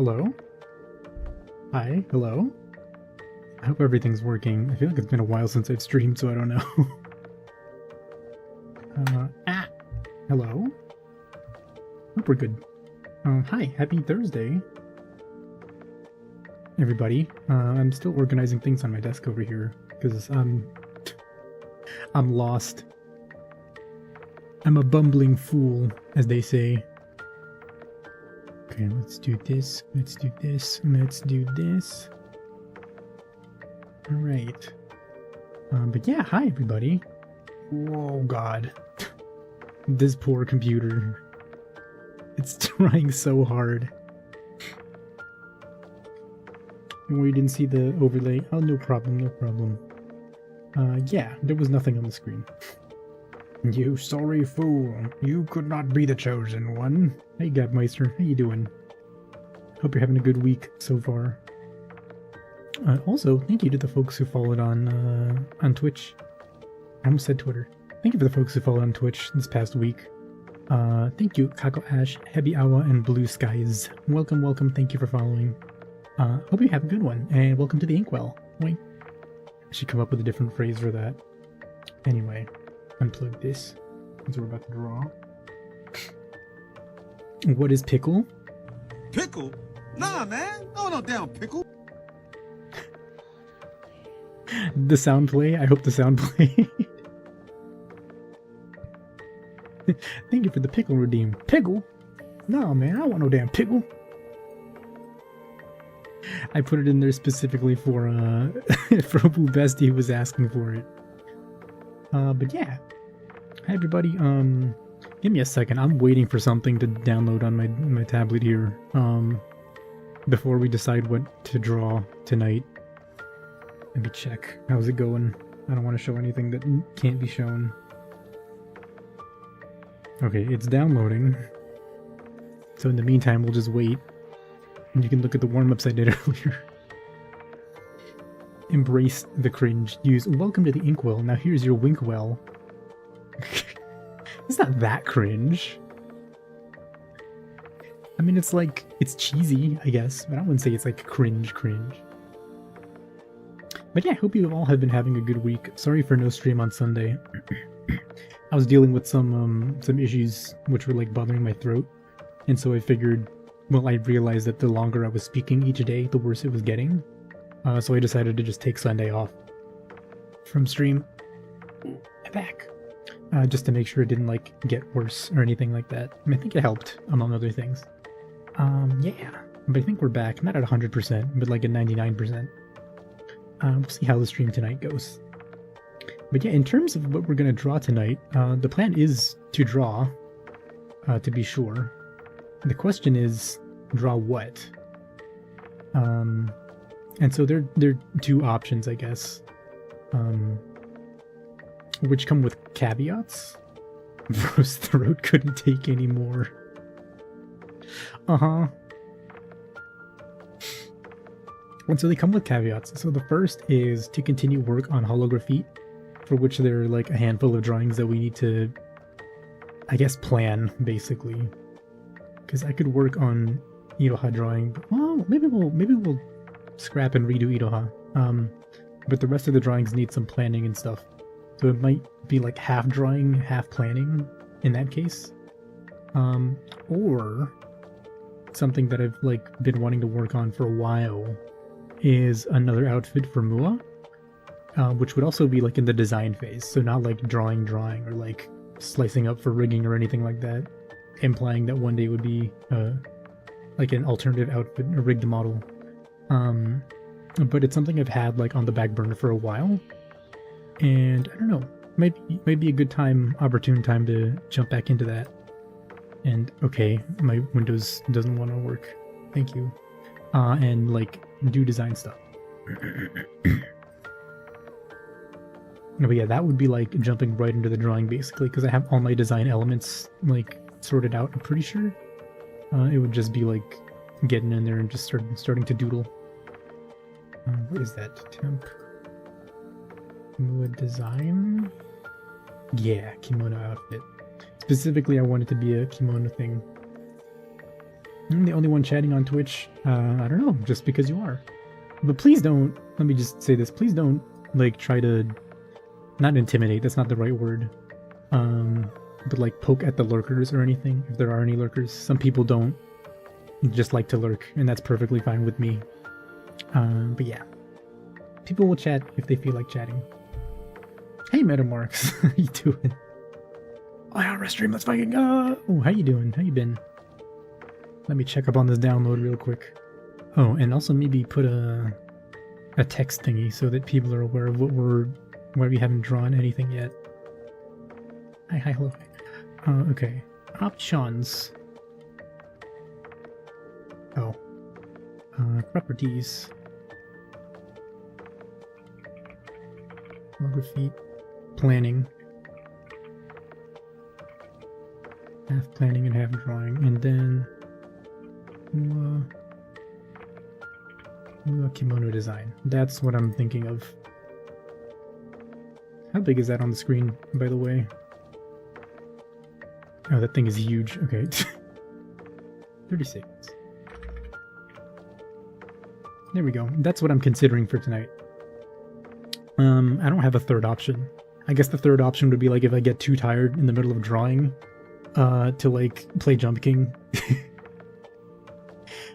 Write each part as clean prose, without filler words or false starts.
Hello? Hi, hello? I hope everything's working. I feel like it's been a while since I've streamed, so I don't know. Hello? Hope we're good. Hi, happy Thursday. Everybody. I'm still organizing things on my desk over here, because I'm lost. I'm a bumbling fool, as they say. Okay, let's do this, let's do this, let's do this. Alright. But yeah, hi everybody. Whoa, God. This poor computer. It's trying so hard. We didn't see the overlay. Oh, no problem, no problem. Yeah, there was nothing on the screen. You sorry fool. You could not be the chosen one. Hey, Godmeister, how you doing? Hope you're having a good week so far. Also, thank you to the folks who followed on Twitch. I almost said Twitter. Thank you for the folks who followed on Twitch this past week. Thank you, Kako Ash, Hebi Awa, and Blue Skies. Welcome, welcome, thank you for following. Hope you have a good one, and welcome to the Inkwell. Wait, I should come up with a different phrase for that. Anyway, unplug this, because we're about to draw. What is pickle? Pickle? Nah, man. No, no damn pickle. The sound play? I hope the sound play. Thank you for the pickle redeem. Pickle? Nah, man, I don't want no damn pickle. I put it in there specifically for for Boo Bestie who was asking for it. But yeah. Hi everybody, give me a second. I'm waiting for something to download on my tablet here, before we decide what to draw tonight. Let me check. How's it going? I don't want to show anything that can't be shown. Okay, it's downloading. So in the meantime, we'll just wait. And you can look at the warm-ups I did earlier. Embrace the cringe. Use welcome to the Inkwell. Now here's your Winkwell. It's not that cringe. I mean, it's like, it's cheesy, I guess, but I wouldn't say it's like cringe. But yeah, I hope you all have been having a good week. Sorry for no stream on Sunday. I was dealing with some issues which were like bothering my throat, and so I figured, well, I realized that the longer I was speaking each day, the worse it was getting. So I decided to just take Sunday off from stream. I'm back. Just to make sure it didn't like get worse or anything like that. I think it helped, among other things. Yeah, but I think we're back, not at 100%, but like at 99%. We'll see how the stream tonight goes. But yeah, in terms of what we're going to draw tonight, the plan is to draw, to be sure. The question is, draw what? And so there are two options, I guess, which come with caveats. Bro's throat couldn't take any more. Uh-huh. And so they come with caveats. So the first is to continue work on holography, for which there are like a handful of drawings that we need to, I guess, plan, basically. Because I could work on Iroha drawing, but, well, maybe we'll scrap and redo Iroha. But the rest of the drawings need some planning and stuff. So it might be like half drawing, half planning in that case. Or something that I've like been wanting to work on for a while is another outfit for Mua, which would also be like in the design phase. So not like drawing or like slicing up for rigging or anything like that, implying that one day would be like an alternative outfit, a rigged model. But it's something I've had like on the back burner for a while, and I don't know, might be a good opportune time to jump back into that. And okay, my Windows doesn't want to work. Thank you. And like do design stuff. No, but yeah, that would be like jumping right into the drawing basically, because I have all my design elements like sorted out. I'm pretty sure. It would just be like getting in there and just starting to doodle. What is that? Temp. Mua design? Yeah, kimono outfit. Specifically, I want it to be a kimono thing. I'm the only one chatting on Twitch. I don't know, just because you are. But please don't, let me just say this, please don't, like, try to, not intimidate, that's not the right word. But like poke at the lurkers or anything, if there are any lurkers. Some people don't just like to lurk, and that's perfectly fine with me. But yeah. People will chat if they feel like chatting. Hey Metamarks, how you doing? Oh yeah, rest stream, let's fucking go! Oh, how you doing? How you been? Let me check up on this download real quick. Oh, and also maybe put a text thingy so that people are aware of why we haven't drawn anything yet. Hi, hello. Okay. Options. Oh. Properties. Photography. Planning. Half planning and half drawing. And then kimono design. That's what I'm thinking of. How big is that on the screen, by the way? Oh, that thing is huge. Okay. 30 seconds. There we go. That's what I'm considering for tonight. I don't have a third option. I guess the third option would be like if I get too tired in the middle of drawing, to like play Jump King.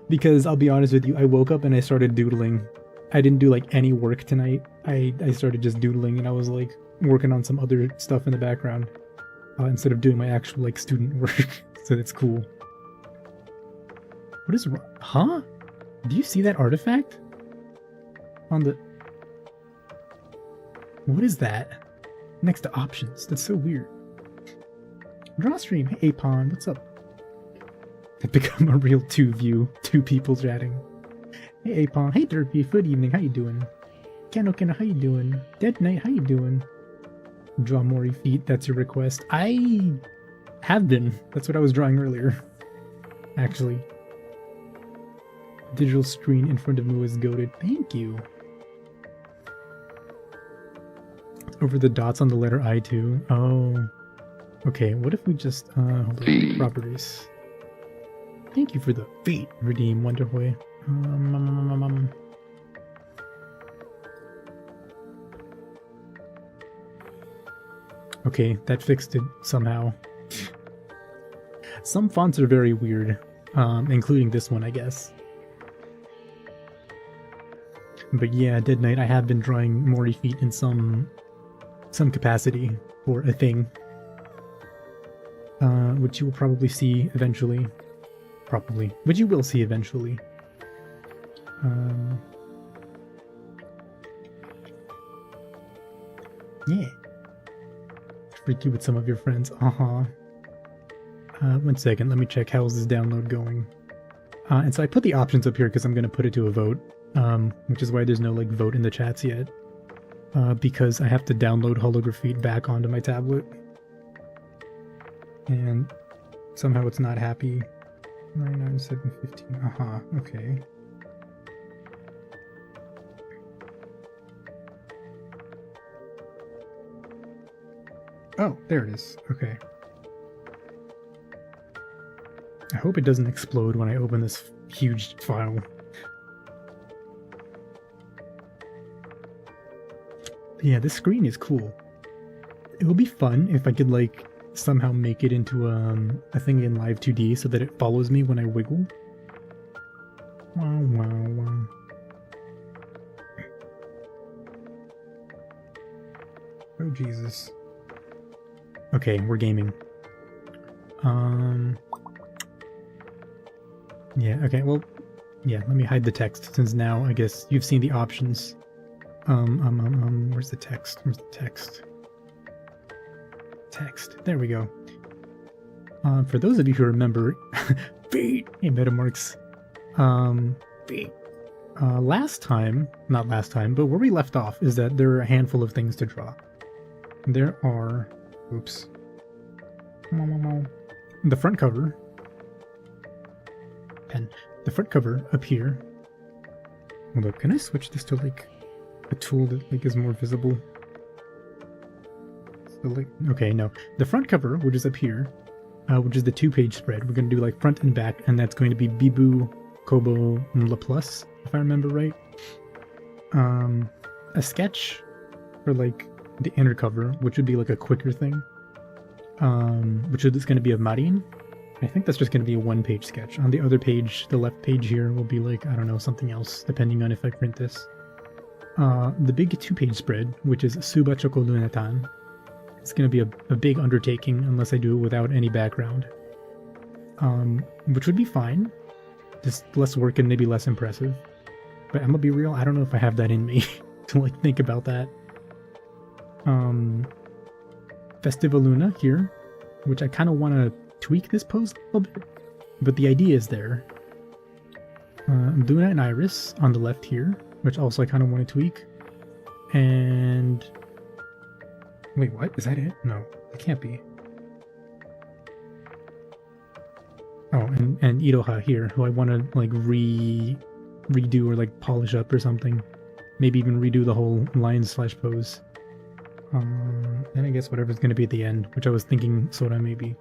Because I'll be honest with you, I woke up and I started doodling. I didn't do like any work tonight. I started just doodling, and I was like working on some other stuff in the background. Instead of doing my actual like student work. So that's cool. What is wrong? Huh? Do you see that artifact? On the... What is that? Next to options. That's so weird. Draw stream. Hey Apon, what's up? I've become a real two people chatting. Hey Apon, hey Derpy, good evening, how you doing? Kano, how you doing? Dead Knight, how you doing? Draw Mori feet, that's your request. I have been. That's what I was drawing earlier. Actually. Digital screen in front of me was goated. Thank you. Over the dots on the letter I too. Oh. Okay, what if we just hold on. Properties. Thank you for the feet. Redeem Wonderboy. Okay, that fixed it somehow. Some fonts are very weird, including this one, I guess. But yeah, Dead Knight, I have been drawing Mori feet in some capacity for a thing. Which you will probably see eventually. Probably. Which you will see eventually. Yeah. Freak you with some of your friends. One second, let me check how's this download going. And so I put the options up here because I'm going to put it to a vote. Which is why there's no like vote in the chats yet. Because I have to download holography back onto my tablet. And somehow it's not happy. 99715. Okay. Oh, there it is. Okay. I hope it doesn't explode when I open this huge file. Yeah, this screen is cool. It would be fun if I could like somehow make it into a thing in Live 2D so that it follows me when I wiggle. Wow. Oh Jesus. Okay, we're gaming. Yeah, okay, well, yeah, let me hide the text since now I guess you've seen the options. Where's the text? Where's the text? Text. There we go. For those of you who remember, feet in Metamarks. Feet. Not last time, but where we left off is that there are a handful of things to draw. There are, oops. The front cover. Pen. The front cover up here. Hold up, can I switch this to like a tool that like is more visible? So like, okay, no. The front cover, which is up here, which is the 2-page spread. We're going to do like front and back, and that's going to be Bibu, Kobo, and La Plus, if I remember right. A sketch for like the inner cover, which would be like a quicker thing, which is going to be of Marin. I think that's just going to be a 1-page sketch. On the other page, the left page here, will be like, I don't know, something else, depending on if I print this. The big 2-page spread, which is Suba Choco Lunatan. It's going to be a big undertaking unless I do it without any background. Which would be fine. Just less work and maybe less impressive. But I'm gonna be real, I don't know if I have that in me to like think about that. Festiva Luna here, which I kind of want to tweak this pose a little bit, but the idea is there. Luna and Iris on the left here, which also I kind of want to tweak. And wait, what? Is that it? No, it can't be. Oh, and Iroha here, who I want to like redo or like polish up or something. Maybe even redo the whole line / pose. And I guess whatever's going to be at the end, which I was thinking Sora maybe.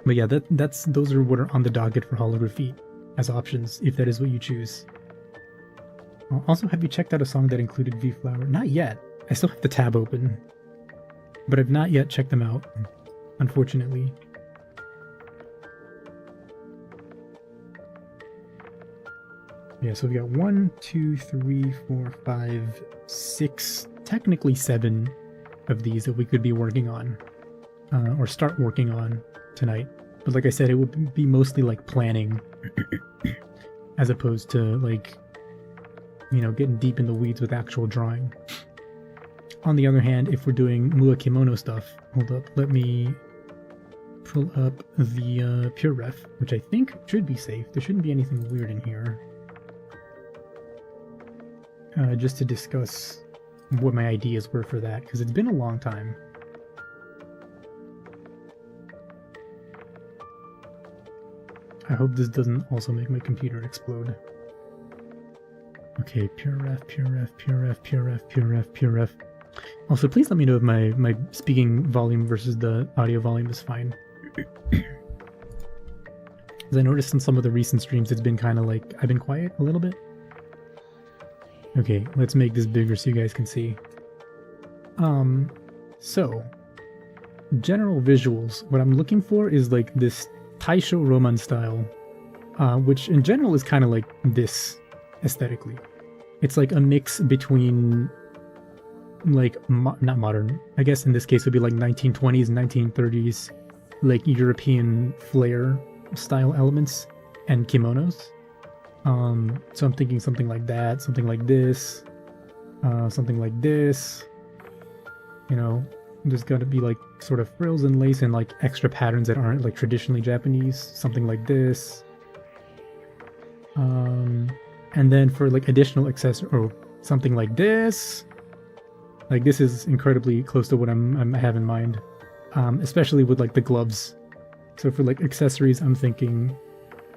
But yeah, those are what are on the docket for holography as options, if that is what you choose. Also, have you checked out a song that included V-Flower? Not yet. I still have the tab open. But I've not yet checked them out, unfortunately. Yeah, so we got 1, 2, 3, 4, 5, 6, technically 7 of these that we could be working on, or start working on tonight. But like I said, it would be mostly like planning, as opposed to like, you know, getting deep in the weeds with actual drawing. On the other hand, if we're doing Mua Kimono stuff, hold up, let me pull up the pure ref, which I think should be safe. There shouldn't be anything weird in here. Just to discuss what my ideas were for that, because it's been a long time. I hope this doesn't also make my computer explode. Okay, pure ref, pure ref, pure ref, pure ref, pure ref, pure ref. Also, please let me know if my speaking volume versus the audio volume is fine. As I noticed in some of the recent streams, it's been kind of like, I've been quiet a little bit. Okay, let's make this bigger so you guys can see. So, general visuals. What I'm looking for is like this Taisho Roman style, which in general is kind of like this aesthetically. It's like a mix between like, not modern, I guess in this case it would be like 1920s, 1930s, like European flair style elements and kimonos. So I'm thinking something like that, something like this, something like this. You know, there's got to be like sort of frills and lace and like extra patterns that aren't like traditionally Japanese, something like this. And then for like additional accessory, or something like this. Like this is incredibly close to what I have in mind, especially with like the gloves. So for like accessories, I'm thinking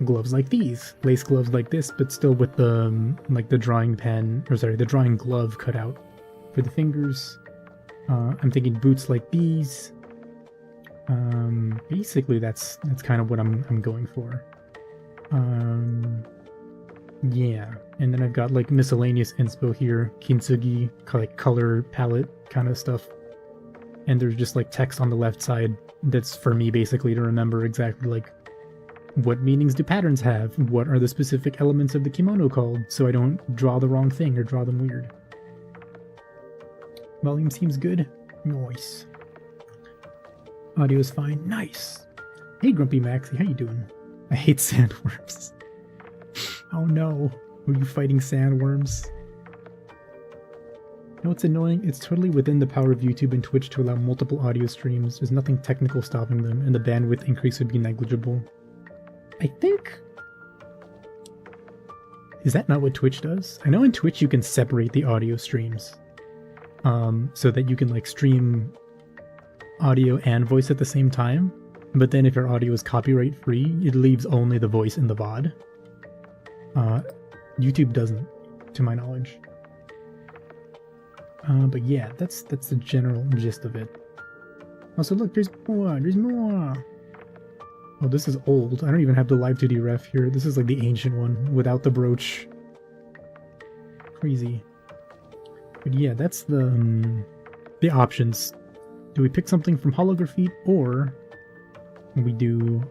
gloves like these, lace gloves like this, but still with the like the drawing pen, or sorry, the drawing glove cut out for the fingers. I'm thinking boots like these. Basically that's kind of what I'm going for. Yeah, and then I've got like miscellaneous inspo here, kintsugi, like color palette kind of stuff. And there's just like text on the left side that's for me basically to remember exactly like what meanings do patterns have, what are the specific elements of the kimono called, so I don't draw the wrong thing or draw them weird. Volume seems good. Nice. Audio is fine. Nice. Hey Grumpy Maxi, how you doing? I hate sandworms. Oh no, were you fighting sandworms? You know what's annoying? It's totally within the power of YouTube and Twitch to allow multiple audio streams. There's nothing technical stopping them, and the bandwidth increase would be negligible. I think... Is that not what Twitch does? I know in Twitch you can separate the audio streams. So that you can like stream audio and voice at the same time. But then if your audio is copyright free, it leaves only the voice in the VOD. YouTube doesn't, to my knowledge. But yeah, that's the general gist of it. Also, look, there's more! There's more! Oh, this is old. I don't even have the live 2D ref here. This is like the ancient one without the brooch. Crazy. But yeah, that's the options. Do we pick something from holography, or we do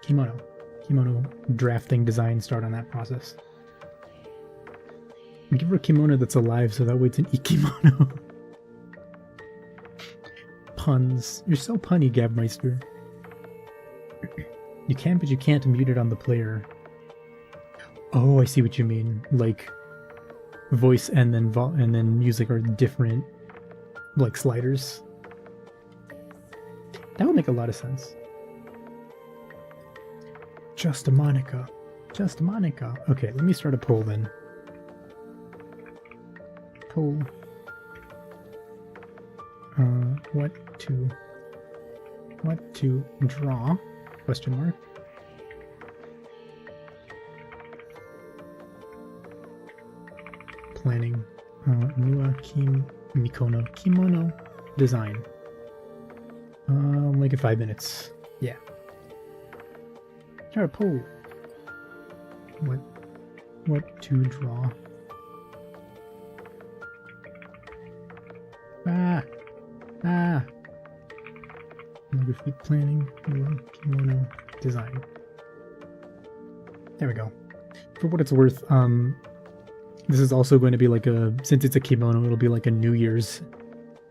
kimono drafting design, start on that process? Give her a kimono that's alive so that way it's an ikimono. Puns. You're so punny, Gabmeister. You can, but you can't mute it on the player. Oh, I see what you mean. Like, voice and then music are different, like, sliders. That would make a lot of sense. Just a Monica. Just a Monica. Okay, let me start a poll then. Poll. What to draw? Question mark. Planning. Nua Mikono kimono design. I'll make it 5 minutes. Yeah. Start a poll. What to draw? Calligraphy planning, kimono design. There we go. For what it's worth, this is also going to be like since it's a kimono, it'll be like a New Year's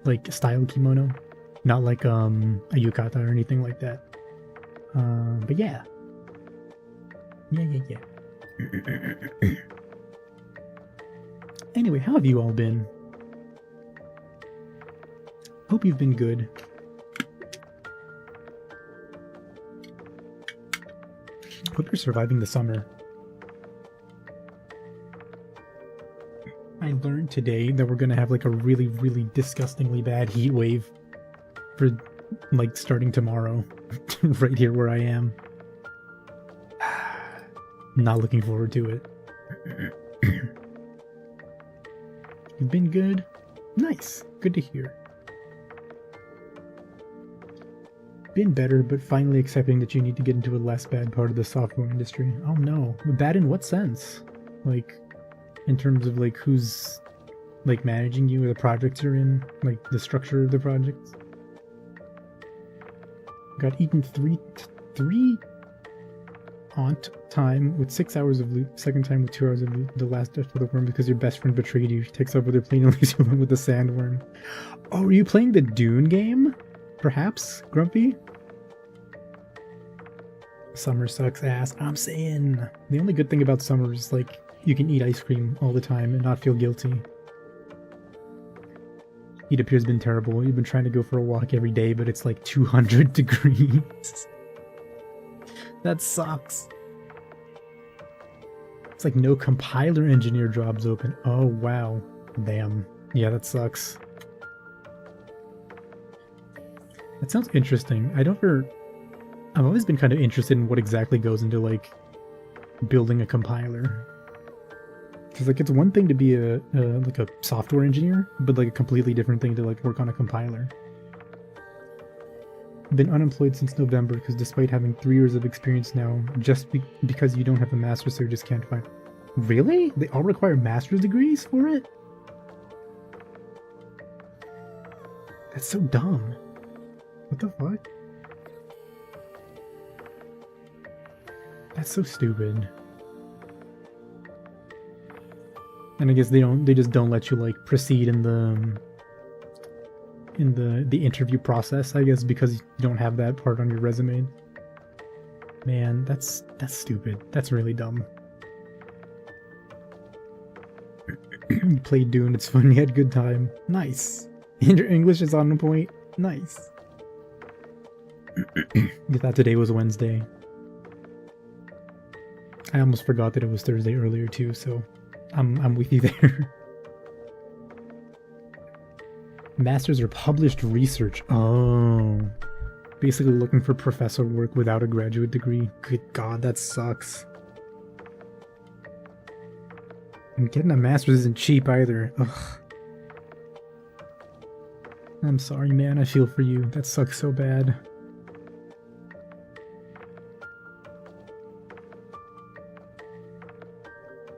like style kimono, not like a yukata or anything like that. But yeah. Yeah. Anyway, how have you all been? Hope you've been good. Hope you're surviving the summer. I learned today that we're gonna have like a really, really disgustingly bad heat wave for like starting tomorrow. Right here where I am. Not looking forward to it. You've been good? Nice. Good to hear. Been better, but finally accepting that you need to get into a less bad part of the software industry. Oh no. Bad in what sense? Like, in terms of like who's like managing you or the projects you're in? Like the structure of the projects? Got eaten three aunt time with 6 hours of loot, second time with 2 hours of loot, the last death for the worm because your best friend betrayed you. She takes over their plane and leaves you alone with the sandworm. Oh, are you playing the Dune game? Perhaps, Grumpy? Summer sucks ass. I'm saying. The only good thing about summer is like you can eat ice cream all the time and not feel guilty. Heat up here's been terrible. You've been trying to go for a walk every day, but it's like 200 degrees. That sucks. It's like no compiler engineer jobs open. Oh wow. Damn. Yeah, that sucks. That sounds interesting. I've always been kind of interested in what exactly goes into like building a compiler. Because like it's one thing to be like a software engineer, but like a completely different thing to like work on a compiler. Been unemployed since November because despite having 3 years of experience now, just because you don't have a master's, so you just can't find. Really? They all require master's degrees for it? That's so dumb. What the fuck? That's so stupid. And I guess they just don't let you like proceed in the interview process, I guess, because you don't have that part on your resume. Man, that's stupid. That's really dumb. You played Dune, it's fun, you had a good time. Nice. And your English is on point. Nice. You thought today was Wednesday. I almost forgot that it was Thursday earlier too, so I'm with you there. Masters are published research. Oh. Basically looking for professor work without a graduate degree. Good God, that sucks. And getting a master's isn't cheap either. Ugh. I'm sorry, man. I feel for you. That sucks so bad.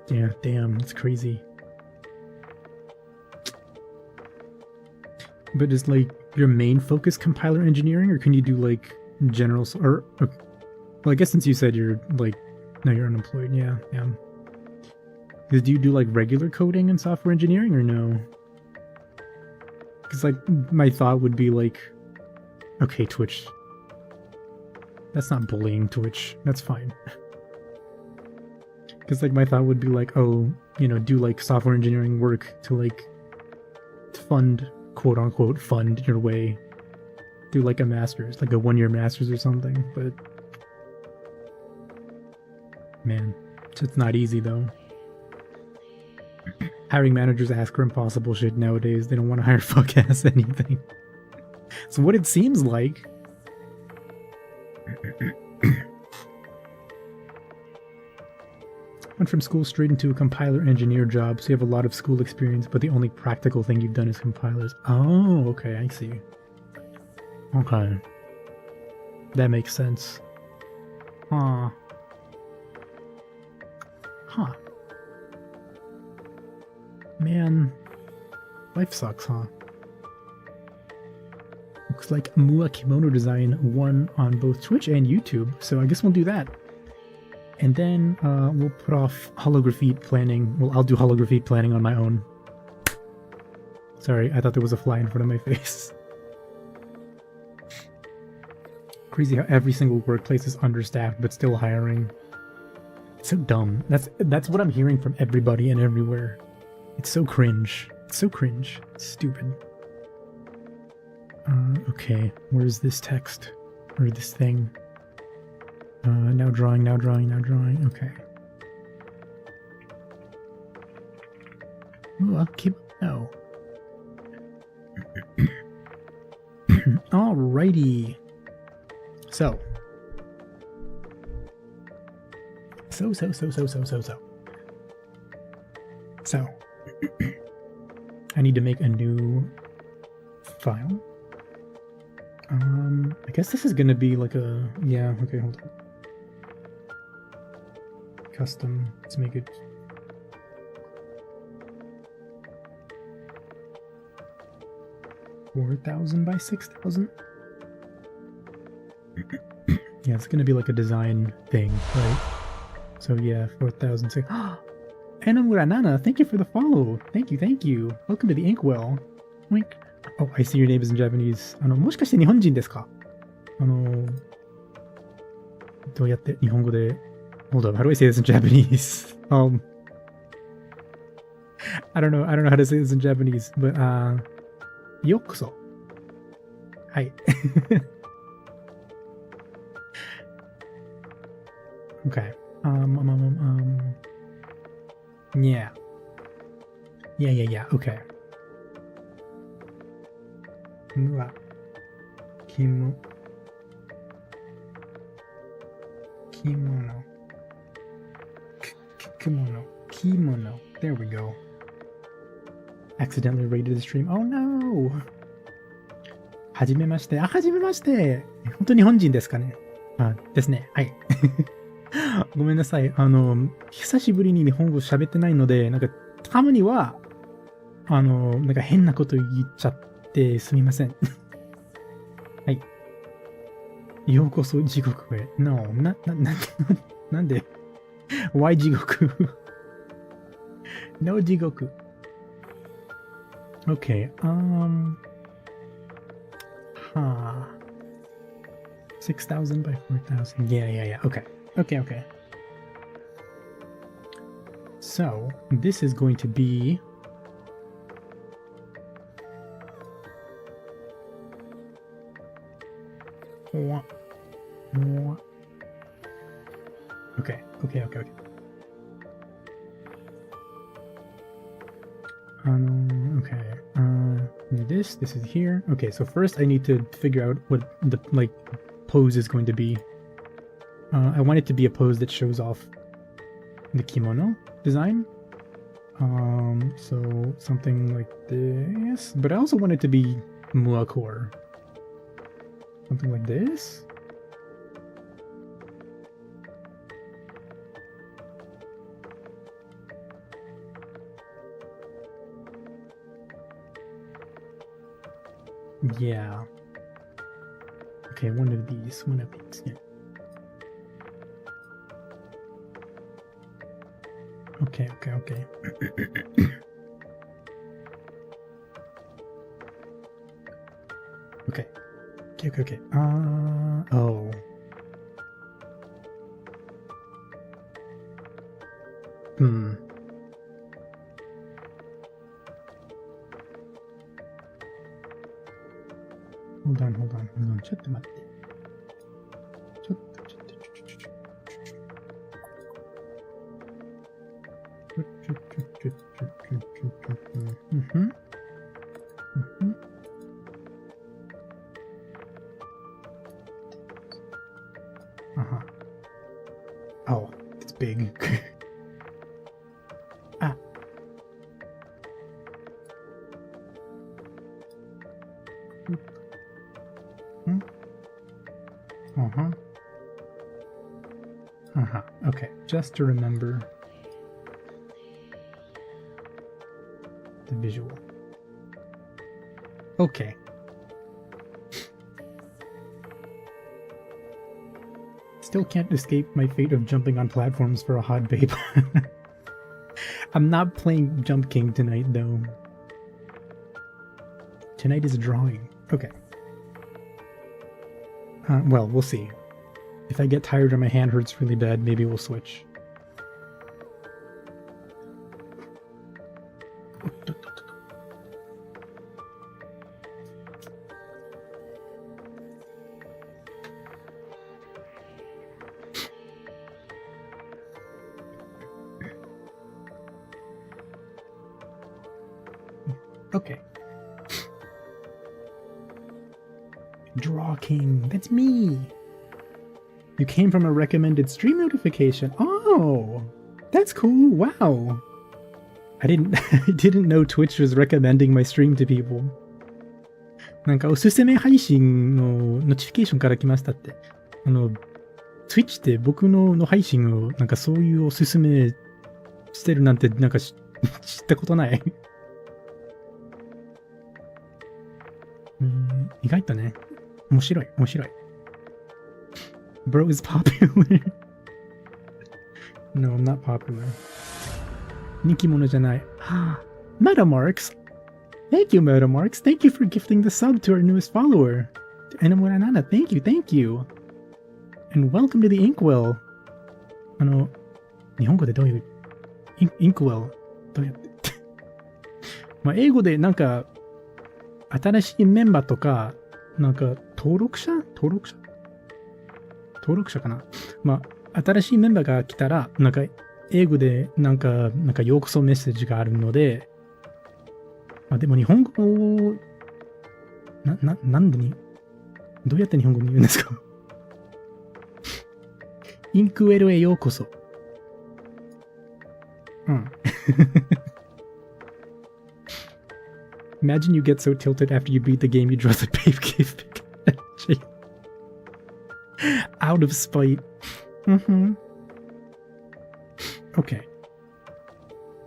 Yeah, damn, it's crazy. But is like your main focus compiler engineering, or can you do like general well, I guess since you said you're like now you're unemployed, yeah. Do you do like regular coding and software engineering or no? Because like my thought would be like, okay, Twitch. That's not bullying Twitch. That's fine. Because like my thought would be like, oh, you know, do like software engineering work to like fund, quote unquote, fund your way. Do like a master's, like a 1-year master's or something. But man, it's not easy though. Hiring managers ask for impossible shit nowadays. They don't want to hire fuck ass anything. So what it seems like. Went from school straight into a compiler engineer job, so you have a lot of school experience, but the only practical thing you've done is compilers. Oh, okay, I see. Okay. That makes sense. Huh. Man, life sucks, huh? Looks like Mua Kimono Design won on both Twitch and YouTube, so I guess we'll do that. And then we'll put off holography planning. Well, I'll do holography planning on my own. Sorry, I thought there was a fly in front of my face. Crazy how every single workplace is understaffed but still hiring. It's so dumb. That's what I'm hearing from everybody and everywhere. It's so cringe. It's so cringe. It's stupid. Okay, where's this text? Or this thing? Now drawing, now drawing, now drawing. Okay. Ooh, I'll keep... No. Alrighty. So, I need to make a new file. I guess this is gonna be like a... Yeah, okay, hold on. Custom, let's make it... $4,000 by 6,000? Yeah, it's gonna be like a design thing, right? So yeah, 4,006. Anamura Nana, thank you for the follow. Thank you. Welcome to the Inkwell. Wink. Oh, I see your name is in Japanese. もしかして日本人ですか？どうやって日本語で Hold up, how do I say this in Japanese? I don't know how to say this in Japanese, but yokuso. Hi. Okay. Yeah. Okay. Mua. Kimono. There we go. Accidentally raided the stream. Oh no! はじめまして。はじめまして。本当に日本人ですかね？ですね。はい。ごめんなさい。久しぶりに日本語喋ってないので、なんか、たまには、なんか変なこと言っちゃってすみません。はい。ようこそ地獄へ。No, なんで Why 地獄No 地獄 Okay, 6,000 by 4,000. Yeah. Okay. So, this is going to be... Okay. This is here. Okay, so first I need to figure out what the pose is going to be. I want it to be a pose that shows off the kimono design. So something like this, but I also want it to be Mua core. Something like this. Yeah. Okay, one of these, yeah. Okay. Okay. Oh. Hold on. ちょっと待って。Uh-huh. Oh, it's big. Ah. Okay, just to remember the visual. Okay. Still can't escape my fate of jumping on platforms for a hot babe. I'm not playing Jump King tonight, though. Tonight is drawing. Okay. Well, we'll see. If I get tired or my hand hurts really bad, maybe we'll switch. Okay. Draw King, that's me! You came from a recommended stream notification. Oh! That's cool, wow! I didn't know Twitch was recommending my stream to people. なんかおすすめ配信のノティフィケーションから来ましたって。Twitch って僕の配信をなんかそういうおすすめしてるなんてなんか知ったことない。意外とね、面白い。Bro is popular. No, I'm not popular. 人気者じゃない。Metamarks! Thank you, Metamarks. Thank you for gifting the sub to our newest follower. To Enamora Nana, thank you. And welcome to the Inkwell. 日本語でどういうInkwell どうやってまあ英語でなんか新しいメンバーとかなんか登録者かな。まあ新しいメンバーが来たらなんか英語でなんかようこそメッセージがあるので、まあでも日本語をなんでどうやって日本語に言うんですか？インクウェルへようこそ。Imagine you get so tilted after you beat the game you draw the babe gift out of spite. Okay.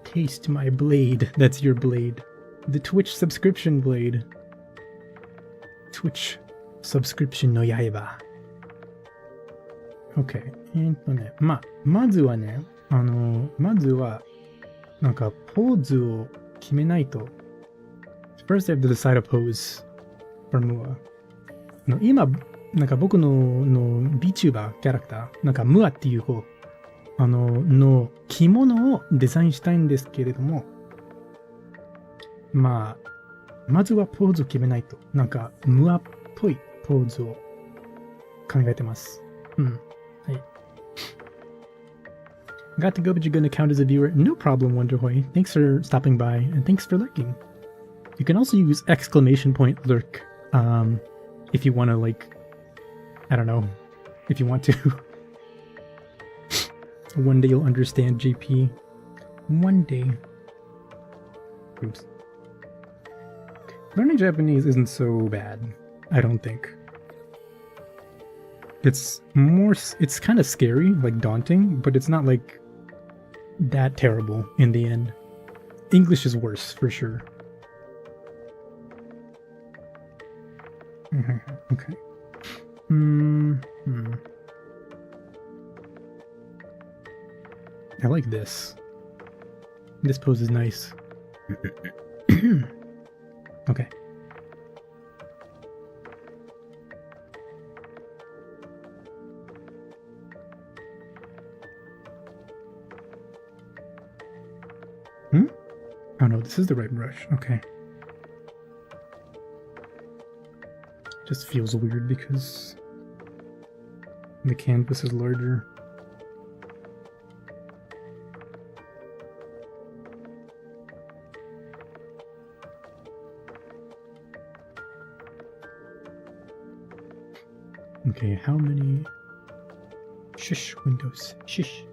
Taste my blade. That's your blade. The Twitch subscription blade. Twitch subscription no yaiba. Okay. まずはね、まずは、なんか、ポーズを決めないと。First I have to decide a pose for Mua. 今、なんか僕の VTuber キャラクター、なんか Mua っていう子、の着物をデザインしたいんですけれども、まずはポーズを決めないと。なんか、Mua っぽいポーズを考えてます。はい。Got to go, but you're gonna count as a viewer. No problem, Wonderhoy. Thanks for stopping by, and thanks for lurking. You can also use exclamation point lurk, if you want to, like, I don't know, if you want to. One day you'll understand, JP. One day. Oops. Learning Japanese isn't so bad, I don't think. It's kind of scary, like daunting, but it's not like that terrible in the end. English is worse, for sure. Okay. Hmm. I like this. This pose is nice. Okay. Oh no, this is the right brush. Okay. Just feels weird because the canvas is larger. Okay, how many? Shush, Windows. Shush.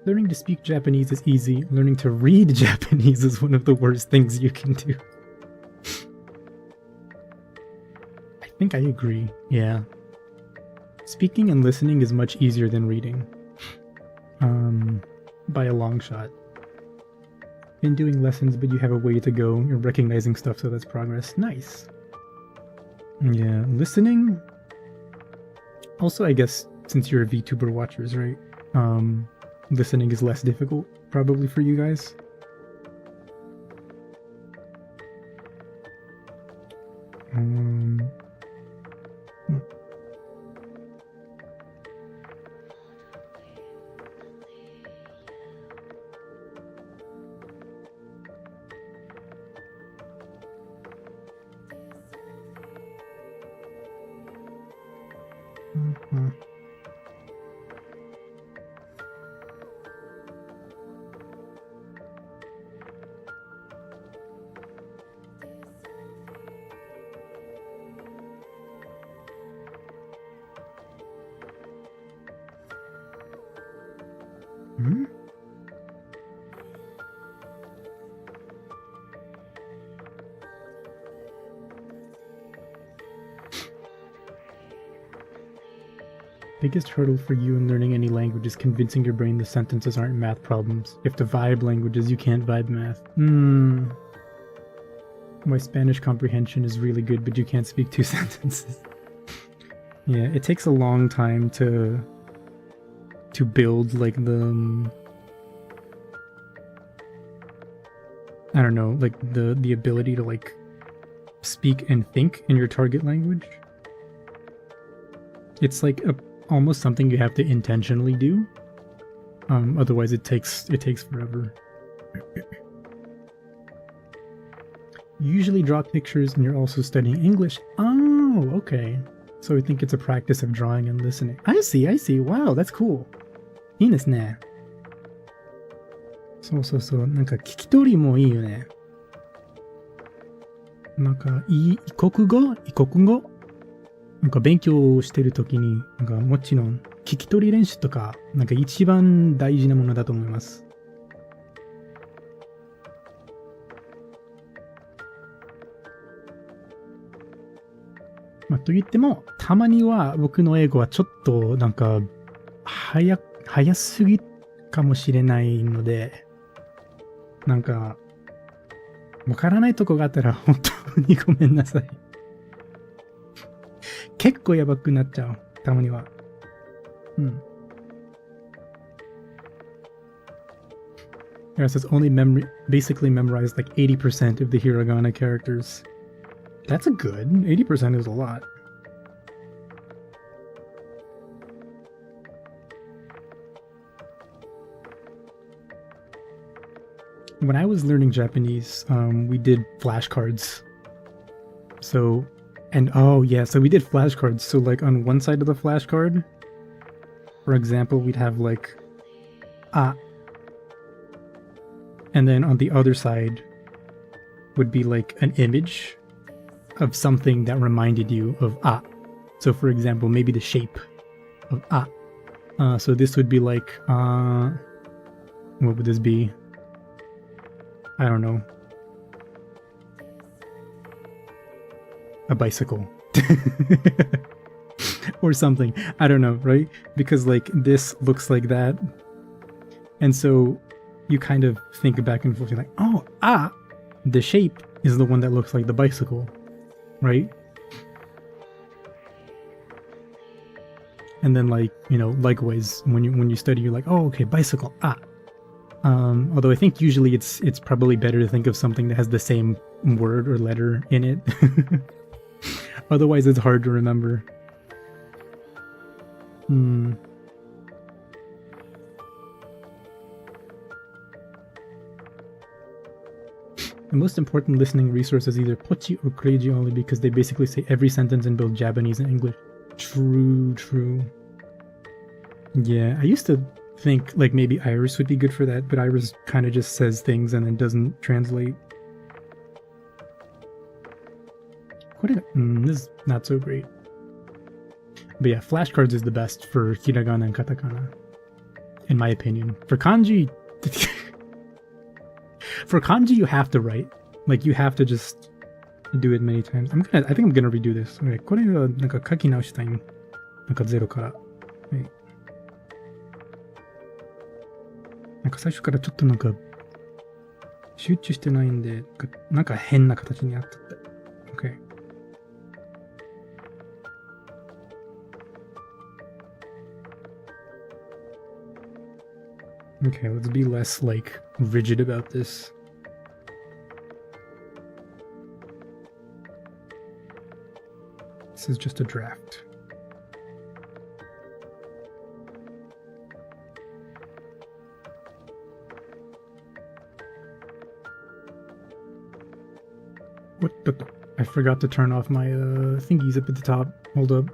Learning to speak Japanese is easy. Learning to read Japanese is one of the worst things you can do. I think I agree. Yeah. Speaking and listening is much easier than reading. By a long shot. Been doing lessons, but you have a way to go. You're recognizing stuff, so that's progress. Nice. Yeah, listening. Also, I guess since you're a VTuber watchers, right? Listening is less difficult, probably for you guys. Biggest hurdle for you in learning any language is convincing your brain the sentences aren't math problems. If to vibe languages, you can't vibe math. My Spanish comprehension is really good, but you can't speak 2 sentences. Yeah, it takes a long time to build like the I don't know, like the ability to like speak and think in your target language. It's like almost something you have to intentionally do. Otherwise it takes forever. You usually draw pictures and you're also studying English. Oh, okay. So I think it's a practice of drawing and listening. I see. Wow, that's cool. いいですね。そう。なんか聞き取りもいいよね。なんか異国語なんか勉強してるときに、なんかもちろん聞き取り練習とか、なんか一番大事なものだと思います。まあ、と言っても、たまには僕の英語はちょっとなんか早すぎかもしれないので、なんかわからないとこがあったら本当にごめんなさい。結構やばくなっちゃう。たまには。Yeah, so it's only basically memorized like 80% of the hiragana characters. That's a good. 80% is a lot. When I was learning Japanese, we did flashcards. So we did flashcards. So like on one side of the flashcard, for example, we'd have like and then on the other side would be like an image of something that reminded you of So for example, maybe the shape of so this would be like what would this be? I don't know. A bicycle. Or something. I don't know, right? Because like this looks like that. And so you kind of think back and forth, you're like, the shape is the one that looks like the bicycle. right? And then like, you know, likewise, when you study, you're like, oh, okay, bicycle, ah. Although I think usually it's probably better to think of something that has the same word or letter in it. Otherwise, it's hard to remember. The most important listening resource is either Pochi or Kreiji only because they basically say every sentence in both Japanese and English. True. Yeah, I used to think like maybe Iris would be good for that, but Iris kind of just says things and then doesn't translate. This is not so great. But yeah, flashcards is the best for hiragana and katakana, in my opinion. For kanji, you have to write. Like you have to just do it many times. I think I'm gonna redo this. Okay, これはなんか書き直したい。なんかゼロから。はい。なんか最初からちょっとなんか集中してないんで、なんか変な形になっちゃった。Okay. Okay, let's be less, like, rigid about this. This is just a draft. What the... I forgot to turn off my, thingies up at the top. Hold up.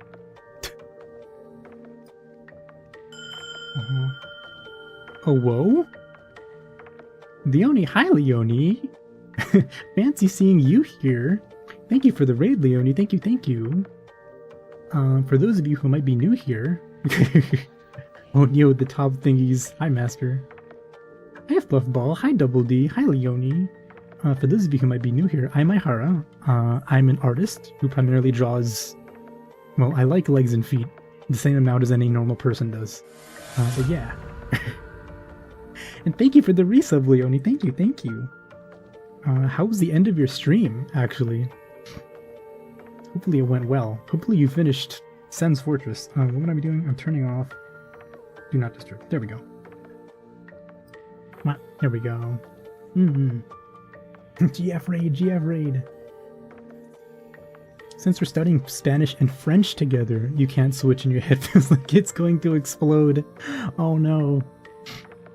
Oh, whoa? Leonie, hi Leonie! Fancy seeing you here. Thank you for the raid, Leonie. Thank you. For those of you who might be new here... oh, yo, the top thingies. Hi, Master. Hi, Fluffball. Hi, Double D. Hi, Leonie. For those of you who might be new here, I'm Ihara. I'm an artist who primarily draws... Well, I like legs and feet. The same amount as any normal person does. But yeah. And thank you for the resub, Leonie. Thank you. How was the end of your stream, actually? Hopefully it went well. Hopefully you finished Sen's Fortress. What would I be doing? I'm turning off Do Not Disturb. There we go. There we go. GF Raid. Since we're studying Spanish and French together, you can't switch in your head. Feels like it's going to explode. Oh no.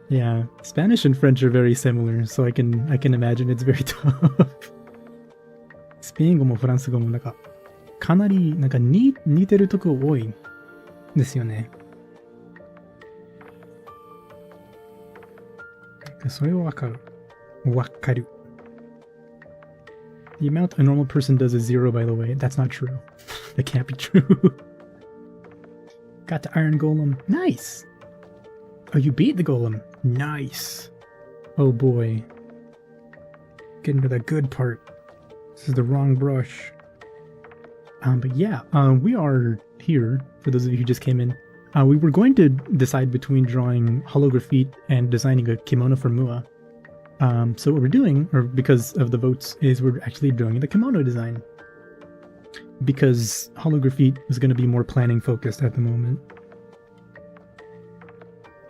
Yeah, Spanish and French are very similar, so I can imagine it's very tough. スペイン語もフランス語もなんかかなりなんか似てるとこ多いですよね。それはわかる。The amount a normal person does is 0, by the way. That's not true. That can't be true. Got to Iron Golem. Nice! Oh, you beat the Golem. Nice. Oh boy. Getting to the good part. This is the wrong brush. But yeah, we are here, for those of you who just came in. We were going to decide between drawing holography and designing a kimono for Mua. So what we're doing, or because of the votes, is we're actually doing the kimono design. Because holography is going to be more planning focused at the moment.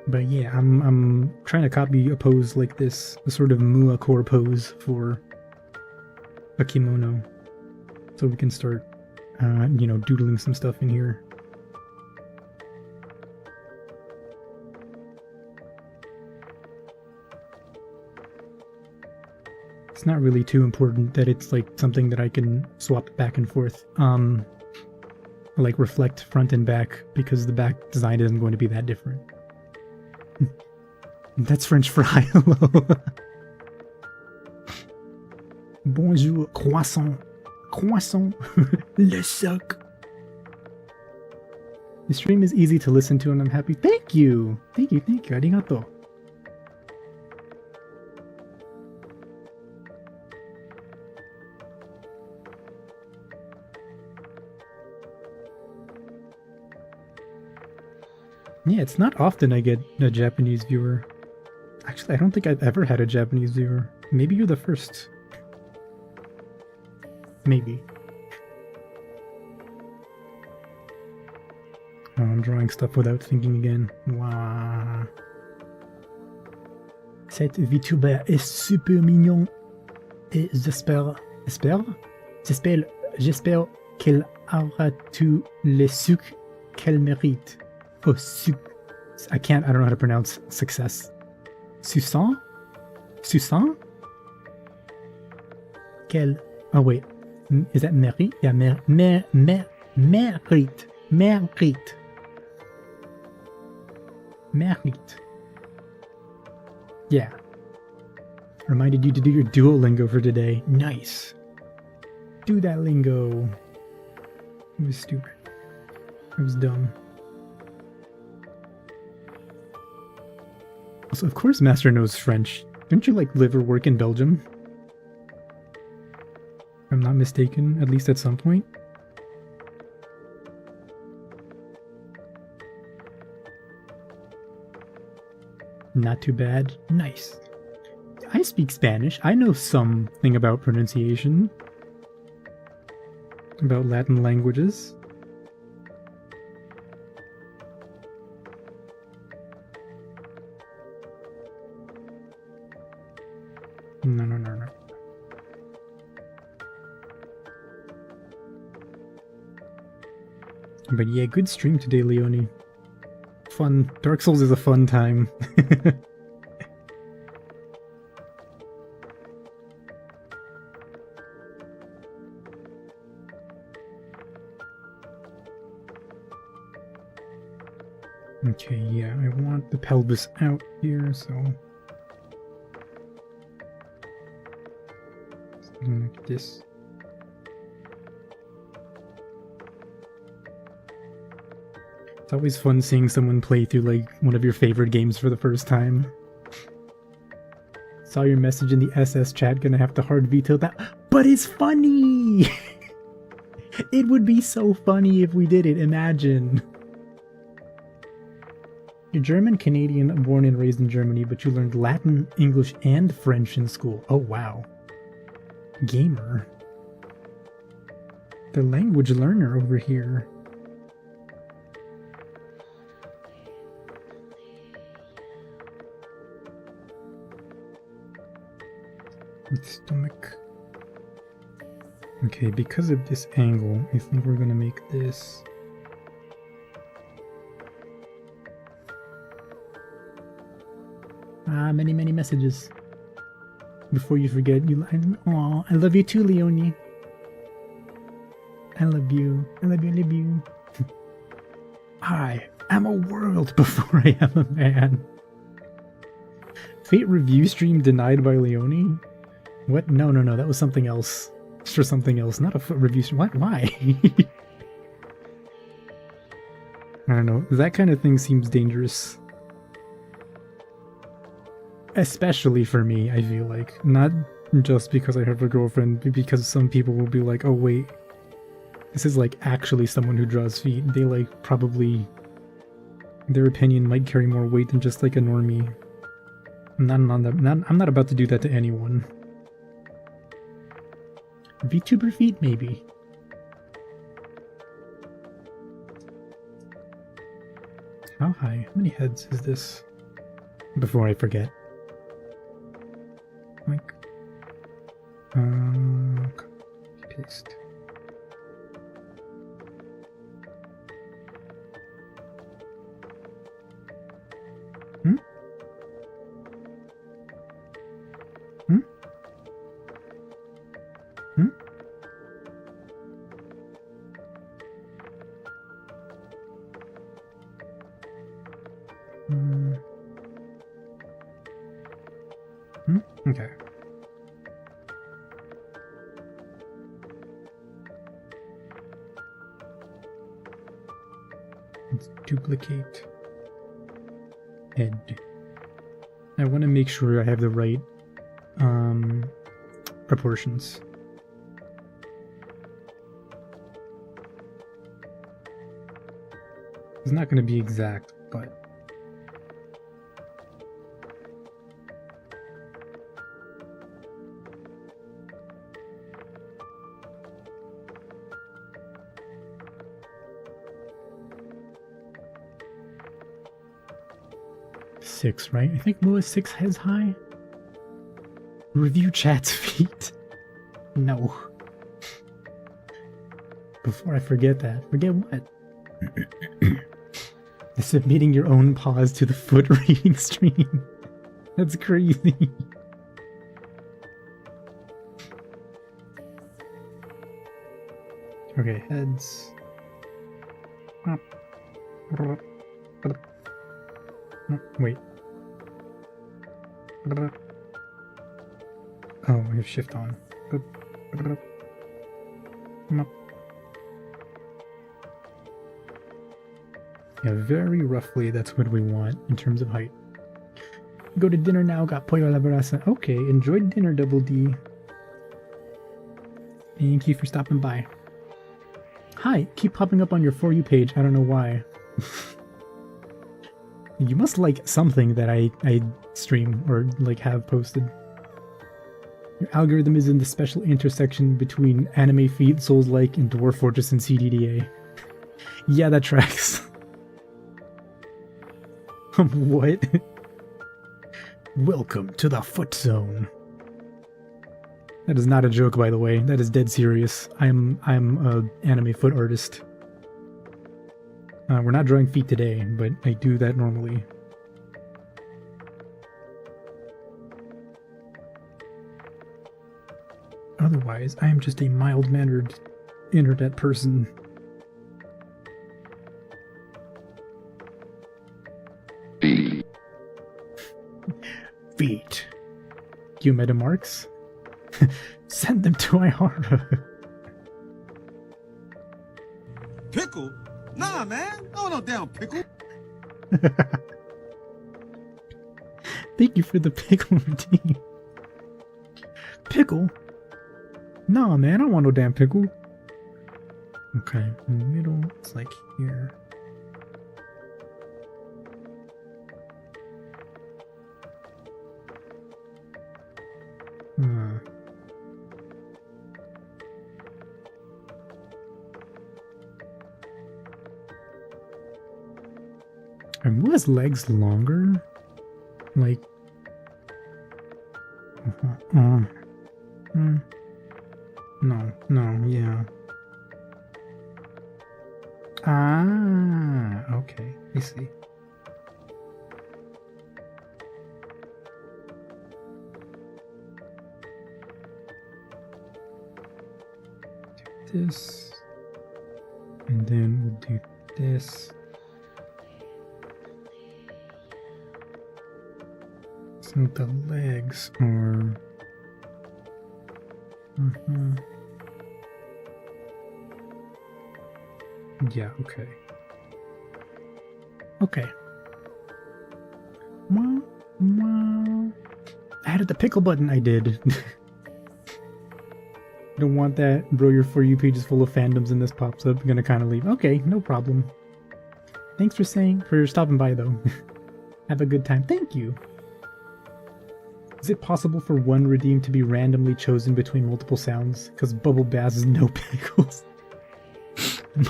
But yeah, I'm trying to copy a pose like this, a sort of Mua core pose for a kimono. So we can start, doodling some stuff in here. It's not really too important that it's like something that I can swap back and forth. Like reflect front and back, because the back design isn't going to be that different. That's French for hello. Bonjour, croissant. Croissant. Le sucre. The stream is easy to listen to and I'm happy. Thank you. Arigato. Yeah, it's not often I get a Japanese viewer. Actually, I don't think I've ever had a Japanese viewer. Maybe you're the first. Maybe. Oh, I'm drawing stuff without thinking again. Wow. Cet VTuber est super mignon. Et j'espère qu'elle aura tous les sucs qu'elle mérite. Oh, I don't know how to pronounce success. Susan? Oh wait, is that Mary? Yeah, Merit. Yeah. Reminded you to do your Duolingo for today. Nice. Do that lingo. It was stupid. It was dumb. Also, of course Master knows French. Didn't you, like, live or work in Belgium? If I'm not mistaken, at least at some point. Not too bad. Nice. I speak Spanish. I know something about pronunciation. About Latin languages. No. But yeah, good stream today, Leonie. Fun. Dark Souls is a fun time. Okay, yeah, I want the pelvis out here, so... something like this. It's always fun seeing someone play through, like, one of your favorite games for the first time. Saw your message in the SS chat, gonna have to hard veto that. But it's funny! It would be so funny if we did it, imagine. You're German Canadian, born and raised in Germany, but you learned Latin, English, and French in school. Oh wow. Gamer. The language learner over here. Stomach. Okay, because of this angle, I think we're gonna make this... many messages. Before you forget, aw, I love you too, Leonie. I love you. I am a world before I am a man. Fate review stream denied by Leonie? What? No, that was something else. It's for something else, not a review stream. What? Why? I don't know. That kind of thing seems dangerous. Especially for me, I feel like. Not just because I have a girlfriend, but because some people will be like, oh wait, this is like actually someone who draws feet. They like probably... their opinion might carry more weight than just like a normie. I'm not about to do that to anyone. VTuber feet, maybe. How high? How many heads is this? Before I forget. Like, paste. Okay. Let's duplicate head. I want to make sure I have the right proportions. It's not going to be exact, but 6, right? I think Moa 6 has high. Review chat's feet. No. Before I forget that. Forget what? Submitting your own paws to the foot reading stream. That's crazy. Okay, heads. Wait. Oh, I have shift on. Yeah, very roughly that's what we want in terms of height. Go to dinner now, got pollo a la brasa. Okay, enjoyed dinner, Double D. Thank you for stopping by. Hi, keep popping up on your For You page, I don't know why. You must like something that I stream or like have posted. Your algorithm is in the special intersection between Anime Feet, Souls-like, and Dwarf Fortress and CDDA. Yeah, that tracks. What? Welcome to the Foot Zone. That is not a joke, by the way. That is dead serious. I'm a anime foot artist. We're not drawing feet today, but I do that normally. Otherwise, I am just a mild-mannered internet person. Feet. You metamarks? Send them to Ihara. Pickle? Nah, man. I don't know damn pickle. Thank you for the pickle routine. Pickle? Nah, man, I don't want no damn pickle. Okay, in the middle, it's like here. Are Mua's legs longer? Like... No, yeah. Ah, okay, I see. Do this, and then we'll do this. So the legs are... Yeah, okay. Okay. I added the pickle button, I did. Don't want that, bro. Your For You page is full of fandoms and this pops up. I'm gonna kind of leave. Okay, no problem. Thanks for stopping by though. Have a good time. Thank you. Is it possible for one redeem to be randomly chosen between multiple sounds? Because Bubble Bass is no pickles.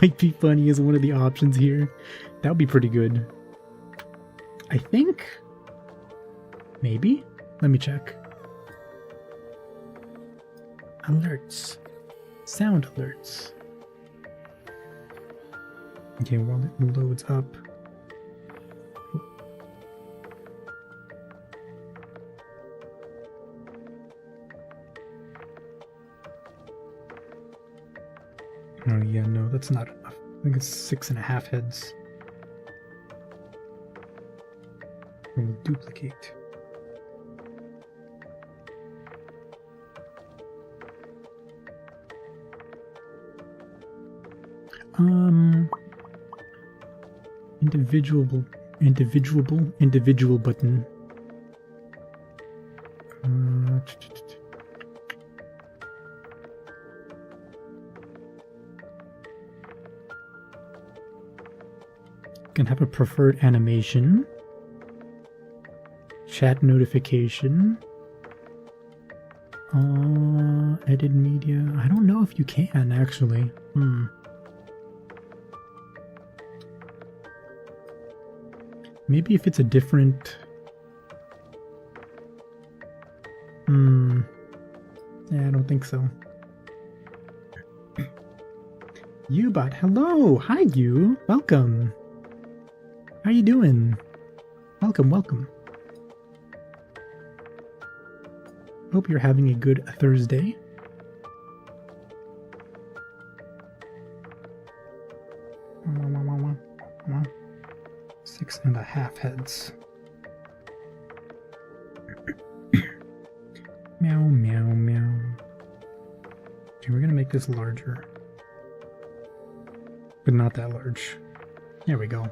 Might be funny as one of the options here. That would be pretty good. I think? Maybe? Let me check. Alerts. Sound alerts. Okay, while it loads up. Oh yeah, no, that's not enough. I think it's 6.5 heads. We'll duplicate. Individual button. Can have a preferred animation, chat notification, edit media. I don't know if you can actually. Maybe if it's a different Yeah, I don't think so. Ubot, hello! Hi, you! Welcome! How you doing? Welcome, welcome. Hope you're having a good Thursday. Come on. 6.5 heads. Meow, meow, meow. Okay, we're gonna make this larger. But not that large. There we go.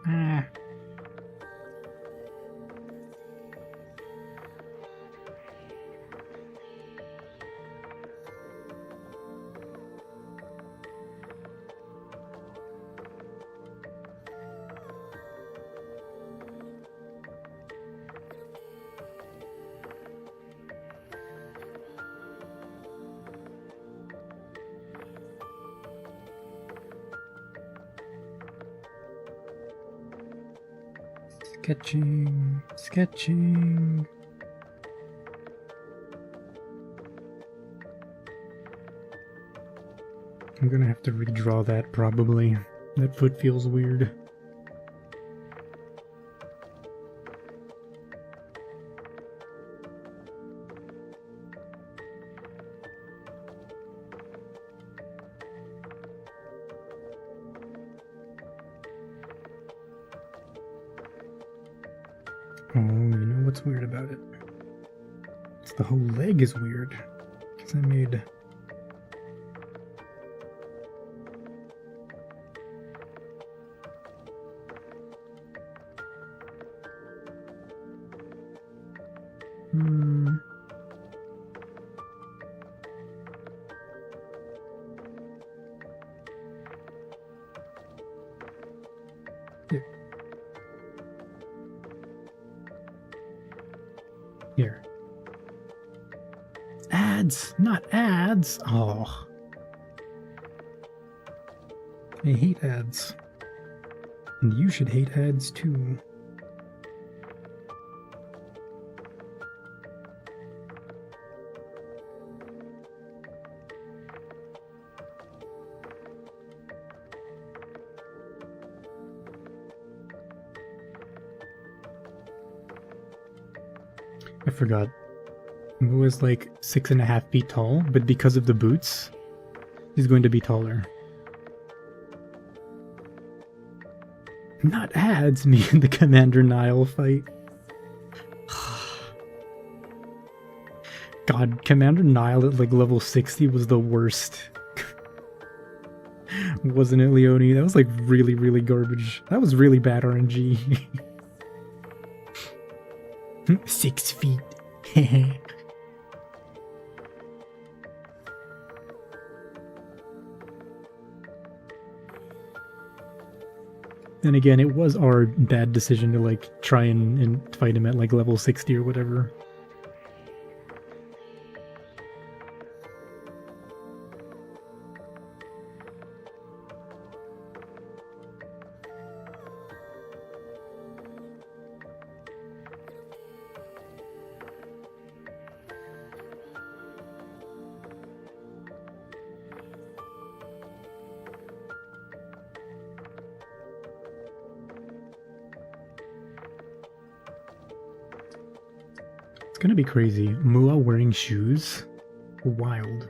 Ah. Sketching, sketching. I'm gonna have to redraw that probably. That foot feels weird. Oh, you know what's weird about it? It's the whole leg is weird. Because I made... Here. Ads! Not ads! Oh. I hate ads. And you should hate ads too. I forgot. It was like 6.5 feet tall, but because of the boots, he's going to be taller. Not ads, me and the Commander Nile fight. God, Commander Nile at like level 60 was the worst. Wasn't it, Leone? That was like really, really garbage. That was really bad RNG. 6 feet. Then again, it was our bad decision to like try and fight him at like level 60 or whatever. It's gonna be crazy. Mua wearing shoes? Wild.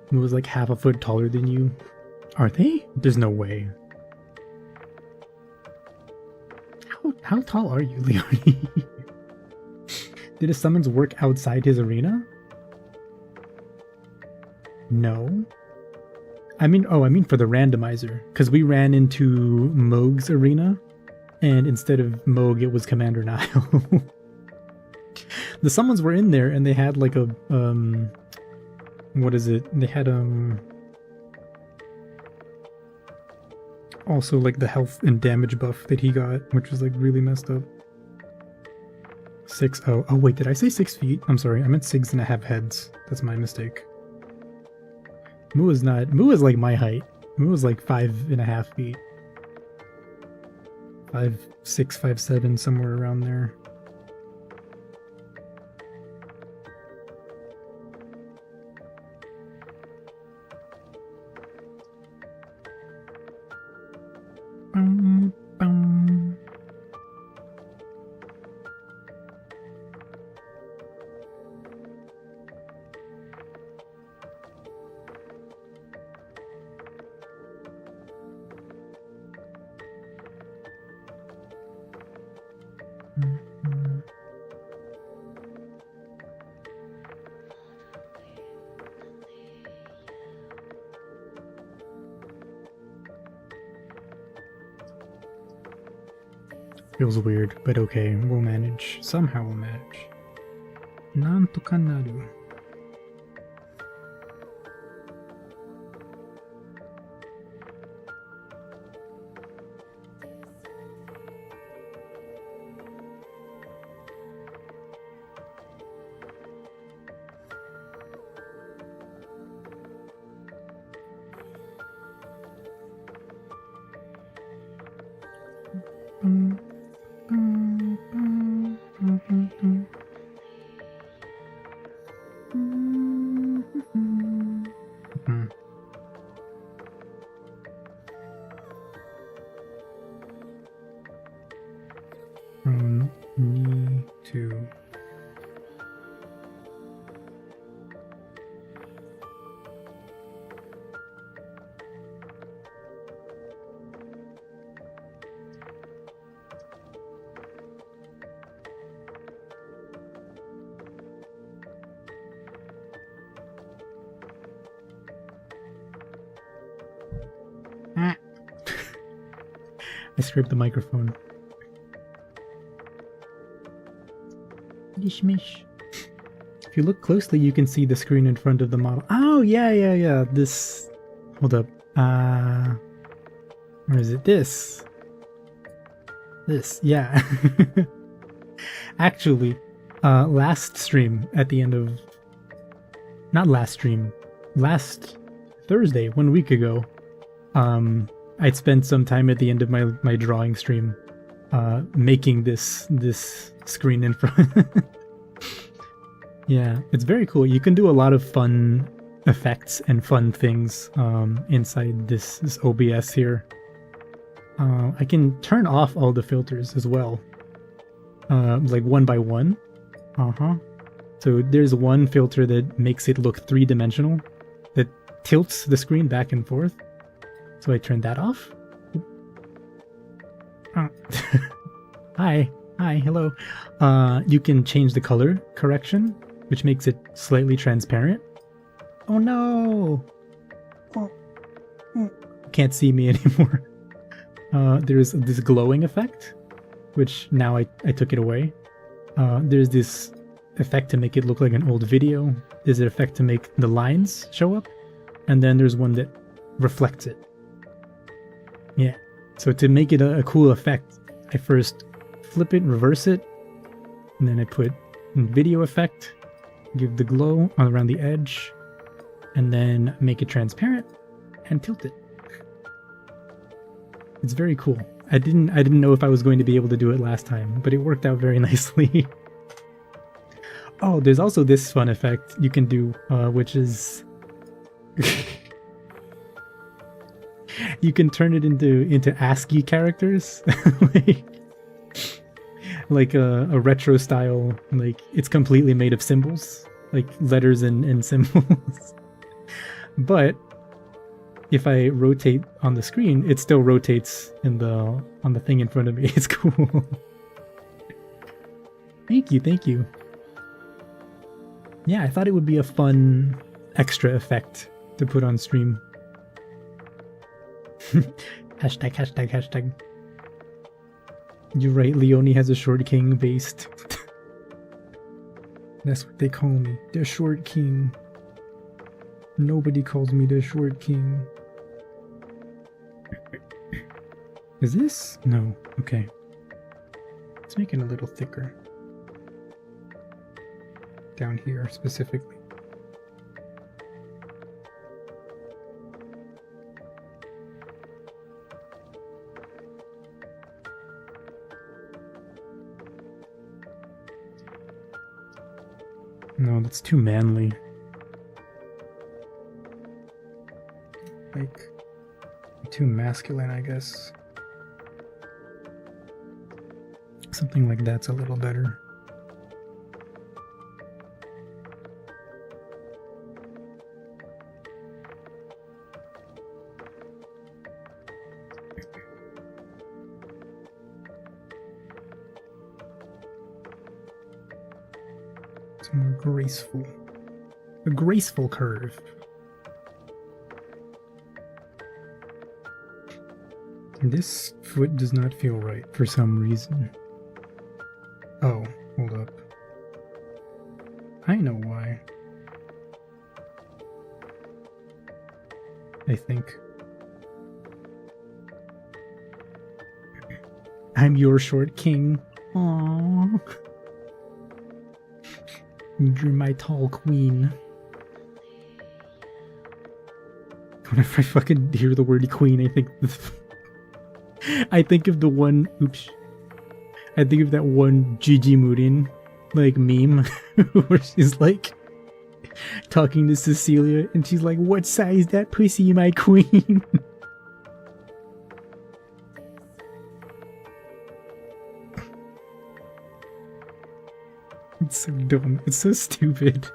Mua's like half a foot taller than you. Are they? There's no way. How tall are you, Leone? Did his summons work outside his arena? No. I mean for the randomizer, because we ran into Moog's arena, and instead of Moog, it was Commander Nile. The summons were in there, and they had like a what is it? They had also like the health and damage buff that he got, which was like really messed up. 6 oh oh wait, did I say 6 feet? I'm sorry, I meant 6.5 heads. That's my mistake. Moo is like my height. Moo is like 5.5 feet. 5'6", 5'7", somewhere around there. Feels weird, but okay, we'll manage. Somehow we'll manage. Nantoka naru. Me to I scraped the microphone. Mish. If you look closely, you can see the screen in front of the model. Oh, yeah. This... Hold up. Where is it? This, yeah. Actually, last stream at the end of... Not last stream. Last Thursday, 1 week ago, I'd spent some time at the end of my drawing stream making this screen in front. Yeah, it's very cool. You can do a lot of fun effects and fun things inside this OBS here. I can turn off all the filters as well, like one by one. So there's one filter that makes it look three-dimensional, that tilts the screen back and forth. So I turn that off. Hi, hello. You can change the color correction, which makes it slightly transparent. Oh no! Can't see me anymore. There's this glowing effect, which now I took it away. There's this effect to make it look like an old video. There's an effect to make the lines show up. And then there's one that reflects it. Yeah. So to make it a cool effect, I first flip it, reverse it, and then I put video effect, give the glow around the edge, and then make it transparent and tilt it. It's very cool. I didn't know if I was going to be able to do it last time, but it worked out very nicely. Oh, there's also this fun effect you can do, which is you can turn it into ASCII characters, like a retro style. Like it's completely made of symbols, like letters and symbols. But if I rotate on the screen, it still rotates on the thing in front of me. It's cool. Thank you. Yeah, I thought it would be a fun extra effect to put on stream. Hashtag, hashtag, hashtag. You're right, Leone has a short king based. That's what they call me. The short king. Nobody calls me the short king. Is this? No. Okay. Let's make it a little thicker. Down here, specifically. No, that's too manly. Like, too masculine, I guess. Something like that's a little better. It's more graceful. A graceful curve. This foot does not feel right for some reason. Oh, hold up. I know why. I think. I'm your short king. Aww. You're my tall queen. Whenever I fucking hear the word queen, I think of the one. Oops. I think of that one Gigi Murin like meme where she's like talking to Cecilia and she's like, "What size that pussy, my queen?" It's so dumb. It's so stupid.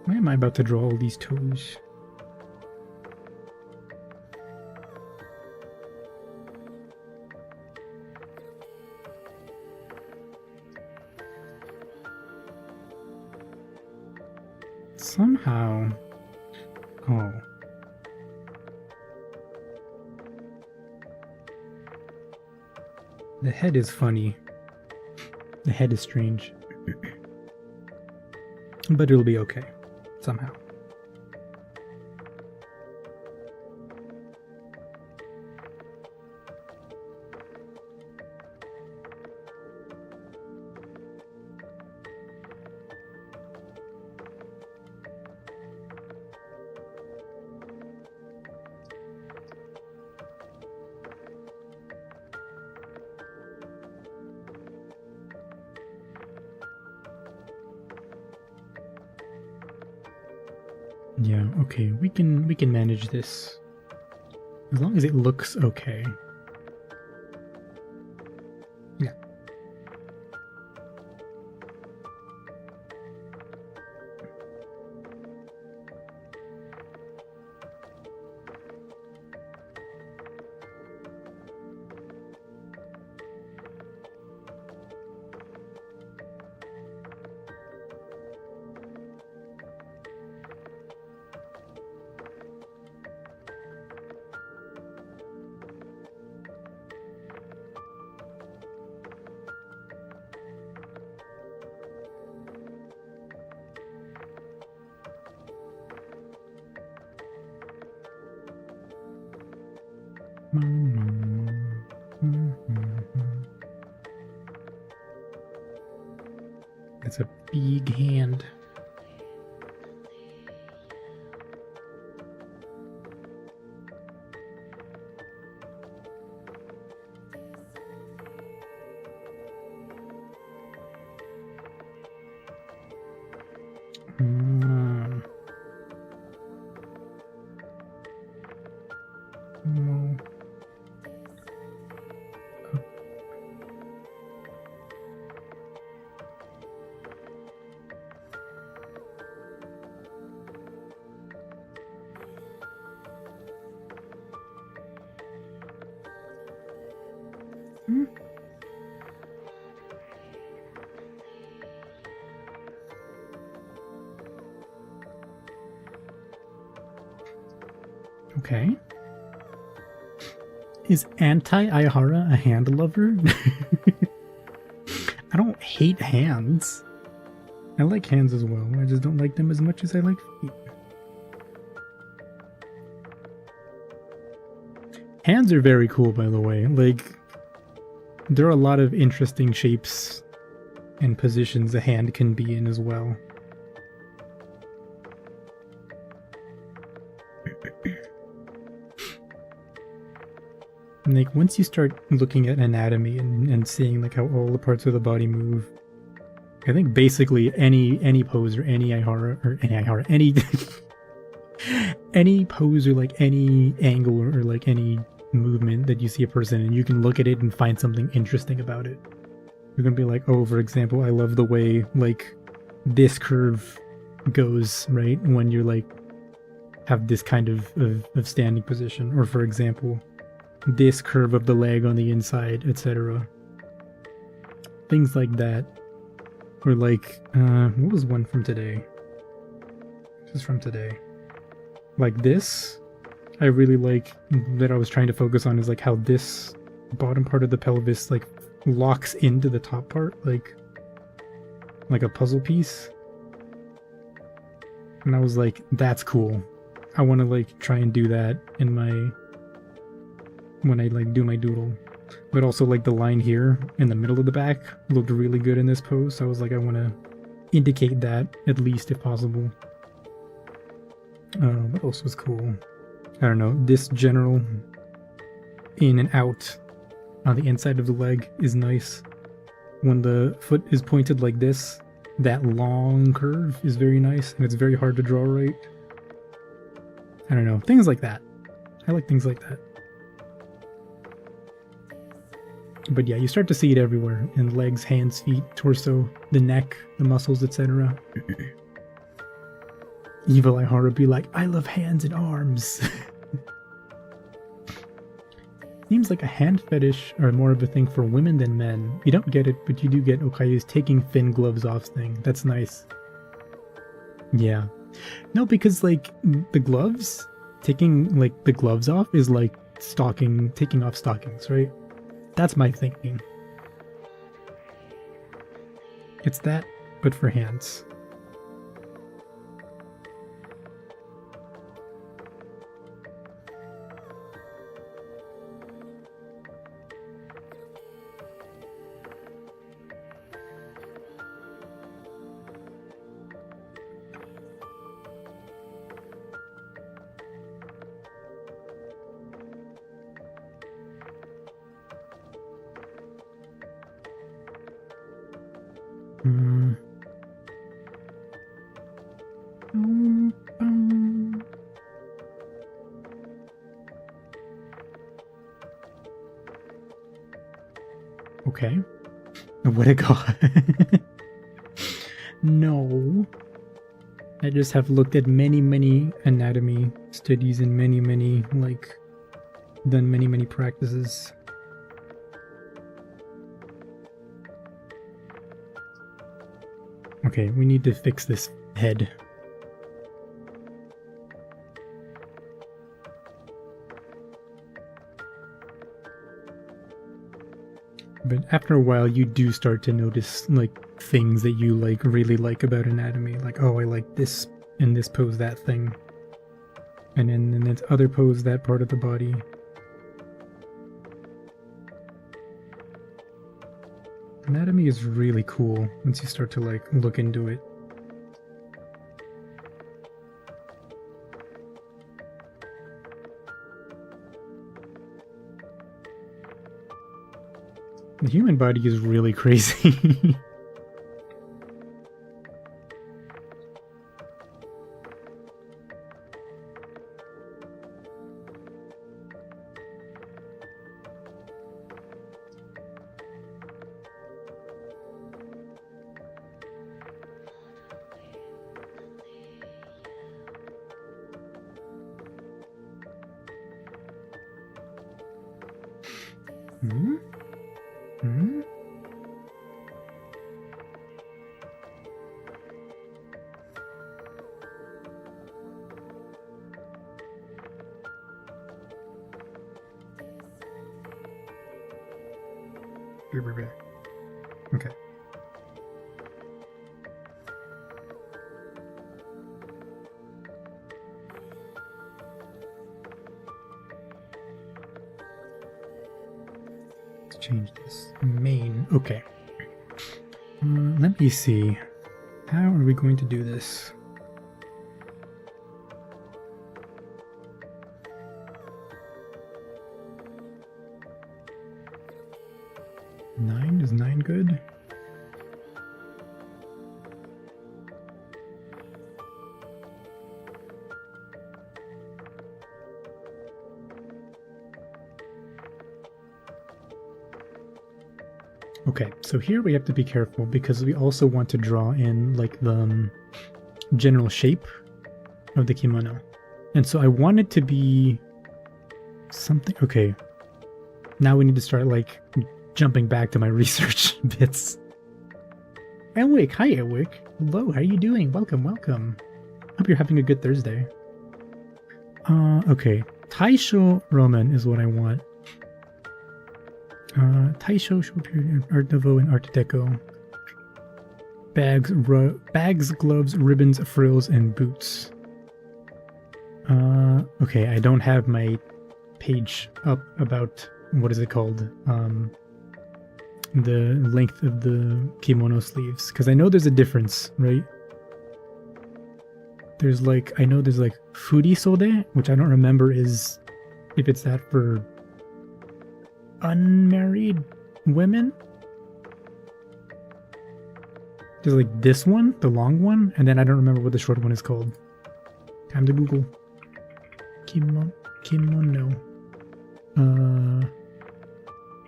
Why am I about to draw all these toes? Somehow. Oh. The head is funny. The head is strange. But it'll be okay. Somehow. Yeah, okay, we can manage this. As long as it looks okay. Yeah. It's a big hand. Hmm? Okay. Is anti-Ihara a hand lover? I don't hate hands. I like hands as well. I just don't like them as much as I like feet. Hands are very cool, by the way. Like, there are a lot of interesting shapes and positions a hand can be in as well. Like, once you start looking at anatomy and seeing like how all the parts of the body move, I think basically any pose or any any pose or like any angle or like any movement that you see a person and you can look at it and find something interesting about it. You're gonna be like, oh, for example, I love the way like this curve goes, right? When you're like have this kind of standing position, or for example, this curve of the leg on the inside, etc. Things like that. Or like, what was one from today? This is from today. Like this, I really like that I was trying to focus on is like how this bottom part of the pelvis like locks into the top part, like a puzzle piece. And I was like, that's cool. I want to like try and do that in my when I like do my doodle. But also like the line here in the middle of the back looked really good in this pose. So I was like, I want to indicate that at least if possible. What else was cool? I don't know. This general in and out on the inside of the leg is nice. When the foot is pointed like this, that long curve is very nice and it's very hard to draw right. I don't know. Things like that. I like things like that. But yeah, you start to see it everywhere in legs, hands, feet, torso, the neck, the muscles, etc. Evil Ihara be like, I love hands and arms. Seems like a hand fetish are more of a thing for women than men. You don't get it, but you do get Okayu's taking thin gloves off thing. That's nice. Yeah. No, because like the gloves, taking like the gloves off is like taking off stockings, right? That's my thinking. It's that, but for hands. Okay. What a god. No. I just have looked at many anatomy studies and many, like, done many practices. Okay, we need to fix this head. But after a while, you do start to notice, like, things that you, like, really like about anatomy. Like, oh, I like this, in this pose, that thing. And then in this other pose, that part of the body. Anatomy is really cool once you start to, like, look into it. The human body is really crazy. Hmm? Okay. Let's change this. Main. Okay. Let me see. How are we going to do this? Is 9 good? Okay, so here we have to be careful because we also want to draw in like the general shape of the kimono. And so I want it to be something. Okay, now we need to start like jumping back to my research bits. Elwick, hi Elwick. Hello, how are you doing? Welcome, welcome. Hope you're having a good Thursday. Okay. Taisho Roman is what I want. Taisho should appear in Art Nouveau and Art Deco. Bags, gloves, ribbons, frills, and boots. Okay, I don't have my page up about, what is it called? The length of the kimono sleeves, because I know there's a difference, right? There's like, I know there's like furisode, which I don't remember is if it's that for unmarried women. There's like this one, the long one, and then I don't remember what the short one is called. Time to Google. Kimono.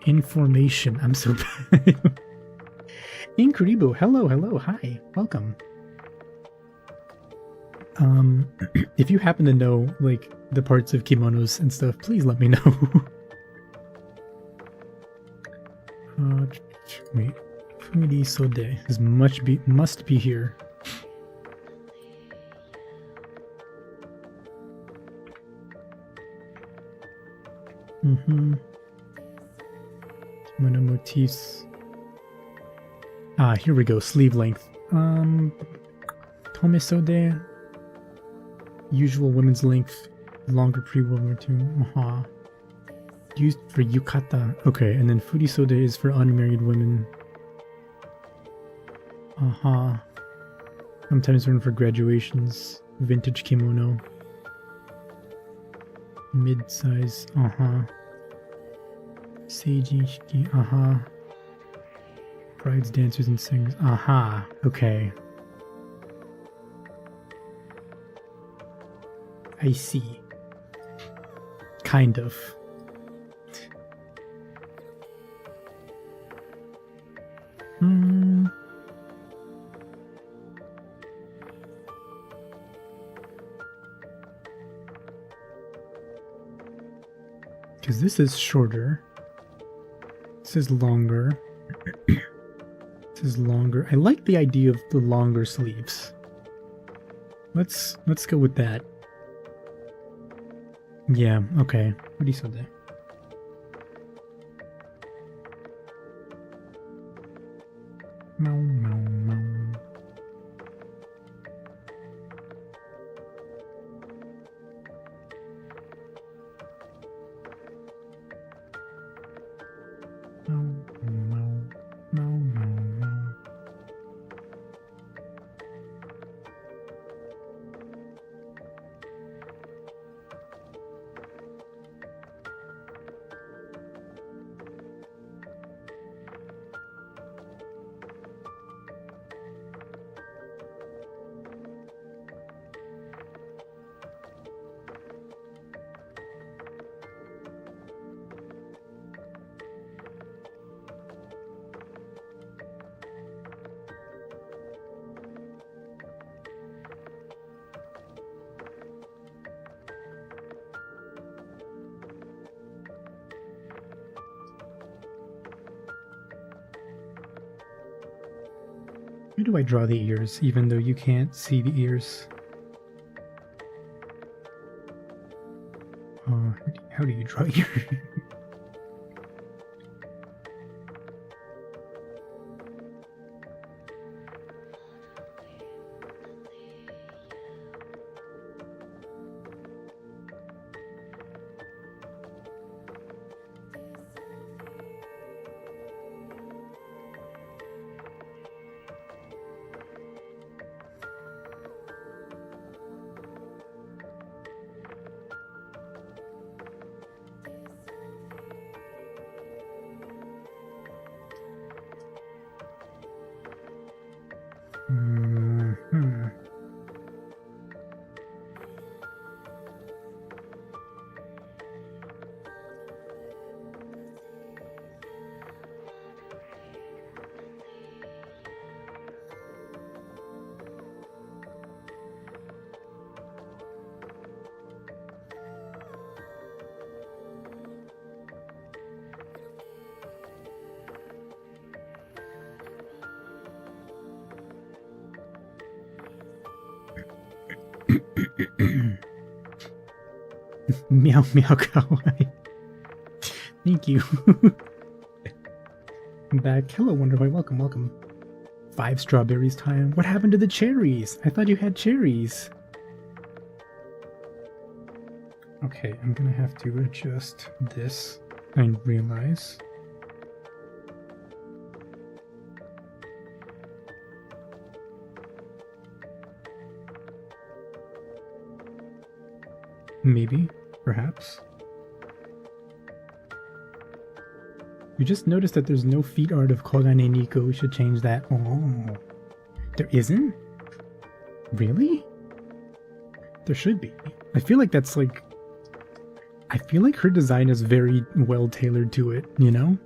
Information. I'm so bad. Incredible. Hello, hello, hi, welcome. If you happen to know like the parts of kimonos and stuff, please let me know. Wait, furisode. This must be here. Kimono motifs. Ah, here we go. Sleeve length. Tomesode. Usual women's length. Longer pre-World War II. Used for yukata. Okay, and then furisode is for unmarried women. Sometimes worn for graduations. Vintage kimono. Mid-size. Seiji shiki. Brides, dancers, and singers. Okay. I see. Kind of. Because this is shorter. This is longer. This is longer. I like the idea of the longer sleeves. Let's go with that. Yeah, okay. What do you say there? Meow, meow, meow. Where do I draw the ears, even though you can't see the ears? How do you draw ears? Meow meow kawaii. Thank you. I'm back. Hello, Wonderboy. Welcome, welcome. 5 strawberries time. What happened to the cherries? I thought you had cherries. Okay, I'm gonna have to adjust this. I realize. Maybe, perhaps. You just noticed that there's no feet art of Kogane Nico. We should change that. Oh. There isn't? Really? There should be. I feel like that's like... I feel like her design is very well tailored to it, you know?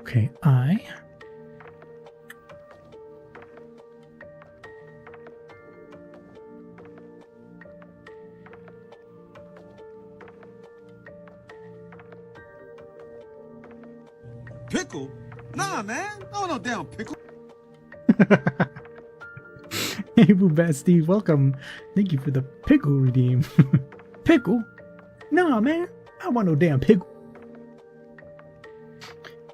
Okay, Pickle? Nah, man. Oh, no damn pickle. Hey, Boobasti, welcome. Thank you for the pickle redeem. Pickle? Nah, man. I want no damn pickle.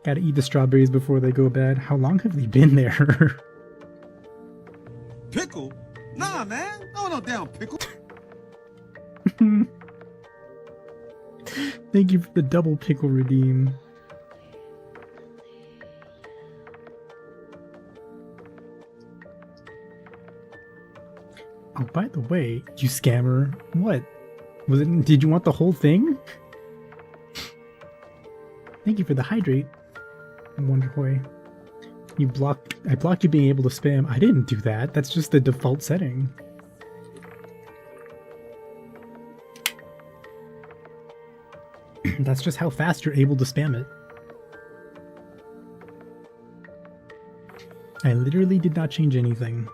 Gotta eat the strawberries before they go bad. How long have they been there? Pickle? Nah, man. Oh, no damn pickle. Thank you for the double pickle redeem. Oh, by the way, you scammer. What? Was it? Did you want the whole thing? Thank you for the hydrate. Wonderboy. You blocked. I blocked you being able to spam. I didn't do that. That's just the default setting. That's just how fast you're able to spam it. I literally did not change anything.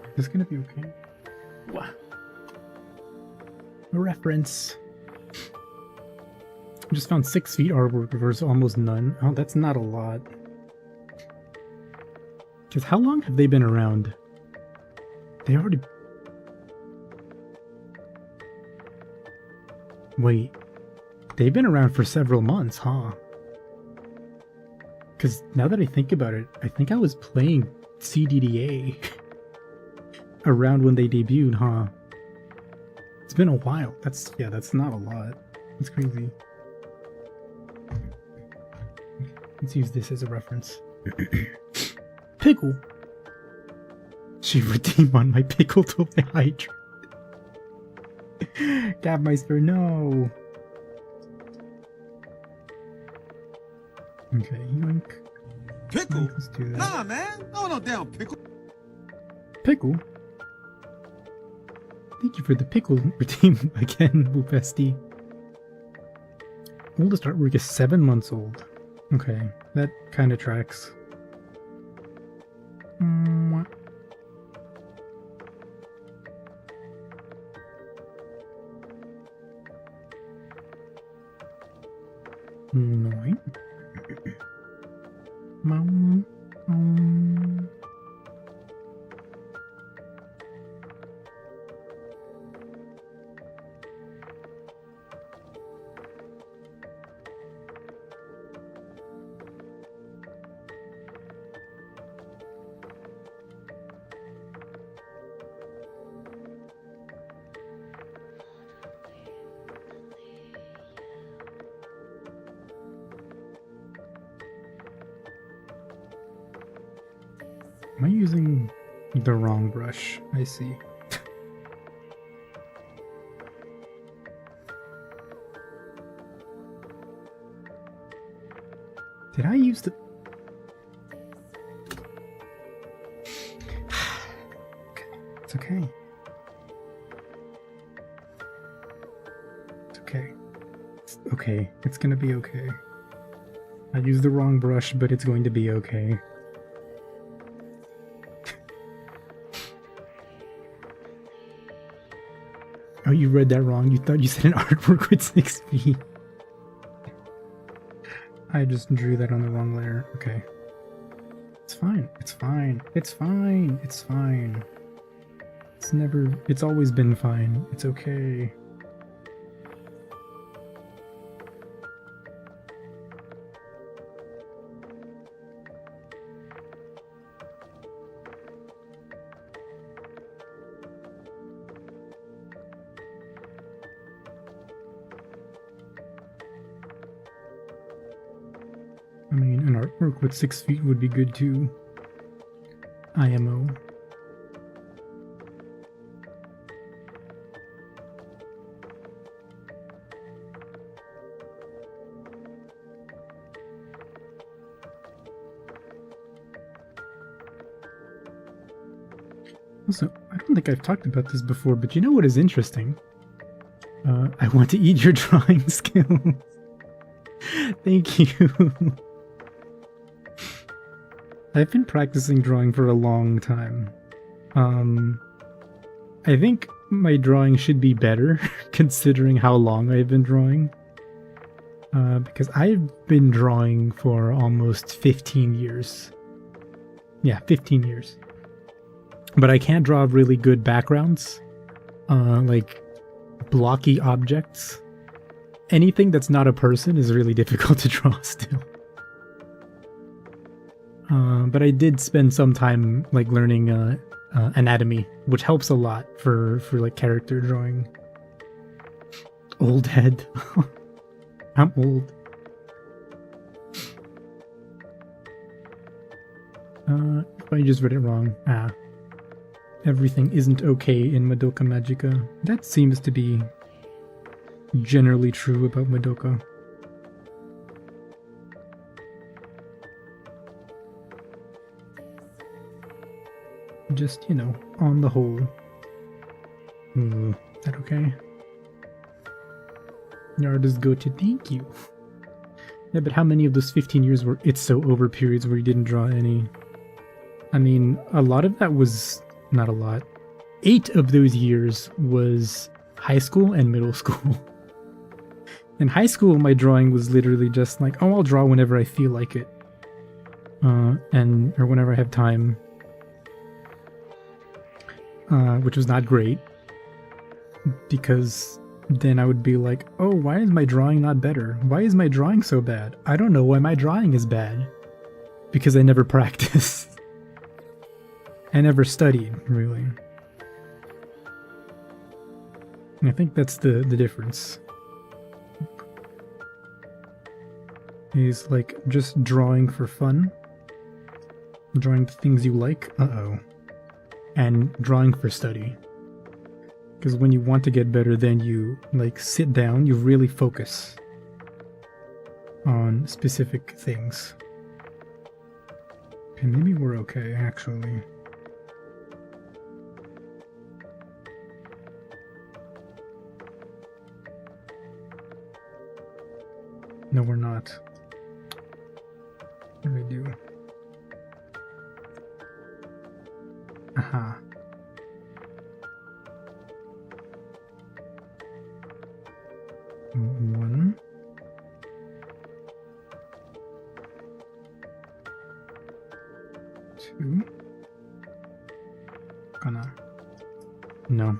Is this gonna be okay? Wow. A reference. I just found 6 feet artwork versus almost none. Oh, that's not a lot. Because how long have they been around? They already... Wait. They've been around for several months, huh? Because now that I think about it, I think I was playing CDDA around when they debuted, huh? It's been a while. That's not a lot. That's crazy. Let's use this as a reference. Pickle. She redeemed on my pickle to my hydrate. Gabmeister, no. Okay, yoink. Pickle? Let's do that. Nah, man. Oh, no damn pickle. Pickle? Thank you for the pickle redeem again, Boopesti. Oldest artwork is 7 months old. Okay, that kind of tracks. Nine. Am I using the wrong brush? I see. Did I use the... It's okay. It's okay. It's okay. It's gonna be okay. I used the wrong brush, but it's going to be okay. Oh, you read that wrong. You thought you said an artwork with 6 feet. I just drew that on the wrong layer. Okay. It's fine. It's fine. It's fine. It's fine. It's always been fine. It's okay. I mean, an artwork with 6 feet would be good too. IMO. Also, I don't think I've talked about this before, but you know what is interesting? I want to eat your drawing skills. Thank you. I've been practicing drawing for a long time. I think my drawing should be better, considering how long I've been drawing. Because I've been drawing for almost 15 years. Yeah, 15 years. But I can't draw really good backgrounds. Like blocky objects. Anything that's not a person is really difficult to draw still. But I did spend some time like learning anatomy, which helps a lot for like character drawing. Old head. I'm old. If I just read it wrong. Everything isn't okay in Madoka Magica. That seems to be generally true about Madoka. Just, you know, on the whole. Ooh, is that okay? Yarda's go to thank you. Yeah, but how many of those 15 years were It's So Over periods where you didn't draw any? I mean, a lot of that was... not a lot. 8 of those years was high school and middle school. In high school, my drawing was literally just like, oh, I'll draw whenever I feel like it. Or whenever I have time. Which was not great. Because then I would be like, oh, why is my drawing not better? Why is my drawing so bad? I don't know why my drawing is bad. Because I never practiced. I never studied, really. And I think that's the difference. Is like just drawing for fun. Drawing the things you like. Uh-oh. And drawing for study. Because when you want to get better, then you like sit down, you really focus on specific things. Okay, maybe we're okay, actually. No, we're not. What do we do? Aha. One. Two. Gonna. No.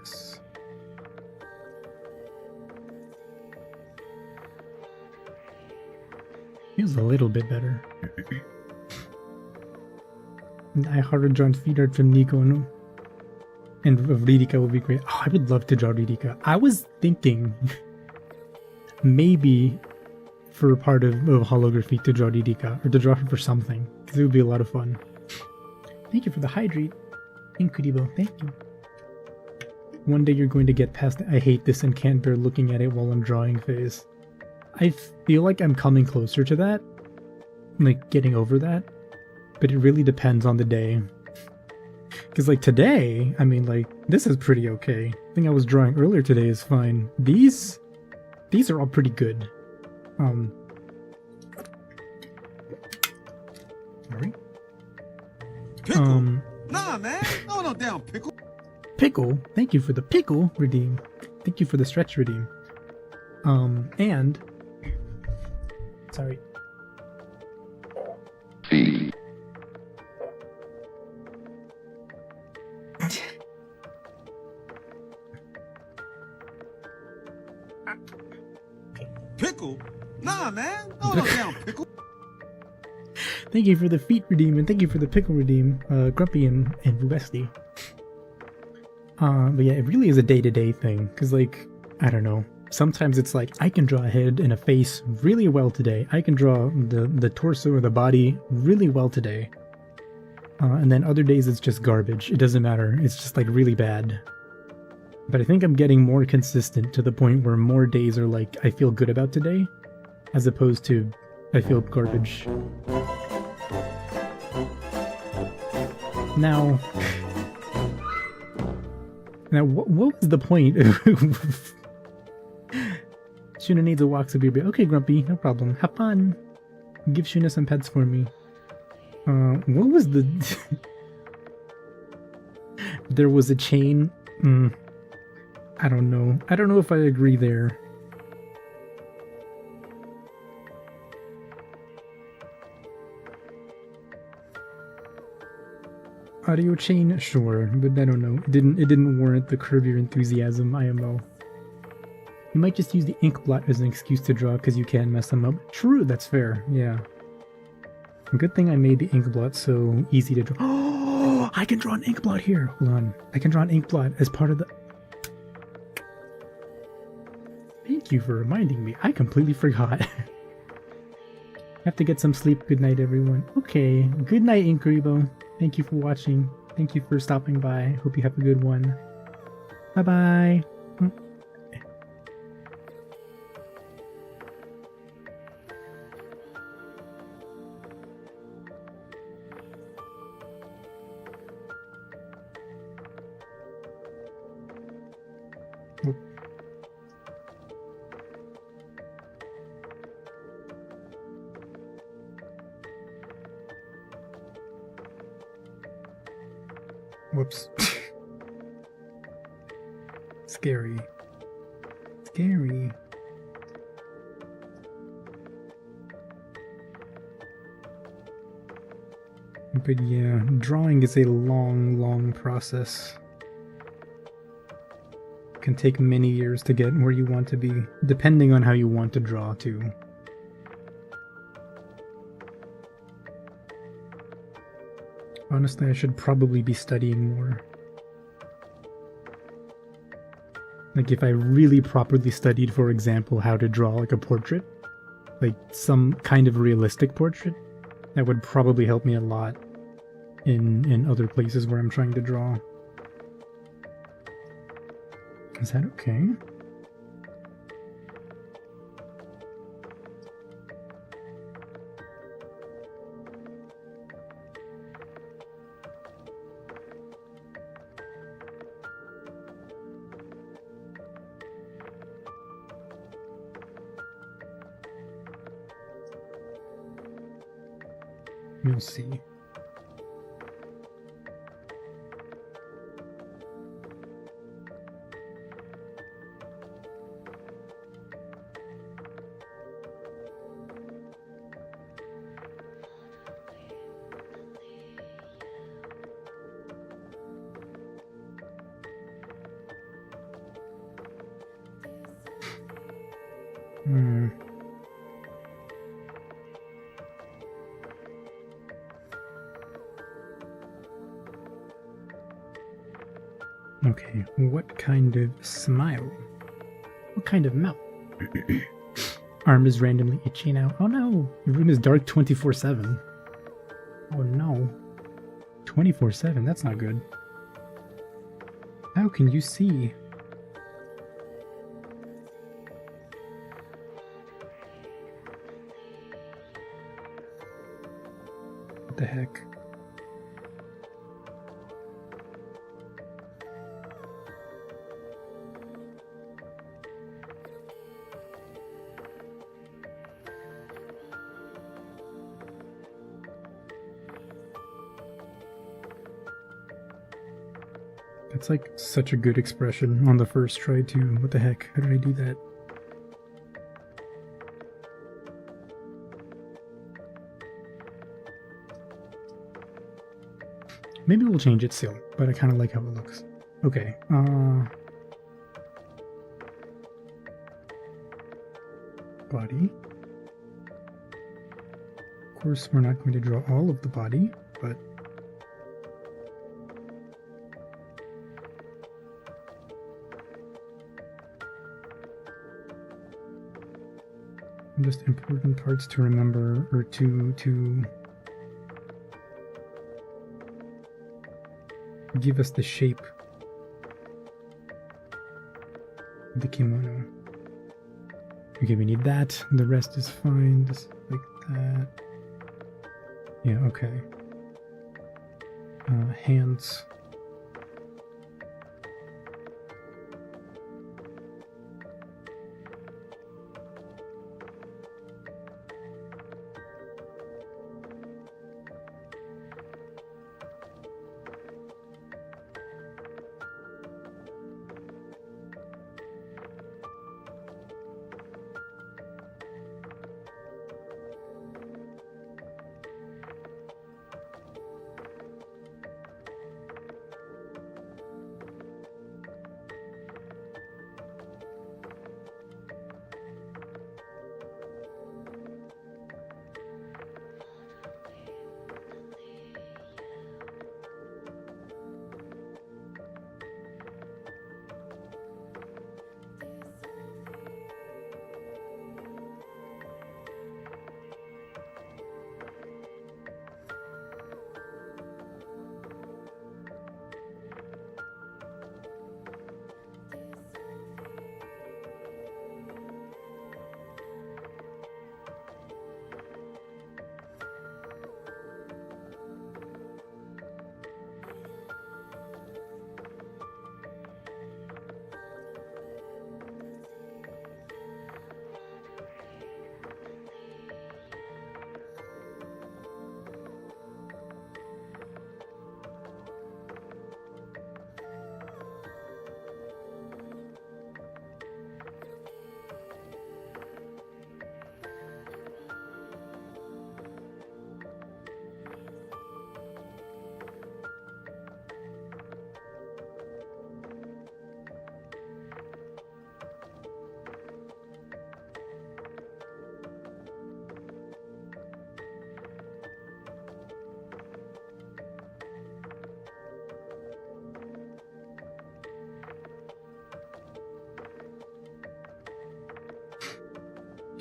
this. Feels a little bit better. I heard drawn feed art from Nico and Ridika would be great. Oh, I would love to draw Ridika. I was thinking maybe for a part of holography to draw Ridika, or to draw her for something, because it would be a lot of fun. Thank you for the hydrate, Incredible. Thank you. One day you're going to get past I hate this and can't bear looking at it while I'm drawing phase. I feel like I'm coming closer to that, like getting over that, but it really depends on the day. Because like today, I mean like this is pretty okay. The thing I was drawing earlier today is fine. These are all pretty good. Sorry. Pickle? Nah, man. No, no damn pickle. Pickle. Thank you for the pickle redeem. Thank you for the stretch redeem. And sorry. Pickle? Nah, man. No, no damn pickle. Thank you for the feet redeem, and thank you for the pickle redeem, Grumpy and Westy. But yeah, it really is a day-to-day thing, because like, I don't know, sometimes it's like, I can draw a head and a face really well today, I can draw the torso or the body really well today, and then other days it's just garbage, it doesn't matter, it's just like really bad. But I think I'm getting more consistent to the point where more days are like, I feel good about today, as opposed to, I feel garbage. Now what was the point? Shuna needs a walk to be okay, Grumpy, no problem. Have fun. Give Shuna some pets for me. What was the... There was a chain. I don't know. I don't know if I agree there. Audio chain, sure, but I don't know. It didn't warrant the curb your enthusiasm, IMO. You might just use the ink blot as an excuse to draw because you can mess them up. True, that's fair, yeah. Good thing I made the ink blot so easy to draw. Oh, I can draw an ink blot here. Hold on. I can draw an ink blot as part of the... Thank you for reminding me. I completely forgot. Have to get some sleep. Good night, everyone. Okay, good night, Inkribo. Thank you for watching. Thank you for stopping by. Hope you have a good one. Bye-bye. Whoops. Scary. Scary. But yeah, drawing is a long process. It can take many years to get where you want to be, depending on how you want to draw too. Honestly, I should probably be studying more. Like if I really properly studied, for example, how to draw like a portrait, like some kind of realistic portrait, that would probably help me a lot in other places where I'm trying to draw. Is that okay? You'll see. Okay, what kind of smile? What kind of mouth? Arm is randomly itchy now. Oh no! Your room is dark 24/7. Oh no. 24/7, that's not good. How can you see? What the heck? That's like such a good expression on the first try too. What the heck? How did I do that? Maybe we'll change it still, but I kind of like how it looks. Okay, body. Of course, we're not going to draw all of the body, but just important parts to remember, or to give us the shape of the kimono. Okay, we need that. The rest is fine, just like that. Yeah, okay. Hands.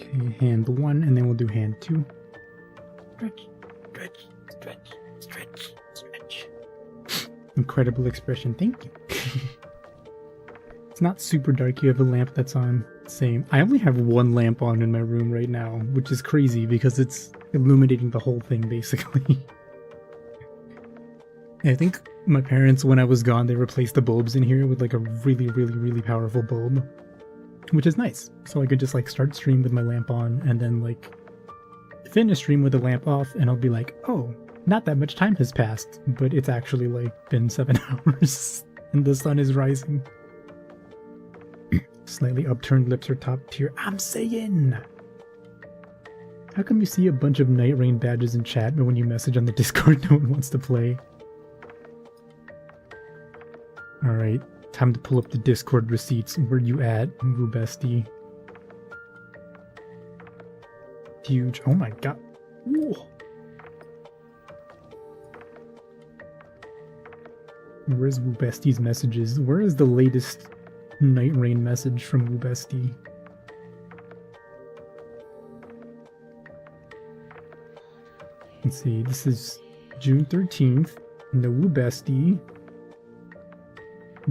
Okay, hand 1, and then we'll do hand 2. Stretch, stretch, stretch, stretch, stretch. Incredible expression, thank you. It's not super dark, you have a lamp that's on. Same. I only have one lamp on in my room right now, which is crazy because it's illuminating the whole thing, basically. I think my parents, when I was gone, they replaced the bulbs in here with like a really, really, really powerful bulb. Which is nice. So I could just like start stream with my lamp on and then like finish stream with the lamp off and I'll be like, oh, not that much time has passed, but it's actually like been 7 hours and the sun is rising. Slightly upturned lips are top tier. I'm saying! How come you see a bunch of Night Rain badges in chat, but when you message on the Discord no one wants to play? Alright. Time to pull up the Discord receipts. Where you at, Woo Bestie? Huge. Oh my god. Whoa. Where's Woo Bestie's messages? Where is the latest Night Rain message from Woo Bestie? Let's see, this is June 13th. No Woo Bestie.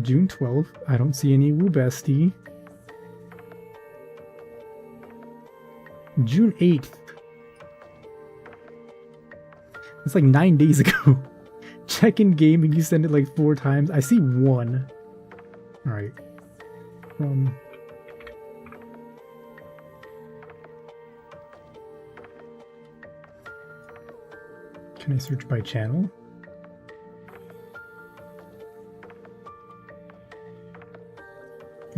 June 12th. I don't see any Woo Bestie. June 8th. It's like 9 days ago. Check in gaming, you send it like 4 times. I see 1. Alright. Can I search by channel?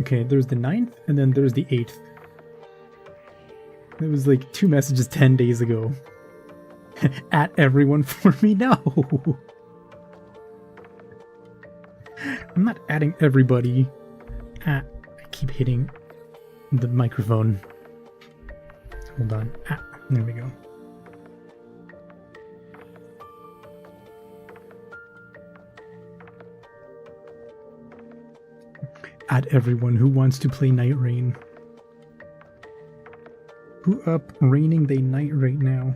Okay, there's the 9th, and then there's the 8th. It was like 2 messages 10 days ago. At everyone for me? No! I'm not adding everybody. I keep hitting the microphone. Hold on. There we go. Add everyone who wants to play Night Rain. Who up raining they night right now?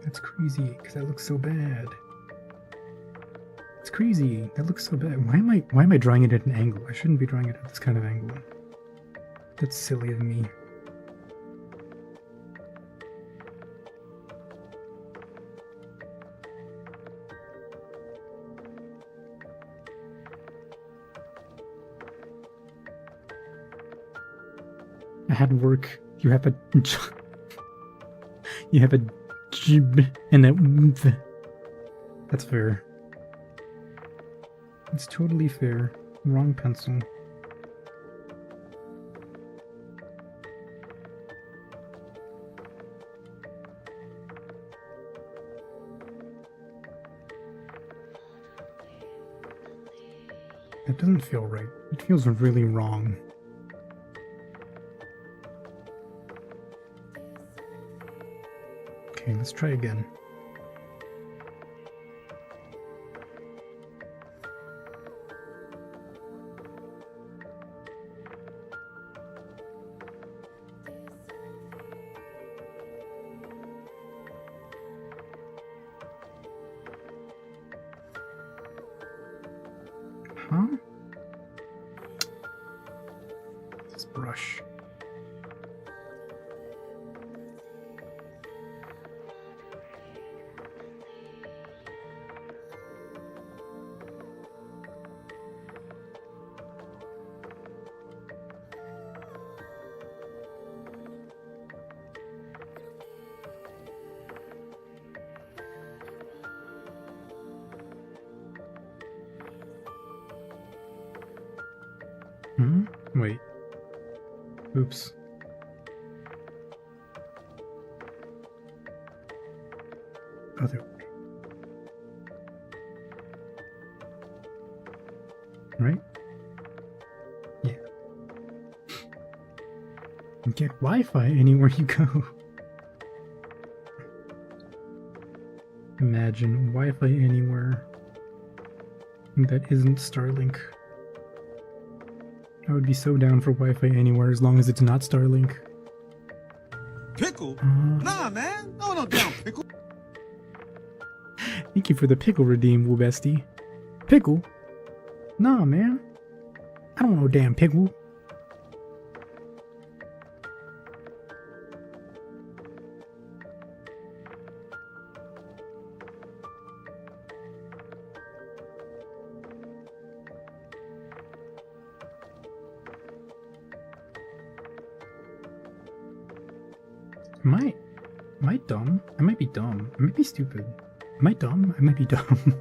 That's crazy, because that looks so bad. It's crazy. That looks so bad. Why am I drawing it at an angle? I shouldn't be drawing it at this kind of angle. That's silly of me. I had work. You have a and that. That's fair. It's totally fair. Wrong pencil. That doesn't feel right. It feels really wrong. Okay, let's try again. Huh? This brush. Wait. Oops. Other way. Right? Yeah. You get Wi-Fi anywhere you go. Imagine Wi-Fi anywhere that isn't Starlink. I would be so down for Wi-Fi anywhere as long as it's not Starlink. Pickle? Nah, man. No damn pickle. Thank you for the pickle redeem, Woo Bestie. Pickle? Nah, man. I don't want no damn pickle. Am I dumb? I might be dumb. I might be stupid. Am I dumb? I might be dumb.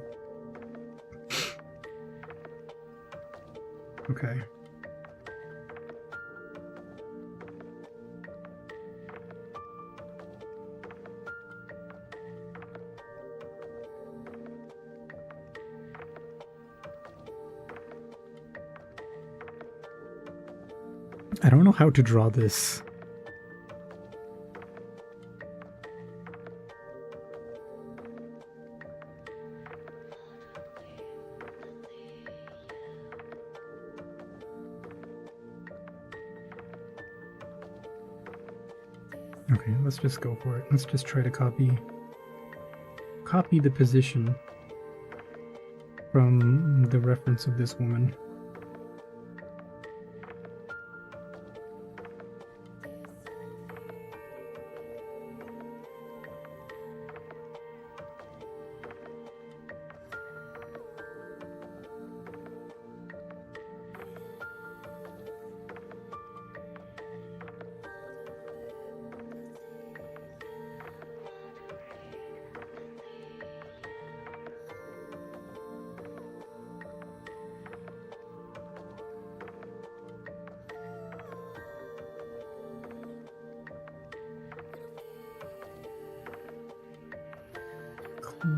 Okay. I don't know how to draw this. Okay, let's just go for it. Let's just try to copy the position from the reference of this woman.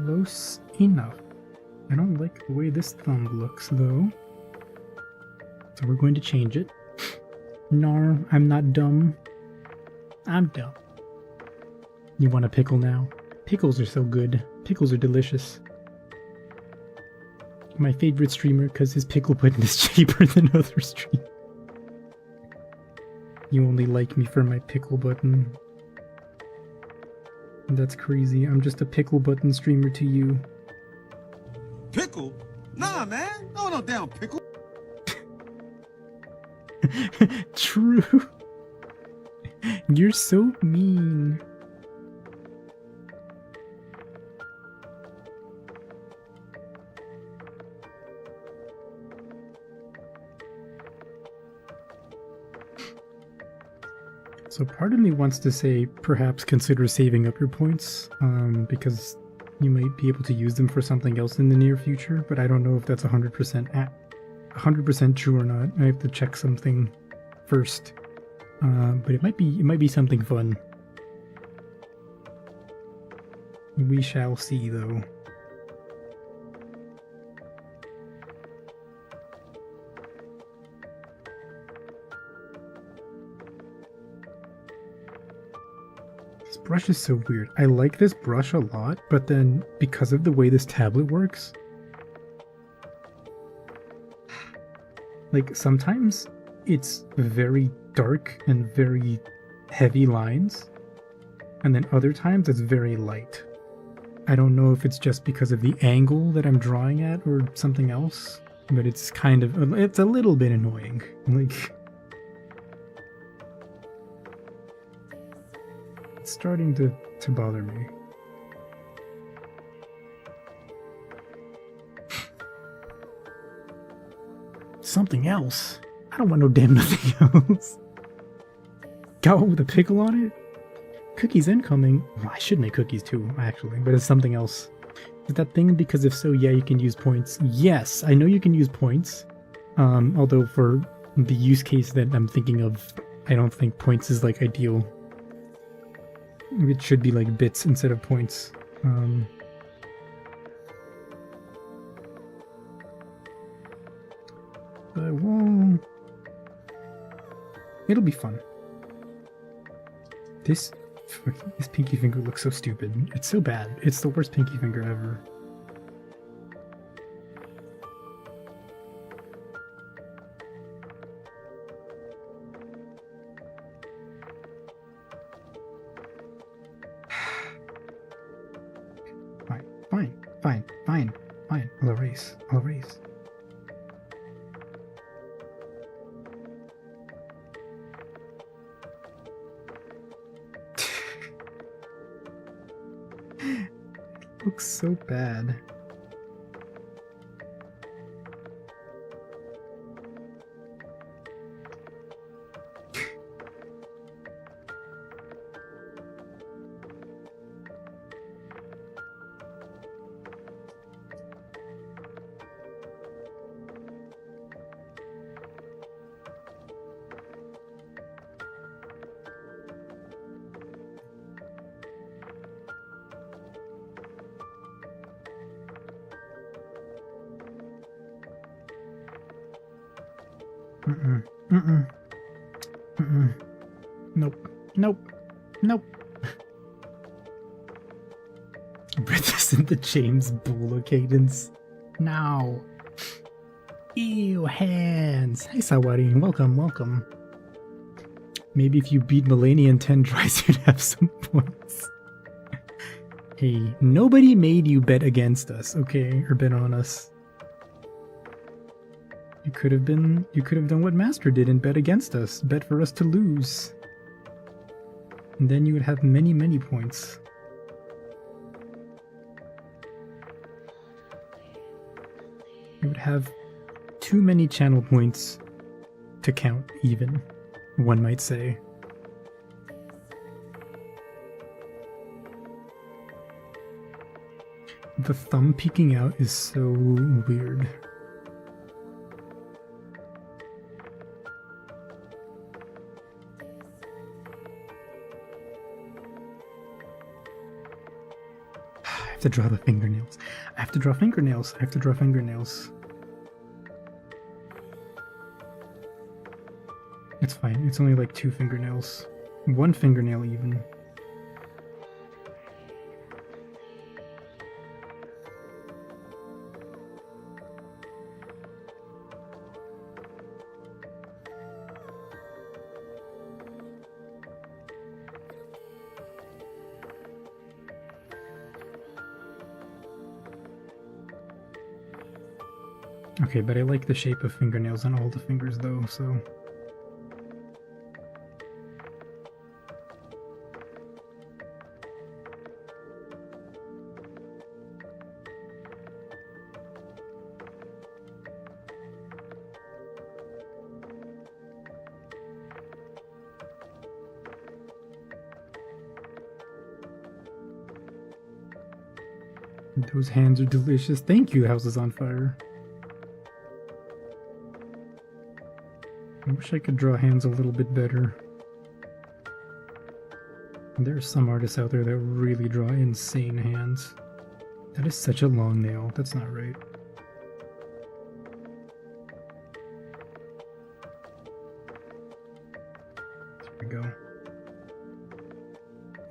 Close enough. I don't like the way this thumb looks, though. So we're going to change it. No, I'm not dumb. I'm dumb. You want a pickle now? Pickles are so good. Pickles are delicious. My favorite streamer because his pickle button is cheaper than other streamers. You only like me for my pickle button. That's crazy. I'm just a pickle button streamer to you. Pickle? Nah, man. No damn pickle. True. You're so mean. So part of me wants to say perhaps consider saving up your points, because you might be able to use them for something else in the near future, but I don't know if that's 100% true or not. I have to check something first. But it might be something fun. We shall see, though. This brush is so weird. I like this brush a lot, but then because of the way this tablet works, like sometimes it's very dark and very heavy lines, and then other times it's very light. I don't know if it's just because of the angle that I'm drawing at or something else, but it's kind of, it's a little bit annoying. Like, it's starting to bother me. Something else? I don't want no damn nothing else. Go with a pickle on it? Cookies incoming. Well, I should make cookies too, actually, but it's something else. Is that thing? Because if so, yeah, you can use points. Yes, I know you can use points. Although for the use case that I'm thinking of, I don't think points is like ideal. It should be like bits instead of points. But well, it'll be fun. This pinky finger looks so stupid. It's so bad. It's the worst pinky finger ever. Fine. I'll erase. Looks so bad. Mm-mm. Mm-mm. Mm-mm. Nope. Nope. Nope. Breathless in the James Bula cadence. Now. Ew, hands. Hey, Sawari. Welcome, welcome. Maybe if you beat Melania in 10 tries, you'd have some points. Hey, nobody made you bet against us, okay? Or bet on us. You could have done what Master did and bet against us. Bet for us to lose. And then you would have many, many points. You would have too many channel points to count even, one might say. The thumb peeking out is so weird. I have to draw the fingernails. I have to draw fingernails. I have to draw fingernails. It's fine. It's only like 2 fingernails. 1 fingernail even. Okay, but I like the shape of fingernails on all the fingers though, so... Those hands are delicious. Thank you, House is on Fire. I wish I could draw hands a little bit better. There are some artists out there that really draw insane hands. That is such a long nail. That's not right. There we go.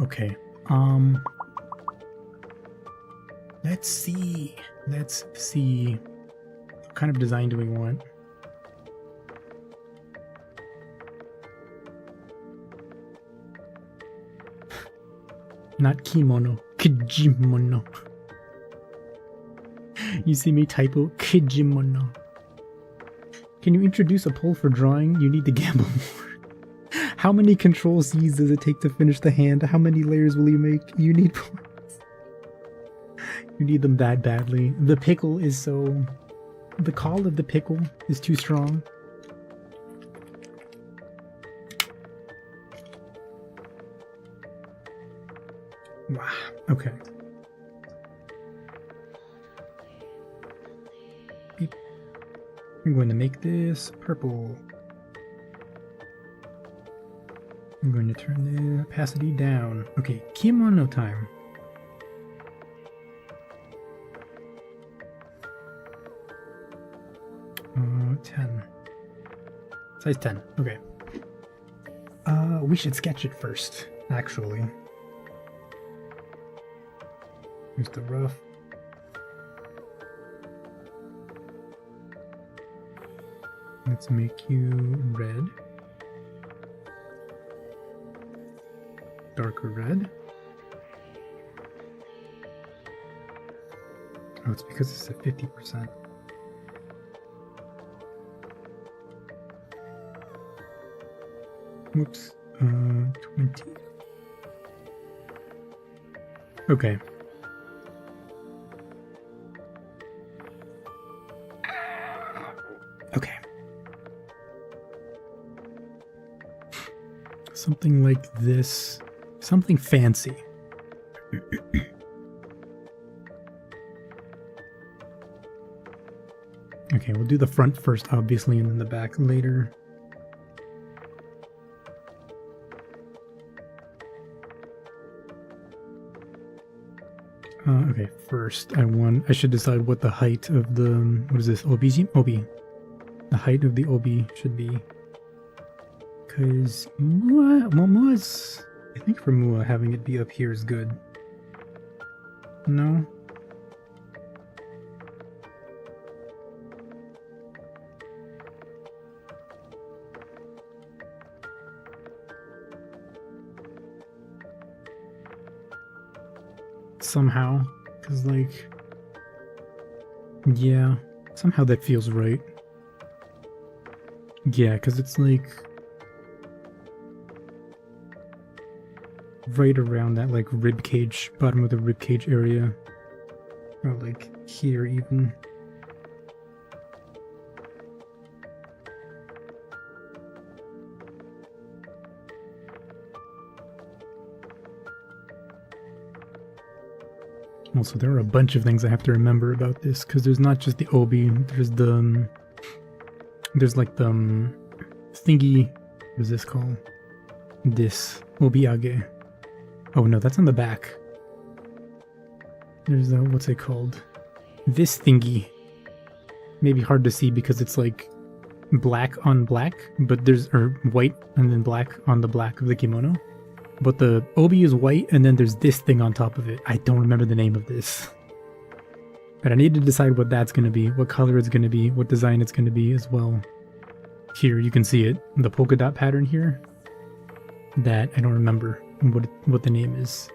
Okay. Let's see. Let's see. What kind of design do we want? Not kimono, kijimono. You see me typo, kijimono. Can you introduce a poll for drawing? You need to gamble more. How many Control C's does it take to finish the hand? How many layers will you make? You need points. You need them that badly. The pickle is so... The call of the pickle is too strong. Wow. Okay. Beep. I'm going to make this purple. I'm going to turn the opacity down. Okay, kimono time. Oh, 10. Size 10. Okay. We should sketch it first, actually. Here's the rough. Let's make you red. Darker red. Oh, it's because it's at 50%. Whoops. 20. Okay. Okay. Something like this. Something fancy. Okay, we'll do the front first, obviously, and then the back later. Okay, first I should decide what the height of the, what is this, obi? the height of the obi should be. Because Mua's... I think for Mua, having it be up here is good. No? Somehow. Because, like... Yeah. Somehow that feels right. Yeah, because it's like... right around that, like, rib cage, bottom of the rib cage area. Or, like, here even. Also, there are a bunch of things I have to remember about this, because there's not just the obi, there's the... there's, like, the thingy... what is this called? This. Obiage. Oh no, that's on the back. There's the... what's it called? This thingy. Maybe hard to see because it's, like, black on black, but there's... or white and then black on the black of the kimono. But the obi is white, and then there's this thing on top of it. I don't remember the name of this. But I need to decide what that's going to be, what color it's going to be, what design it's going to be as well. Here, you can see it. The polka dot pattern here. That, I don't remember what the name is.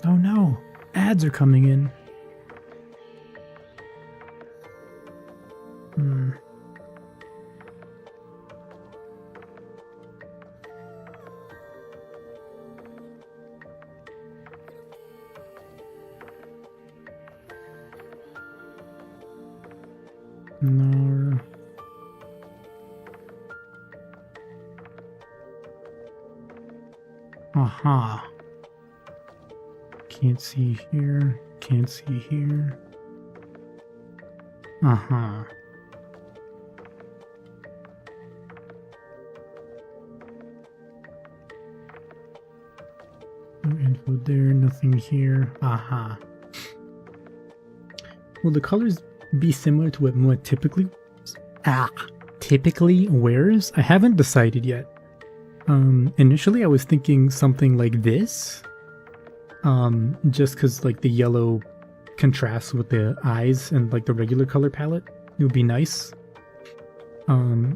Oh no! Ads are coming in. No. Aha. Can't see here. Can't see here. Uh-huh. No info there, nothing here. Aha. Will the colors be similar to what Mua typically wears? I haven't decided yet. Initially I was thinking something like this. Just because, like, the yellow contrasts with the eyes and, like, the regular color palette. It would be nice.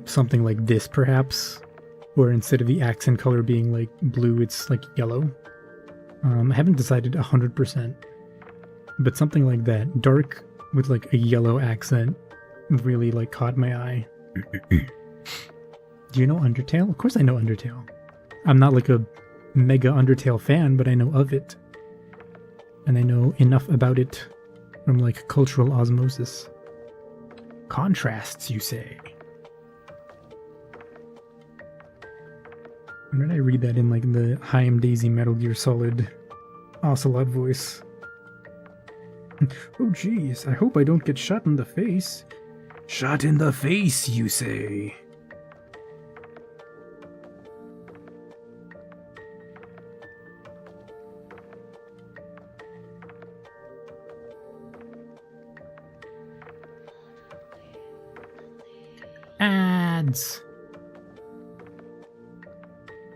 Something like this, perhaps. Or instead of the accent color being, like, blue, it's, like, yellow. I haven't decided 100%. But something like that. Dark with, like, a yellow accent really, like, caught my eye. Do you know Undertale? Of course I know Undertale. I'm not, like, a mega Undertale fan, but I know of it. And I know enough about it from, like, cultural osmosis. Contrasts, you say? When did I read that in, like, the Hi-Am Daisy Metal Gear Solid Ocelot voice? Oh jeez, I hope I don't get shot in the face. Shot in the face, you say? Ads.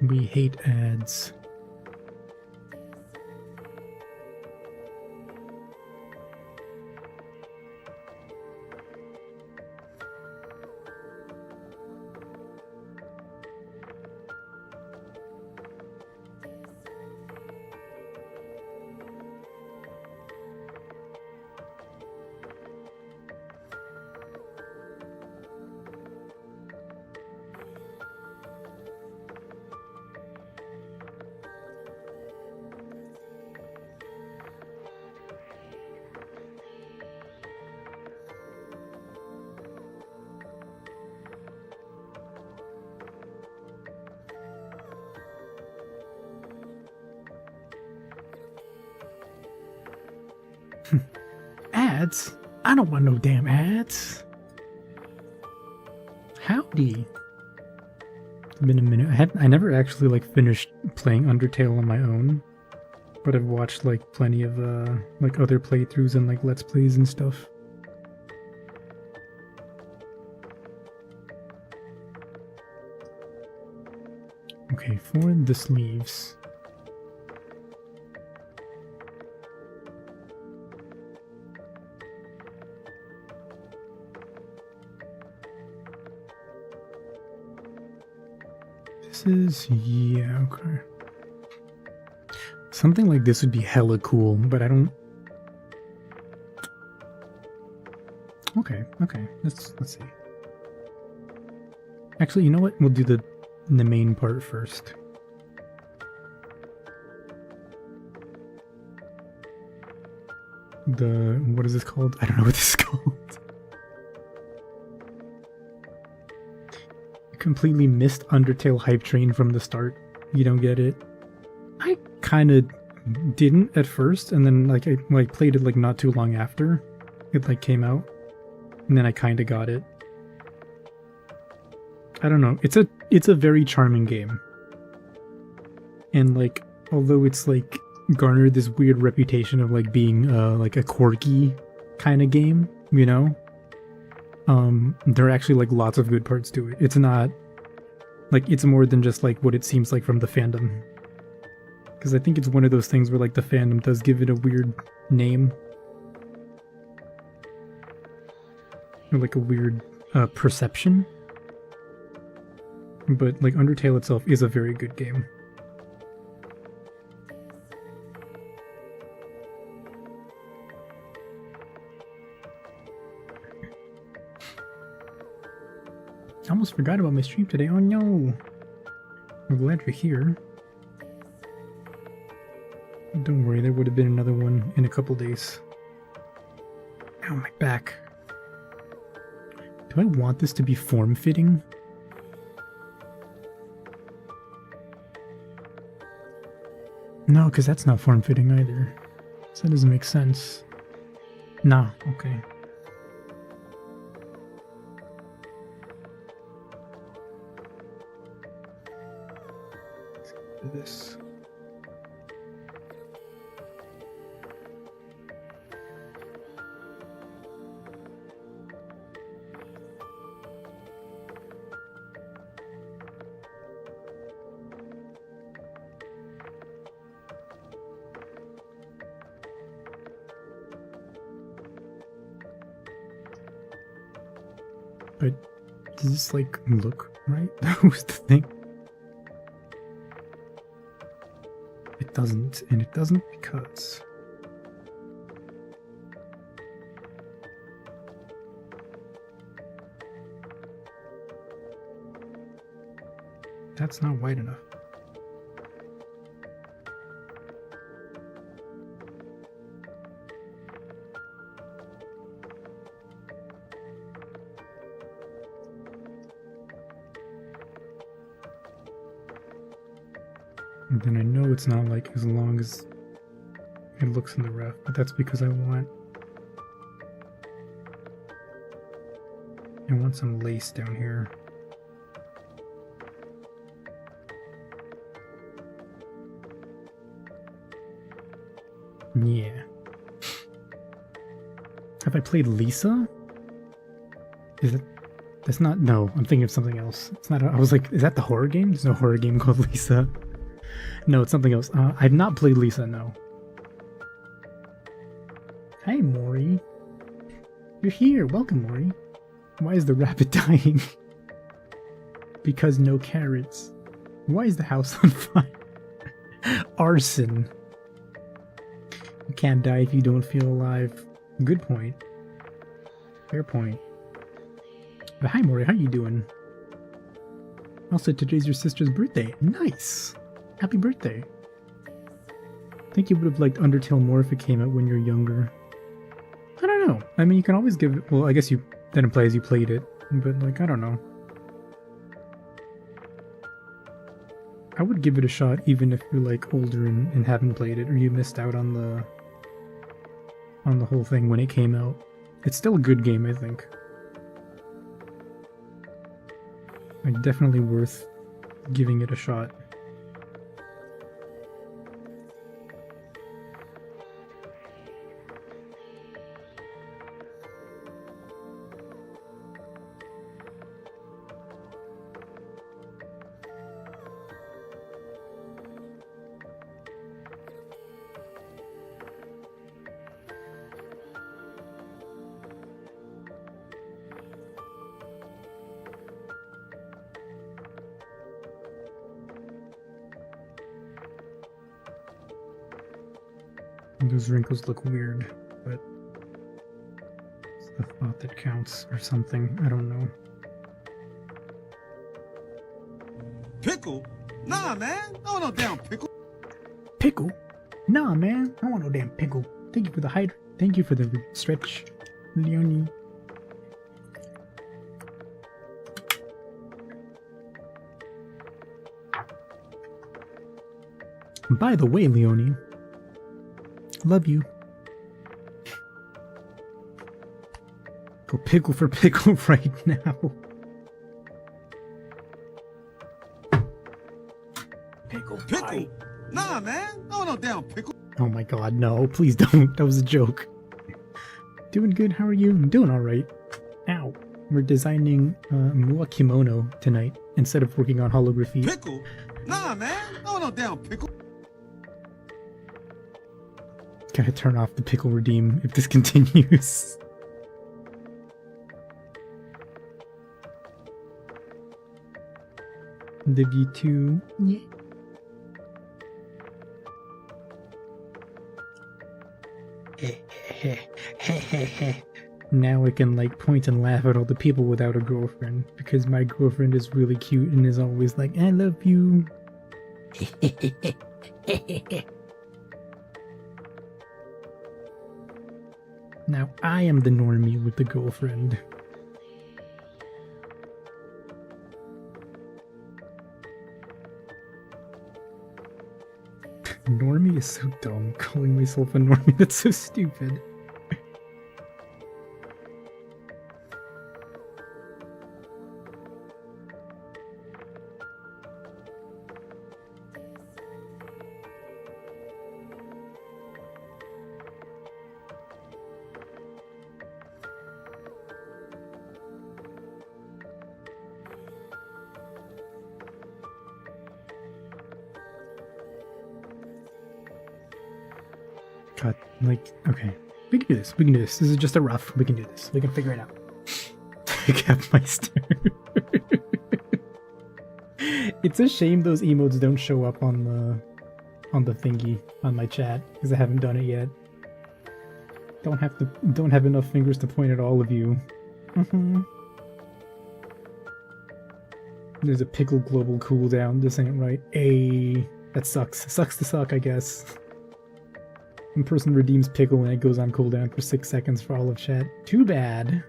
We hate ads. Ads? I don't want no damn ads. Howdy. It's been a minute. I never actually like finished playing Undertale on my own, but I've watched like plenty of like other playthroughs and like Let's Plays and stuff. Okay, for the sleeves. This is, yeah, okay. Something like this would be hella cool, but I don't... Okay, let's see. Actually, you know what? We'll do the main part first. What is this called? I don't know what this is called. Completely missed Undertale hype train from the start. You don't get it. I kind of didn't at first, and then like I played it like not too long after it like came out, and then I kind of got it. I don't know. It's a very charming game, and like although it's like garnered this weird reputation of like being like a quirky kind of game, you know. There are actually like lots of good parts to it. It's not like it's more than just like what it seems like from the fandom. Because I think it's one of those things where like the fandom does give it a weird name. Or like a weird perception. But like Undertale itself is a very good game. I almost forgot about my stream today. Oh no! I'm glad you're here. Don't worry, there would have been another one in a couple days. Ow, my back. Do I want this to be form-fitting? No, because that's not form-fitting either. So that doesn't make sense. Nah, okay. This. But does this like look right? That was the thing. It doesn't, and it doesn't because that's not wide enough. And then I know it's not like as long as it looks in the ref, but that's because I want some lace down here. Yeah. Have I played Lisa? Is it? That's not. No, I'm thinking of something else. It's not. I was like, is that the horror game? There's no horror game called Lisa. No, it's something else. I've not played Lisa, no. Hi, Maury. You're here. Welcome, Maury. Why is the rabbit dying? Because no carrots. Why is the house on fire? Arson. You can't die if you don't feel alive. Good point. Fair point. But hi, Maury. How you doing? Also, today's your sister's birthday. Nice. Happy birthday. I think you would have liked Undertale more if it came out when you're younger. I don't know. I mean, you can always give it... Well, I guess that implies you played it. But, like, I don't know. I would give it a shot even if you're, like, older and haven't played it. Or you missed out on the whole thing when it came out. It's still a good game, I think. Like, definitely worth giving it a shot. Those wrinkles look weird, but it's the thought that counts or something. I don't know. Pickle? Nah, man. I don't want no damn pickle. Pickle? Nah, man. I don't want no damn pickle. Thank you for the hydrate. Thank you for the stretch, Leonie. By the way, Leonie. Love you. Go pickle for pickle right now. Pickle pie. Nah, man. I don't want no damn pickle. Oh my god, no. Please don't. That was a joke. Doing good. How are you? I'm doing alright. Ow. We're designing Mua kimono tonight instead of working on holography. Pickle? Nah, man. I don't want no damn pickle. Gotta turn off the pickle redeem if this continues. The V2. Yeah. Now I can like point and laugh at all the people without a girlfriend because my girlfriend is really cute and is always like, I love you. Now I am the normie with the girlfriend. Normie is so dumb. Calling myself a normie, that's so stupid. God, like, okay. We can do this. We can do this. This is just a rough. We can do this. We can figure it out. Capmeister. It's a shame those emotes don't show up on the thingy on my chat because I haven't done it yet. Don't have enough fingers to point at all of you. There's a pickle global cooldown. This ain't right. That sucks. Sucks to suck, I guess. One person redeems pickle and it goes on cooldown for 6 seconds for all of chat. Too bad.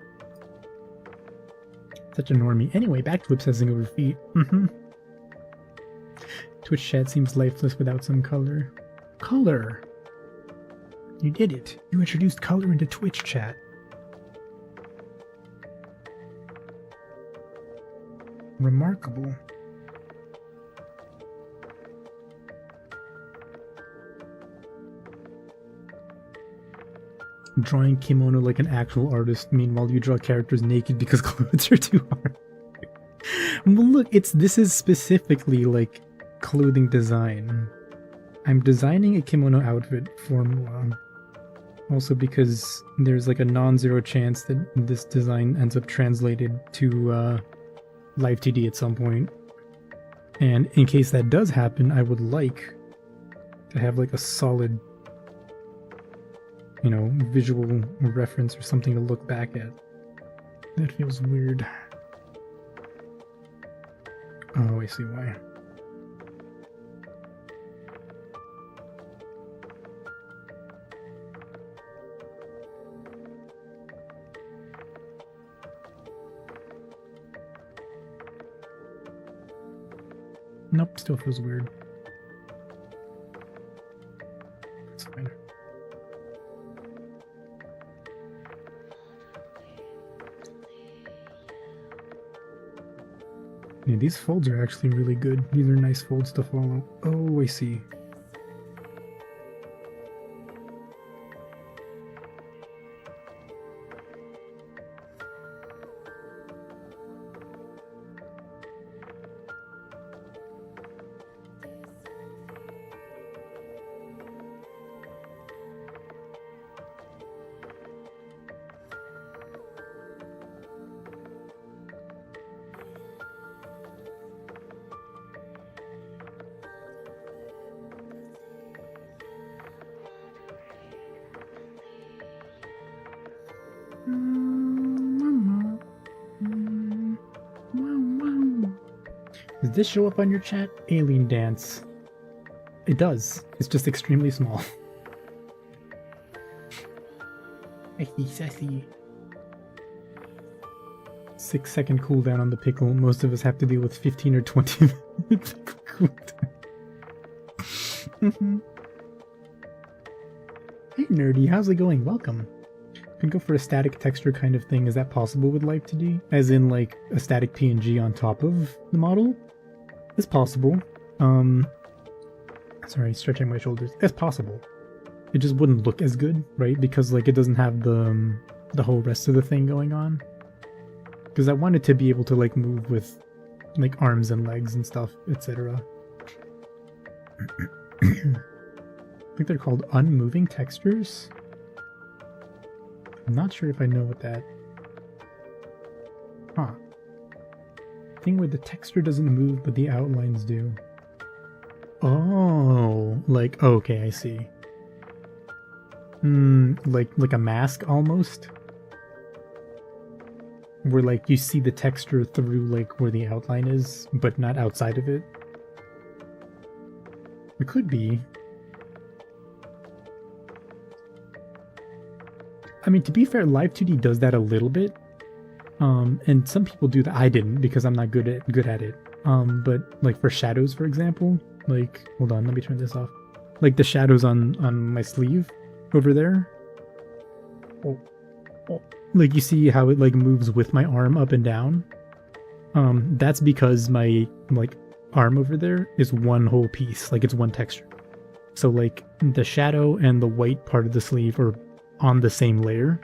Such a normie. Anyway, back to obsessing over feet. Twitch chat seems lifeless without some color. Color! You did it. You introduced color into Twitch chat. Remarkable. Drawing kimono like an actual artist, meanwhile you draw characters naked because clothes are too hard. Well, look, this is specifically like clothing design. I'm designing a kimono outfit for Mua. Also because there's like a non-zero chance that this design ends up translated to live TD at some point. And in case that does happen, I would like to have like a solid, you know, visual reference or something to look back at. That feels weird. Oh, I see why. Nope, still feels weird. That's fine. Yeah, these folds are actually really good. These are nice folds to follow. Oh, I see. Does this show up on your chat? Alien Dance. It does. It's just extremely small. Sassy. 6-second cooldown on the pickle. Most of us have to deal with 15 or 20 minutes cooldown. Hey nerdy, how's it going? Welcome. Can go for a static texture kind of thing. Is that possible with Live 2D? As in like a static PNG on top of the model? It's possible. Sorry, stretching my shoulders. It's possible. It just wouldn't look as good, right? Because like it doesn't have the whole rest of the thing going on. Because I wanted to be able to like move with like arms and legs and stuff, etc. I think they're called unmoving textures. I'm not sure if I know what that... Huh. Thing where the texture doesn't move but the outlines do. Oh, like, okay, I see. Like a mask almost? Where like you see the texture through like where the outline is, but not outside of it. It could be. I mean, to be fair, Live 2D does that a little bit. And some people do that. I didn't because I'm not good at it. But like for shadows, for example, like, hold on, let me turn this off. Like the shadows on my sleeve over there. Oh. Like you see how it like moves with my arm up and down. That's because my like arm over there is one whole piece. Like it's one texture. So like the shadow and the white part of the sleeve are on the same layer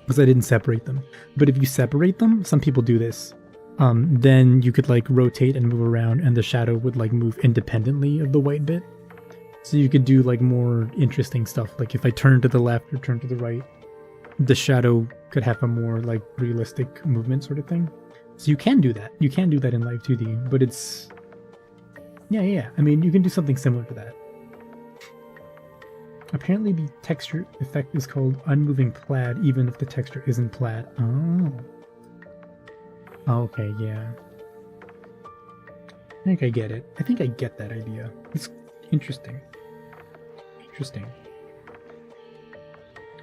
because I didn't separate them. But if you separate them, some people do this, then you could like rotate and move around and the shadow would like move independently of the white bit. So you could do like more interesting stuff. Like if I turn to the left or turn to the right, the shadow could have a more like realistic movement sort of thing. So you can do that. You can do that in Live 2D, but it's... Yeah. I mean, you can do something similar to that. Apparently the texture effect is called unmoving plaid, even if the texture isn't plaid. Oh. Okay, yeah. I think I get it. I think I get that idea. It's interesting.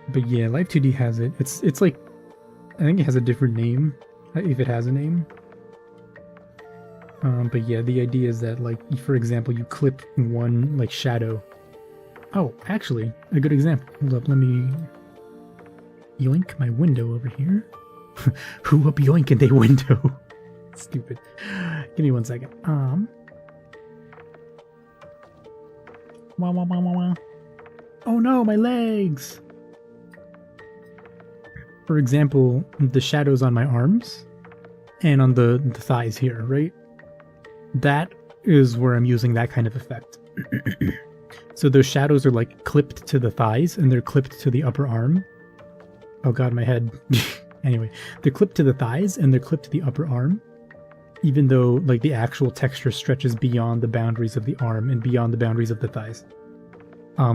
But yeah, Live 2D has it. It's like... I think it has a different name, if it has a name. But yeah, the idea is that, like, for example, you clip one, like, shadow. Oh, actually, a good example. Hold up, let me yoink my window over here. Who up yoinking they window? Stupid. Give me 1 second. Wow. Oh no, my legs! For example, the shadows on my arms and on the thighs here, right? That is where I'm using that kind of effect. So those shadows are like clipped to the thighs and they're clipped to the upper arm. Oh god, my head. Anyway, they're clipped to the thighs and they're clipped to the upper arm, even though like the actual texture stretches beyond the boundaries of the arm and beyond the boundaries of the thighs.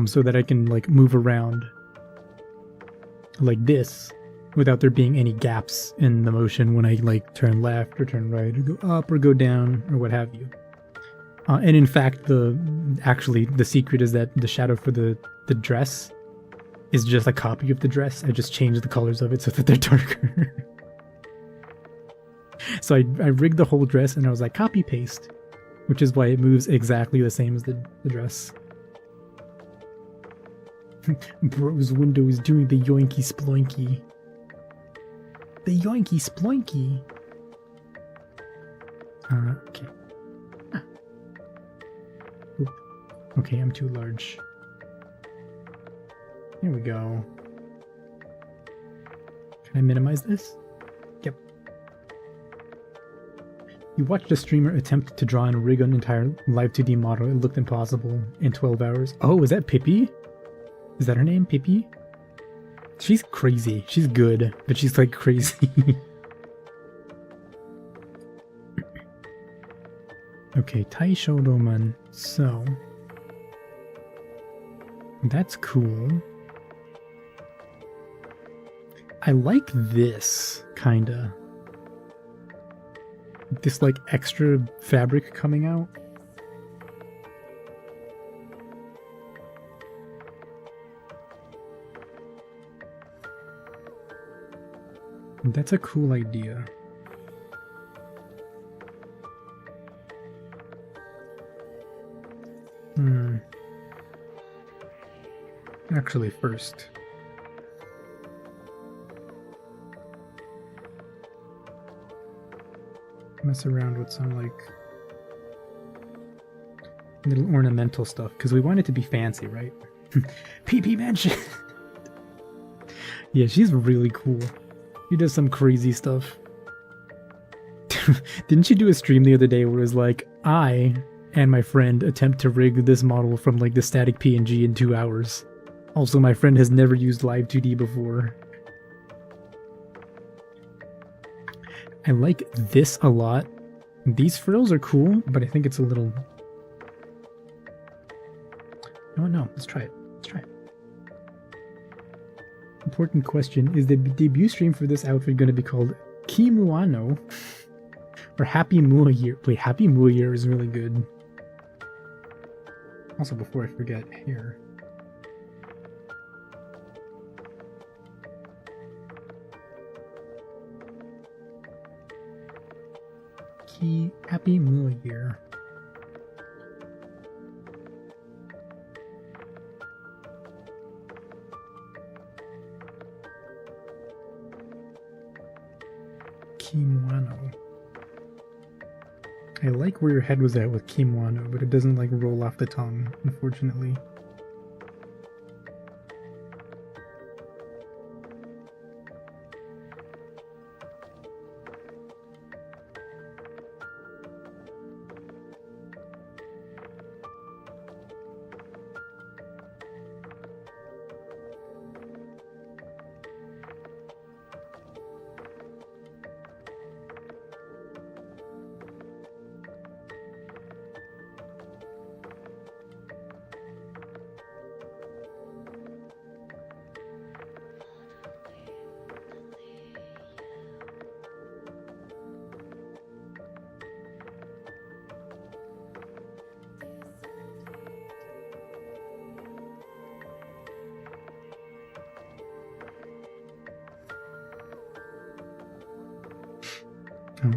So that I can like move around like this without there being any gaps in the motion when I like turn left or turn right or go up or go down or what have you. And in fact, the secret is that the shadow for the dress is just a copy of the dress. I just changed the colors of it so that they're darker. So I rigged the whole dress and I was like, copy paste, which is why it moves exactly the same as the dress. Bro's window is doing the yoinky sploinky. The yoinky sploinky. Okay. Ah. Oop. Okay, I'm too large. Here we go. Can I minimize this? Yep. You watched a streamer attempt to draw and rig an entire live 2D model. It looked impossible in 12 hours. Oh, is that Pippi? Is that her name, Pippi? She's crazy. She's good, but she's like crazy. Okay, Taisho Roman. So that's cool. I like this, kinda. This like extra fabric coming out. That's a cool idea. Actually, first. Mess around with some, like, little ornamental stuff, because we want it to be fancy, right? PP Mansion! Yeah, she's really cool. She does some crazy stuff. Didn't she do a stream the other day where it was like, I and my friend attempt to rig this model from like the static PNG in 2 hours. Also, my friend has never used Live 2D before. I like this a lot. These frills are cool, but I think it's a little... No, let's try it. Let's try it. Important question, is the debut stream for this outfit going to be called Kimuano? Or Happy Mua Year? Wait, Happy Mua Year is really good. Also, before I forget, here. Happy Mua Year. Kimuano. I like where your head was at with Kimuano, but it doesn't like roll off the tongue, unfortunately.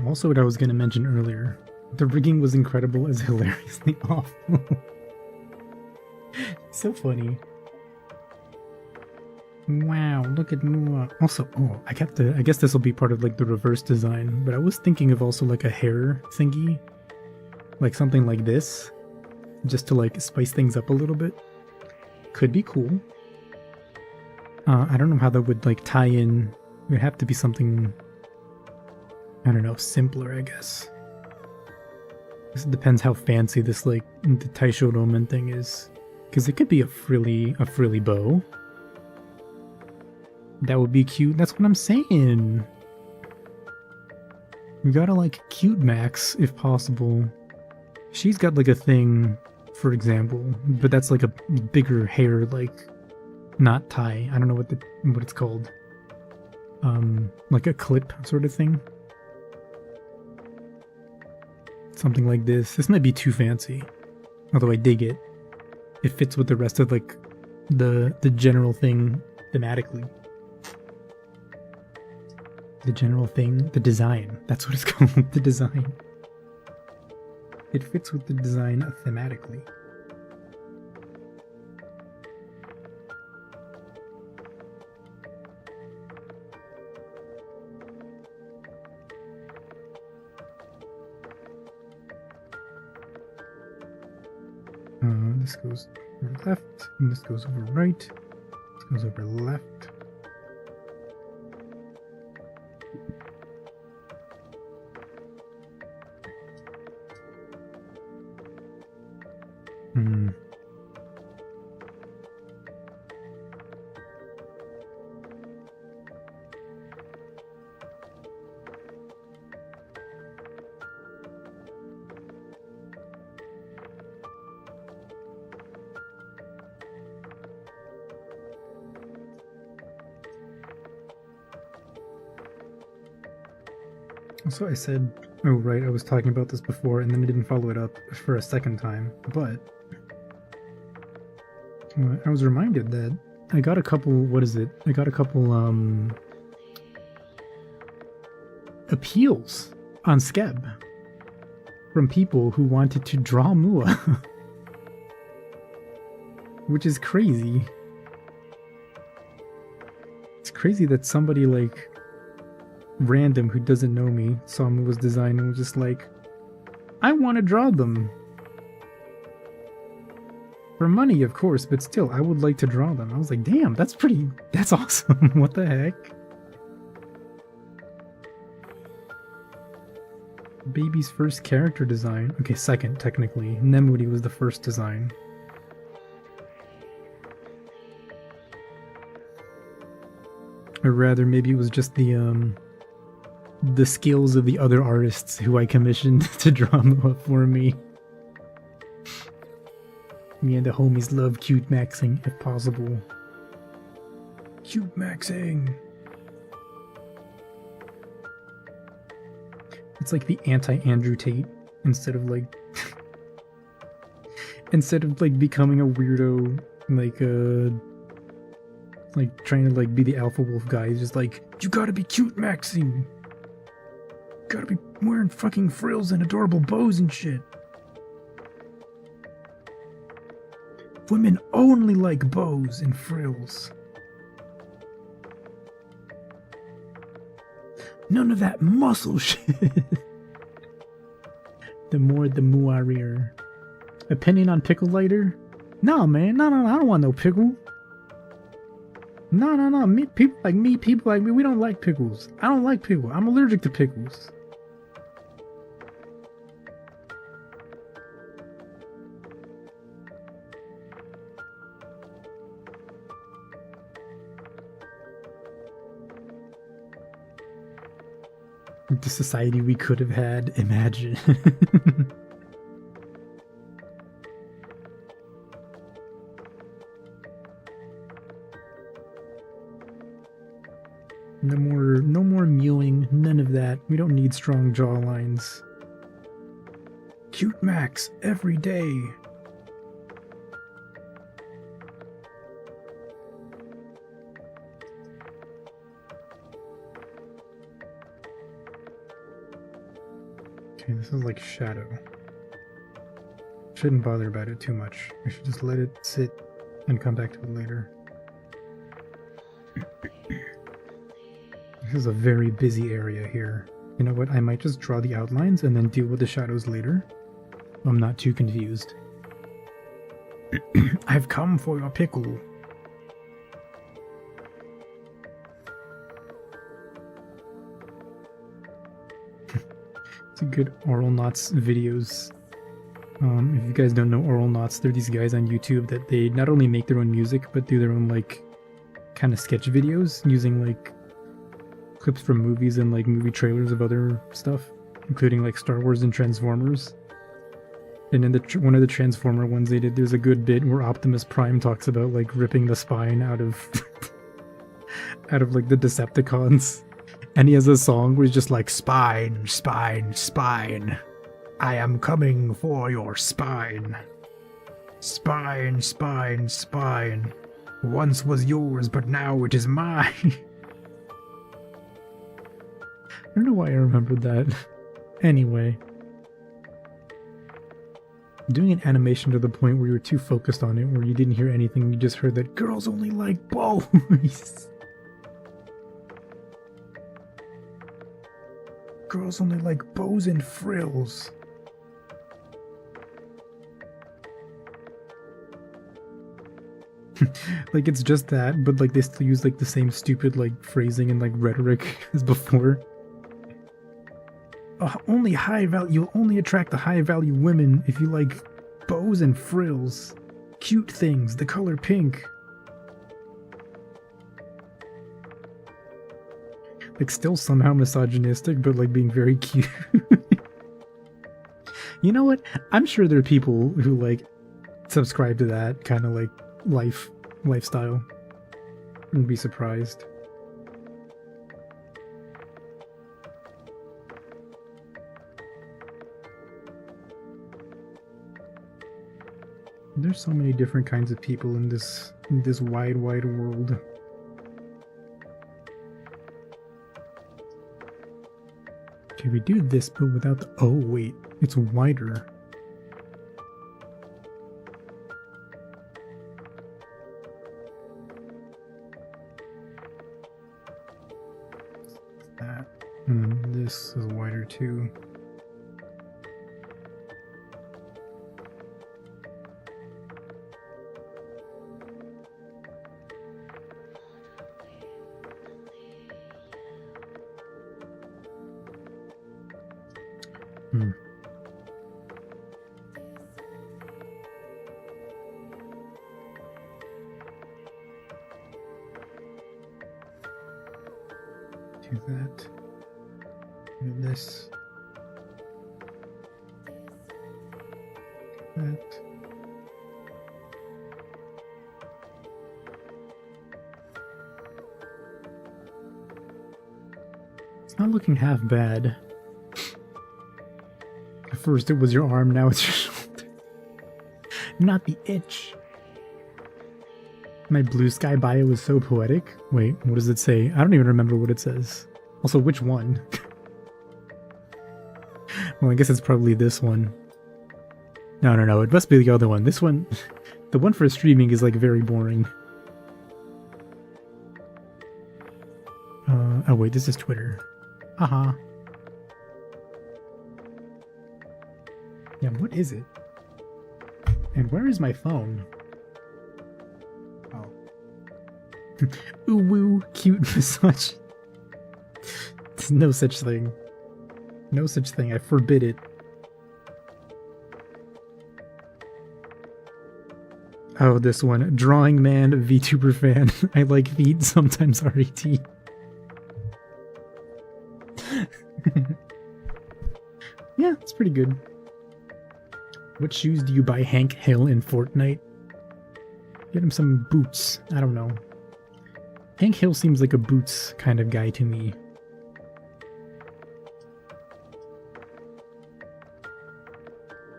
Also, what I was going to mention earlier, the rigging was incredible as hilariously awful. So funny. Wow, look at Mua. Also, oh, I guess this will be part of like the reverse design, but I was thinking of also like a hair thingy, like something like this, just to like spice things up a little bit. Could be cool. I don't know how that would like tie in. It would have to be something, I don't know, simpler, I guess. It depends how fancy this like the Taisho Roman thing is, because it could be a frilly bow. That would be cute. That's what I'm saying. We gotta like cute Max if possible. She's got like a thing, for example, but that's like a bigger hair, like not tie. I don't know what it's called. Like a clip sort of thing. Something like this. This might be too fancy, although I dig it. It fits with the rest of like the general thing thematically. The general thing, the design. That's what it's called, the design. It fits with the design thematically. This goes over left, and this goes over right. This goes over left. So I said, oh right, I was talking about this before and then I didn't follow it up for a second time, but I was reminded that I got a couple, I got a couple appeals on Skeb from people who wanted to draw Mua. Which is crazy. It's crazy that somebody like random who doesn't know me saw Mua's design and was just like, I want to draw them. For money, of course, but still, I would like to draw them. I was like, damn, that's awesome. What the heck? Baby's first character design. Okay, second, technically. Nemudi was the first design. Or rather, maybe it was just the skills of the other artists who I commissioned to draw Mua for me. Me and the homies love cute maxing, if possible. Cute maxing! It's like the anti-Andrew Tate, instead of like becoming a weirdo, like trying to like be the alpha wolf guy. He's just like, you gotta be cute maxing! Gotta be wearing fucking frills and adorable bows and shit. Women only like bows and frills. None of that muscle shit. The more the muarier. Opinion on pickle lighter? No, man. No, I don't want no pickle. No. People like me, we don't like pickles. I don't like pickle. I'm allergic to pickles. The society we could have had, imagine. No more mewing, none of that. We don't need strong jawlines. Cute Max every day. Okay, this is like shadow. Shouldn't bother about it too much. I should just let it sit and come back to it later. This is a very busy area here. You know what? I might just draw the outlines and then deal with the shadows later. I'm not too confused. I've come for your pickle. It's a good Oral Knots videos. If you guys don't know Oral Knots, they're these guys on YouTube that they not only make their own music, but do their own like kind of sketch videos using like clips from movies and like movie trailers of other stuff, including like Star Wars and Transformers. And in one of the Transformer ones they did, there's a good bit where Optimus Prime talks about like ripping the spine out of out of like the Decepticons. And he has a song where he's just like, spine, spine, spine. I am coming for your spine. Spine, spine, spine. Once was yours, but now it is mine. I don't know why I remembered that. Anyway. Doing an animation to the point where you were too focused on it, where you didn't hear anything, you just heard that girls only like boys. Girls only like bows and frills. Like it's just that, but like they still use like the same stupid like phrasing and like rhetoric as before. Only high value. You'll only attract the high value women if you like bows and frills, cute things, the color pink. Like still somehow misogynistic, but like being very cute. You know what? I'm sure there are people who like subscribe to that kind of like lifestyle. Wouldn't be surprised. There's so many different kinds of people in this wide world. Okay, we do this, but without the... Oh, wait. It's wider. That. And then this is wider, too. Do that. Do this. That. It's not looking half bad. At first it was your arm, now it's your shoulder. Not the itch. My blue sky bio is so poetic. Wait, what does it say? I don't even remember what it says. Also, which one? Well, I guess it's probably this one. No, it must be the other one. This one, the one for streaming is like very boring. Oh wait, this is Twitter. Haha. Yeah, what is it? And where is my phone? Oh. Ooh woo, cute massage. There's no such thing. No such thing, I forbid it. Oh, this one. Drawing Man, VTuber fan. I like feet, sometimes RET. Yeah, it's pretty good. What shoes do you buy Hank Hill in Fortnite? Get him some boots. I don't know. Hank Hill seems like a boots kind of guy to me.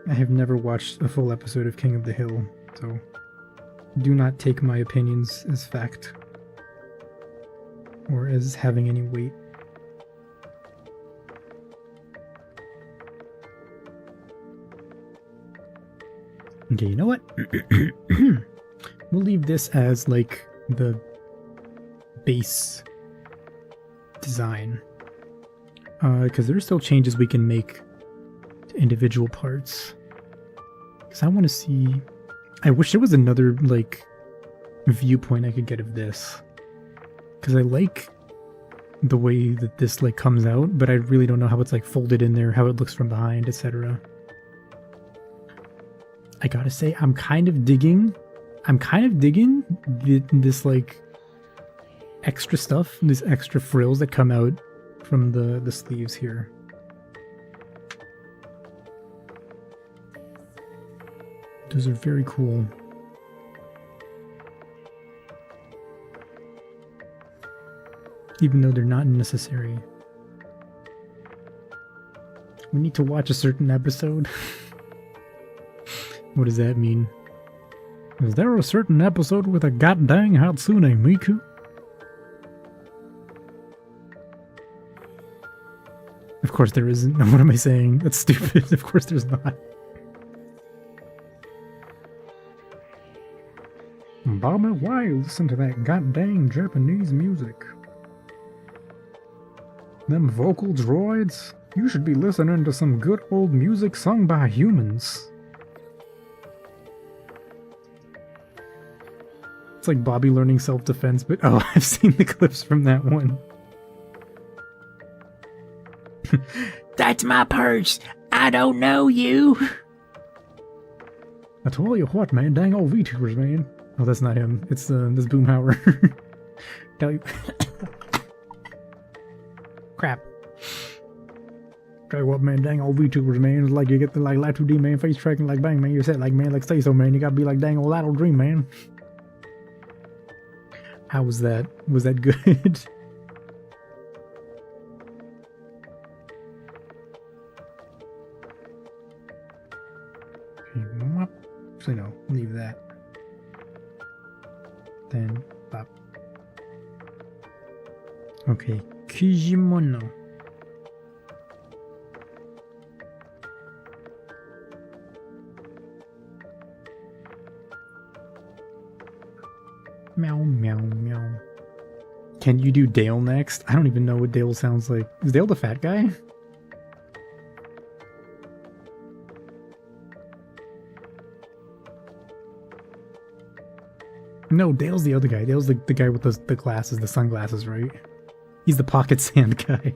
I have never watched a full episode of King of the Hill, so do not take my opinions as fact or as having any weight. Okay, you know what? We'll leave this as like the base design, because there are still changes we can make to individual parts. Because I want to see... I wish there was another like viewpoint I could get of this, because I like the way that this like comes out, but I really don't know how it's like folded in there, how it looks from behind, etc. I gotta say, I'm kind of digging this like extra stuff, these extra frills that come out from the sleeves here. Those are very cool. Even though they're not necessary. We need to watch a certain episode. What does that mean? Is there a certain episode with a goddamn Hatsune Miku? Of course there isn't. What am I saying? That's stupid. Of course there's not. Bobby, why you listen to that goddamn Japanese music? Them vocal droids? You should be listening to some good old music sung by humans. It's like Bobby learning self-defense, but oh, I've seen the clips from that one. That's my purse. I don't know you. I tell you what, man, dang old VTubers, man. Oh, that's not him. It's this Boomhauer. Tell you. Crap. Tell you what, man, dang old VTubers, man. It's like you get the like Light 2D, man, face tracking like bang, man. You're set like man, like stay so, man. You gotta be like dang old Light Dream, man. How was that? Was that good? Actually, no. Leave that. Then, bop. Okay. Kijimono. Meow, meow, meow. Can you do Dale next? I don't even know what Dale sounds like. Is Dale the fat guy? No, Dale's the other guy. Dale's the guy with the glasses, the sunglasses, right? He's the pocket sand guy.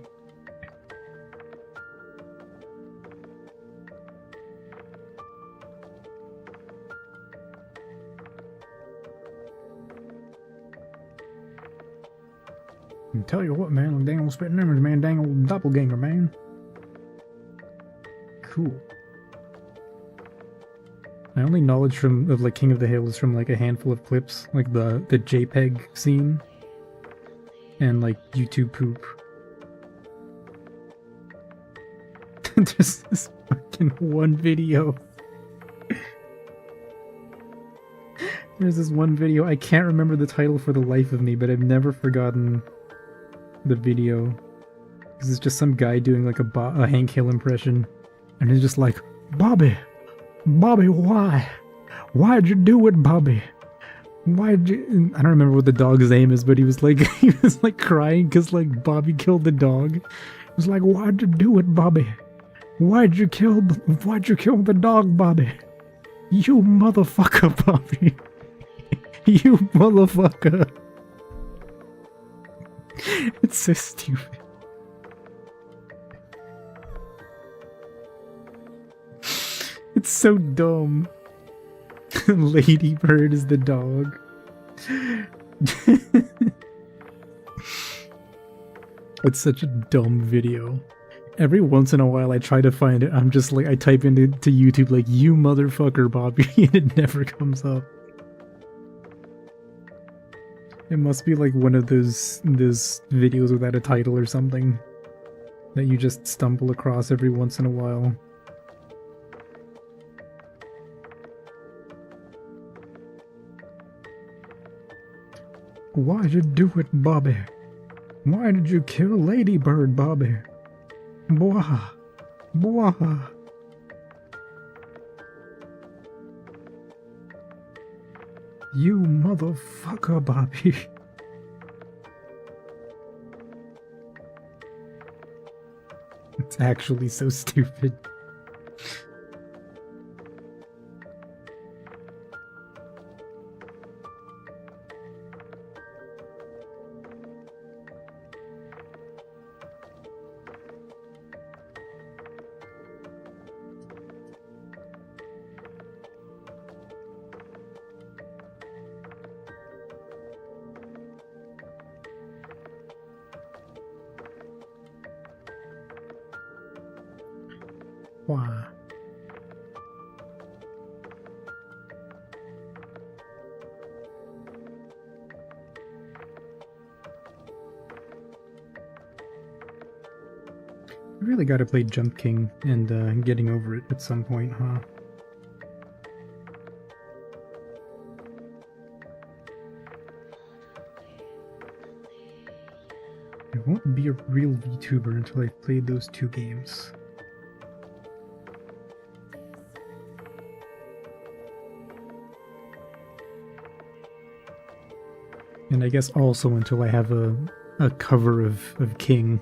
And tell you what, man, like dang old spitting image, man, dang old doppelganger, man. Cool. My only knowledge of like King of the Hill is from like a handful of clips, like the JPEG scene and like YouTube poop. There's this fucking one video. There's this one video. I can't remember the title for the life of me, but I've never forgotten the video. Because it's just some guy doing like a Hank Hill impression, and he's just like, Bobby, why? Why'd you do it, Bobby? Why'd you... I don't remember what the dog's name is, but he was like crying because like Bobby killed the dog. He was like, why'd you do it, Bobby? Why'd you kill the dog, Bobby? You motherfucker, Bobby. You motherfucker. It's so stupid. It's so dumb. Lady Bird is the dog. It's such a dumb video. Every once in a while I try to find it. I'm just like, I type into YouTube like, you motherfucker, Bobby, and it never comes up. It must be like one of those videos without a title or something that you just stumble across every once in a while. Why'd you do it, Bobby? Why did you kill Lady Bird, Bobby? Bwah. Bwah. You motherfucker, Bobby. It's actually so stupid. Wow. I really gotta play Jump King and getting over it at some point, huh? I won't be a real VTuber until I've played those two games. And I guess also until I have a cover of King.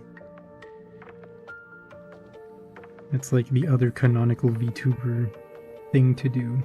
It's like the other canonical VTuber thing to do.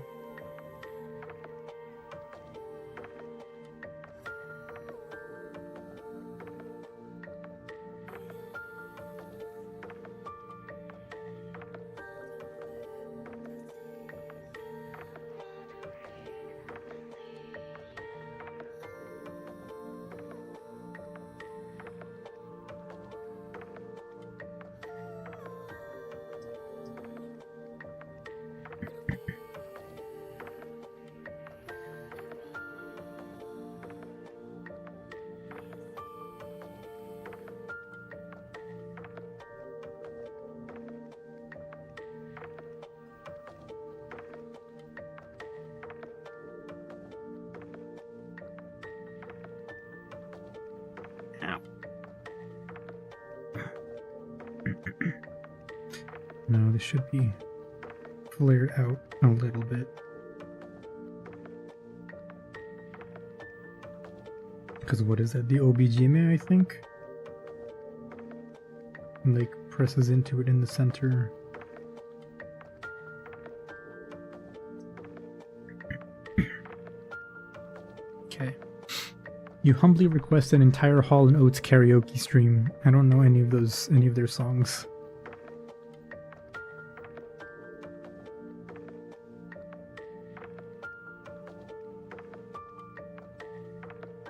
No, this should be flared out a little bit. Because what is that? The OBGMA, I think? And, like, presses into it in the center. Okay. You humbly request an entire Hall & Oates karaoke stream. I don't know any of their songs.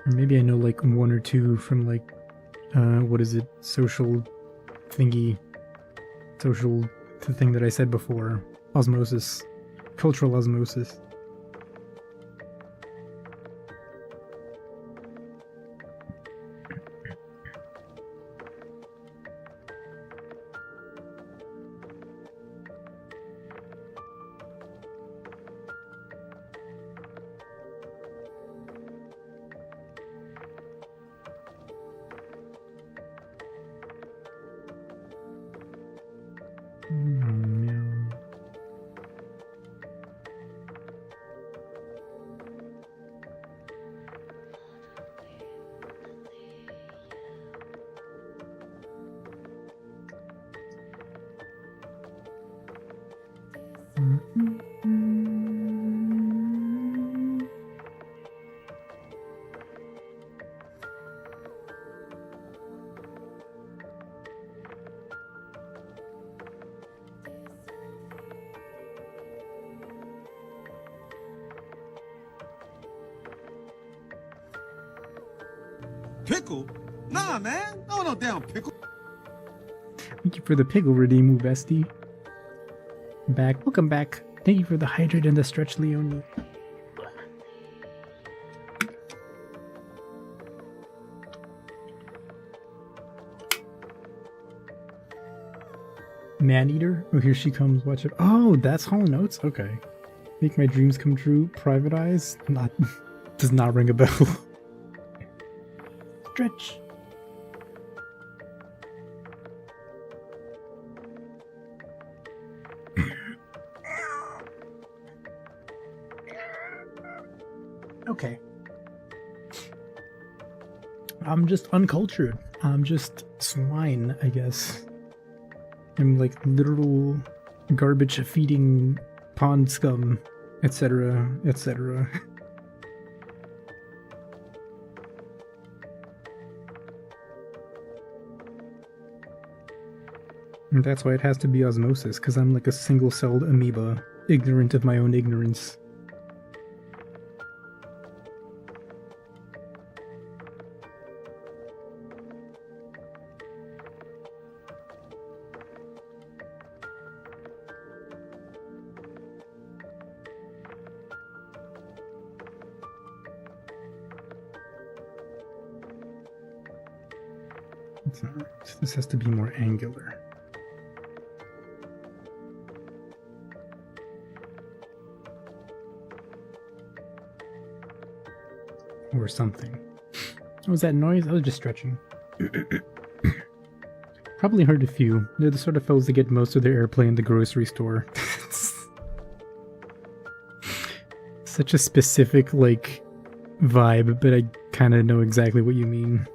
Or maybe I know like one or two from like, what is it? Social thingy. Social, the thing that I said before. Osmosis. Cultural osmosis. Pickle? Nah, man. No damn pickle. Thank you for the pickle, Redeemu Bestie. Back. Welcome back. Thank you for the hydrate and the stretch, Leonie. Maneater? Oh, here she comes. Watch it. Oh, that's Hall & Oates? Okay. Make my dreams come true. Private Eyes? Not. Does not ring a bell. Stretch. Okay. I'm just uncultured. I'm just swine, I guess. I'm like literal garbage feeding pond scum, etc., etc. And that's why it has to be osmosis, because I'm like a single-celled amoeba, ignorant of my own ignorance. This has to be more angular. Or something. What was that noise? I was just stretching. Probably heard a few. They're the sort of fellows that get most of their airplay in the grocery store. Such a specific, like, vibe, but I kind of know exactly what you mean.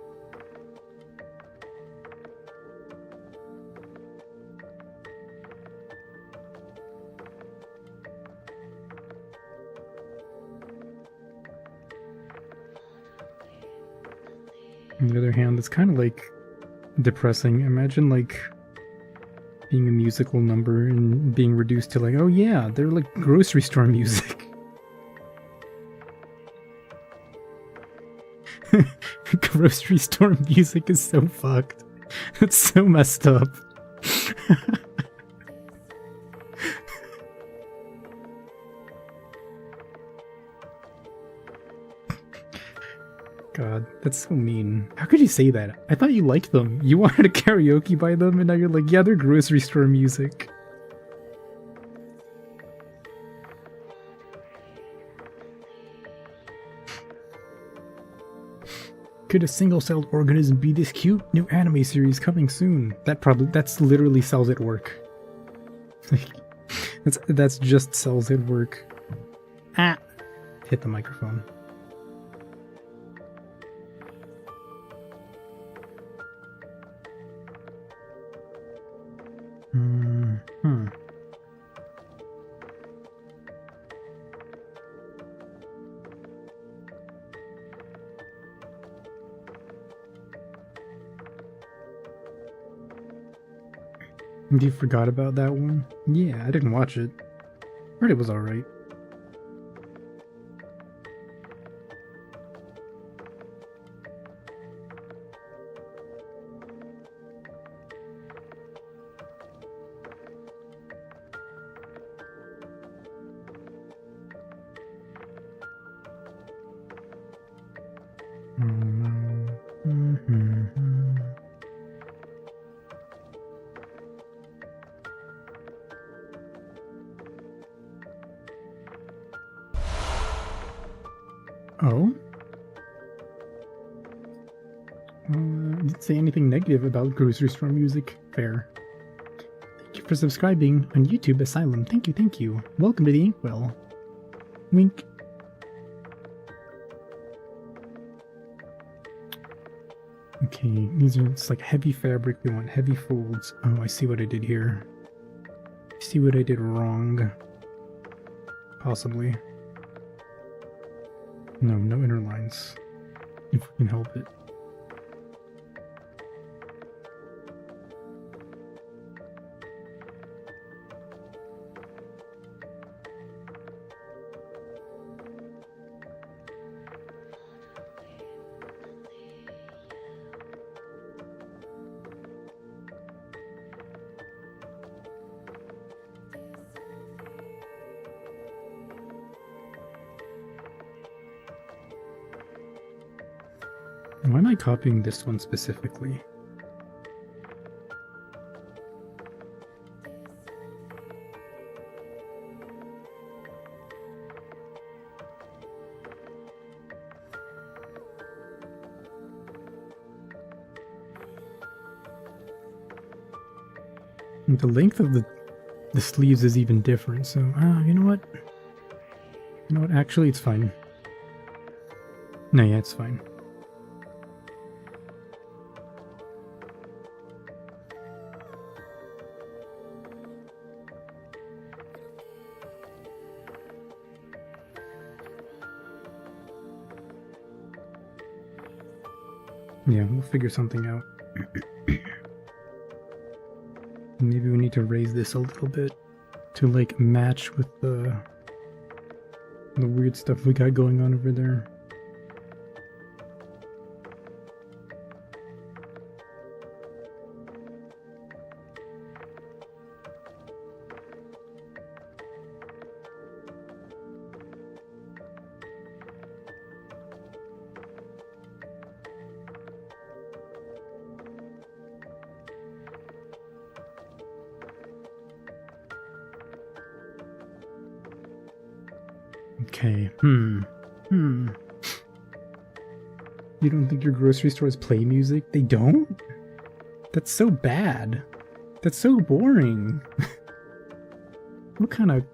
On the other hand, it's kind of like depressing. Imagine like being a musical number and being reduced to like, oh yeah, they're like grocery store music. Grocery store music is so fucked. It's so messed up. God, that's so mean. How could you say that? I thought you liked them. You wanted a karaoke by them, and now you're like, yeah, they're grocery store music. Could a single-celled organism be this cute? New anime series coming soon. That's literally Cells at Work. That's just cells at work. Ah! Hit the microphone. Hmm. You forgot about that one? Yeah, I didn't watch it. Heard it was alright. Oh? Didn't say anything negative about grocery store music. Fair. Thank you for subscribing on YouTube, Asylum. Thank you, thank you. Welcome to the Inkwell. Wink. Okay, these are, it's like heavy fabric. We want heavy folds. Oh, I see what I did here. I see what I did wrong. Possibly. No, no inner lines. If we can help it. Why am I copying this one specifically? And the length of the sleeves is even different, so you know what? You know what, actually it's fine. No, yeah, it's fine. Yeah, we'll figure something out. Maybe we need to raise this a little bit to like match with the weird stuff we got going on over there. Okay, You don't think your grocery stores play music? They don't? That's so bad. That's so boring. What kind of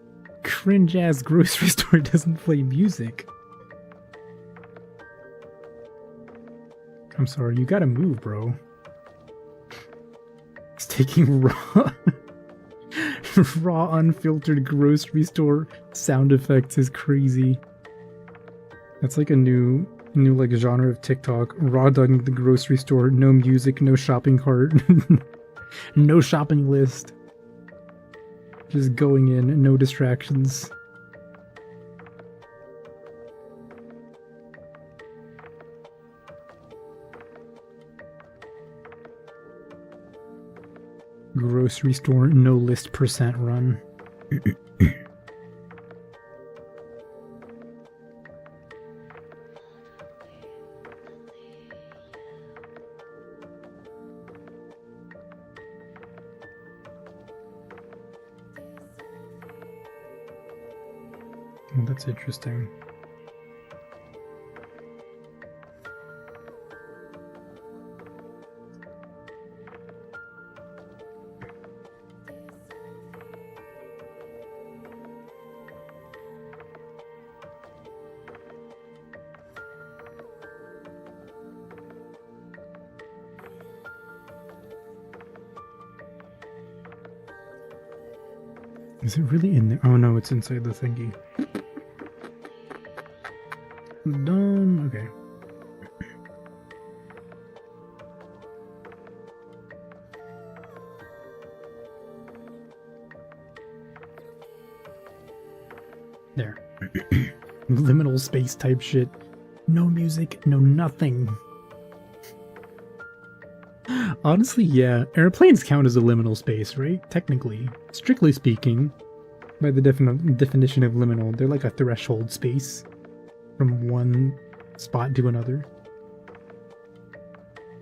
cringe-ass grocery store doesn't play music? I'm sorry, you gotta move, bro. It's taking raw... raw, unfiltered grocery store sound effects is crazy. That's like a new like genre of TikTok. Raw dogging the grocery store, no music, no shopping cart, no shopping list. Just going in, no distractions. Grocery store, no list percent run. Well, that's interesting. Is it really in there? Oh no, it's inside the thingy. Done. Okay. There. Liminal space type shit. No music, no nothing. Honestly, yeah. Airplanes count as a liminal space, right? Technically. Strictly speaking, by the definition of liminal, they're like a threshold space from one spot to another.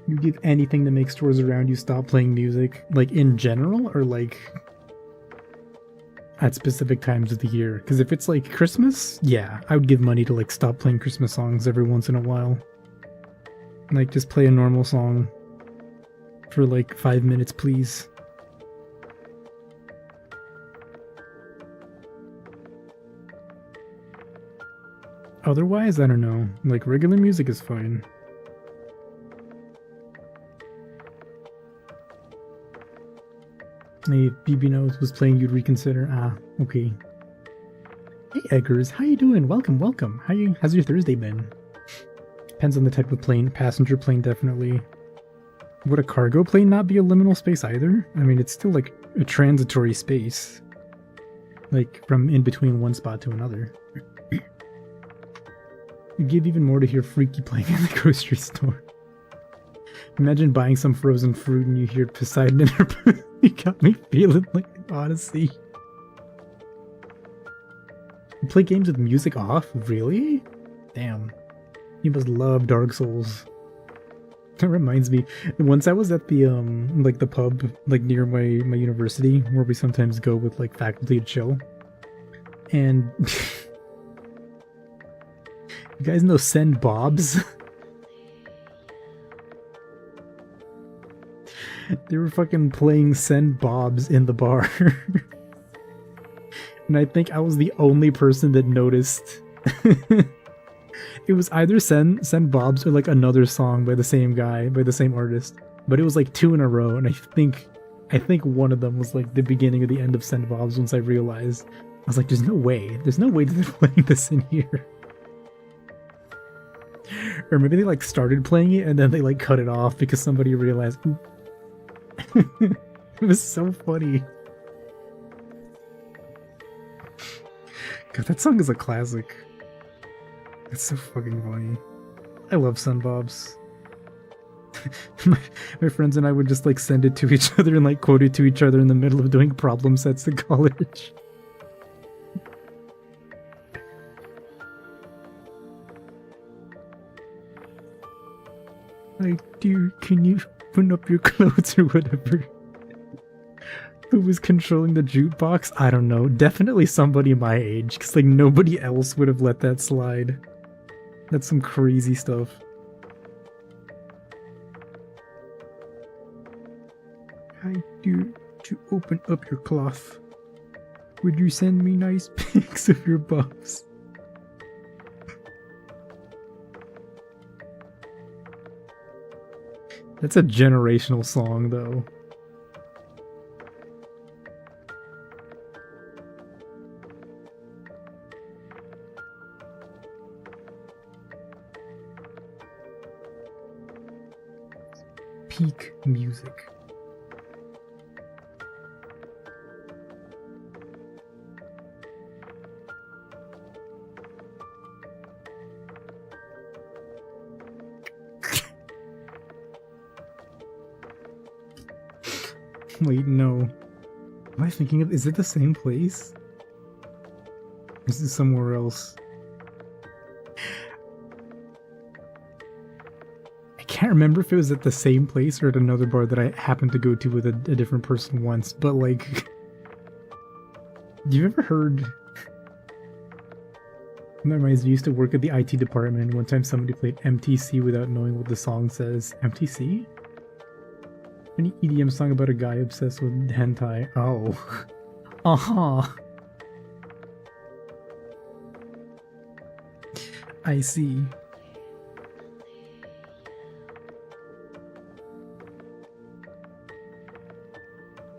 You give anything to make stores around you stop playing music, like in general, or like at specific times of the year? Because if it's like Christmas, yeah, I would give money to like stop playing Christmas songs every once in a while. Like just play a normal song for like 5 minutes, please. Otherwise, I don't know. Like regular music is fine. Hey, BB knows was playing, you'd reconsider. Ah, okay. Hey Eggers, how you doing? Welcome, welcome. How's your Thursday been? Depends on the type of plane. Passenger plane, definitely. Would a cargo plane not be a liminal space either? I mean, it's still like a transitory space. Like, from in between one spot to another. You give even more to hear Freaky playing in the grocery store. Imagine buying some frozen fruit and you hear Poseidon in her. You got me feeling like Odyssey. You play games with music off? Really? Damn. You must love Dark Souls. That reminds me, once I was at the like the pub like near my university where we sometimes go with like faculty to chill. And you guys know Send Bobs? They were fucking playing Send Bobs in the bar. And I think I was the only person that noticed. It was either Send Bobs or like another song by the same guy, by the same artist. But it was like 2 in a row, and I think one of them was like the beginning or the end of Send Bobs once I realized. I was like, there's no way that they're playing this in here. Or maybe they like started playing it and then they like cut it off because somebody realized, oop. It was so funny. God, that song is a classic. It's so fucking funny. I love Sunbobs. my friends and I would just like send it to each other and like quote it to each other in the middle of doing problem sets in college. Like, dear, can you open up your clothes or whatever? Who was controlling the jukebox? I don't know. Definitely somebody my age, because like nobody else would have let that slide. That's some crazy stuff. I do to open up your cloth. Would you send me nice pics of your buffs? That's a generational song, though. Peak music. Wait, no. Am I thinking of... Is it the same place? Or is it somewhere else? I can't remember if it was at the same place or at another bar that I happened to go to with a different person once, but like... You ever heard... That reminds me, I used to work at the IT department. One time somebody played MTC without knowing what the song says. MTC? An EDM song about a guy obsessed with hentai. Oh. Uh-huh. I see.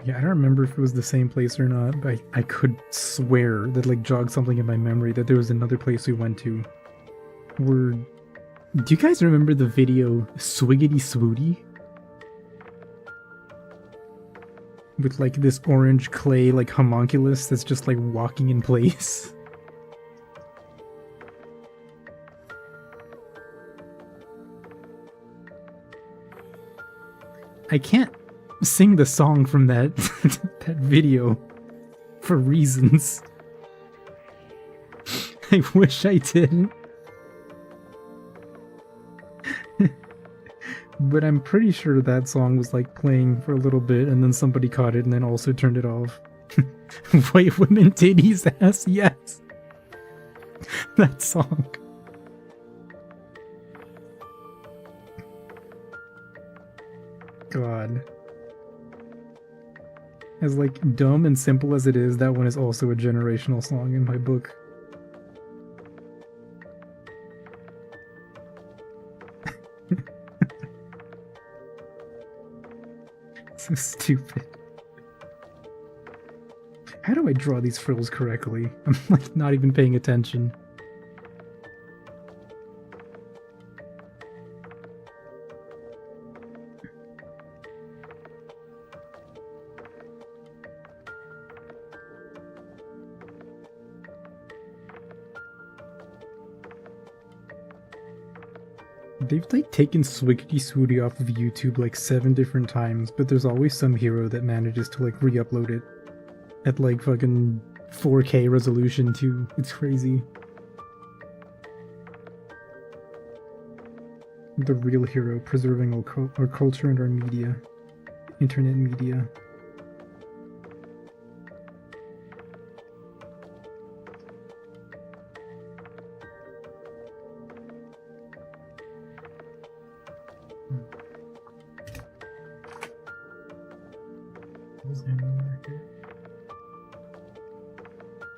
Yeah, I don't remember if it was the same place or not, but I could swear that like jogged something in my memory that there was another place we went to. Where do you guys remember the video Swiggity Swooty? With like this orange clay like homunculus that's just like walking in place. I can't sing the song from that that video for reasons. I wish I didn't. But I'm pretty sure that song was like playing for a little bit and then somebody caught it and then also turned it off. White women titties ass, yes. That song. God. As like dumb and simple as it is, that one is also a generational song in my book. So stupid. How do I draw these frills correctly? I'm like not even paying attention. They've like taken Swiggity Swooty off of YouTube like 7 different times, but there's always some hero that manages to like re-upload it at like fucking 4K resolution too. It's crazy. The real hero preserving our culture and our media. Internet media.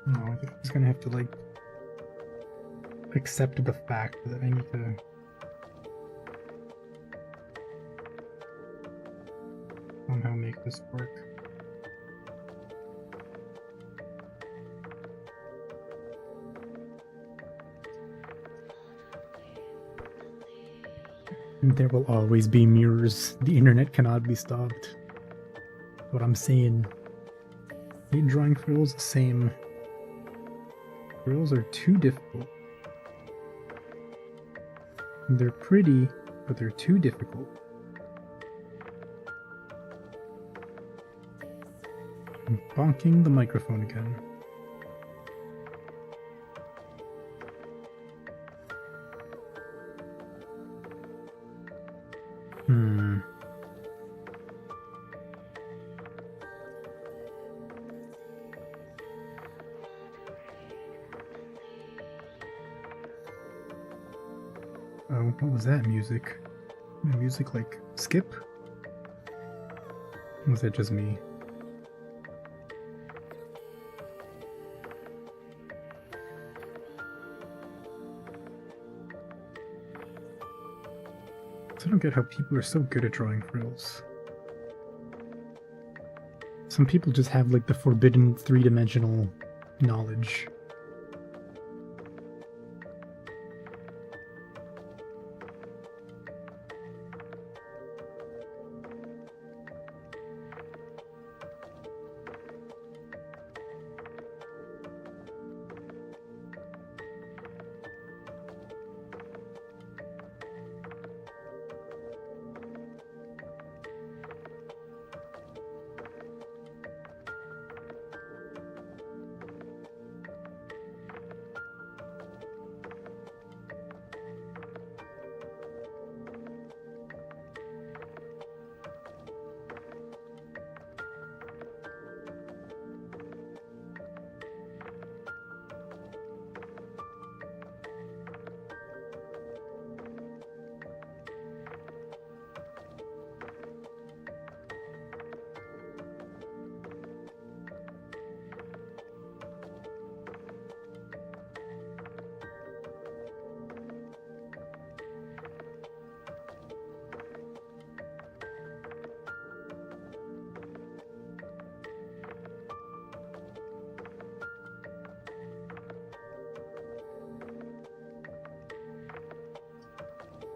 No, I think I'm just gonna have to like accept the fact that I need to somehow make this work. There will always be mirrors. The internet cannot be stopped. What I'm saying. Hate drawing frills the same. Frills are too difficult. They're pretty, but they're too difficult. I'm bonking the microphone again. Oh, what was that music? Music like skip? Or was that just me? I don't get how people are so good at drawing frills. Some people just have like the forbidden 3-dimensional knowledge.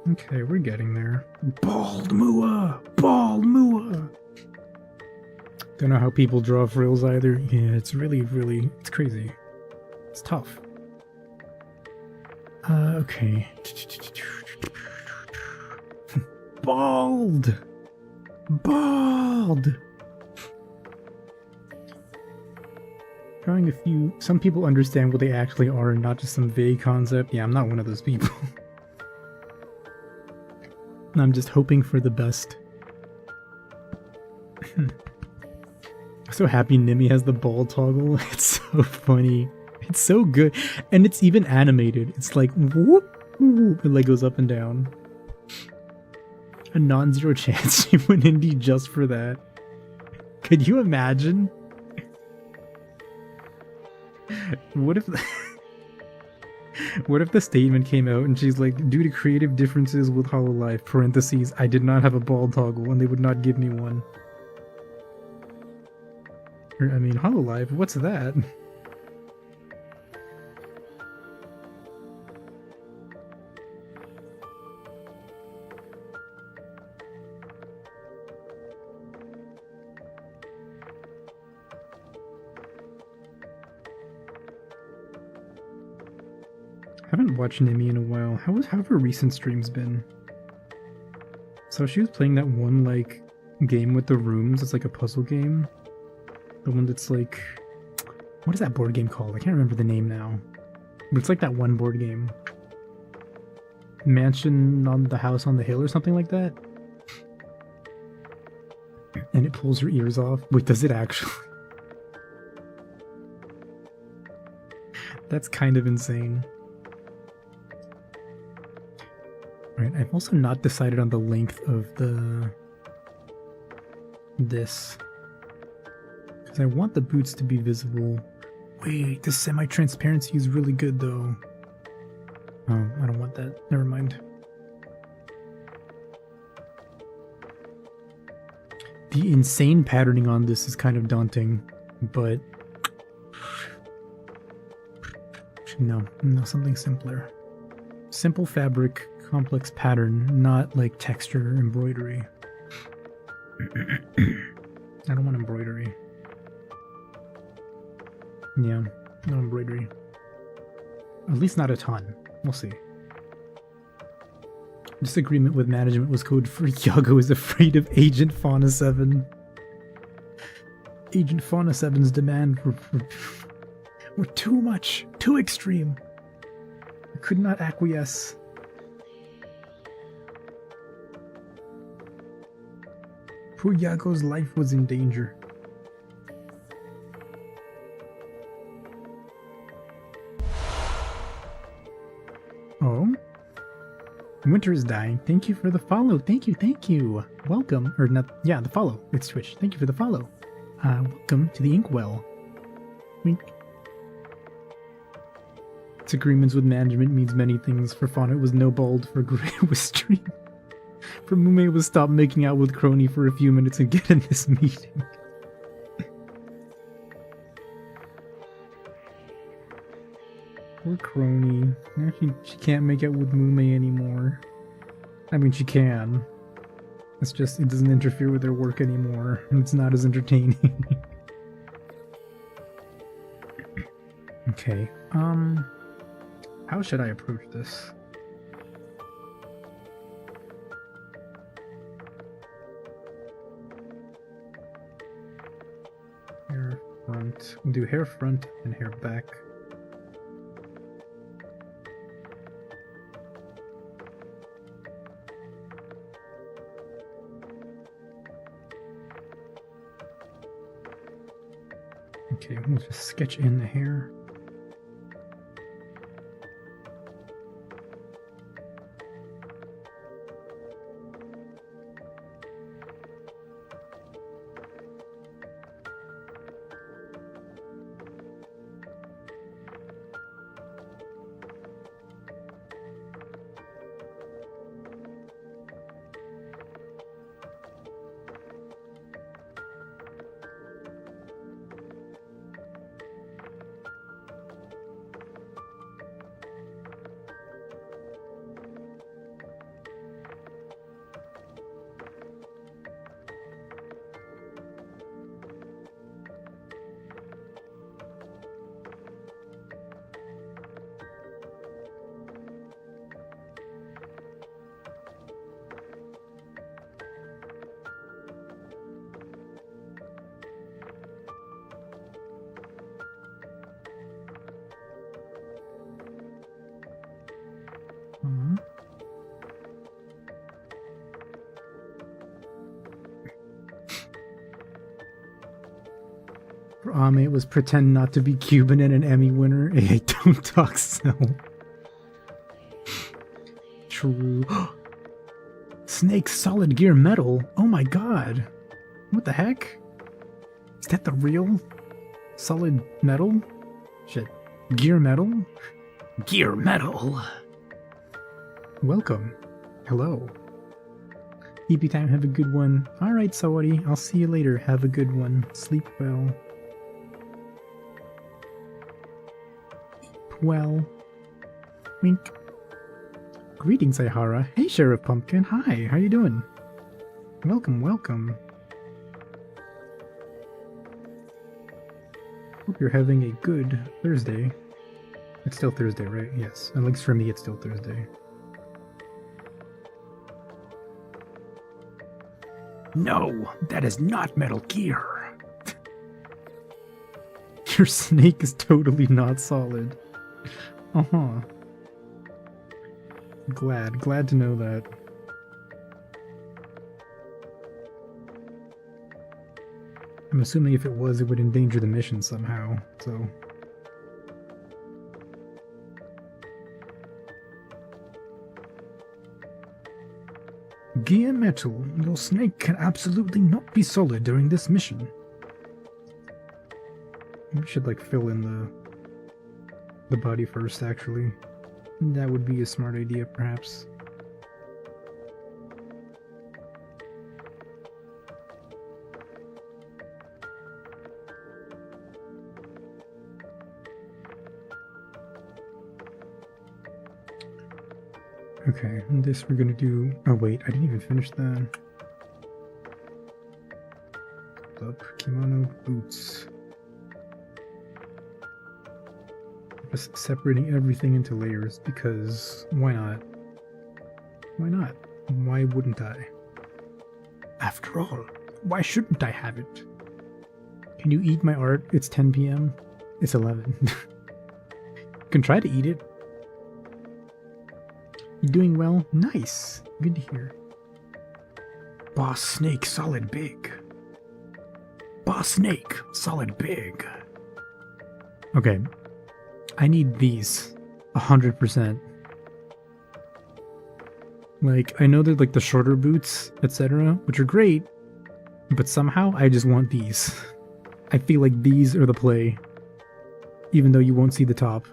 Okay, we're getting there. Bald Mua! Bald Mua! Don't know how people draw frills either. Yeah, it's really, it's crazy. It's tough. Okay. Bald! Bald! Drawing a few... Some people understand what they actually are and not just some vague concept. Yeah, I'm not one of those people. I'm just hoping for the best. I'm so happy Nimi has the ball toggle. It's so funny. It's so good. And it's even animated. It's like whoop, whoop. It like goes up and down. A non-zero chance you went indie just for that. Could you imagine? What if... What if the statement came out and she's like, due to creative differences with Hololive, parentheses, I did not have a ball toggle and they would not give me one. Or, I mean, Hololive, what's that? I haven't watched Nimi in a while. How have her recent streams been? So she was playing that one, like, game with the rooms. It's like a puzzle game. The one that's like... What is that board game called? I can't remember the name now. But it's like that one board game. Mansion on the House on the Hill or something like that? And it pulls her ears off. Wait, does it actually? That's kind of insane. Right, I've also not decided on the length of this. Because I want the boots to be visible. Wait, this semi-transparency is really good though. Oh, I don't want that. Never mind. The insane patterning on this is kind of daunting, but... No, something simpler. Simple fabric, complex pattern, not like texture embroidery. I don't want embroidery. Yeah, no embroidery. At least not a ton. We'll see. Disagreement with management was code for Yago is afraid of Agent Fauna 7. Agent Fauna 7's demand were too much, too extreme. I could not acquiesce. Poor Yago's life was in danger. Oh? Winter is dying. Thank you for the follow. Thank you. Welcome. Or not, yeah, the follow. It's Twitch. Thank you for the follow. Welcome to the Inkwell. Wink. Disagreements with management means many things. For Fauna, it was no bald. For Gray, it was stream. For Mume, it was stop making out with Crony for a few minutes and get in this meeting. Poor Crony. She can't make out with Mume anymore. I mean, she can. It's just, it doesn't interfere with their work anymore, and it's not as entertaining. Okay, how should I approach this? Hair front. We'll do hair front and hair back. Okay, we'll just sketch in the hair. It was Pretend Not to Be Cuban and an Emmy winner. Hey, don't talk so. True. Snake Solid Gear Metal? Oh my god. What the heck? Is that the real solid metal? Shit. Gear Metal? Gear metal. Welcome. Hello. EP time, have a good one. Alright, Sawadi, I'll see you later. Have a good one. Sleep well. Eat well. Wink. Greetings, Ihara. Hey, Sheriff Pumpkin. Hi, how you doing? Welcome, welcome. Hope you're having a good Thursday. It's still Thursday, right? Yes. At least for me, it's still Thursday. No, that is not Metal Gear. Your snake is totally not solid. Uh-huh. Glad to know that. I'm assuming if it was, it would endanger the mission somehow, so... Gear Metal, your snake can absolutely not be solid during this mission. We should, like, fill in the body first, actually. That would be a smart idea, perhaps. Okay, and this we're gonna do... Oh wait, I didn't even finish that. Hold up, kimono, boots. Just separating everything into layers, because why not? Why not? Why wouldn't I? After all, why shouldn't I have it? Can you eat my art? It's 10 p.m. It's 11. You can try to eat it. You doing well? Nice. Good to hear. Boss Snake solid big. Boss Snake solid big. Okay. I need these. 100%. Like, I know they're like the shorter boots, etc., which are great, but somehow I just want these. I feel like these are the play. Even though you won't see the top.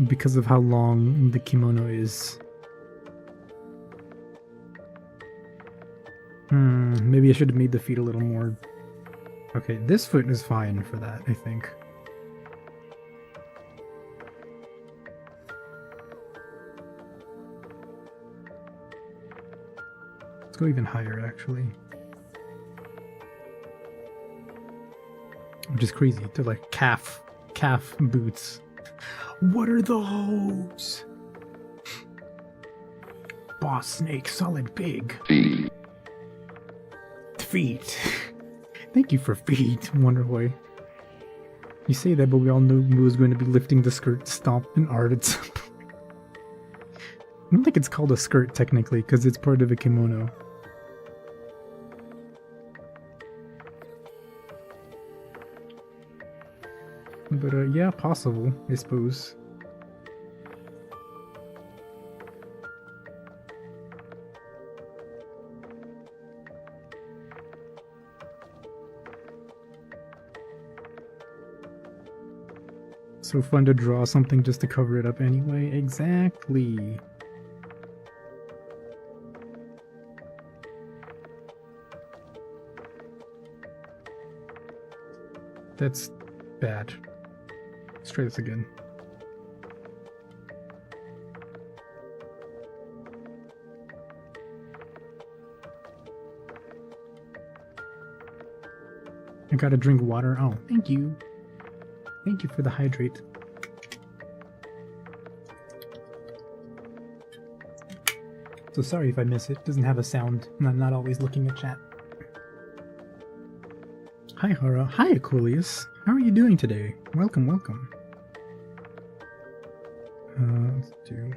Because of how long the kimono is. Maybe I should have made the feet a little more... Okay, this foot is fine for that, I think. Let's go even higher, actually. Which is crazy, to like calf boots. What are those? Boss Snake solid big. Feet. Thank you for feet, Wonderboy. You say that, but we all knew Moo was going to be lifting the skirt stomp in art at some point. I don't think it's called a skirt technically, because it's part of a kimono. But yeah, possible, I suppose. So fun to draw something just to cover it up anyway. Exactly. That's bad. Let's try this again. I gotta drink water. Oh, thank you. Thank you for the hydrate. So sorry if I miss it. Doesn't have a sound, and I'm not always looking at chat. Hi, Hara. Hi, Aquilius. How are you doing today? Welcome, welcome. Let's do...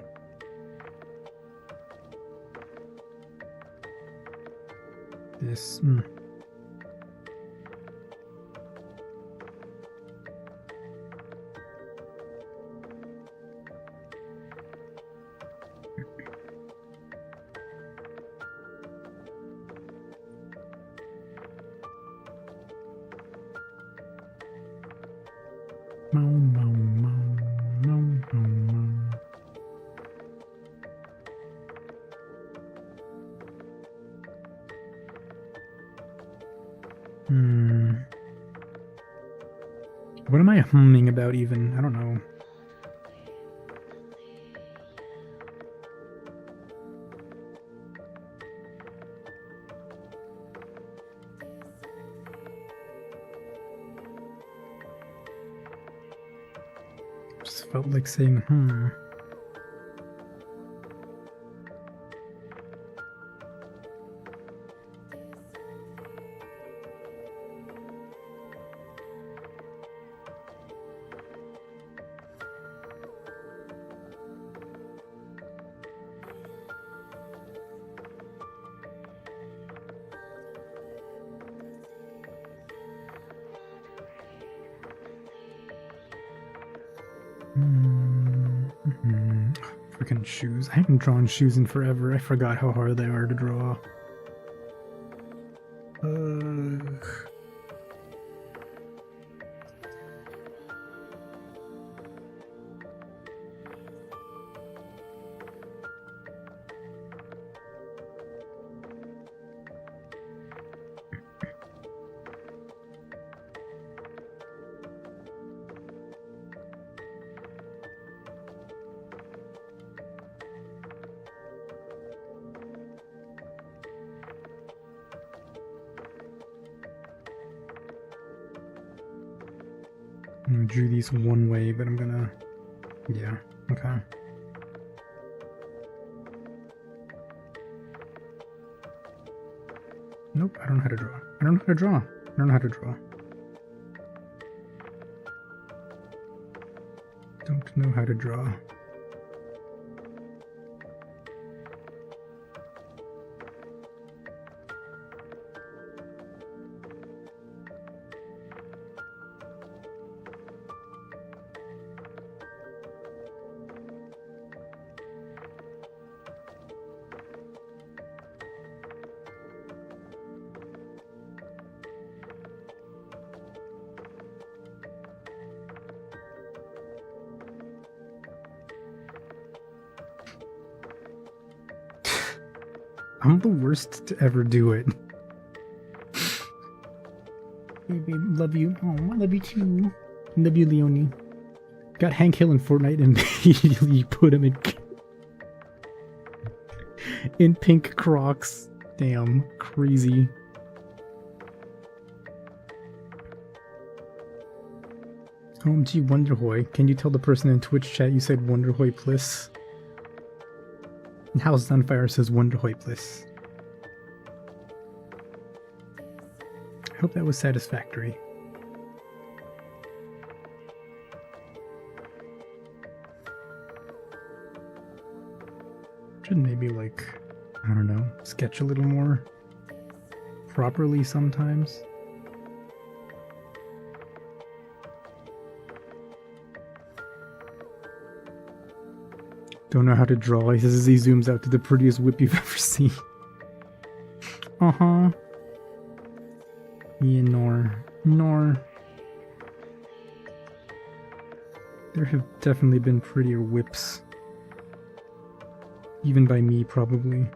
this. Mow, mow, mow, mow, mow, mow. What am I humming about even? I don't know. Just felt like saying, Freaking shoes. I haven't drawn shoes in forever. I forgot how hard they are to draw. I drew these one way, but I'm gonna... Yeah, okay. Nope, I don't know how to draw. I don't know how to draw. I don't know how to draw. Don't know how to draw. I'm the worst to ever do it. Hey babe, love you. Oh, I love you too. Love you, Leonie. Got Hank Hill in Fortnite and immediately put him in pink Crocs. Damn, crazy. OMG Wonderhoy. Can you tell the person in Twitch chat you said Wonderhoy please? And House on Fire says Wonderhoy please. I hope that was satisfactory. Should maybe, like, I don't know, sketch a little more properly sometimes. Don't know how to draw. He says as he zooms out to the prettiest whip you've ever seen. Uh-huh. Yeah, nor. There have definitely been prettier whips. Even by me, probably.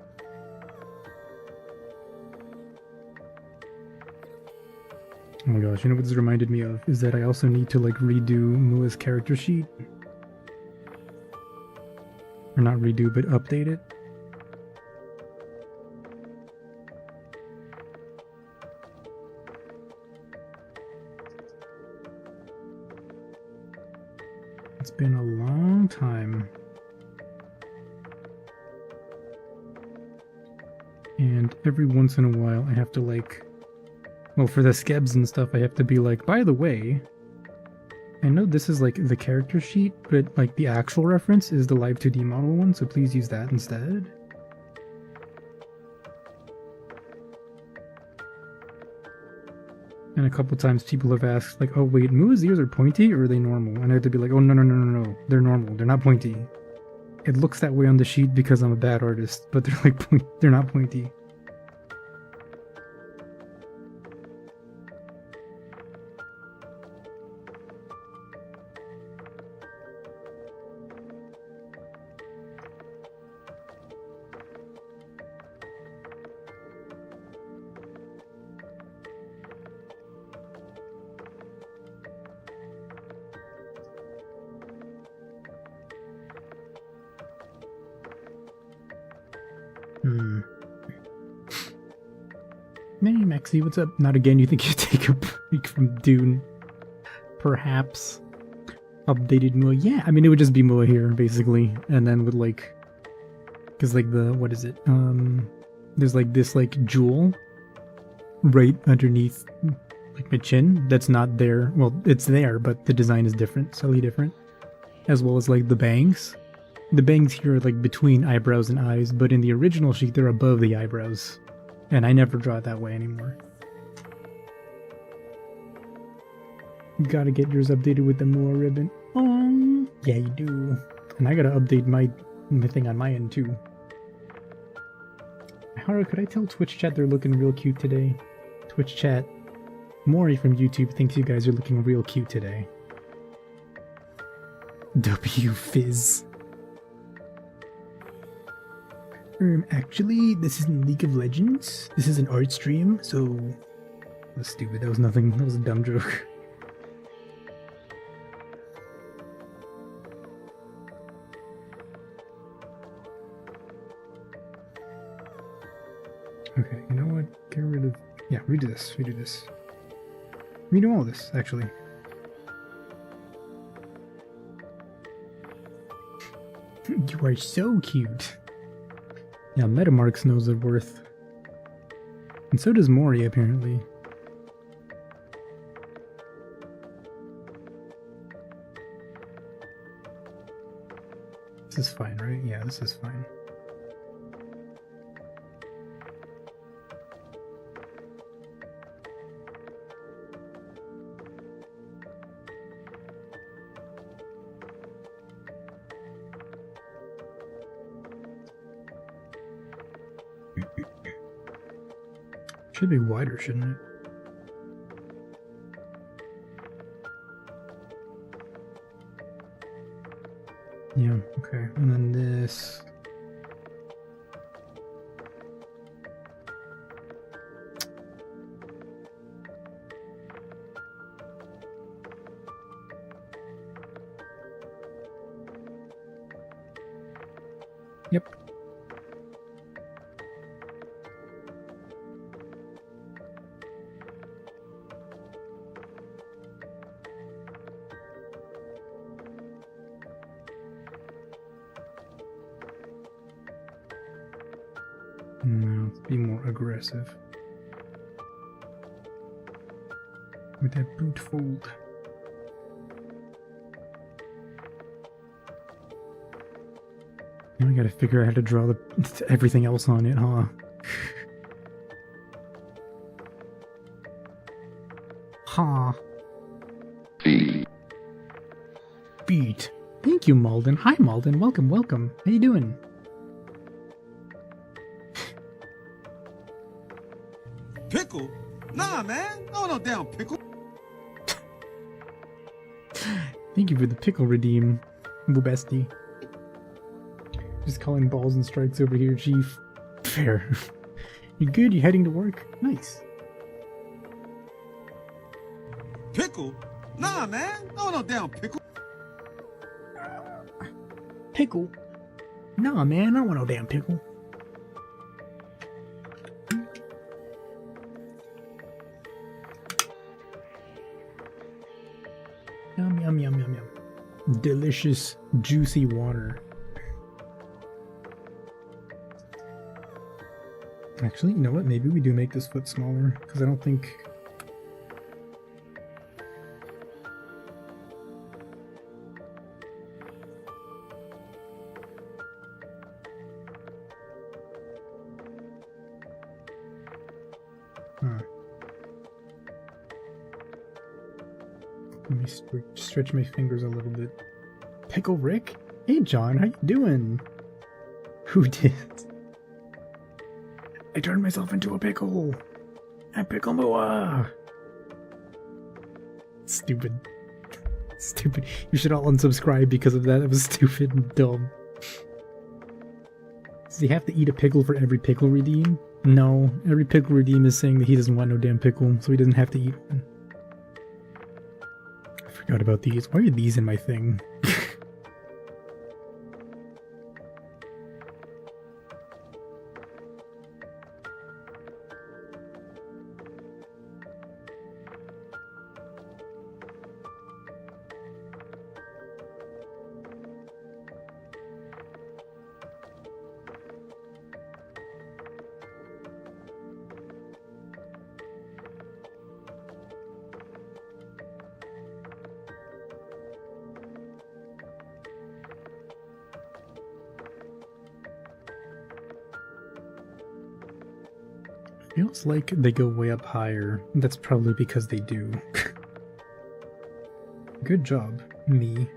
Oh my gosh, you know what this reminded me of? Is that I also need to, like, redo Mua's character sheet. Or not redo, but update it. It's been a long time. And every once in a while I have to, like... Well, for the skebs and stuff, I have to be like, by the way... I know this is like the character sheet, but like the actual reference is the Live 2D model one, so please use that instead. And a couple times people have asked, like, oh wait, Mua's ears are pointy or are they normal? And I have to be like, oh no, they're normal, they're not pointy. It looks that way on the sheet because I'm a bad artist, but they're like they're not pointy. Hey, Maxie, what's up? Not again, you think you take a break from Dune? Perhaps. Updated Mua. Yeah, I mean, it would just be Mua here, basically. And then with, like... Because, like, the... What is it? There's, like, this, like, jewel right underneath, like, my chin. That's not there. Well, it's there, but the design is different. Slightly different. As well as, like, the bangs. The bangs here are, like, between eyebrows and eyes, but in the original sheet, they're above the eyebrows. And I never draw it that way anymore. You gotta get yours updated with the Mua ribbon. Oh, yeah, you do. And I gotta update my thing on my end, too. Haru, could I tell Twitch chat they're looking real cute today? Twitch chat, Mori from YouTube thinks you guys are looking real cute today. W Fizz. Actually, this isn't League of Legends. This is an art stream, so... That's stupid. That was nothing. That was a dumb joke. Okay, you know what? Get rid of... Yeah, redo this. Redo this. Redo all this, actually. You are so cute. Yeah, Metamarks knows their worth. And so does Mori, apparently. This is fine, right? Yeah, this is fine. Should be wider, shouldn't it? Yeah, okay. And then this. Yep. No, let's be more aggressive. With that boot fold. Now I gotta figure out how to draw everything else on it, huh? Ha. Beat. Thank you, Malden. Hi, Malden. Welcome, welcome. How you doing? Pickle? Nah, man. Oh, no damn pickle. Thank you for the pickle redeem, Bubesti. Just calling balls and strikes over here, Chief. Fair. You good? You heading to work? Nice. Pickle? Nah, man. Oh, no damn pickle. Pickle? Nah, man. I don't want no damn pickle. Yum, yum, yum, yum, yum. Delicious, juicy water. Actually, you know what? Maybe we do make this foot smaller, because I don't think... Huh. Let me stretch my fingers a little bit. Pickle Rick? Hey John, how you doing? Who did? I turned myself into a pickle! A pickle moa! Stupid. Stupid. You should all unsubscribe because of that. It was stupid and dumb. Does he have to eat a pickle for every pickle redeem? No. Every pickle redeem is saying that he doesn't want no damn pickle, so he doesn't have to eat one. I forgot about these. Why are these in my thing? Feels like they go way up higher. That's probably because they do. Good job, me.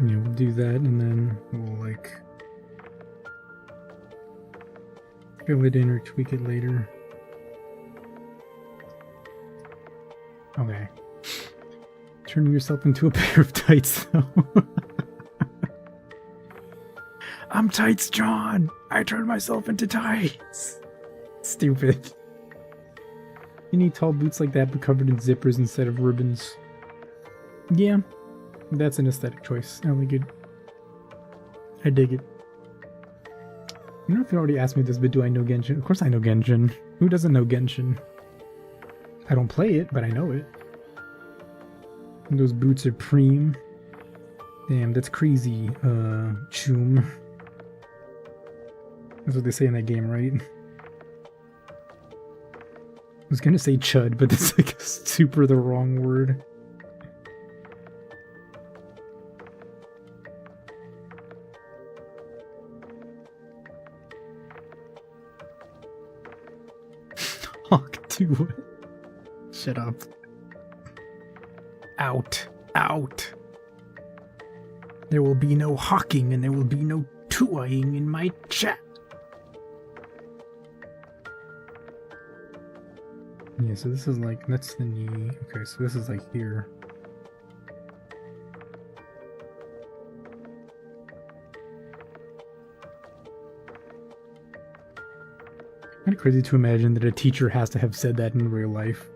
Yeah, we'll do that and then we'll like fill it in or tweak it later. Okay. Turn yourself into a pair of tights though. I'm Tights John! I turned myself into tights! Stupid. You need tall boots like that but covered in zippers instead of ribbons. Yeah. That's an aesthetic choice. I like it. I dig it. You know, if you already asked me this, but do I know Genshin? Of course I know Genshin. Who doesn't know Genshin? I don't play it, but I know it. And those boots are preem. Damn, that's crazy. Choom. That's what they say in that game, right? I was gonna say chud, but that's like super the wrong word. Hawk to it. Shut up. Out. Out. There will be no hawking and there will be no tuaing in my chat. Yeah, so this is like, that's the knee. Okay, so this is like here. Kind of crazy to imagine that a teacher has to have said that in real life.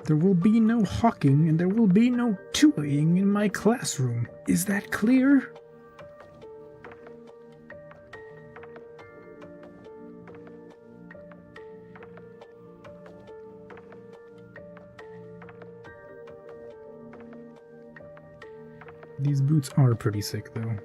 There will be no hawking and there will be no tuaing in my classroom. Is that clear? These boots are pretty sick though.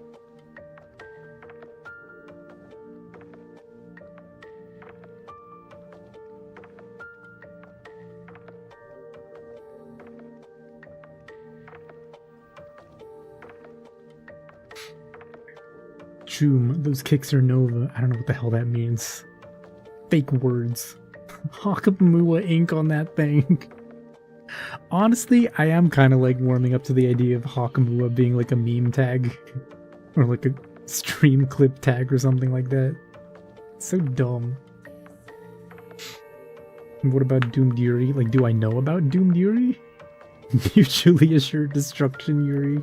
Choom, those kicks are Nova. I don't know what the hell that means. Fake words. Hakamua ink on that thing. Honestly, I am kind of like warming up to the idea of Hakamua being like a meme tag. Or like a stream clip tag or something like that. It's so dumb. And what about Doomed Yuri? Like, do I know about Doomed Yuri? Mutually assured destruction Yuri.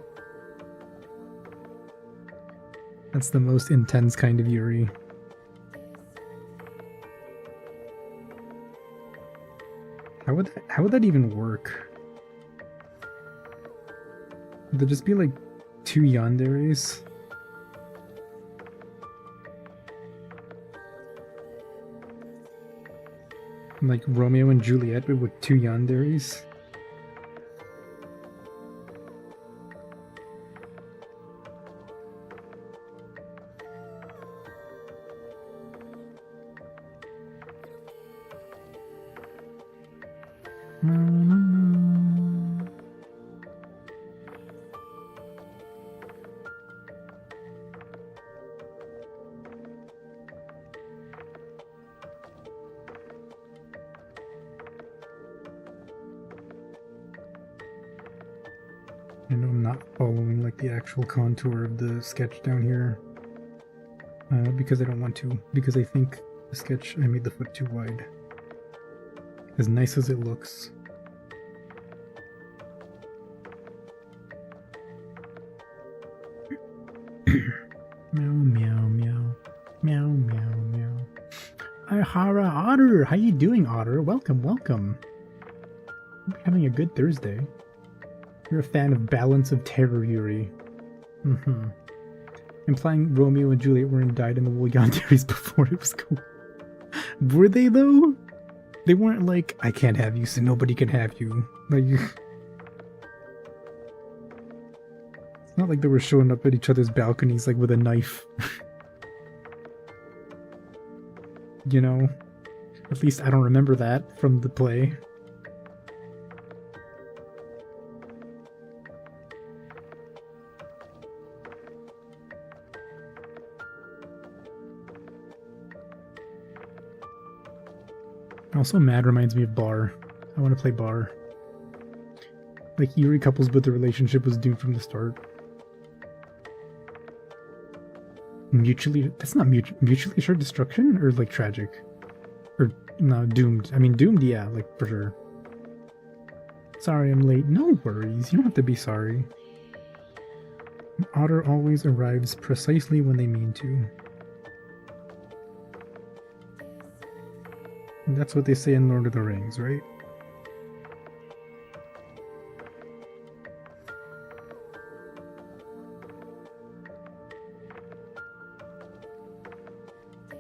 That's the most intense kind of Yuri. How would that even work? Would there just be like 2 yanderes? Like Romeo and Juliet, but with 2 yanderes? I know I'm not following like the actual contour of the sketch down here because I don't want to, because I think the sketch, I made the foot too wide. As nice as it looks. Meow meow meow meow meow meow. Ihara Otter, how you doing, Otter? Welcome, welcome. Hope you're having a good Thursday. You're a fan of Balance of Terror Yuri. Implying Romeo and Juliet weren't dyed in the wool yanderes before it was cool. Were they though? They weren't like, I can't have you, so nobody can have you. Like, it's not like they were showing up at each other's balconies like with a knife. You know? At least I don't remember that from the play. Also, Mad reminds me of Bar. I want to play Bar. Like, eerie couples, but the relationship was doomed from the start. Mutually... That's not mutually assured destruction? Or, like, tragic? Or, no, doomed. I mean, doomed, yeah, like, for sure. Sorry I'm late. No worries. You don't have to be sorry. An otter always arrives precisely when they mean to. And that's what they say in Lord of the Rings, right?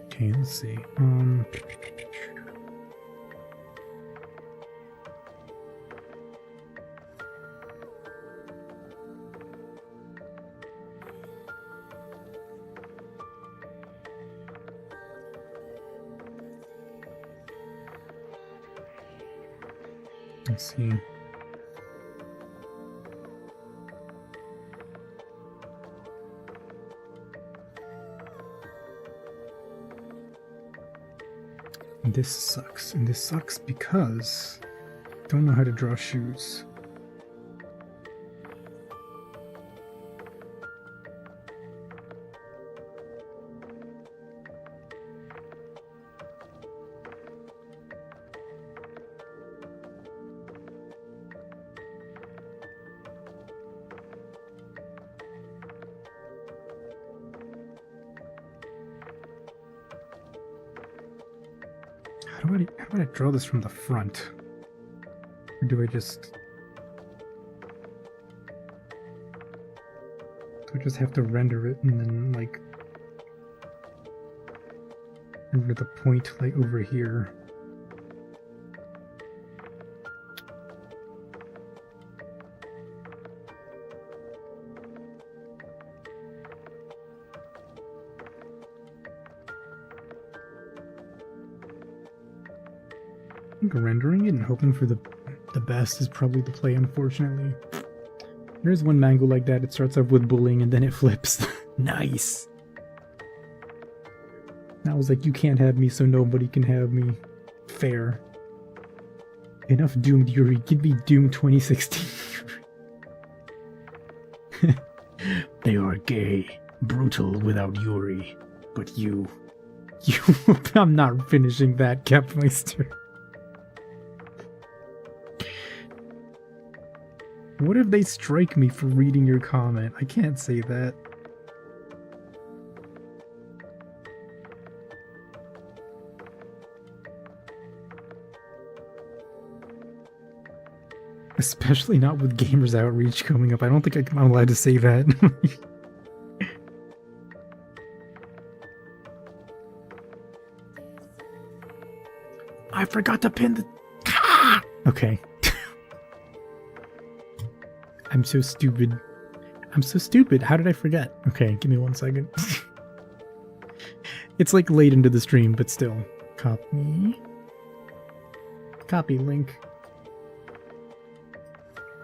Okay, let's see. Let's see. And this sucks. And this sucks because I don't know how to draw shoes. How do I draw this from the front? Or do I just... Do I just have to render it and then, like... render the point, like, over here? I think rendering it and hoping for the best is probably the play, unfortunately. There's one mango like that. It starts off with bullying and then it flips. Nice! I was like, you can't have me, so nobody can have me. Fair. Enough Doomed Yuri. Give me Doom 2016. They are gay, brutal without Yuri. But you... I'm not finishing that, Capmeister. What if they strike me for reading your comment? I can't say that. Especially not with Gamers Outreach coming up. I don't think I'm allowed to say that. I forgot to pin the... Okay. I'm so stupid. I'm so stupid. How did I forget? Okay, give me 1 second. It's like late into the stream, but still. Copy. Copy link.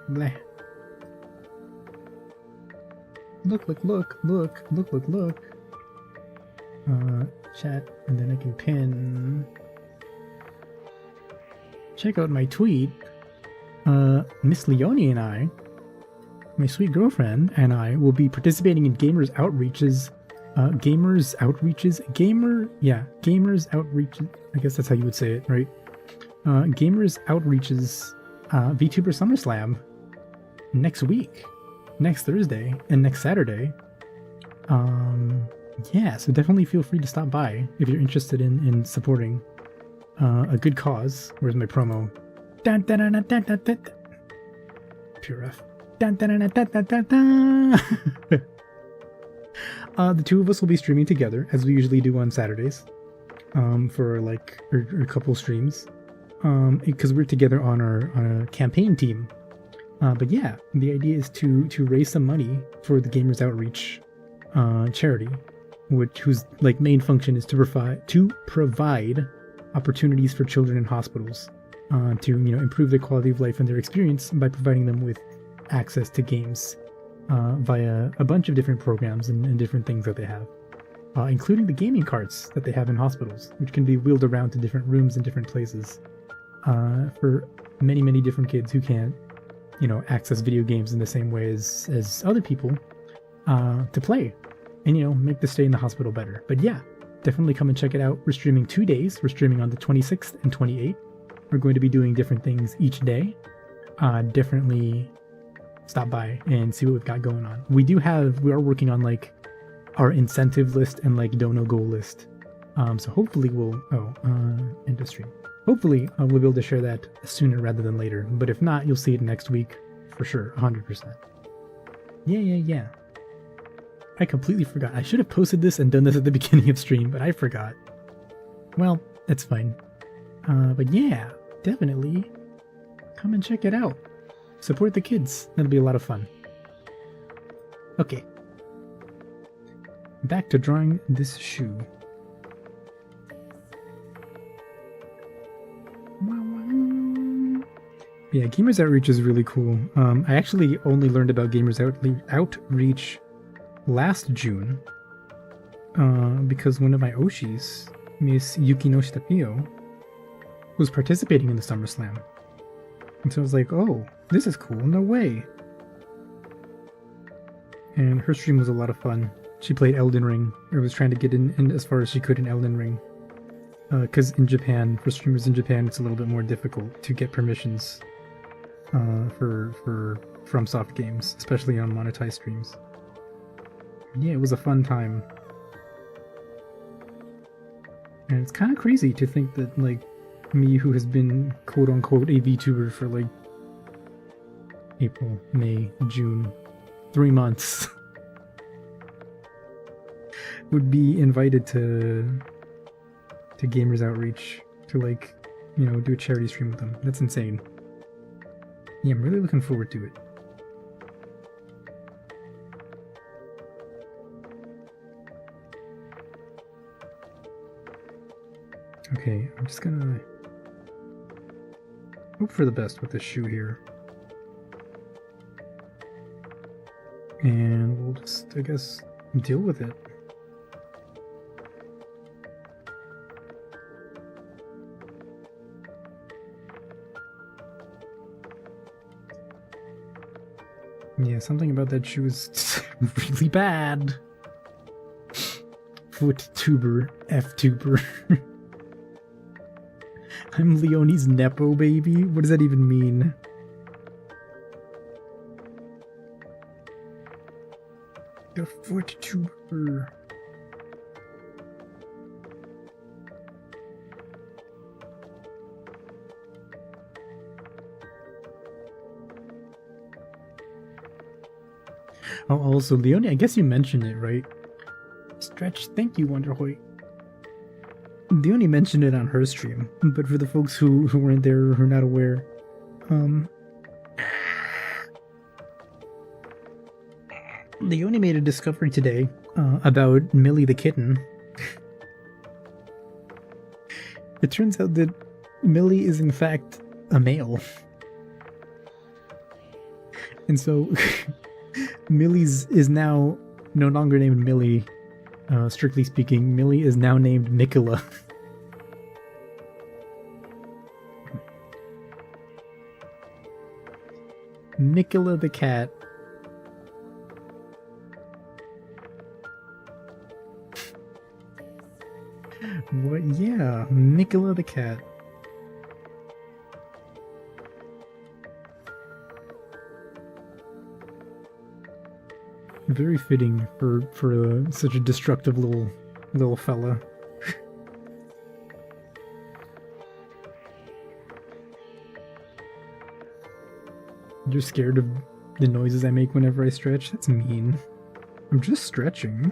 Bleh. Look. Chat, and then I can pin. Check out my tweet. Miss Leonie and I, my sweet girlfriend, and I will be participating in Gamers Outreaches. Gamers Outreaches? Gamers Outreaches. I guess that's how you would say it, right? Gamers Outreaches VTuber SummerSlam next week. Next Thursday and next Saturday. Yeah, so definitely feel free to stop by if you're interested in supporting a good cause. Where's my promo? Dun, dun, dun, dun, dun, dun, dun. Pure F. Dun, dun, dun, dun, dun, dun, dun. The two of us will be streaming together, as we usually do on Saturdays. for like a couple streams, because we're together on a campaign team. But yeah, the idea is to raise some money for the Gamers Outreach charity, whose like main function is to provide opportunities for children in hospitals to improve their quality of life and their experience by providing them with access to games via a bunch of different programs and different things that they have, including the gaming carts that they have in hospitals, which can be wheeled around to different rooms and different places for many different kids who can't access video games in the same way as other people to play and make the stay in the hospital better. But yeah, definitely come and check it out. We're streaming 2 days. We're streaming on the 26th and 28th. We're going to be doing different things each day. Definitely stop by and see what we've got going on. We are working on like our incentive list and like dono goal list. So hopefully industry. Hopefully we'll be able to share that sooner rather than later. But if not, you'll see it next week for sure, 100%. Yeah. I completely forgot. I should have posted this and done this at the beginning of stream, but I forgot. Well, that's fine. But yeah, definitely come and check it out. Support the kids. That'll be a lot of fun. Okay. Back to drawing this shoe. Yeah, Gamers Outreach is really cool. I actually only learned about Gamers Outreach last June because one of my Oshis, Miss Yukino Shitapio, was participating in the SummerSlam. And so I was like, oh, this is cool, no way. And her stream was a lot of fun. She played Elden Ring, or was trying to get in as far as she could in Elden Ring. Because in Japan, for streamers in Japan, it's a little bit more difficult to get permissions for FromSoft games, especially on monetized streams. Yeah, it was a fun time. And it's kind of crazy to think that, like, me, who has been quote-unquote a VTuber for, like, April, May, June, 3 months, would be invited to Gamers Outreach to, like, do a charity stream with them. That's insane. Yeah, I'm really looking forward to it. Okay, I'm just gonna hope for the best with this shoe here. And we'll just, I guess, deal with it. Yeah, something about that shoe is really bad. Foot tuber, F tuber. I'm Leonie's Nepo baby? What does that even mean? The foot tuber. Oh, also, Leonie, I guess you mentioned it, right? Stretch, thank you, Wonderhoy. Leonie mentioned it on her stream, but for the folks who weren't there or who are not aware, Leonie made a discovery today about Millie the kitten. It turns out that Millie is in fact a male. And so Millie's is now no longer named Millie. Strictly speaking, Millie is now named Nicola. Nicola the cat. What? Yeah, Nicola the cat. Very fitting for such a destructive little fella. You're scared of the noises I make whenever I stretch? That's mean. I'm just stretching.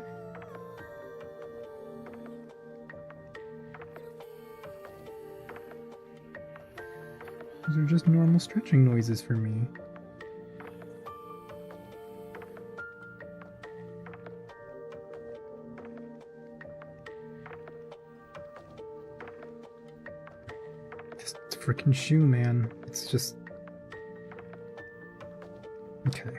Those are just normal stretching noises for me. This freaking shoe, man. It's just... Okay.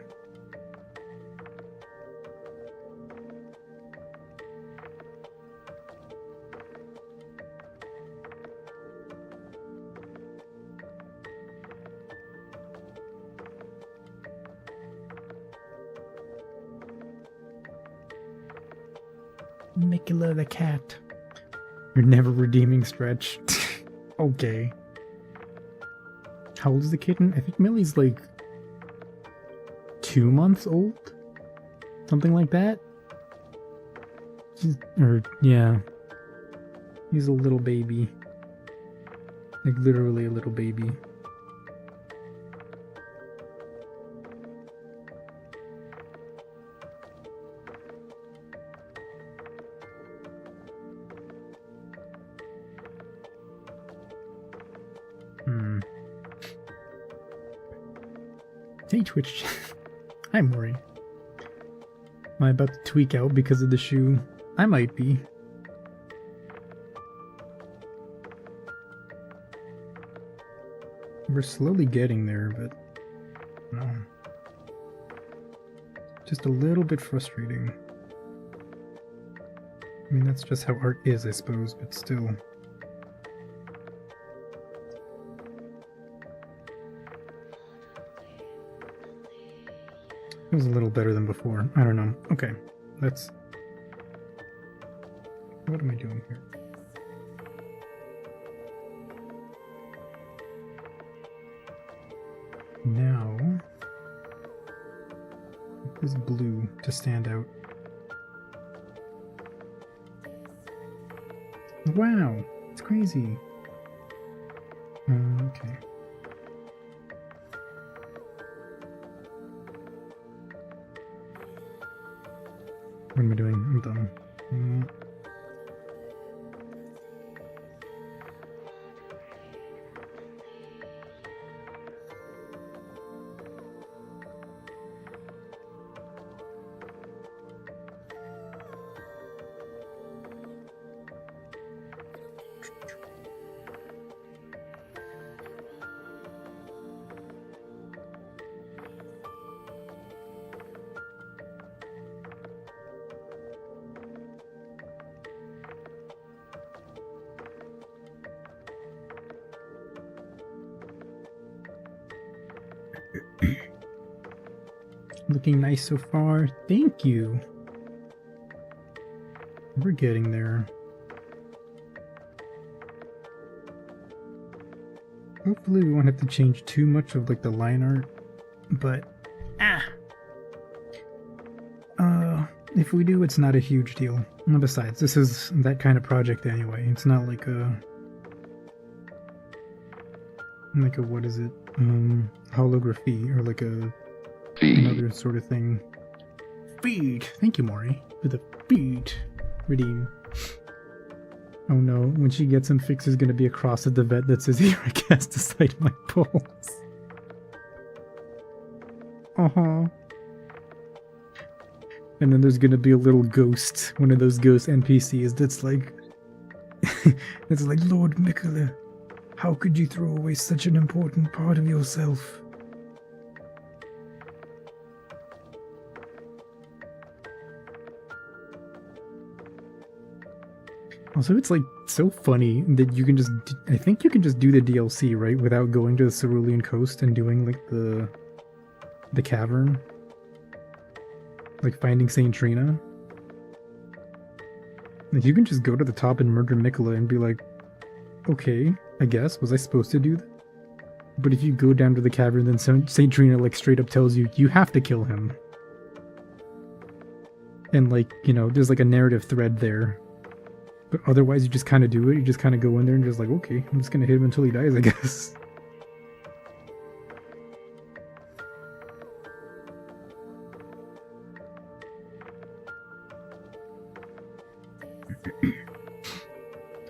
Nicola the cat. You're never redeeming Stretch. Okay. How old is the kitten? I think Millie's like 2 months old? Something like that? Yeah. He's a little baby. Like literally a little baby. Hey Twitch. Hi Maury. Am I about to tweak out because of the shoe? I might be. We're slowly getting there, but no. Just a little bit frustrating. I mean, that's just how art is, I suppose, but still. It was a little better than before. I don't know. Okay, let's... What am I doing here? Now... This blue to stand out. Wow! It's crazy! Okay. What am I doing? I'm done. Looking nice so far. Thank you. We're getting there. Hopefully we won't have to change too much of like the line art, but if we do, it's not a huge deal. And besides, this is that kind of project anyway. It's not like a what is it? Holography or like a another sort of thing. Feed. Thank you, Maury, for the feed. Redeem. Oh no, when she gets him fixed, there's gonna be a cross at the vet that says, "Here I cast aside my pulse." And then there's gonna be a little ghost, one of those ghost NPCs that's like, it's like, "Lord Mikola, how could you throw away such an important part of yourself?" Also, it's like so funny that you can just, I think you can just do the DLC, right, without going to the Cerulean Coast and doing like the cavern. Like finding Saint Trina. Like you can just go to the top and murder Mikola and be like, okay, I guess, was I supposed to do that? But if you go down to the cavern, then Saint Trina like straight up tells you, you have to kill him. And like, you know, there's like a narrative thread there. But otherwise you just kind of do it, you just kind of go in there and just like, okay, I'm just gonna hit him until he dies, I guess.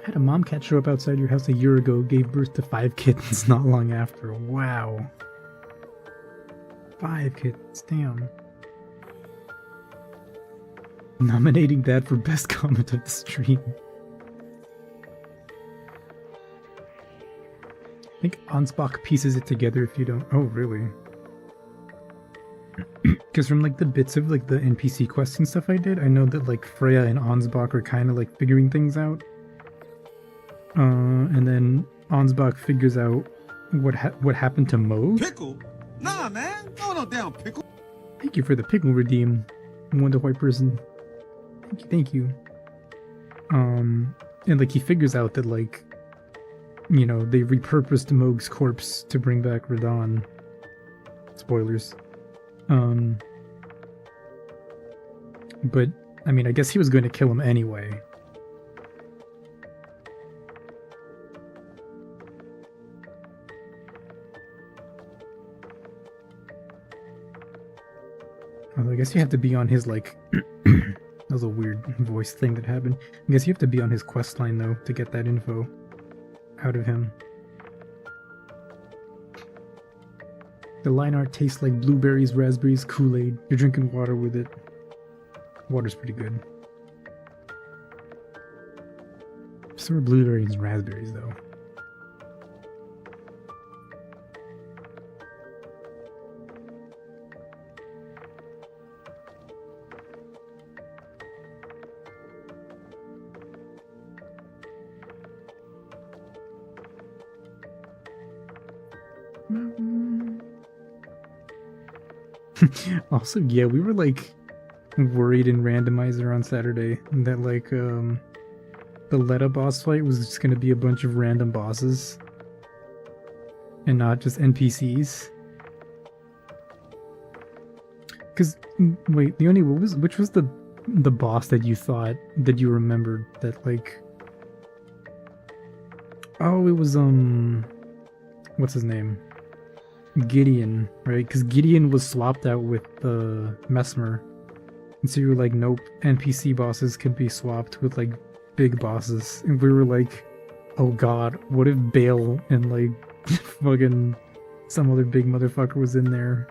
Had a mom cat show up outside your house a year ago, gave birth to 5 kittens not long after. Wow. 5 kittens, damn. Nominating Dad for best comment of the stream. I think Ansbach pieces it together if you don't. Oh, really? Because from like the bits of like the NPC quests and stuff I did, I know that like Freya and Ansbach are kind of like figuring things out. And then Ansbach figures out what happened to Moog. Pickle? Nah, man. No damn pickle. Thank you for the pickle redeem, Wonder White person. Thank you. And like he figures out that like, you know, they repurposed Moog's corpse to bring back Radon. Spoilers. But I mean, I guess he was going to kill him anyway. Although I guess you have to be on his, like... that was a weird voice thing that happened. I guess you have to be on his quest line, though, to get that info out of him. The line art tastes like blueberries, raspberries, Kool-Aid. You're drinking water with it. Water's pretty good. So are blueberries and raspberries, though. Also, yeah, we were like worried in randomizer on Saturday that like the Letta boss fight was just gonna be a bunch of random bosses and not just NPCs. Cause wait, the only which was the boss that you thought that you remembered that like oh, it was what's his name? Gideon, right? Because Gideon was swapped out with Mesmer. And so you were like, nope, NPC bosses can be swapped with like big bosses. And we were like, oh god, what if Bale and like fucking some other big motherfucker was in there?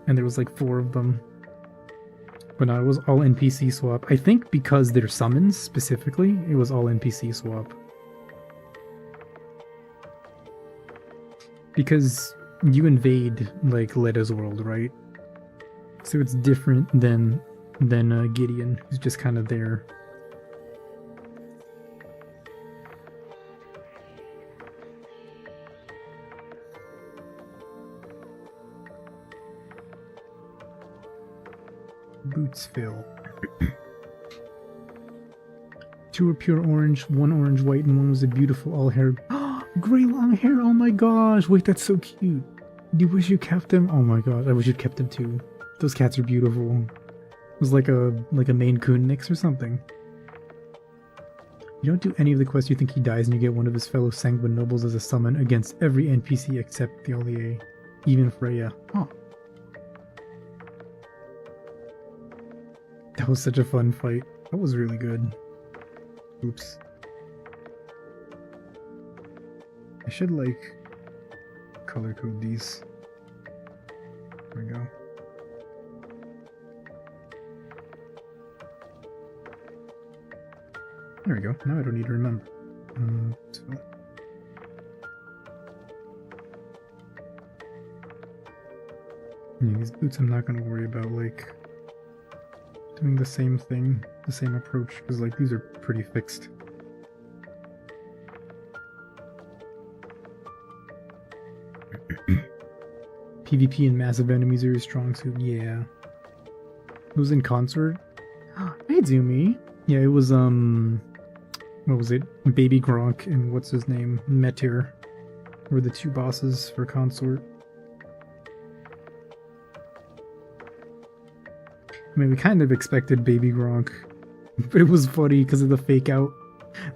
And there was like 4 of them. But no, it was all NPC swap. I think because they're summons specifically, it was all NPC swap. Because you invade like Letta's world, right? So it's different than Gideon, who's just kind of there. Boots fill. 2 were pure orange, 1 orange white, and 1 was a beautiful all-haired. Gray long hair, oh my gosh, wait, that's so cute. Do you wish you kept him? Oh my god, I wish you'd kept him too. Those cats are beautiful. It was like a Maine Coon mix or something. You don't do any of the quests, you think he dies and you get one of his fellow Sanguine nobles as a summon against every NPC except the Ollier. Even Freya. Huh. That was such a fun fight. That was really good. Oops. I should, like, color code these. There we go. There we go. Now I don't need to remember. So. Yeah, these boots I'm not going to worry about, like, doing the same thing, the same approach, because, like, these are pretty fixed. PvP and massive enemies are your strong suit. Yeah. Who's in consort? Hey, Zumi. Yeah, it was, what was it? Baby Gronk and what's his name? Metir were the 2 bosses for consort. I mean, we kind of expected Baby Gronk, but it was funny because of the fake out.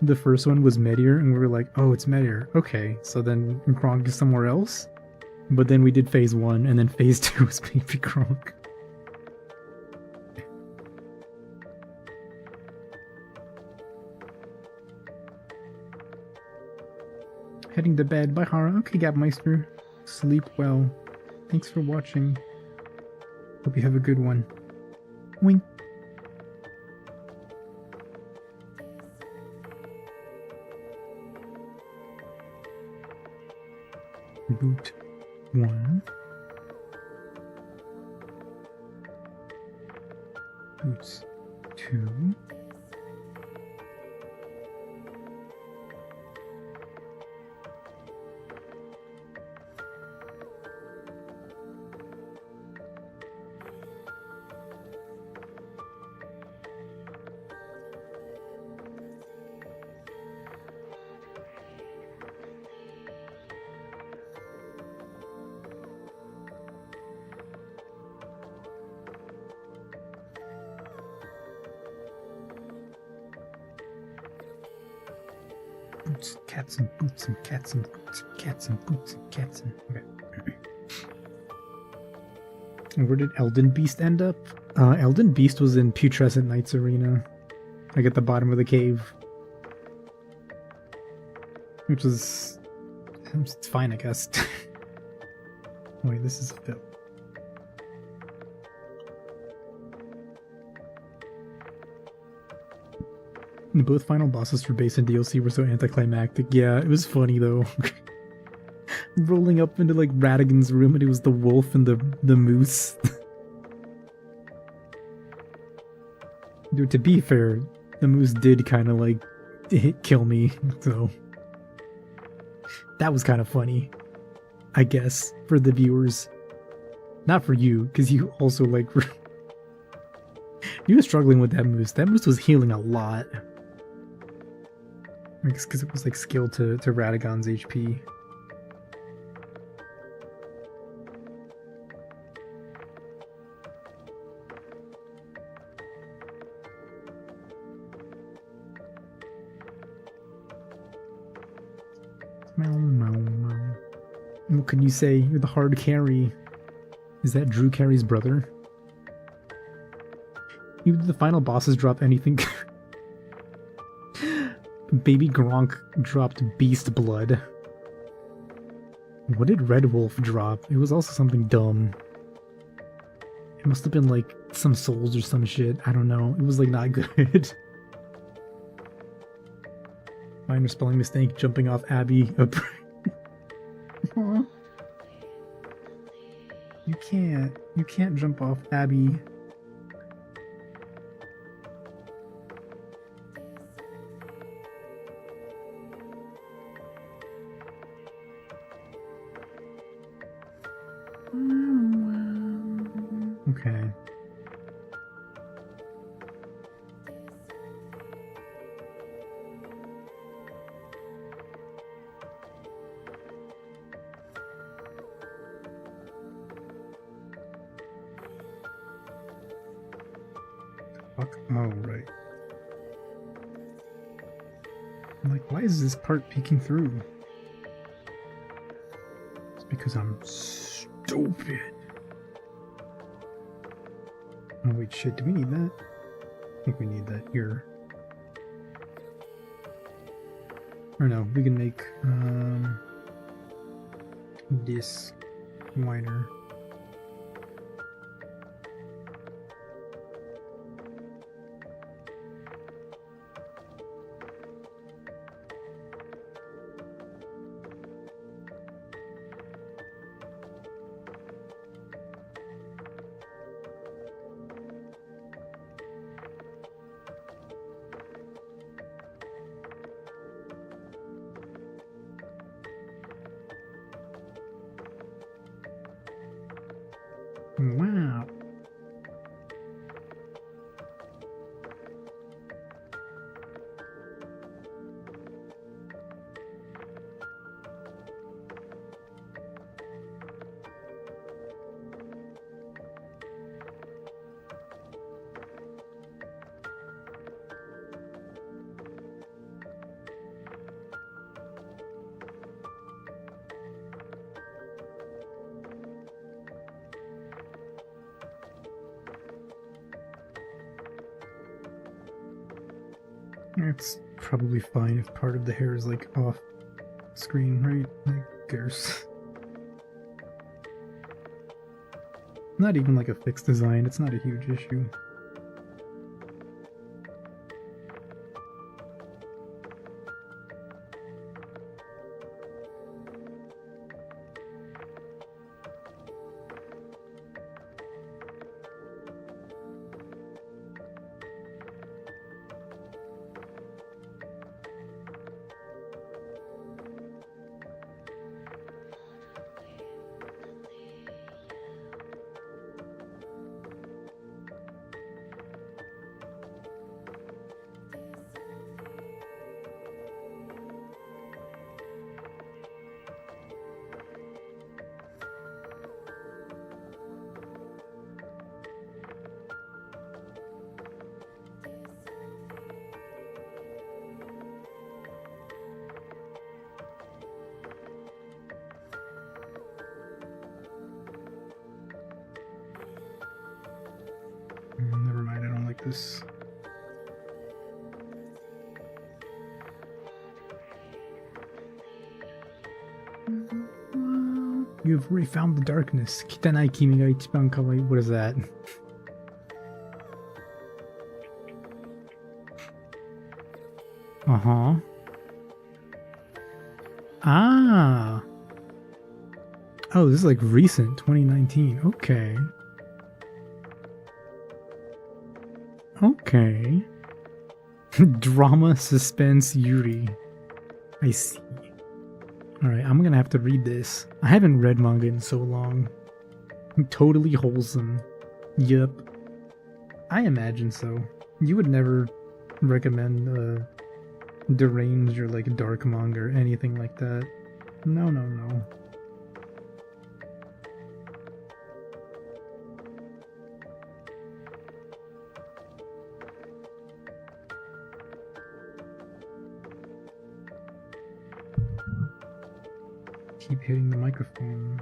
The first one was Metir, and we were like, oh, it's Metir. Okay, so then Gronk is somewhere else? But then we did phase 1, and then phase 2 was Baby Gronk. heading to bed. Bye, Hara. Okay, Gapmeister. Sleep well. Thanks for watching. Hope you have a good one. Wink. Boot 1. Boots 2. Boots, cats and boots and cats and boots and cats and boots and cats and... Okay. Where did Elden Beast end up? Elden Beast was in Putrescent Knights Arena. Like at the bottom of the cave. Which is... It's fine, I guess. Wait, this is a bit... Both final bosses for base and DLC were so anticlimactic. Yeah, it was funny though. Rolling up into like Radigan's room and it was the wolf and the moose. Dude, to be fair, the moose did kind of like kill me, so that was kind of funny, I guess, for the viewers. Not for you, because you also like you were struggling with that moose. That moose was healing a lot. I guess because it was like skilled to Radagon's HP. What can you say? You're the hard carry. Is that Drew Carey's brother? Even the final bosses drop anything. Baby Gronk dropped Beast Blood. What did Red Wolf drop? It was also something dumb. It must have been like some souls or some shit. I don't know. It was like not good. Minor spelling mistake, jumping off Abby. You can't jump off Abby. Okay. Fuck. Oh, right. I'm like, why is this part peeking through? It's because I'm stupid. Oh wait, shit, do we need that? I think we need that here. Or no, we can make this wider. Wow. It's probably fine if part of the hair is like off screen, right? I guess. Not even like a fixed design, it's not a huge issue. Never mind, I don't like this. You have already found the darkness. Kitanai kimi ga ichiban kawaii. What is that? Uh-huh. Ah. Oh, this is like recent, 2019. Okay. Okay. Drama, suspense, Yuri. I see. Alright, I'm gonna have to read this. I haven't read manga in so long. Totally wholesome. Yup. I imagine so. You would never recommend deranged or like dark manga or anything like that. No, no, no. Keep hitting the microphone.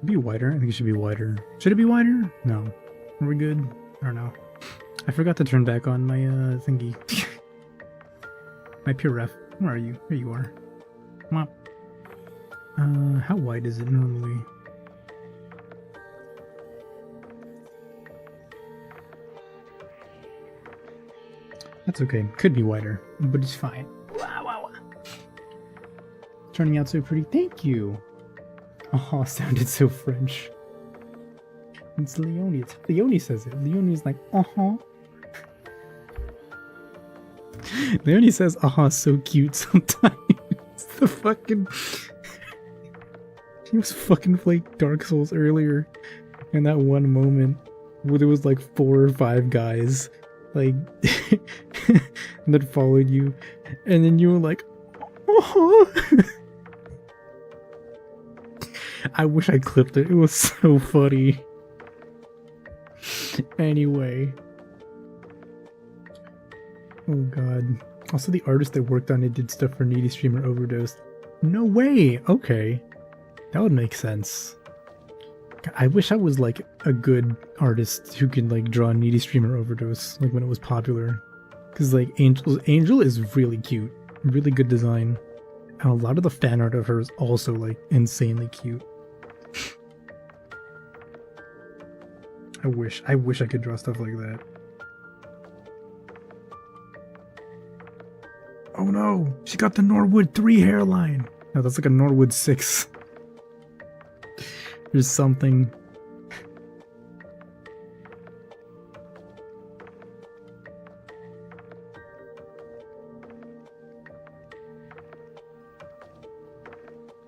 Be wider. I think it should be wider. Should it be wider? No. Are we good? I don't know. I forgot to turn back on my thingy. My pure ref. Where are you? Here you are. Come on. How wide is it normally? That's okay. Could be wider, but it's fine. Wow, wow, wow. Turning out so pretty. Thank you. Oh, sounded so French. It's Leonie. It's how Leonie says it. Leonie's like, uh-huh. Leonie says, uh-huh, so cute sometimes. The fucking... He was fucking playing Dark Souls earlier. In that one moment where there was like 4 or 5 guys, like, that followed you. And then you were like, uh-huh. I wish I clipped it. It was so funny. Anyway. Oh god. Also, the artist that worked on it did stuff for Needy Streamer Overdose. No way! Okay. That would make sense. I wish I was like a good artist who could like draw Needy Streamer Overdose, like when it was popular. Because like Angel is really cute, really good design, and a lot of the fan art of her is also like insanely cute. I wish I could draw stuff like that. Oh no, she got the Norwood 3 hairline. No, that's like a Norwood 6. There's something.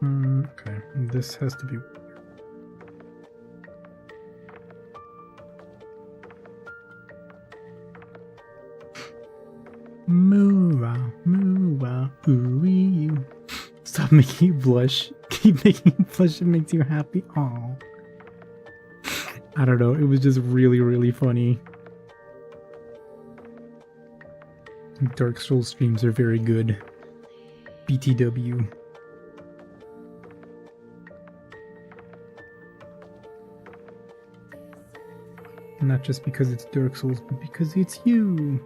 Okay, this has to be. Moo-ah, moo-ah, ooh-wee. Stop making you blush. Keep making you blush, it makes you happy. Aww. I don't know, it was just really, really funny. Dark Souls streams are very good. BTW. Not just because it's Dark Souls, but because it's you.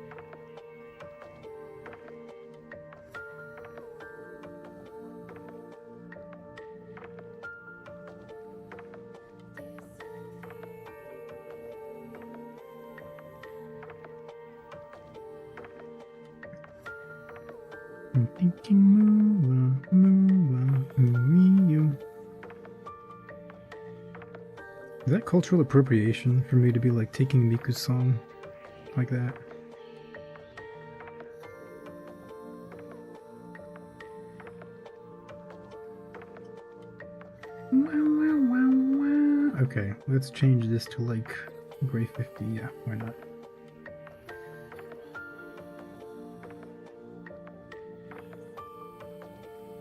I'm thinking moo-ah, moo-ah, ooh-wee-you. Is that cultural appropriation for me to be like taking Miku's song like that? Okay, let's change this to like gray 50. Yeah, why not?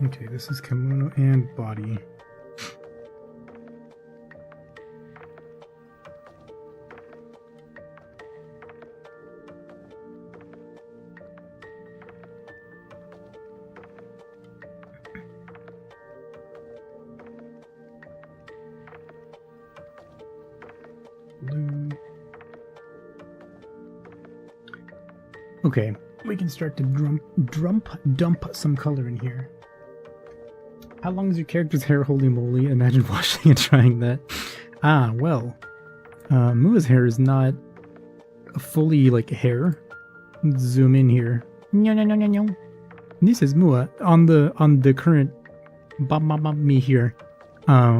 Okay, this is kimono and body. Blue. Okay, we can start to dump some color in here. How long is your character's hair? Holy moly, imagine washing and trying that. Ah, well. Mua's hair is not fully like hair. Let's zoom in here. No. This is Mua. On the current me here.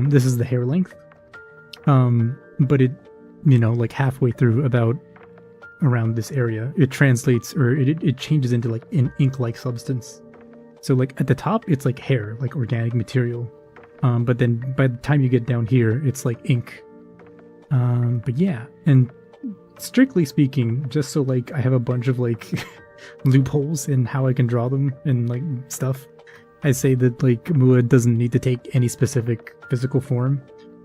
This is the hair length. But it, you know, like halfway through about around this area, it translates or it changes into like an ink-like substance. So like at the top, it's like hair, like organic material. But then by the time you get down here, it's like ink. But yeah, and strictly speaking, just so like I have a bunch of like loopholes in how I can draw them and like stuff, I say that like Mua doesn't need to take any specific physical form.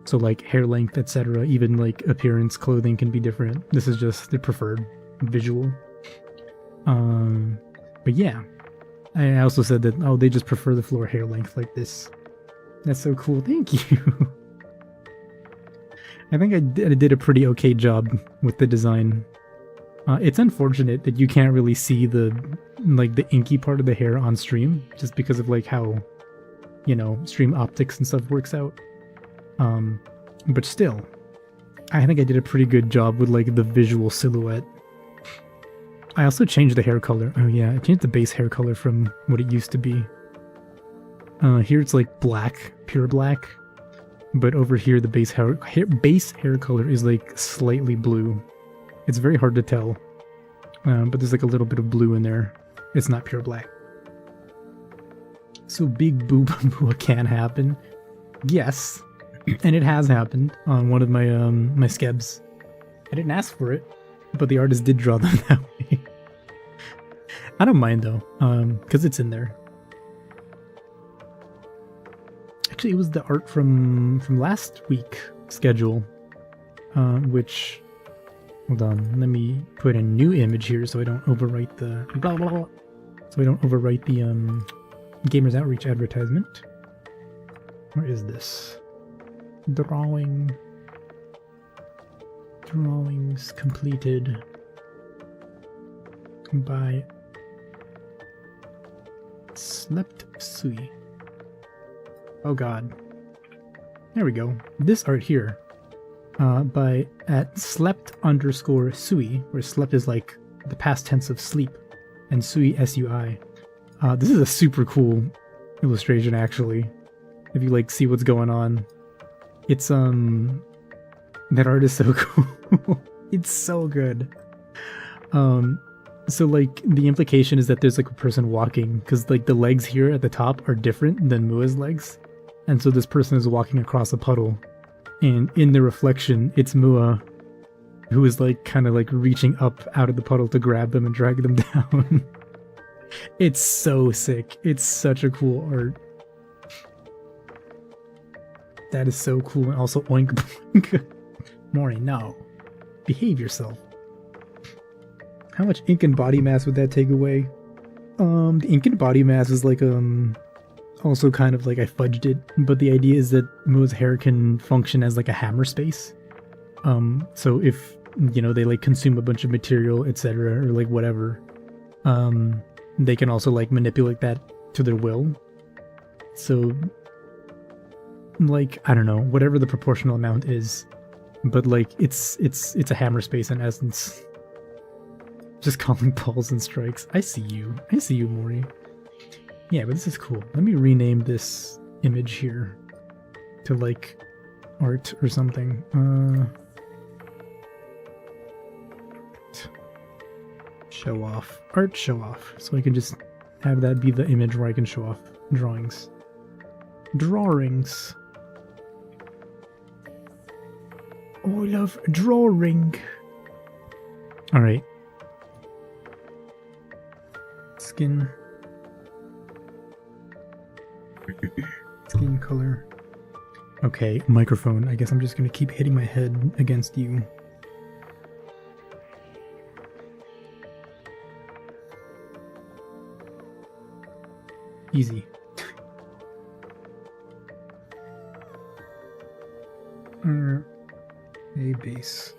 So like hair length, etc., even like appearance, clothing can be different. This is just the preferred visual. But yeah. I also said that, oh, they just prefer the floor hair length like this. That's so cool. Thank you. I think I did a pretty okay job with the design. It's unfortunate that you can't really see the inky part of the hair on stream, just because of like how, you know, stream optics and stuff works out. But still, I think I did a pretty good job with like the visual silhouette. I also changed the hair color. Oh yeah, I changed the base hair color from what it used to be. Here it's like black, pure black. But over here the base hair color is like slightly blue. It's very hard to tell. But there's like a little bit of blue in there. It's not pure black. So big boob Mua can happen. Yes. And it has happened on one of my my skebs. I didn't ask for it, but the artist did draw them that way. I don't mind though, because it's in there. Actually, it was the art from last week schedule, which, hold on, let me put a new image here so I don't overwrite the blah blah blah. So I don't overwrite the Gamers Outreach advertisement. Where is this? Drawings completed. by Slept Sui. Oh god. There we go. This art here, by at slept_sui, where slept is like the past tense of sleep, and sui, S-U-I. This is a super cool illustration, actually. If you like see what's going on, it's that art is so cool. It's so good. So like the implication is that there's like a person walking, because like the legs here at the top are different than Mua's legs, and so this person is walking across a puddle, and in the reflection it's Mua, who is like kind of like reaching up out of the puddle to grab them and drag them down. It's so sick. It's such a cool art. That is so cool. And also oink boink. Mori, no. Behave yourself. How much ink and body mass would that take away? The ink and body mass is like also kind of like I fudged it, but the idea is that Mua's hair can function as like a hammer space. So if, you know, they like consume a bunch of material, etc., or like whatever, they can also like manipulate that to their will. So like, I don't know, whatever the proportional amount is, but like it's a hammer space in essence. Just calling balls and strikes. I see you, Mori. Yeah, but this is cool. Let me rename this image here to like art or something. Show off. Art show off. So I can just have that be the image where I can show off drawings. Drawings. Oh, I love drawing. Alright. Skin. Skin color. Okay, microphone. I guess I'm just gonna keep hitting my head against you. Easy. A base.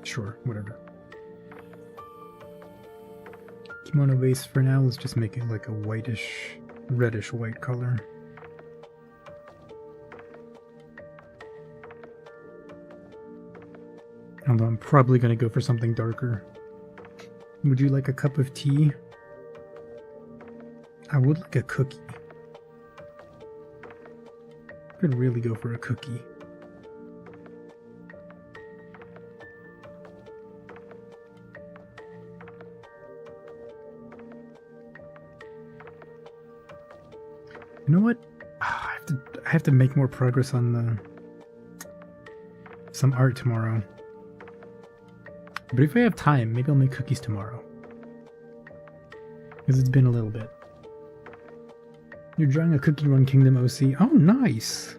Sure, whatever. Kimono base for now, let's just make it like a whitish, reddish white color. Although I'm probably going to go for something darker. Would you like a cup of tea? I would like a cookie. Could really go for a cookie. You know what? I have to make more progress on some art tomorrow. But if I have time, maybe I'll make cookies tomorrow. Because it's been a little bit. You're drawing a Cookie Run Kingdom OC. Oh, nice!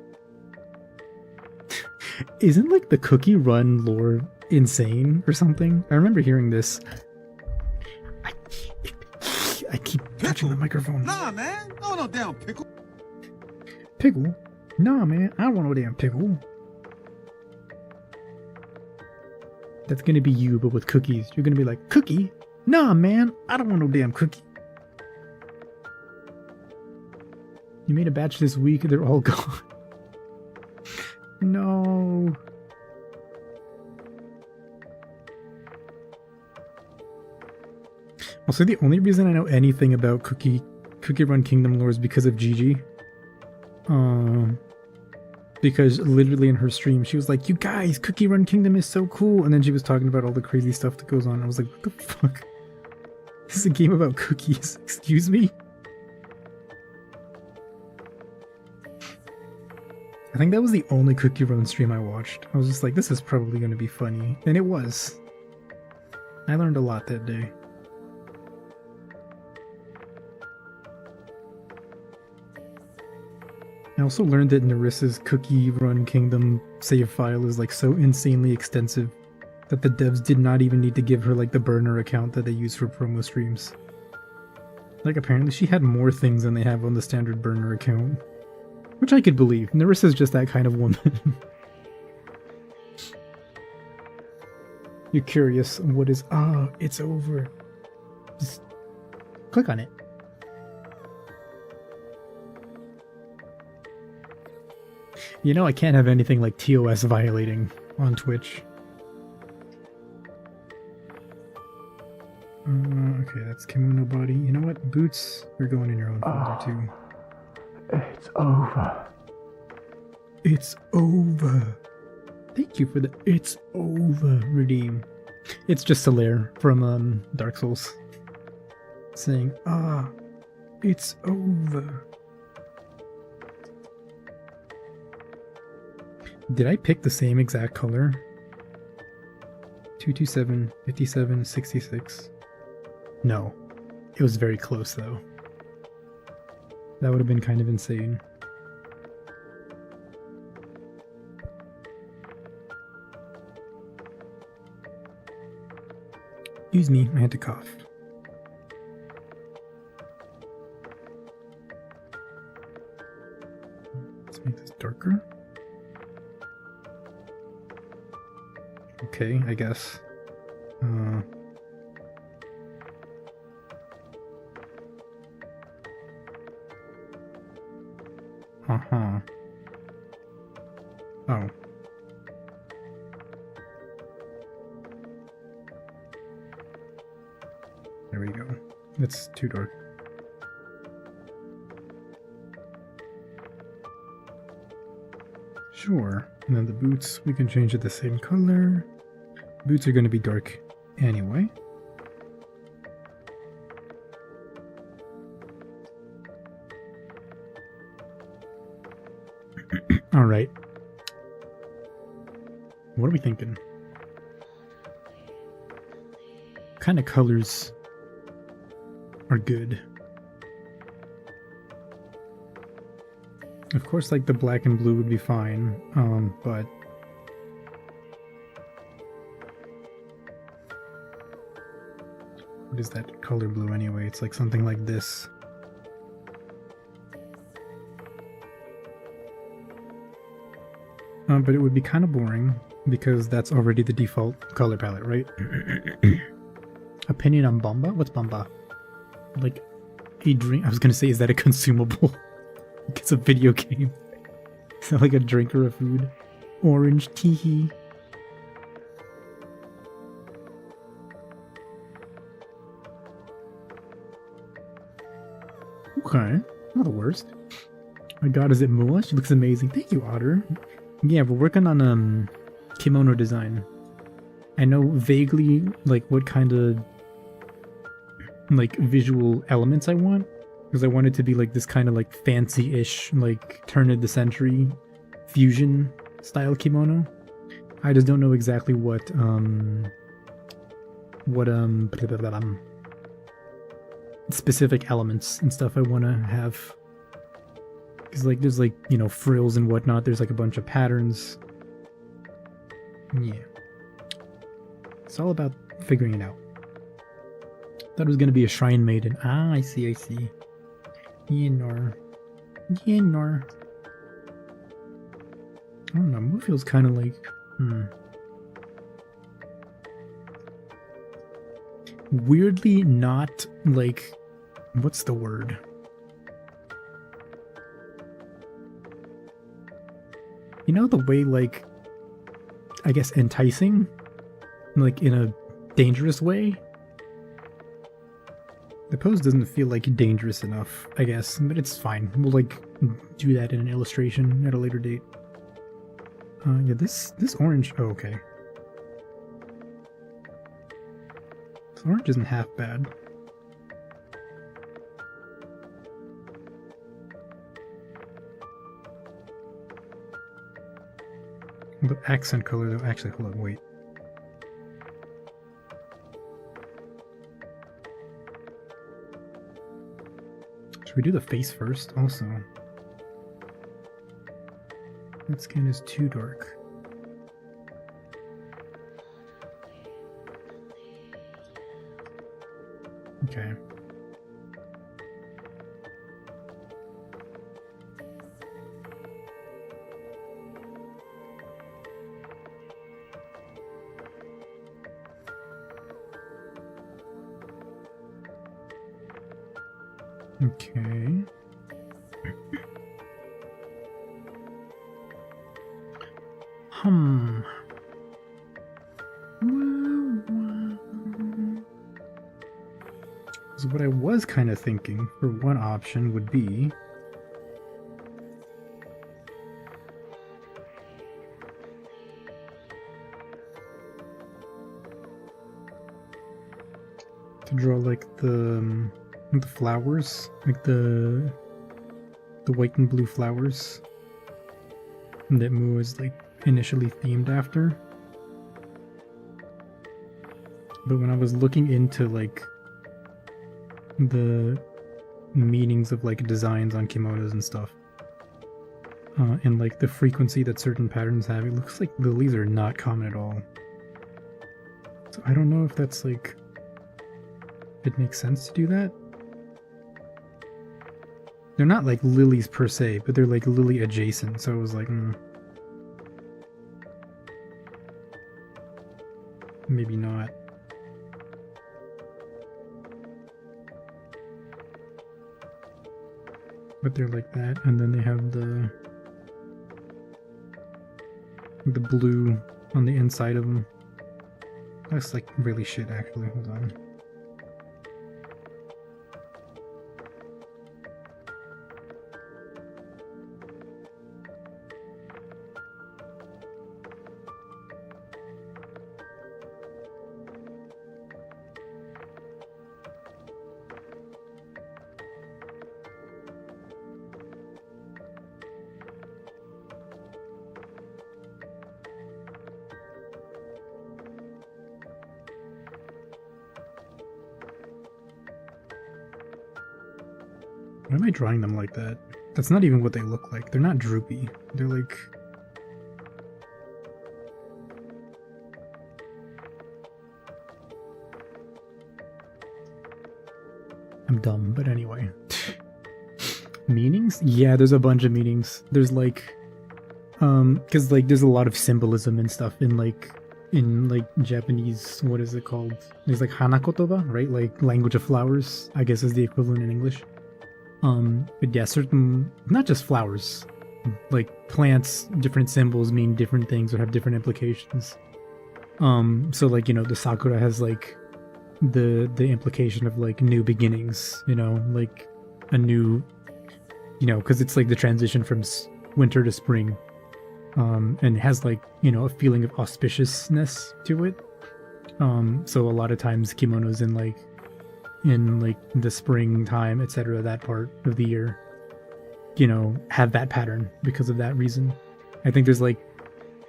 Isn't like the Cookie Run lore insane or something? I remember hearing this. I keep touching the microphone. Nah, man. I want no damn pickle. Pickle? Nah, man. I don't want no damn pickle. That's gonna be you, but with cookies. You're gonna be like, cookie? Nah, man. I don't want no damn cookie. You made a batch this week, they're all gone. No. Also, the only reason I know anything about Cookie Run Kingdom lore is because of Gigi. Because literally in her stream, she was like, you guys, Cookie Run Kingdom is so cool. And then she was talking about all the crazy stuff that goes on. I was like, what the fuck? This is a game about cookies. Excuse me? I think that was the only Cookie Run stream I watched. I was just like, this is probably going to be funny. And it was. I learned a lot that day. I also learned that Narissa's Cookie Run Kingdom save file is like so insanely extensive that the devs did not even need to give her like the burner account that they use for promo streams. Like apparently she had more things than they have on the standard burner account. Which I could believe. Narissa's just that kind of woman. You're curious what is... Ah, it's over. Just click on it. You know I can't have anything like TOS violating on Twitch. Okay, that's kimono body. You know what? Boots are going in your own folder too. It's over. It's over. Thank you for the "it's over" redeem. It's just Solaire from Dark Souls saying, "Ah, it's over." Did I pick the same exact color? 227, 57, 66. No. It was very close though. That would have been kind of insane. Excuse me, I had to cough. Let's make this darker. Okay, I guess. Uh-huh. Oh. There we go. That's too dark. Sure. And then the boots, we can change it the same color. Boots are going to be dark anyway. Alright. What are we thinking? What kind of colors are good? Of course, like the black and blue would be fine, but what is that color blue anyway? It's like something like this. But it would be kind of boring because that's already the default color palette, right? Opinion on Bomba? What's Bomba? Like a drink? I was gonna say, is that a consumable? It's a video game. Is that like a drink or a food? Orange teehee. Okay, not the worst. My god, is it Mua? She looks amazing. Thank you, Otter. Yeah, we're working on kimono design. I know vaguely like what kind of like visual elements I want, because I want it to be like this kind of like fancy-ish like turn of the century fusion style kimono. I just don't know exactly what specific elements and stuff I want to have. Because like there's like, you know, frills and whatnot, there's like a bunch of patterns. Yeah. It's all about figuring it out. Thought it was gonna be a shrine maiden. Ah, I see, I see. Yenor. Yenor. I don't know, Moo feels kind of like... weirdly not, like... What's the word? You know the way, like... I guess enticing? Like, in a dangerous way? The pose doesn't feel, like, dangerous enough, I guess, but it's fine. We'll, like, do that in an illustration at a later date. Yeah, this orange... Oh, okay. This orange isn't half bad. The accent color, though... Actually, hold on, wait. Should we do the face first, also? That skin is too dark. Okay. Okay. Hmm. So what I was kind of thinking for one option would be to draw like the flowers, like the white and blue flowers that Mu was like initially themed after. But when I was looking into like the meanings of like designs on kimonos and stuff, and like the frequency that certain patterns have, it looks like lilies are not common at all. So I don't know if that's like, it makes sense to do that. They're not like lilies per se, but they're like lily adjacent, so I was like, maybe not. But they're like that, and then they have the blue on the inside of them. That's like really shit, actually. Hold on. Why am I drawing them like that? That's not even what they look like. They're not droopy. They're like... I'm dumb, but anyway. Meanings? Yeah, there's a bunch of meanings. There's like... because like there's a lot of symbolism and stuff in like Japanese, what is it called? There's like hanakotoba, right? Like language of flowers, I guess is the equivalent in English. But yeah, certain, not just flowers, like plants, different symbols mean different things or have different implications. So like, you know, the sakura has like the implication of like new beginnings, you know, like a new, you know, because it's like the transition from winter to spring, and has like, you know, a feeling of auspiciousness to it. So a lot of times kimonos in like the springtime, etc., that part of the year, you know, have that pattern because of that reason. I think there's like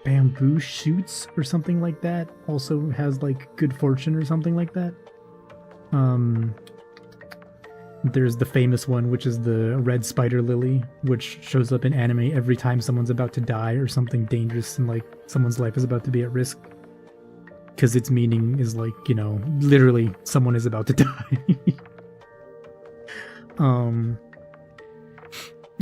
bamboo shoots or something like that also has like good fortune or something like that. There's the famous one, which is the red spider lily, which shows up in anime every time someone's about to die or something dangerous and like someone's life is about to be at risk. Because its meaning is like, you know, literally someone is about to die.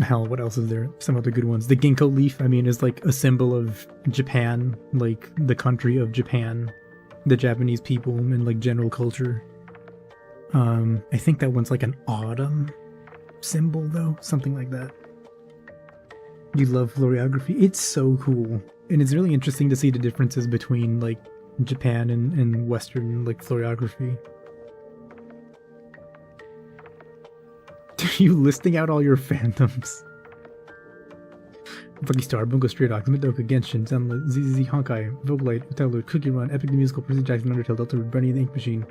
Hell, what else is there? Some other good ones. The ginkgo leaf, I mean, is like a symbol of Japan, like the country of Japan, the Japanese people, and like general culture. I think that one's like an autumn symbol, though, something like that. You love florography? It's so cool, and it's really interesting to see the differences between like Japan and Western like florography. Are you listing out all your fandoms? Lucky Star, Bungo Stray Dogs, Midoka, Genshin, Zenlit, ZZ Honkai, Vogelite, Hotelwood, Cookie Run, Epic the Musical, Percy Jackson, Undertale, Delta Root, Bernie the Ink Machine,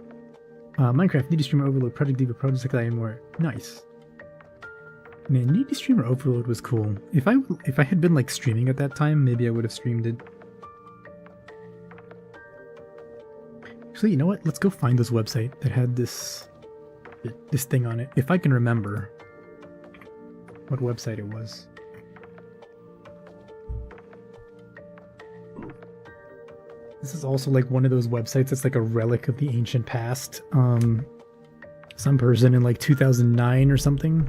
Minecraft, Needy Streamer Overload, Project Diva, Project Sakai, and more. Nice. Man, Needy Streamer Overload was cool. If I had been like streaming at that time, maybe I would have streamed it. Actually, you know what? Let's go find this website that had this thing on it. If I can remember what website it was. This is also like one of those websites that's like a relic of the ancient past. Some person in like 2009 or something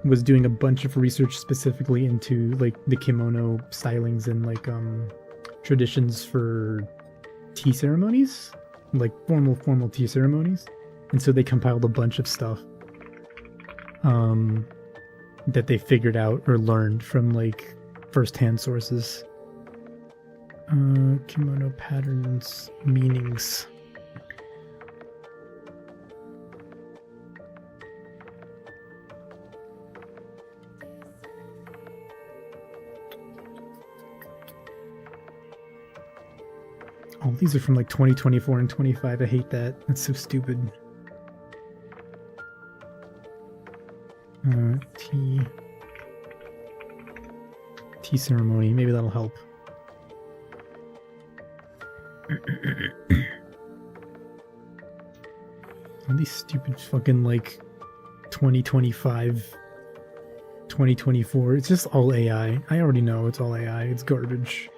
was doing a bunch of research specifically into like the kimono stylings and like traditions for tea ceremonies, like formal tea ceremonies. And so they compiled a bunch of stuff. that they figured out or learned from like first-hand sources. Kimono patterns, meanings. Oh, these are from like 2024 and 25. I hate that. That's so stupid. Tea ceremony. Maybe that'll help. All these stupid fucking like 2025, 2024. It's just all AI. I already know it's all AI. It's garbage.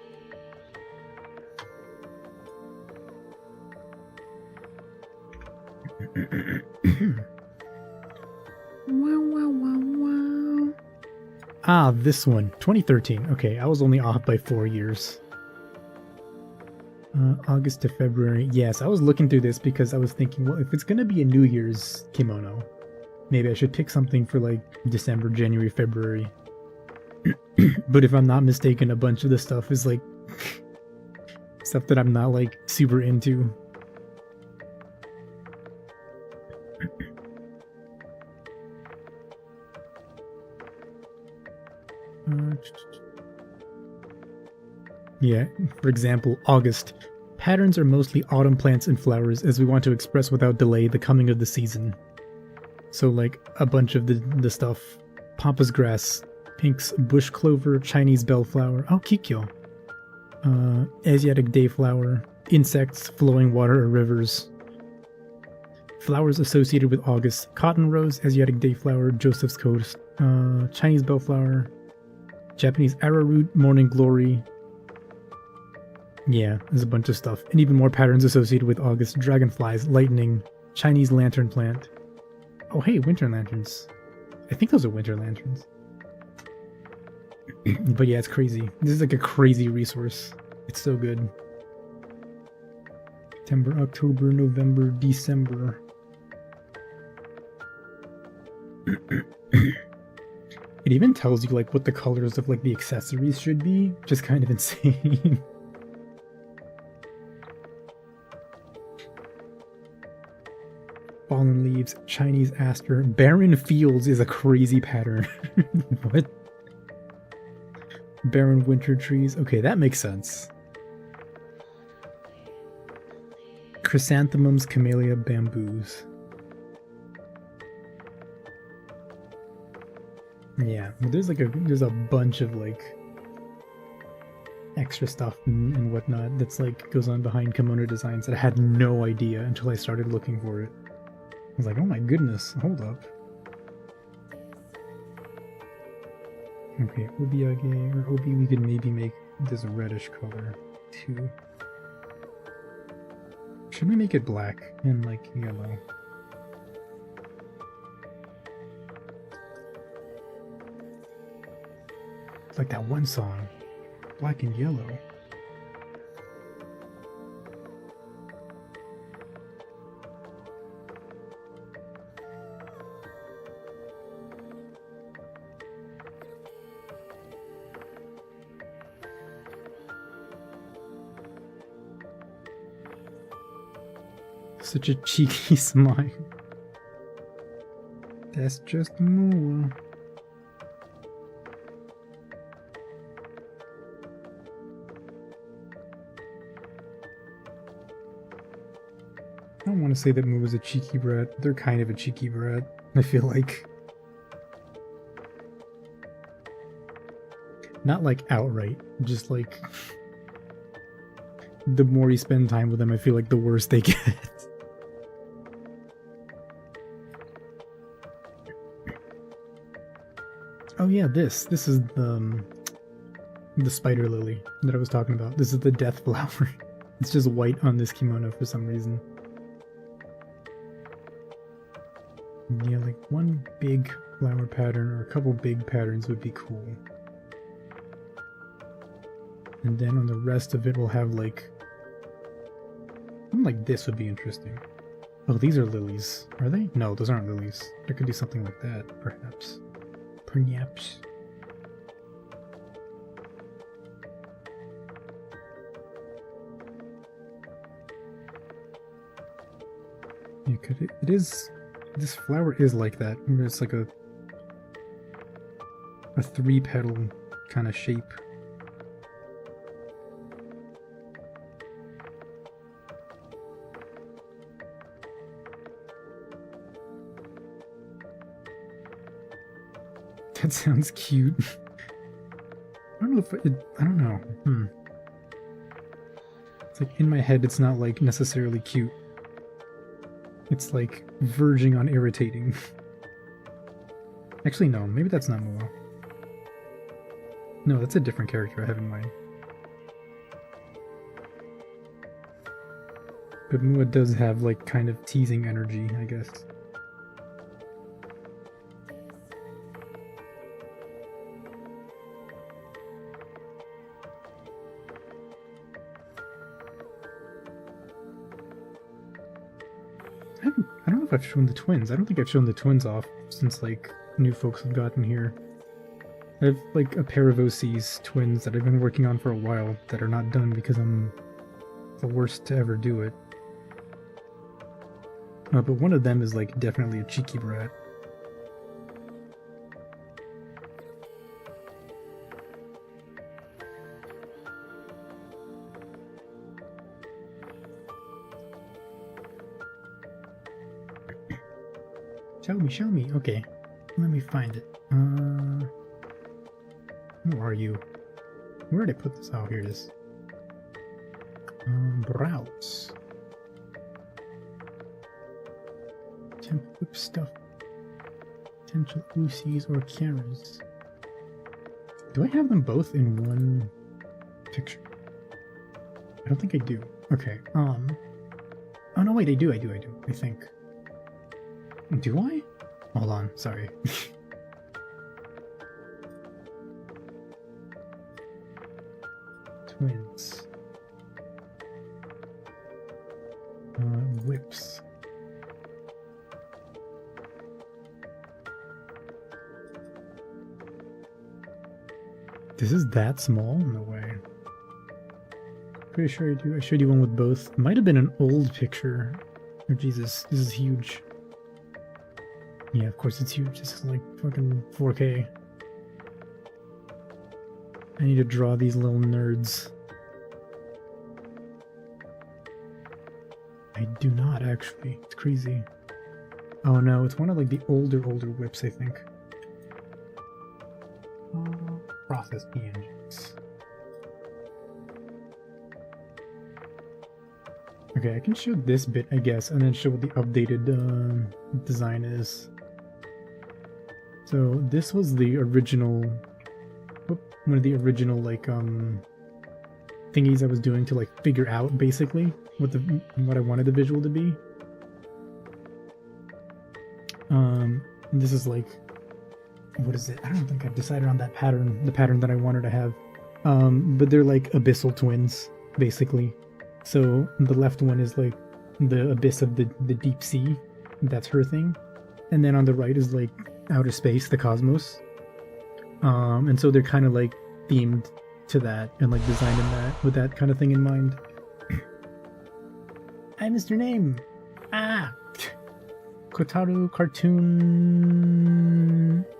Ah, this one. 2013. Okay, I was only off by 4 years. August to February. Yes, I was looking through this because I was thinking, well, if it's gonna be a New Year's kimono, maybe I should pick something for like December, January, February. But if I'm not mistaken, a bunch of the stuff is like stuff that I'm not like super into. Yeah, for example, August. Patterns are mostly autumn plants and flowers as we want to express without delay the coming of the season. So like a bunch of the stuff. Pampas grass, pinks, bush clover, Chinese bellflower, oh kikyo. Asiatic dayflower, insects, flowing water or rivers. Flowers associated with August, cotton rose, Asiatic dayflower, Joseph's coast, Chinese bellflower, Japanese arrowroot, morning glory. Yeah, there's a bunch of stuff. And even more patterns associated with August. Dragonflies, lightning, Chinese lantern plant. Oh hey, winter lanterns. I think those are winter lanterns. But yeah, it's crazy. This is like a crazy resource. It's so good. September, October, November, December. It even tells you like what the colors of like the accessories should be, which is kind of insane. Fallen leaves, Chinese aster, barren fields is a crazy pattern. What? Barren winter trees. Okay, that makes sense. Chrysanthemums, camellia, bamboos. Yeah, there's a bunch of like extra stuff and whatnot that's like goes on behind kimono designs that I had no idea until I started looking for it. I was like, oh my goodness, hold up. Okay, obiage or obi we could maybe make this reddish color too. Should we make it black and like yellow? It's like that one song, Black and Yellow. Such a cheeky smile. That's just more. I don't want to say that Moo is a cheeky brat. They're kind of a cheeky brat, I feel like. Not like outright, just like the more you spend time with them, I feel like the worse they get. Oh yeah, this is the spider lily that I was talking about. This is the death flower. It's just white on this kimono for some reason. Yeah, like one big flower pattern or a couple big patterns would be cool. And then on the rest of it we'll have like something like this would be interesting. Oh, these are lilies. Are they? No, those aren't lilies. I could do something like that, perhaps. Perhaps. Yeah, it is. This flower is like that. It's like a 3-petal kind of shape. That sounds cute. I don't know if I don't know. It's like in my head, it's not like necessarily cute. It's like verging on irritating. Actually, no, maybe that's not Moa. No, that's a different character I have in mind. But Moa does have like kind of teasing energy, I guess. I don't know if I've shown the twins. I don't think I've shown the twins off since like new folks have gotten here. I have like a pair of Oxsea's twins that I've been working on for a while that are not done because I'm the worst to ever do it. But one of them is like definitely a cheeky brat. Show me. Okay, let me find it. Who are you? Where did I put this? Oh, here it is. Browse. Temple whip stuff. Potential Oxseas or cameras. Do I have them both in one picture? I don't think I do. Okay. Oh no, wait, I do. I think. Do I? Hold on, sorry. Twins. Whips. This is that small? No way. Pretty sure I do. I showed you one with both. Might have been an old picture. Oh Jesus, this is huge. Yeah, of course it's huge. This is like fucking 4K. I need to draw these little nerds. I do not, actually. It's crazy. Oh no, it's one of like the older whips, I think. Process engines. Okay, I can show this bit, I guess, and then show what the updated design is. So this was the original, one of the original like thingies I was doing to like figure out basically what I wanted the visual to be. And this is like, what is it? I don't think I've decided on that pattern, the pattern that I wanted to have. But they're like abyssal twins, basically. So the left one is like the abyss of the deep sea. That's her thing. And then on the right is like outer space, the cosmos. And so they're kind of like themed to that and like designed in that with that kind of thing in mind. Hi, Mr. Name. Kotaru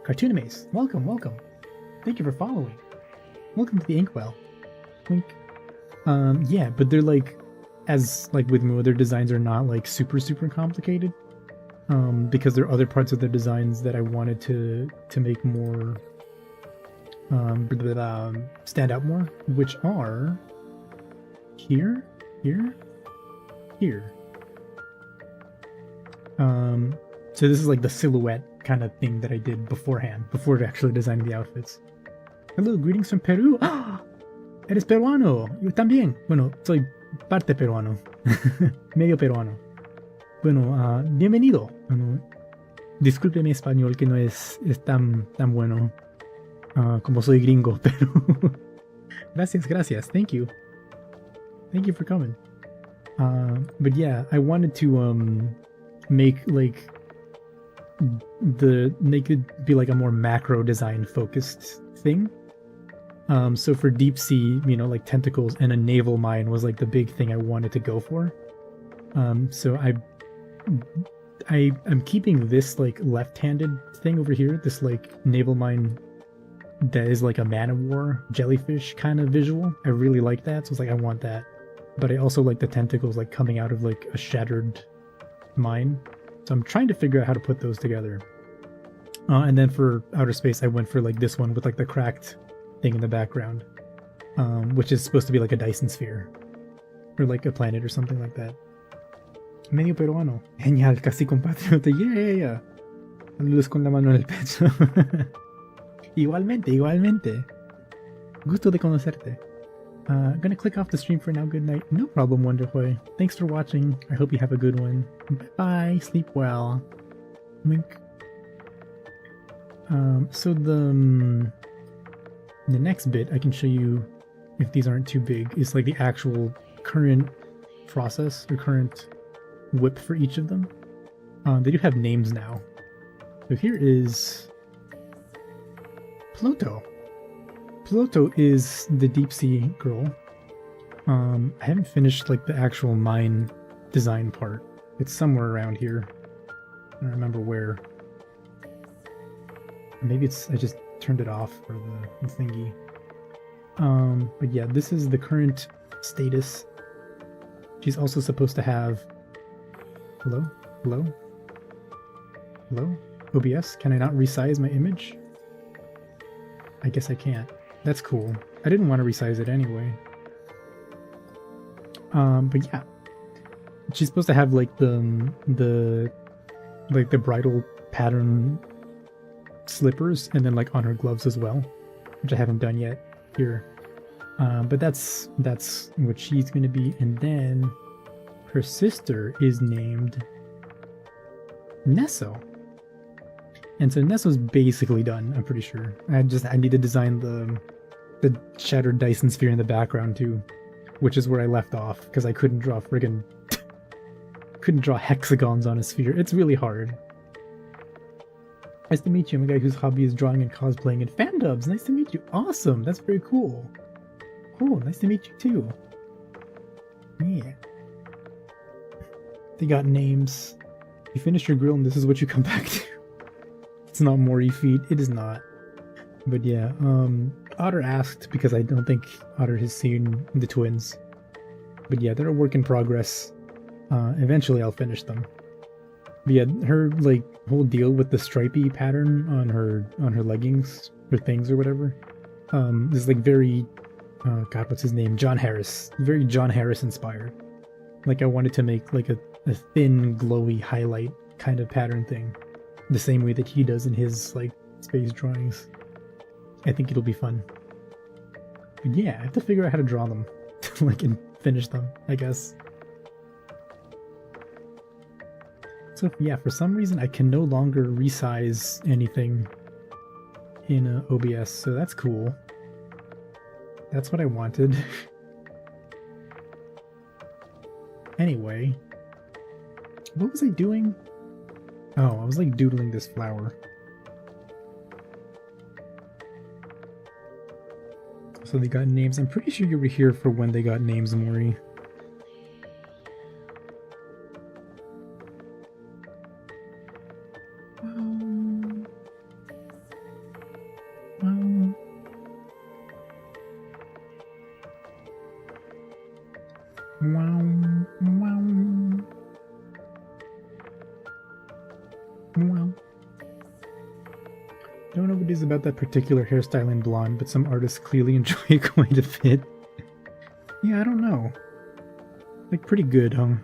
Cartoonimace. Welcome. Thank you for following. Welcome to the Inkwell. Wink. Yeah, but they're like, as like with Moa, their designs are not like super complicated. Because there are other parts of their designs that I wanted to make more stand out more, which are here. So this is like the silhouette kind of thing that I did beforehand, before actually designing the outfits. Hello, greetings from Peru. Eres peruano. Yo también. Bueno, soy parte peruano. Medio peruano. Bueno, bienvenido. Bueno, disculpe mi español que no es tan bueno como soy gringo, pero gracias. Thank you for coming. But yeah, I wanted to make like they could be like a more macro design focused thing. So for deep sea, you know, like tentacles and a naval mine was like the big thing I wanted to go for. So I'm keeping this like left-handed thing over here, this like naval mine that is like a man of war jellyfish kind of visual. I really like that, so it's like I want that. But I also like the tentacles like coming out of like a shattered mine. So I'm trying to figure out how to put those together. And then for outer space, I went for like this one with like the cracked thing in the background, which is supposed to be like a Dyson sphere or like a planet or something like that. Medio peruano. Genial, casi compatriota. Yeah. Saludos con la mano en el pecho. Igualmente. Gusto de conocerte. I'm gonna click off the stream for now. Good night. No problem, Wonderboy. Thanks for watching. I hope you have a good one. Bye. Sleep well. Wink. So the next bit I can show you, if these aren't too big, is like the actual current process or current whip for each of them. They do have names now. So here is Pluto. Pluto is the deep sea girl. I haven't finished like the actual mine design part. It's somewhere around here. I don't remember where. Maybe I just turned it off for the thingy. But yeah, this is the current status. She's also supposed to have... Hello? OBS? Can I not resize my image? I guess I can't. That's cool. I didn't want to resize it anyway. But yeah. She's supposed to have like the bridal pattern slippers and then like on her gloves as well, which I haven't done yet here. But that's what she's gonna be. And then her sister is named Nesso. And so Nesso's basically done, I'm pretty sure. I need to design the shattered Dyson sphere in the background too, which is where I left off because I couldn't draw couldn't draw hexagons on a sphere. It's really hard. Nice to meet you. I'm a guy whose hobby is drawing and cosplaying and fan dubs. Nice to meet you. Awesome. That's very cool. Cool. Nice to meet you too. Yeah. They got names. You finish your grill and this is what you come back to. It's not Mori feed. It is not. But yeah, Otter asked because I don't think Otter has seen the twins. But yeah, they're a work in progress. Eventually I'll finish them. But yeah, her like whole deal with the stripy pattern on her leggings or things or whatever, is like very God, what's his name? John Harris. Very John Harris inspired. Like I wanted to make like a thin, glowy highlight kind of pattern thing. The same way that he does in his like space drawings. I think it'll be fun. But yeah, I have to figure out how to draw them. Like and finish them, I guess. So yeah, for some reason I can no longer resize anything in OBS, so that's cool. That's what I wanted. Anyway, what was I doing? Oh, I was like doodling this flower. So they got names. I'm pretty sure you were here for when they got names, Maury. Don't know what it is about that particular hairstyle in blonde, but some artists clearly enjoy it quite a bit. Yeah, I don't know. Like, pretty good, huh?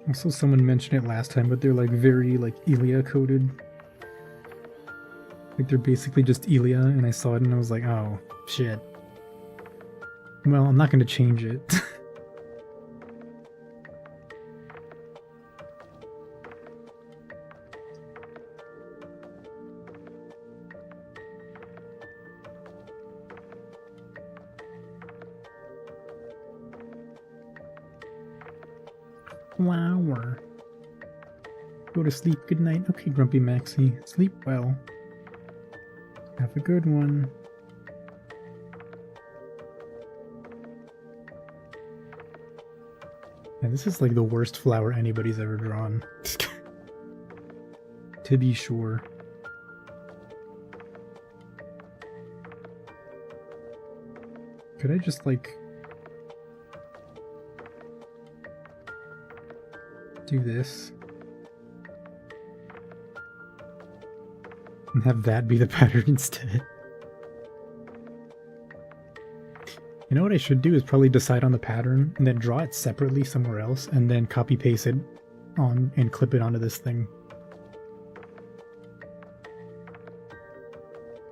Also, someone mentioned it last time, but they're like very like Ilia coded. Like they're basically just Ilia, and I saw it and I was like, oh, shit. Well, I'm not going to change it. flower. Go to sleep. Good night. Okay, Grumpy Maxie. Sleep well. Have a good one. Yeah, this is like the worst flower anybody's ever drawn. To be sure. Could I just like do this and have that be the pattern instead? You know what I should do is probably decide on the pattern and then draw it separately somewhere else and then copy paste it on and clip it onto this thing.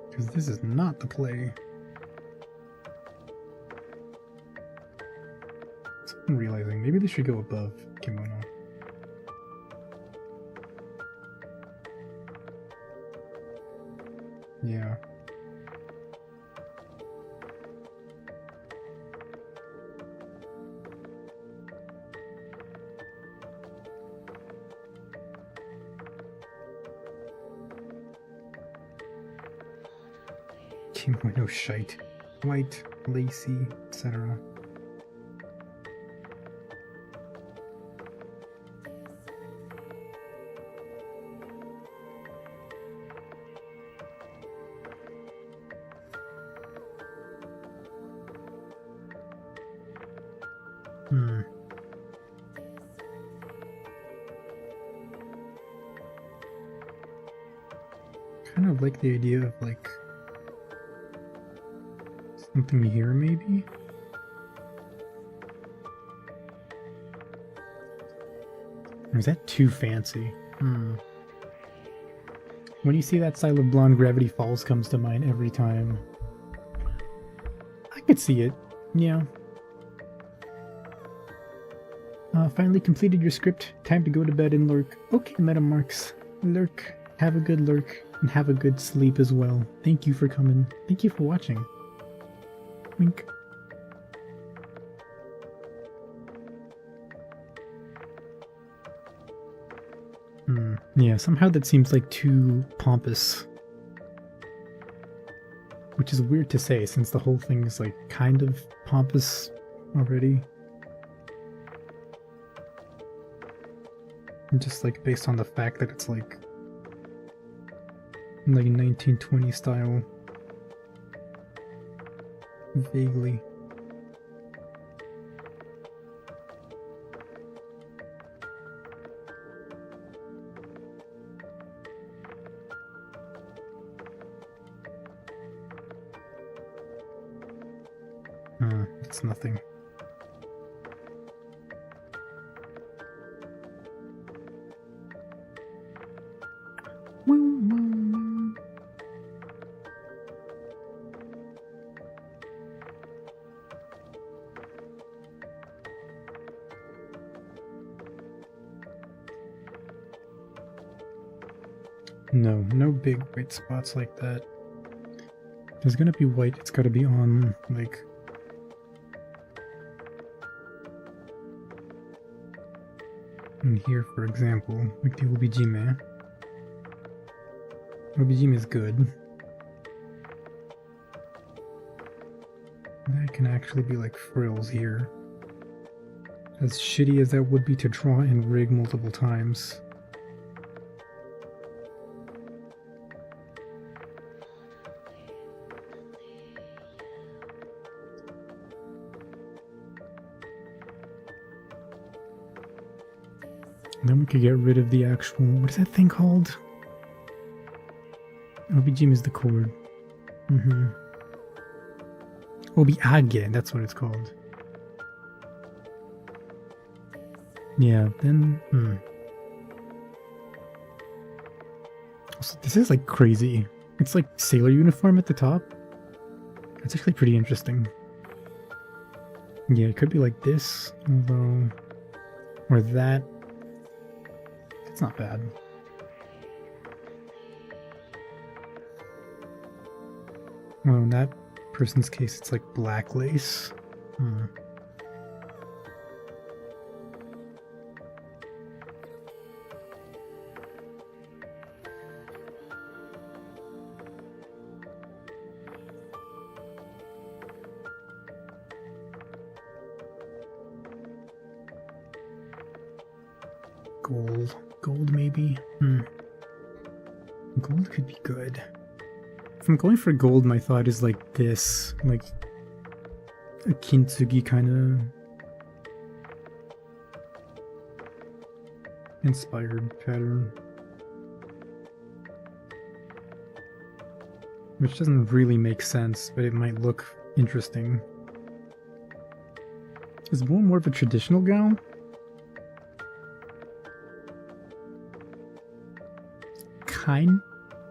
Because this is not the play. So I'm realizing maybe they should go above kimono. Yeah. Kimono shite. White, lacy, etc. Kind of like the idea of like something here maybe? Or is that too fancy? When you see that style of blonde, Gravity Falls comes to mind every time. I could see it, yeah. Finally completed your script. Time to go to bed and lurk. Okay, Metamarks. Lurk. Have a good lurk. And have a good sleep as well. Thank you for coming. Thank you for watching. Wink. Yeah, somehow that seems like too pompous. Which is weird to say since the whole thing is like kind of pompous already. And just like based on the fact that it's like 1920 style. Vaguely. It's nothing. No, no big white spots like that. If there's gonna be white, it's gotta be on, like... in here, for example, like the BGM. BGM is good. That can actually be like frills here. As shitty as that would be to draw and rig multiple times. And then we could get rid of the actual... what is that thing called? BGM is the chord. Obiage, that's what it's called. Yeah, then... So this is like crazy. It's like sailor uniform at the top. It's actually pretty interesting. Yeah, it could be like this, although... or that. It's not bad. Well, in that person's case, it's like black lace. gold. Gold maybe? Gold could be good. If I'm going for gold, my thought is like this. Like a kintsugi kind of inspired pattern. Which doesn't really make sense, but it might look interesting. Is one more of a traditional gown?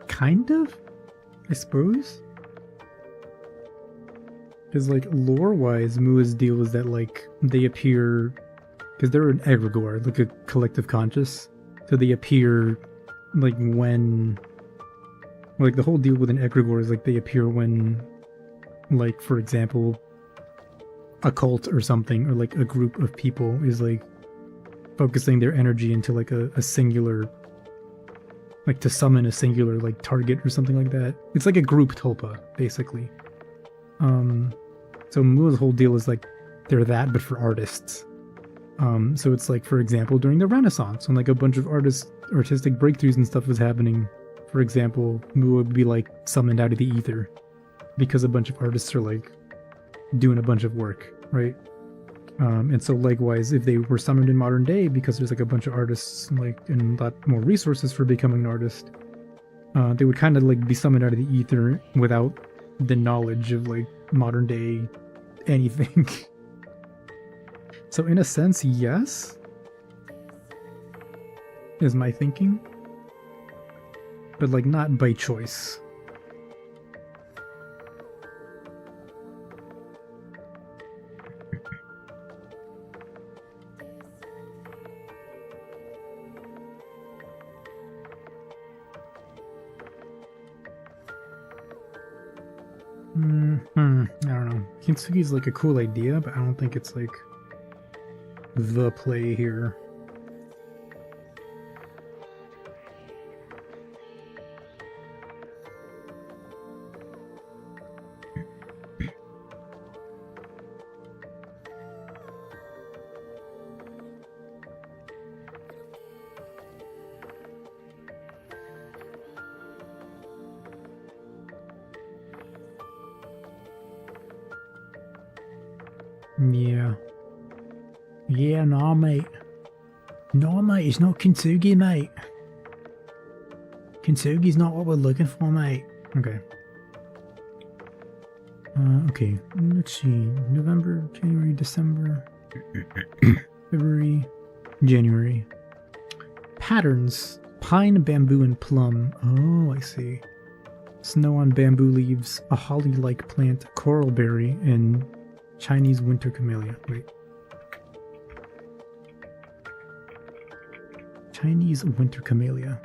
Kind of? I suppose? Because, like, lore-wise, Mua's deal is that, like, they appear... Because they're an egregore, like a collective conscious. So they appear, like, when... Like, the whole deal with an egregore is, like, they appear when, like, for example, a cult or something, or, like, a group of people is, like, focusing their energy into, like, a singular... Like, to summon a singular, like, target or something like that. It's like a group tulpa, basically. So Mua's whole deal is, like, they're that, but for artists. So it's like, for example, during the Renaissance, when, like, a bunch of artistic breakthroughs and stuff was happening, for example, Mua would be, like, summoned out of the ether. Because a bunch of artists are, like, doing a bunch of work, right? And so likewise, if they were summoned in modern day, because there's like a bunch of artists, like, and a lot more resources for becoming an artist, they would kind of like be summoned out of the ether without the knowledge of like modern day anything. So in a sense, yes, is my thinking, but like not by choice. I don't know. Kintsugi's like a cool idea, but I don't think it's like the play here. Yeah. Yeah, nah, mate. No, mate, it's not kintsugi, mate. Kintsugi's not what we're looking for, mate. Okay. Okay, let's see. November, January, December, February, January. Patterns. Pine, bamboo, and plum. Oh, I see. Snow on bamboo leaves, a holly-like plant, coral berry, and Chinese winter camellia. Wait. Chinese winter camellia.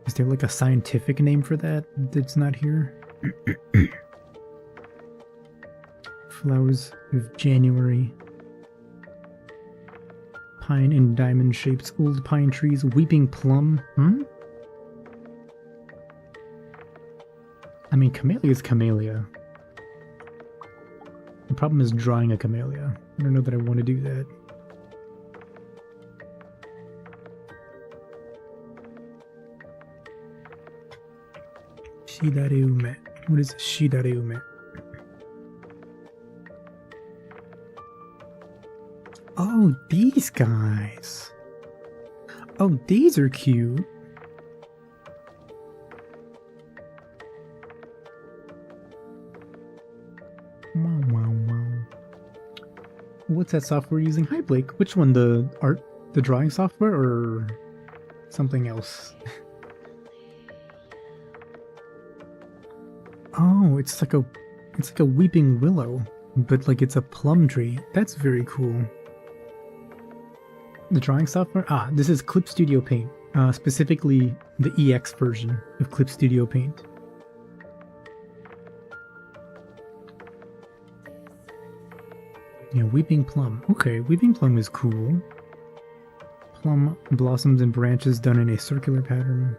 Is there like a scientific name for that that's not here? Flowers of January. Pine and diamond shapes, old pine trees, weeping plum. I mean, camellia is camellia. The problem is drawing a camellia. I don't know that I want to do that. Shidareume. What is Shidareume? Oh, these guys. Oh, these are cute. Wow. What's that software using? Hi, Blake. Which one? The drawing software or something else? Oh, it's like a weeping willow, but like it's a plum tree. That's very cool. The drawing software? Ah, this is Clip Studio Paint. Specifically the EX version of Clip Studio Paint. Yeah, Weeping Plum. Okay, Weeping Plum is cool. Plum blossoms and branches done in a circular pattern.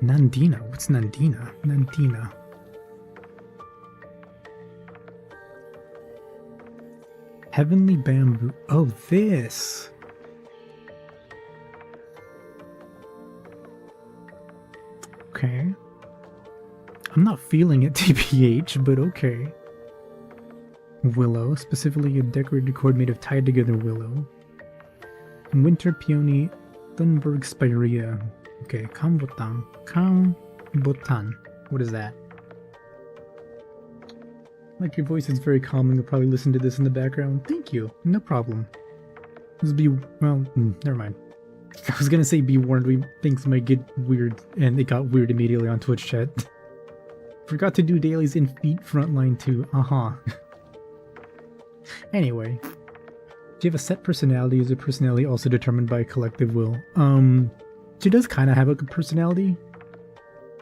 Nandina. What's Nandina? Nandina. Heavenly bamboo. Oh, this. Okay. I'm not feeling it, TBH, but okay. Willow, specifically a decorated cord made of tied together willow. Winter peony, Thunberg spirea. Okay, kambotan. Kambotan. What is that? Like your voice is very calming. You'll probably listen to this in the background. Thank you. No problem. This be well. Never mind. I was gonna say be warned. Things might get weird, and it got weird immediately on Twitch chat. Forgot to do dailies in feet frontline too. Anyway, do you have a set personality? Is your personality also determined by collective will? She does kind of have a good personality.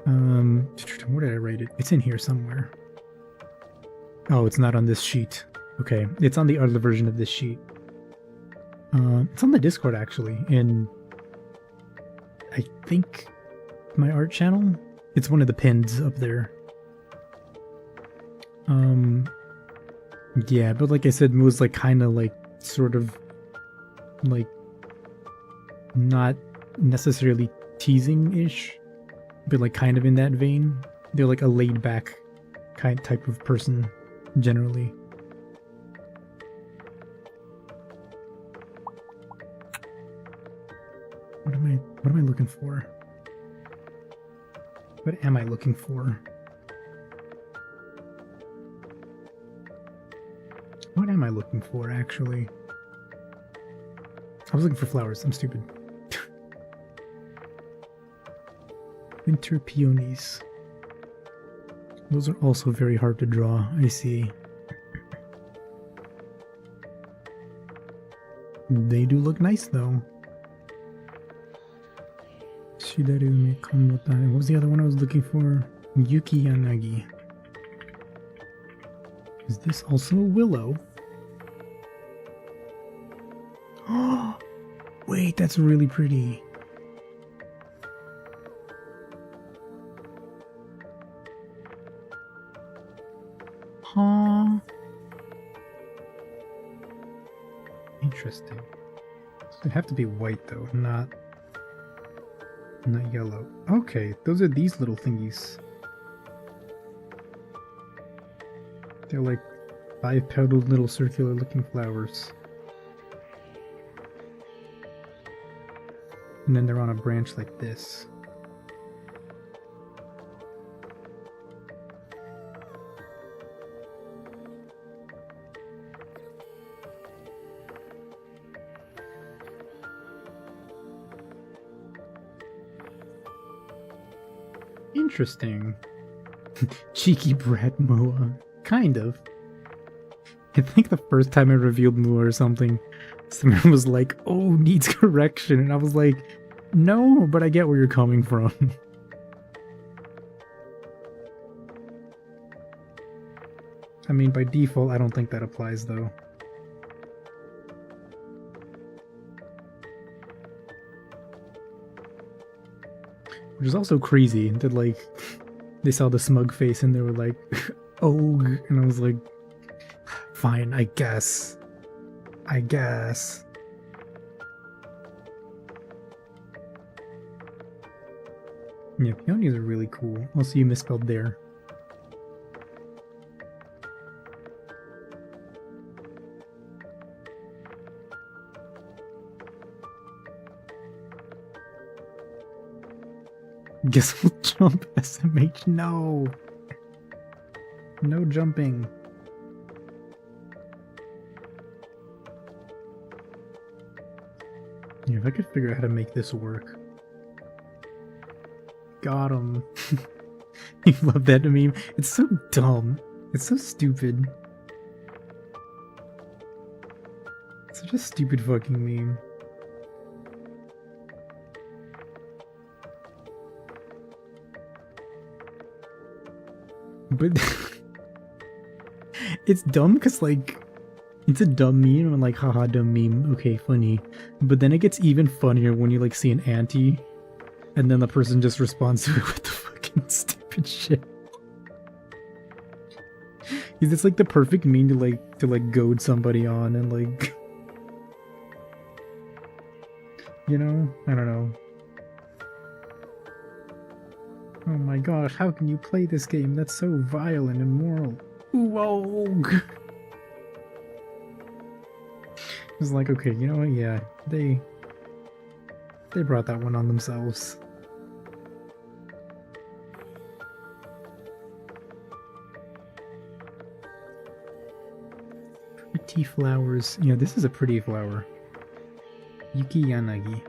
Where did I write it? It's in here somewhere. Oh, it's not on this sheet. Okay, it's on the other version of this sheet. It's on the Discord actually, and I think my art channel. It's one of the pins up there. Yeah, but like I said, it was like kind of like sort of like not necessarily teasing-ish, but like kind of in that vein. They're like a laid-back kind type of person generally. What am I looking for? What am I looking for? What am I looking for, actually? I was looking for flowers. I'm stupid. Winter peonies. Those are also very hard to draw, I see. They do look nice, though. Shidarume Kambotan. What was the other one I was looking for? Yuki Yanagi. Is this also a willow? Oh, wait, that's really pretty. Huh. Interesting. It'd have to be white though, not yellow. Okay, those are these little thingies. They're like 5-petaled little circular looking flowers. And then they're on a branch like this. Interesting. Cheeky brat Moa. Kind of. I think the first time I revealed Moa or something, someone was like, oh, needs correction. And I was like, no, but I get where you're coming from. I mean, by default, I don't think that applies, though. Which is also crazy that, like, they saw the smug face and they were like, oh, and I was like, fine, I guess. I guess. Yeah, peonies are really cool. Also, you misspelled there. Guess we'll jump SMH. No! No jumping. Yeah, if I could figure out how to make this work. Got him. You love that meme? It's so dumb. It's so stupid. It's such a stupid fucking meme. But it's dumb because, like, it's a dumb meme. I'm like, haha, dumb meme. Okay, funny. But then it gets even funnier when you, like, see an auntie and then the person just responds to it with the fucking stupid shit. Is this like the perfect meme to goad somebody on and like, you know? I don't know. Oh my gosh, how can you play this game? That's so vile and immoral. Whoa! It's like, okay, you know what? Yeah, they brought that one on themselves. Pretty flowers. Yeah, this is a pretty flower. Yuki Yanagi.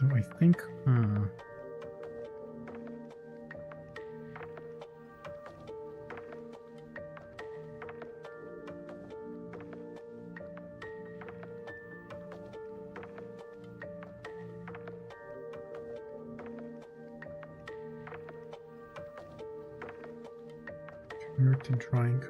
Though I think, convert to drawing.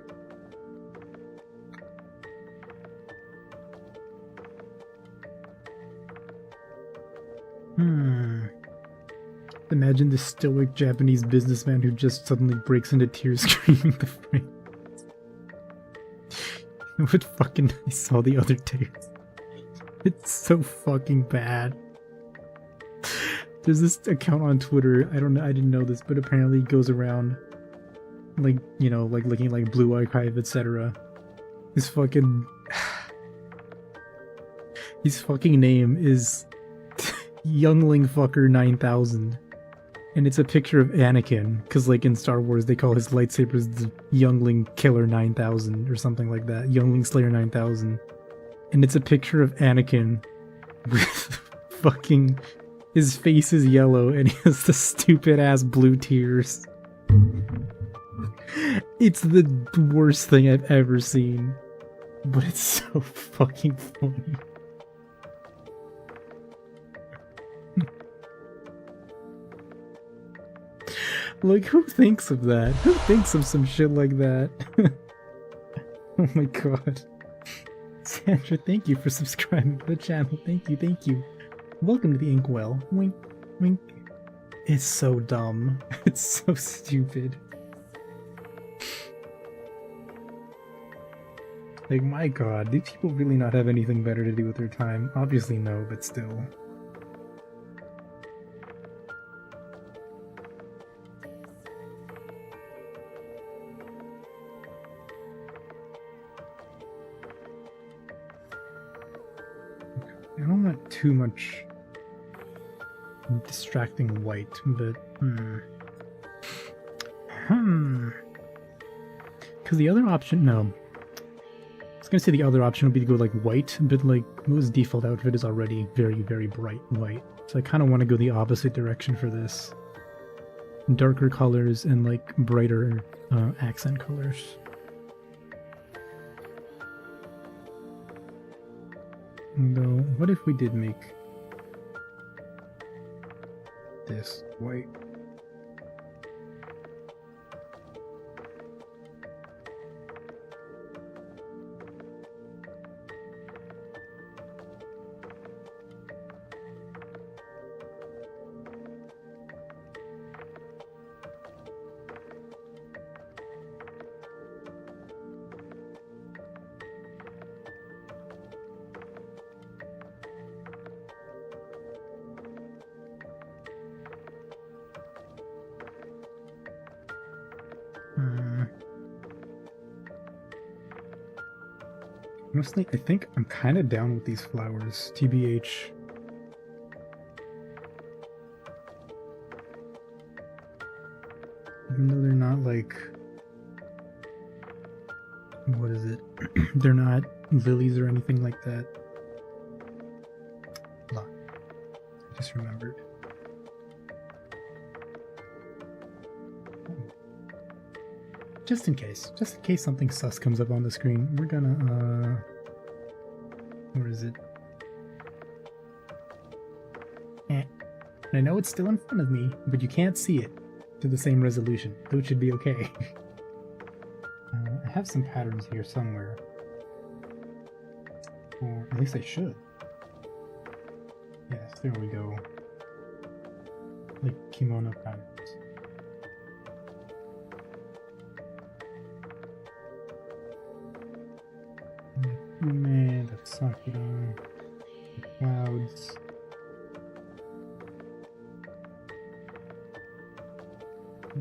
Imagine this stoic Japanese businessman who just suddenly breaks into tears screaming the phrase. What fucking I saw the other day. It's so fucking bad. There's this account on Twitter, I didn't know this, but apparently it goes around like, you know, like looking like Blue Archive, etc. His fucking name is Youngling Fucker 9000. And it's a picture of Anakin, because like in Star Wars they call his lightsabers the Youngling Killer 9000 or something like that. Youngling Slayer 9000. And it's a picture of Anakin with fucking... his face is yellow and he has the stupid ass blue tears. It's the worst thing I've ever seen. But it's so fucking funny. Like, who thinks of that? Who thinks of some shit like that? Oh my god. Sandra, thank you for subscribing to the channel. Thank you. Welcome to the Inkwell. Wink, wink. It's so dumb. It's so stupid. Like, my god, do people really not have anything better to do with their time? Obviously no, but still. I don't want too much distracting white, but because the other option, no. I was gonna say the other option would be to go like white, but like Moo's default outfit is already very, very bright white. So I kind of want to go the opposite direction for this. Darker colors and like brighter accent colors. Though, what if we did make this white? Honestly, I think I'm kind of down with these flowers, TBH. Even though they're not like... what is it? They're not lilies or anything like that. Hold on. I just remembered. Just in case something sus comes up on the screen, we're gonna, where is it? I know it's still in front of me, but you can't see it. to the same resolution. Those should be okay. I have some patterns here somewhere. Or at least I should. Yes, there we go. Like kimono patterns. Man, the sakura, the clouds. I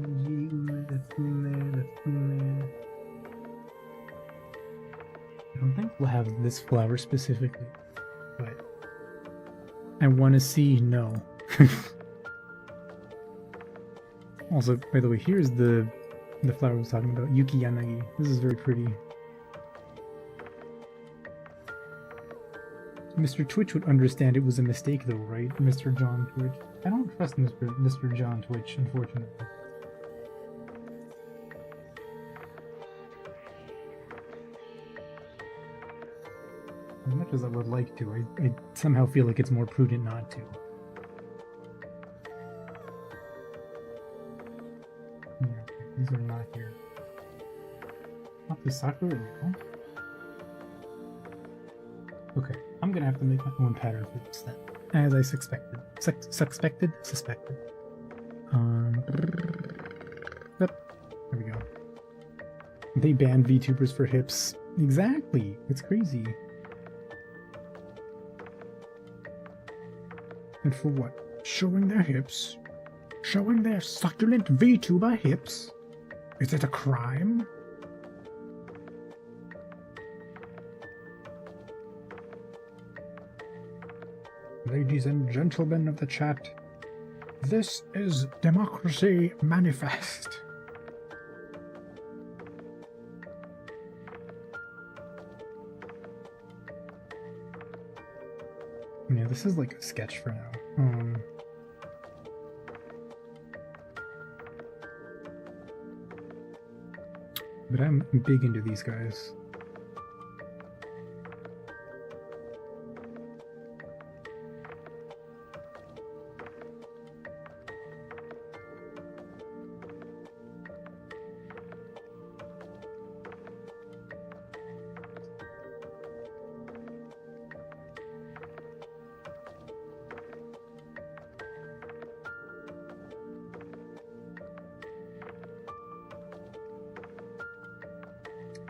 don't think we'll have this flower specifically, but I want to see no. Also, by the way, here's the flower I was talking about, Yuki Yanagi. This is very pretty. Mr. Twitch would understand it was a mistake though, right? Mr. John Twitch. I don't trust Mr. John Twitch, unfortunately. As much as I would like to, I somehow feel like it's more prudent not to. Yeah, these are not here. Not the Sakura, no? Okay, I'm gonna have to make my own pattern for this then. As I suspected. Suspected? Yep. There we go. They banned VTubers for hips. Exactly! It's crazy. And for what? Showing their hips? Showing their succulent VTuber hips? Is it a crime? Ladies and gentlemen of the chat, this is Democracy Manifest. Yeah, this is like a sketch for now. But I'm big into these guys.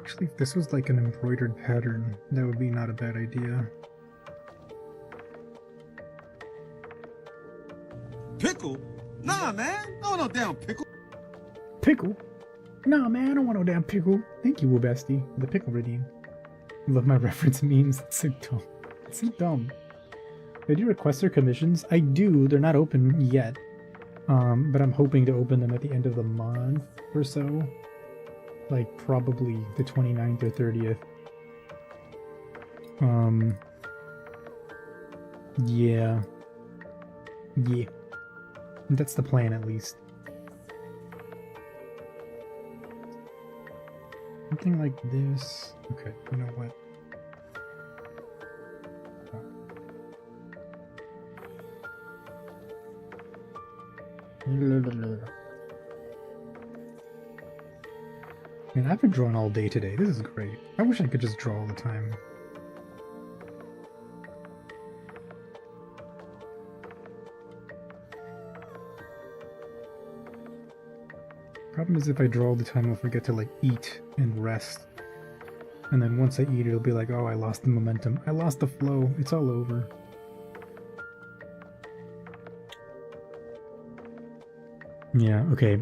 Actually, if this was like an embroidered pattern, that would be not a bad idea. Pickle? Nah, man. I want no damn pickle. Pickle? Nah, man, I don't want no damn pickle. Thank you, Wubesty, for the pickle redeem. Love my reference memes. It's so dumb. It's so dumb. I do request their commissions. I do. They're not open yet. But I'm hoping to open them at the end of the month or so. Like, probably the 29th or 30th. Yeah. Yeah. That's the plan, at least. Something like this. Okay, you know what? Man, I've been drawing all day today. This is great. I wish I could just draw all the time. Problem is, if I draw all the time, I'll forget to like eat and rest. And then once I eat, it'll be like, oh, I lost the momentum. I lost the flow. It's all over. Yeah, okay.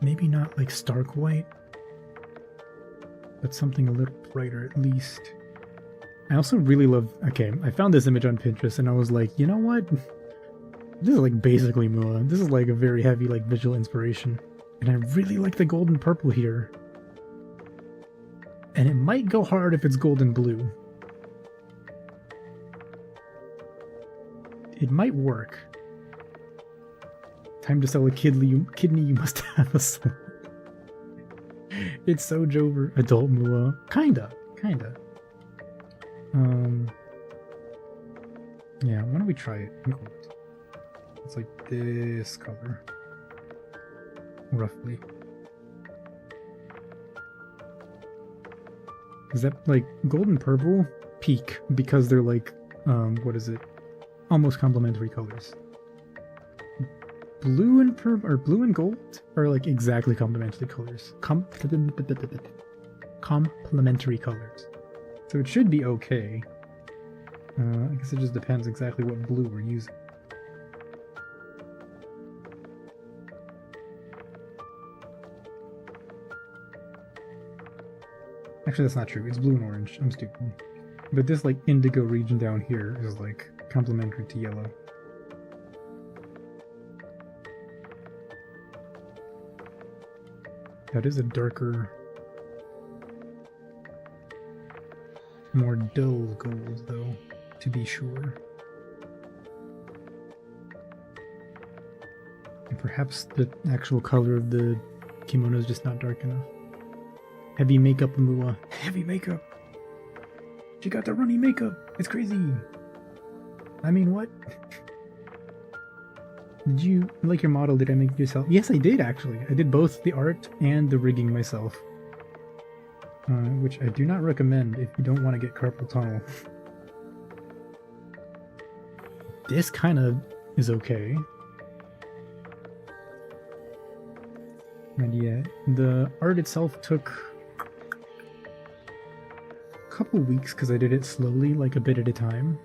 Maybe not like stark white, but something a little brighter at least. I also really love... Okay, I found this image on Pinterest and I was like, you know what? This is like basically Mua. This is like a very heavy like visual inspiration. And I really like the golden purple here. And it might go hard if it's golden blue. It might work. Time to sell a kidney, you must have a soul. It's so Jover. Adult Mua. Kinda. Yeah, why don't we try it? It's like this color. roughly. Is that like gold and purple peak because they're like, what is it? Almost complementary colors. Blue and purple, or blue and gold are like exactly complementary colors. Complementary colors. So it should be okay. I guess it just depends exactly what blue we're using. Actually, that's not true. It's blue and orange. I'm stupid. But this like indigo region down here is like complementary to yellow. That is a darker, more dull gold though, to be sure. And perhaps the actual color of the kimono is just not dark enough. Heavy makeup, Mua. Heavy makeup. She got the runny makeup. It's crazy. I mean, what? Did you like your model? Did I make it yourself? Yes, I did actually. I did both the art and the rigging myself. Which I do not recommend if you don't want to get carpal tunnel. This kind of is okay. And yeah, the art itself took a couple weeks because I did it slowly, like a bit at a time.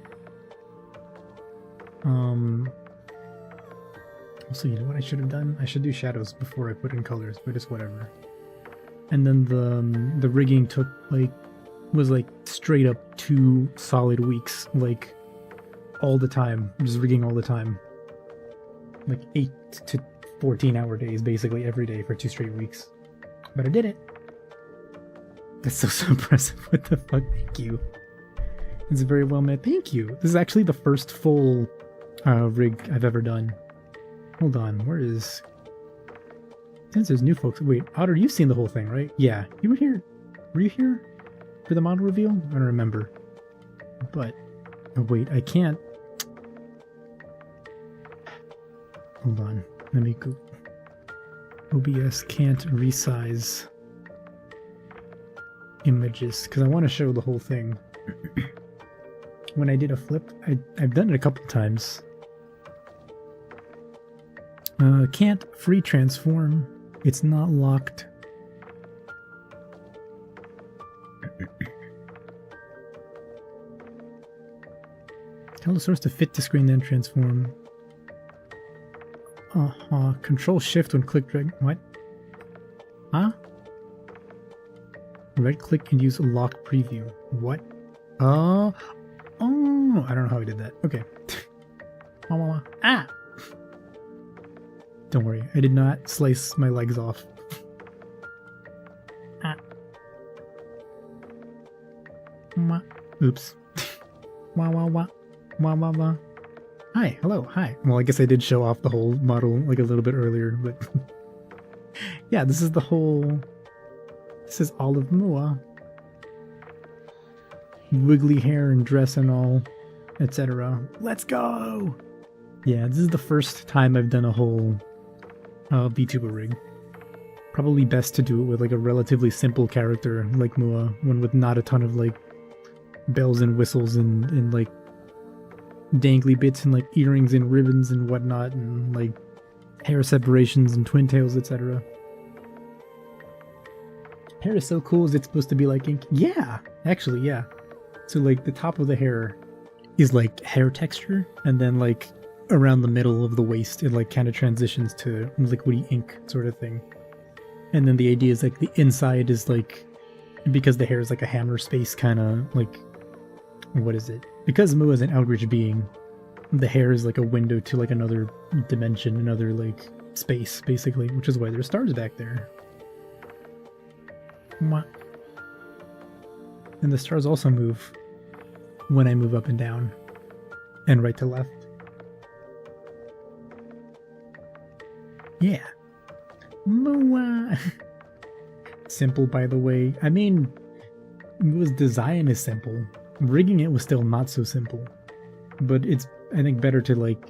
Also, you know what I should have done? I should do shadows before I put in colors, but it's whatever. And then the rigging took was straight up 2 solid weeks, like all the time, just rigging all the time, like 8 to 14-hour days, basically every day for 2 straight weeks. But I did it. That's so impressive. What the fuck? Thank you. It's very well made. Thank you. This is actually the first full rig I've ever done. Hold on, where is... Since there's new folks... Wait, Otter, you've seen the whole thing, right? Yeah, you were here. Were you here for the model reveal? I don't remember. But... Oh, wait, I can't... Hold on, let me go... OBS can't resize images, because I want to show the whole thing. When I did a flip, I've done it a couple times. Can't free transform. It's not locked. Tell the source to fit to screen, then transform. Control shift when click drag. What? Huh? Right click and use lock preview. What? Oh, I don't know how I did that. Okay. Ah! Don't worry, I did not slice my legs off. Ah. Oops. Wah wah wah. Wah wah wah. Hi, hello, hi. Well, I guess I did show off the whole model like a little bit earlier, but... yeah, this is the whole... This is all of Mua. Wiggly hair and dress and all, etc. Let's go! Yeah, this is the first time I've done a whole VTuber rig. Probably best to do it with like a relatively simple character like Mua, one with not a ton of like bells and whistles and like dangly bits and like earrings and ribbons and whatnot and like hair separations and twin tails, etc. Hair is so cool. Is it supposed to be like ink? Yeah, actually, yeah. So like the top of the hair is like hair texture, and then like around the middle of the waist it like kind of transitions to liquidy ink sort of thing. And then the idea is like the inside is like, because the hair is like a hammer space kind of like, what is it? Because Mu is an Eldritch being, the hair is like a window to like another dimension, another like space basically, which is why there's stars back there. And the stars also move when I move up and down and right to left. Yeah. Mua. Simple, by the way. I mean, Mua's design is simple. Rigging it was still not so simple. But it's, I think, better to like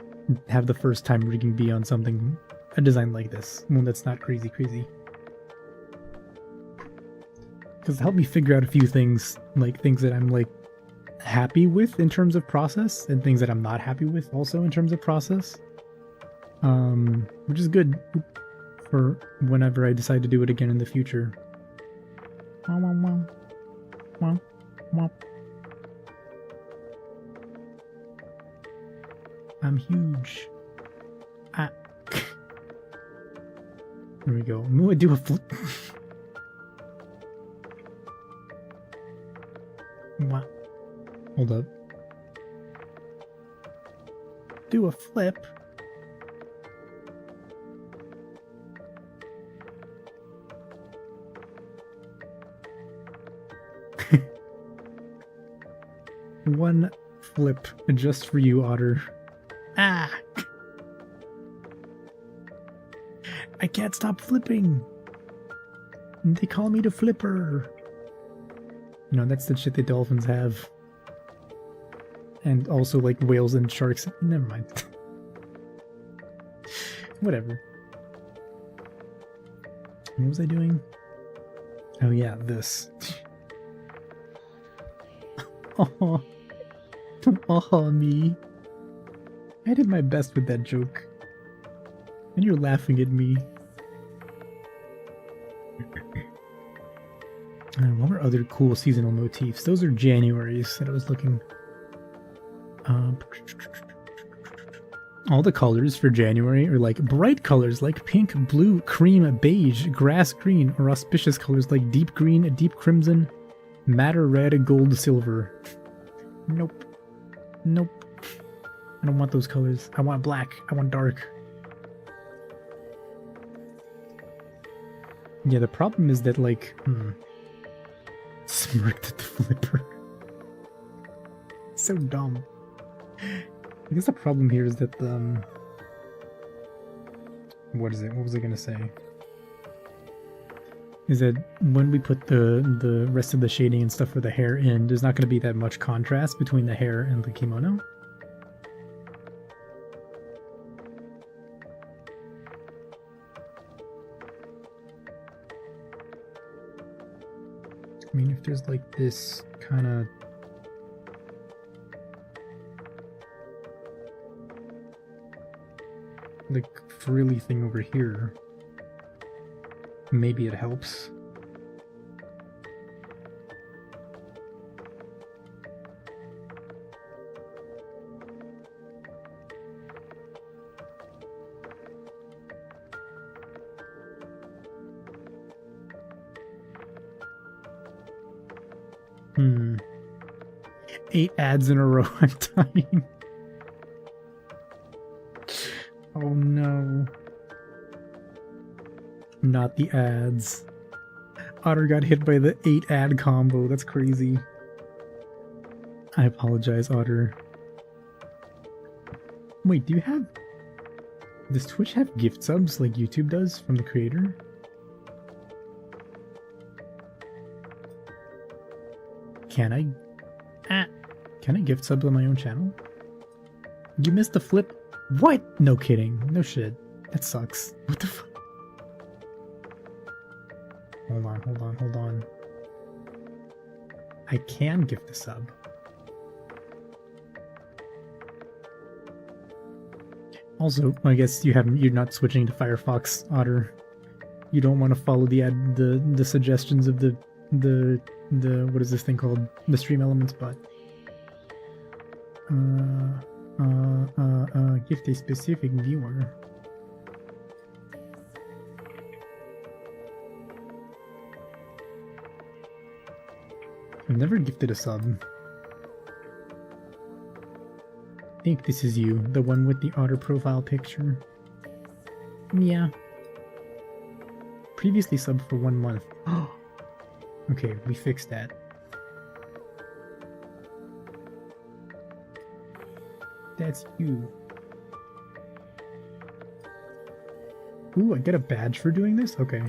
have the first time rigging be on something a design like this, one that's not crazy. Because it helped me figure out a few things, like things that I'm like happy with in terms of process, and things that I'm not happy with also in terms of process. Which is good for whenever I decide to do it again in the future. I'm huge. Ah. There we go. I'm gonna do a flip. What? Hold up. Do a flip. One flip just for you, Otter. Ah! I can't stop flipping. They call me the flipper. No, that's the shit that dolphins have. And also like whales and sharks. Never mind. Whatever. What was I doing? Oh yeah, this. Oh. Oh, me. I did my best with that joke. And you're laughing at me. What were other cool seasonal motifs? Those are Januaries that I was looking. All the colors for January are like bright colors like pink, blue, cream, beige, grass green, or auspicious colors like deep green, deep crimson, madder red, gold, silver. Nope. Nope. I don't want those colors. I want black. I want dark. Yeah, the problem is that, like, smirked at the flipper. So dumb. I guess the problem here is that the, what is it? What was I gonna say? Is that when we put the rest of the shading and stuff for the hair in, there's not gonna be that much contrast between the hair and the kimono. I mean, if there's like this kind of like frilly thing over here, maybe it helps. Hmm. 8 ads in a row. I'm dying. Oh no. Not the ads. Otter got hit by the 8 ad combo. That's crazy. I apologize, Otter. Wait, do you have... Does Twitch have gift subs like YouTube does from the creator? Can I? Can I gift sub on my own channel? You missed the flip? What? No kidding. No shit. That sucks. What the fuck? Hold on. I can gift a sub. Also, I guess you're not switching to Firefox, Otter. You don't want to follow the suggestions of the what is this thing called? The Stream Elements bot. Gift a specific viewer. I've never gifted a sub. I think this is you, the one with the Otter profile picture. Yeah. Previously subbed for 1 month. Okay, we fixed that. That's you. Ooh, I get a badge for doing this? Okay.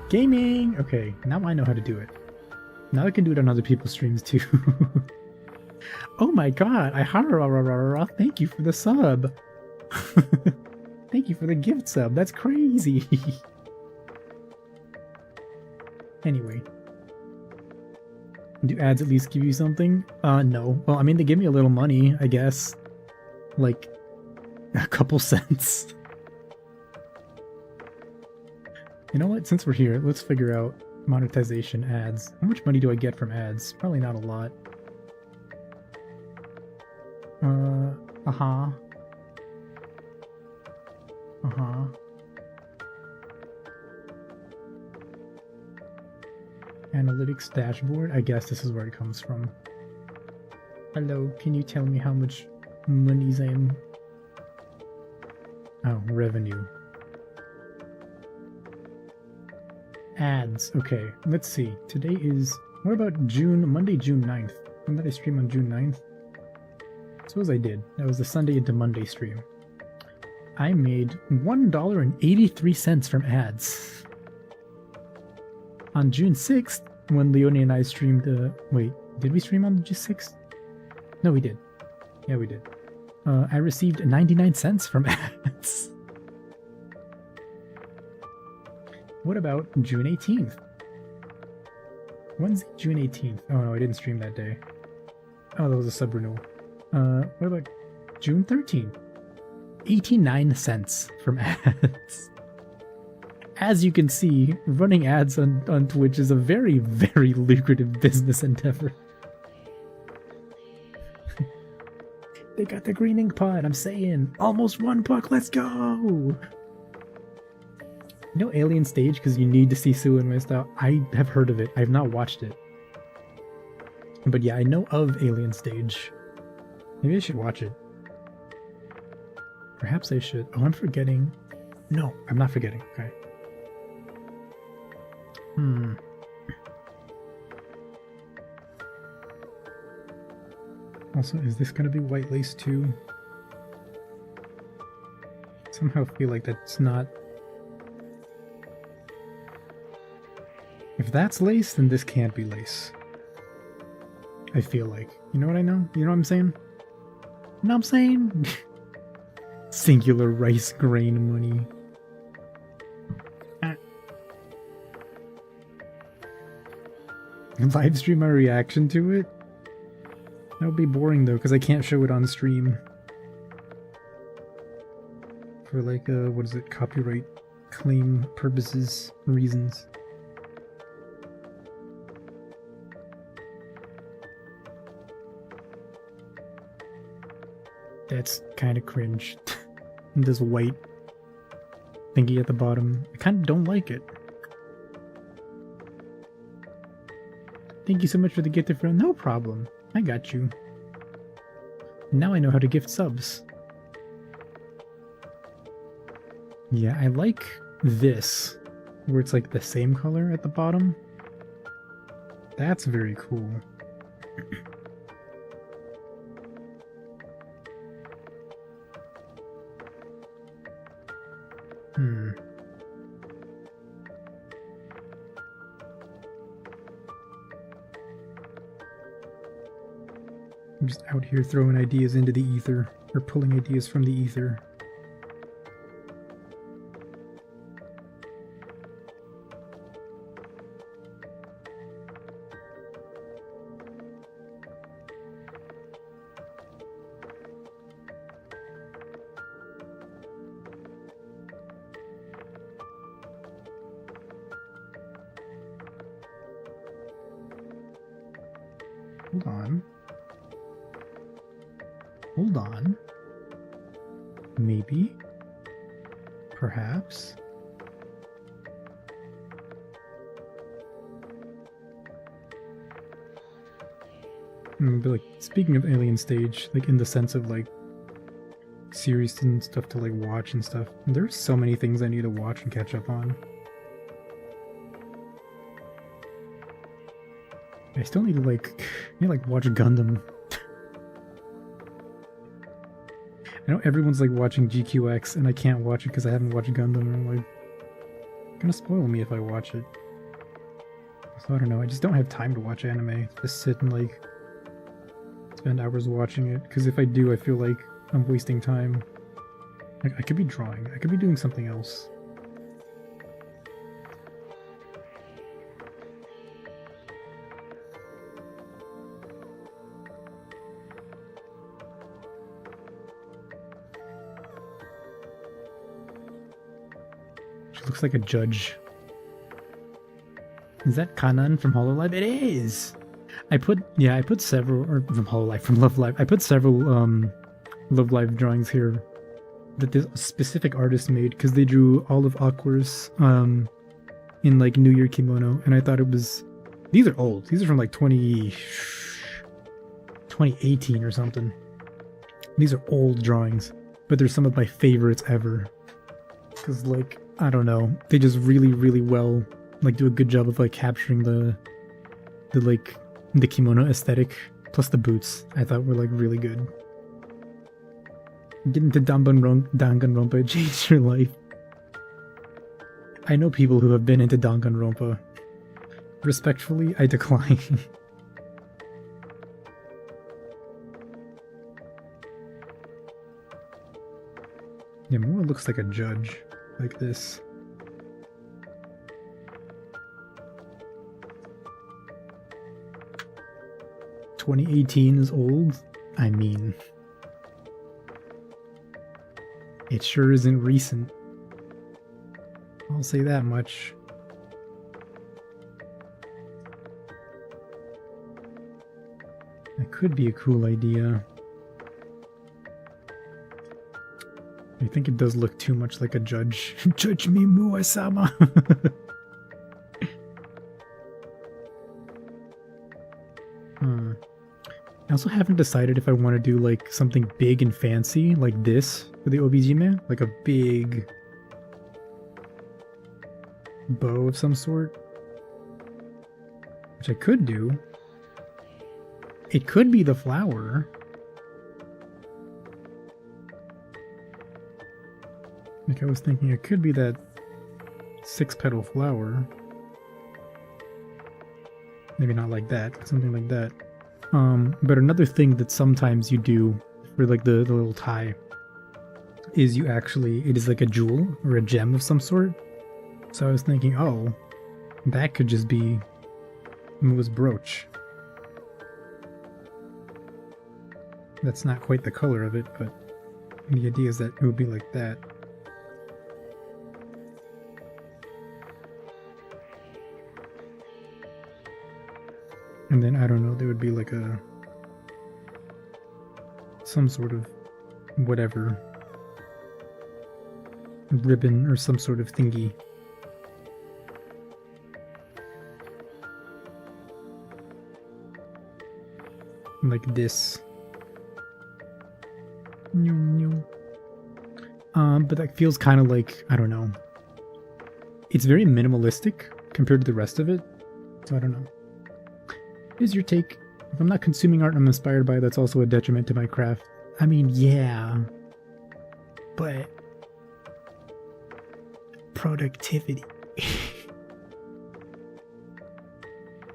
Gaming! Okay, now I know how to do it. Now I can do it on other people's streams too. Oh my god, thank you for the sub. Thank you for the gift sub, that's crazy. Anyway. Do ads at least give you something? No. Well, I mean, they give me a little money, I guess. Like, a couple cents. You know what? Since we're here, let's figure out monetization ads. How much money do I get from ads? Probably not a lot. Uh-huh. Analytics dashboard? I guess this is where it comes from. Hello, can you tell me how much money's I'm... Oh, revenue. Ads. Okay, let's see. Today is... What about June... Monday, June 9th? When did I stream on June 9th? I suppose I did. That was the Sunday into Monday stream. I made $1.83 from ads. On June 6th, when Leonie and I streamed... wait, did we stream on June 6th? No, we did. Yeah, we did. I received 99 cents from ads. What about June 18th? When's June 18th? Oh no, I didn't stream that day. Oh, that was a sub renewal. What about June 13th? 89 cents from ads. As you can see, running ads on Twitch is a very, very lucrative business endeavor. They got the green ink pod, I'm saying. Almost $1, let's go! You know Alien Stage, because you need to see Sue and my style? I have heard of it. I have not watched it. But yeah, I know of Alien Stage. Maybe I should watch it. Perhaps I should. Oh, I'm forgetting. No, I'm not forgetting. Okay. Also, is this gonna be white lace too? Somehow feel like that's not... If that's lace, then this can't be lace. I feel like. You know what I know? You know what I'm saying? You know what I'm saying? Singular rice grain money. Live stream my reaction to it? That would be boring though, because I can't show it on stream. For like, what is it, copyright claim purposes, reasons. That's kind of cringe. This white thingy at the bottom. I kind of don't like it. Thank you so much for the gift friend. No problem. I got you. Now I know how to gift subs. Yeah, I like this, where it's like the same color at the bottom. That's very cool. I'm just out here throwing ideas into the ether, or pulling ideas from the ether. Hold on. Hold on. Maybe. Perhaps. But like, speaking of Alien Stage, like in the sense of like series and stuff to like watch and stuff, there's so many things I need to watch and catch up on. I still need to like watch Gundam. I know everyone's like watching GQX and I can't watch it because I haven't watched Gundam, and I'm like, it's gonna spoil me if I watch it. So I don't know, I just don't have time to watch anime. Just sit and like spend hours watching it, because if I do, I feel like I'm wasting time. Like, I could be drawing, I could be doing something else. She looks like a judge. Is that Kanan from Hololive? It is! I put several, or from Hololive, from Love Live, I put several, Love Live drawings here that this specific artist made, because they drew all of Aqua's, in, like, New Year kimono, and I thought it was... These are old. These are from, like, 2018 or something. These are old drawings, but they're some of my favorites ever. Because, like, I don't know, they just really, really well, like, do a good job of, like, capturing the kimono aesthetic, plus the boots, I thought were, like, really good. Getting to Danganronpa changed your life. I know people who have been into Danganronpa. Respectfully, I decline. Yeah, Moa looks like a judge, like this. "2018 is old? I mean... it sure isn't recent. I'll say that much. That could be a cool idea. I think it does look too much like a judge. Judge me, Mua-sama! I also haven't decided if I want to do like something big and fancy like this for the OBGM, like a big bow of some sort, which I could do. It could be the flower. Like I was thinking it could be that 6-petal flower. Maybe not like that, something like that. But another thing that sometimes you do for like the little tie is you actually, it is like a jewel or a gem of some sort. So I was thinking, oh, that could just be Mua's brooch. That's not quite the color of it, but the idea is that it would be like that. And then, I don't know, there would be like some sort of whatever ribbon or some sort of thingy. Like this. But that feels kind of like, I don't know. It's very minimalistic compared to the rest of it. So I don't know. Here's your take. If I'm not consuming art I'm inspired by, that's also a detriment to my craft. I mean, yeah. But... productivity.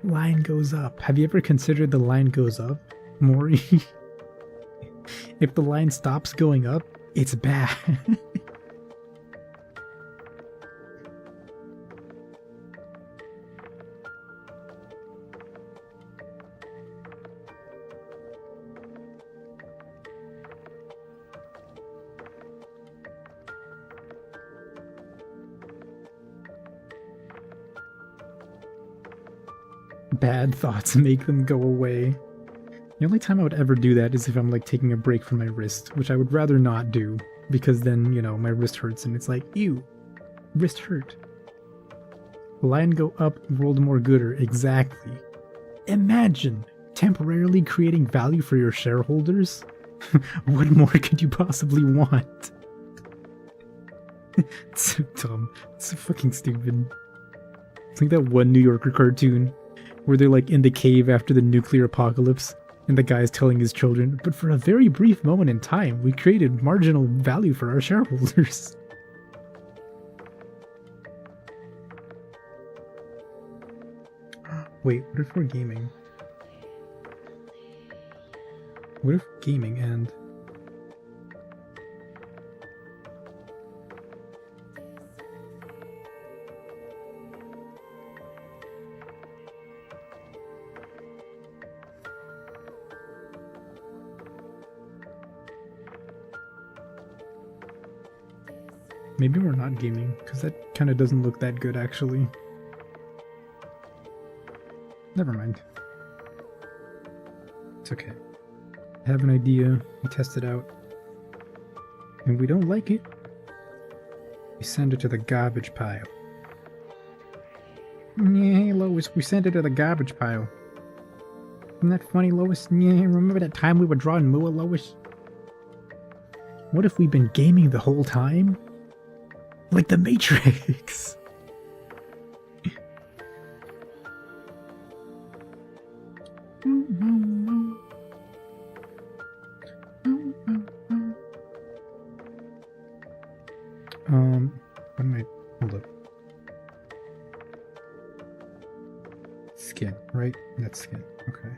Line goes up. Have you ever considered the line goes up, Maury? If the line stops going up, it's bad. Bad thoughts make them go away. The only time I would ever do that is if I'm like taking a break from my wrist, which I would rather not do, because then, you know, my wrist hurts and it's like, ew, wrist hurt. Line go up, world more gooder, exactly. Imagine temporarily creating value for your shareholders. What more could you possibly want? It's so dumb. It's so fucking stupid. It's like that one New Yorker cartoon where they're like in the cave after the nuclear apocalypse, and the guy's telling his children, but for a very brief moment in time, we created marginal value for our shareholders. Wait, what if we're gaming? What if gaming and... Maybe we're not gaming, because that kind of doesn't look that good, actually. Never mind. It's okay. I have an idea, we test it out, and we don't like it, we send it to the garbage pile. Yeah, Lois, we sent it to the garbage pile. Isn't that funny, Lois? Yeah, remember that time we were drawing Mua, Lois? What if we've been gaming the whole time? Like the Matrix! What am I... Hold up. Skin, right? That's skin. Okay.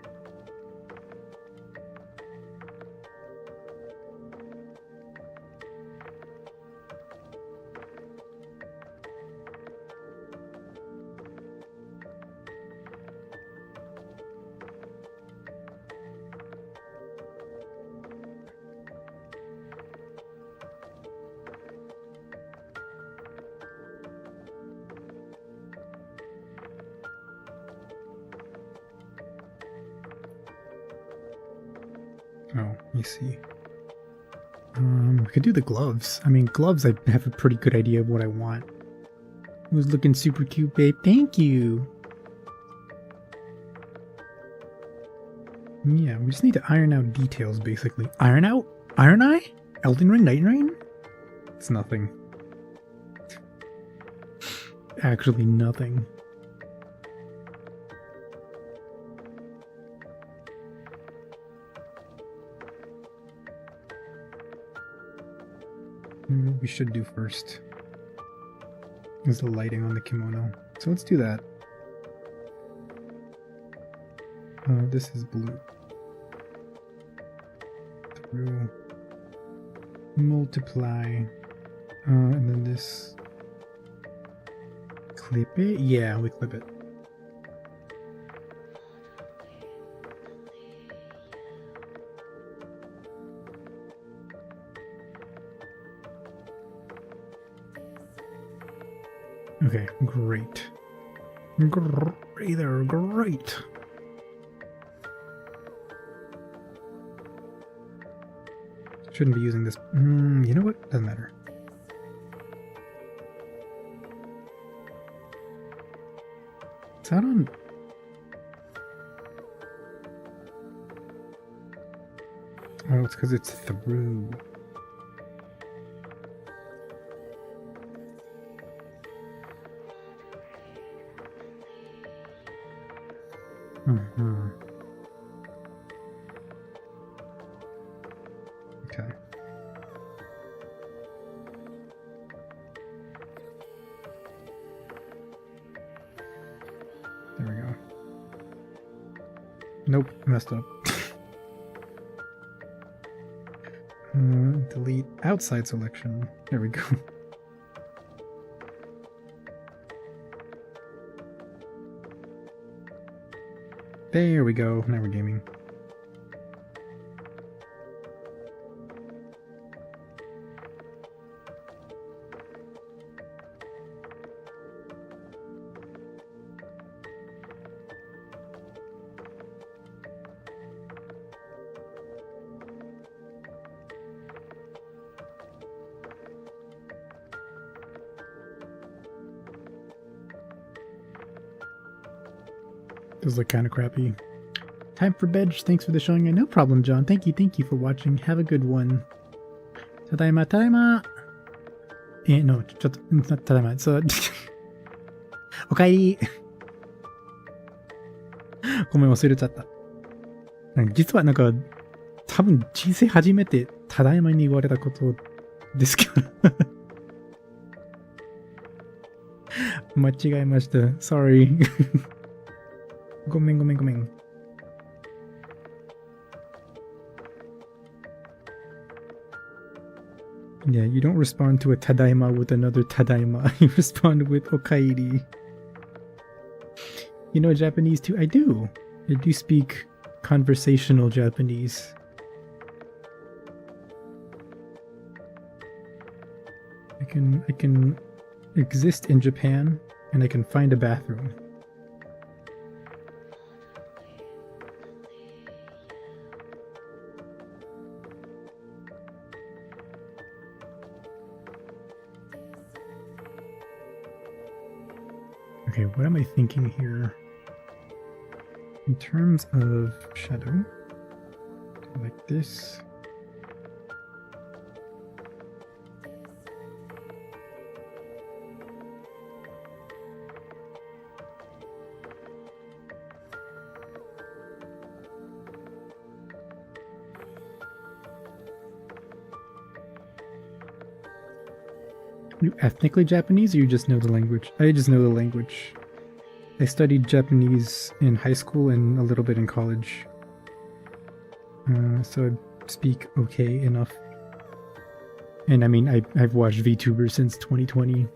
Oh, you see. We could do the gloves. I mean, gloves, I have a pretty good idea of what I want. It was looking super cute, babe. Thank you! Yeah, we just need to iron out details, basically. Iron out? Iron Eye? Elden Ring? Night Rain? It's nothing. Actually nothing. What we should do first is the lighting on the kimono. So let's do that. This is blue. Through multiply. And then this. Clip it? Yeah, we clip it. Okay, great. Great there, great. Shouldn't be using this. You know what? Doesn't matter. It's out on... Oh, it's because it's through. Okay. There we go. Nope, messed up. Delete outside selection. There we go. There we go. Now we're gaming. Those look kind of crappy. Time for bed. Thanks for the showing. No problem, John. Thank you for watching. Have a good one. Tadaima, tadaima. No, it's not tadaima. It's okaeri. ごめん、忘れちゃった。実はなんか、多分人生初めてただいまに言われたことですけど。間違えました。Sorry. Gomeng, gomeng, gomeng. Yeah, you don't respond to a tadaima with another tadaima. You respond with okairi. You know Japanese too? I do. I do speak conversational Japanese. I can exist in Japan and I can find a bathroom. Okay, what am I thinking here? In terms of shadow, like this. Are you ethnically Japanese or you just know the language? I just know the language. I studied Japanese in high school and a little bit in college. So I speak okay enough. And I mean, I've watched VTubers since 2020.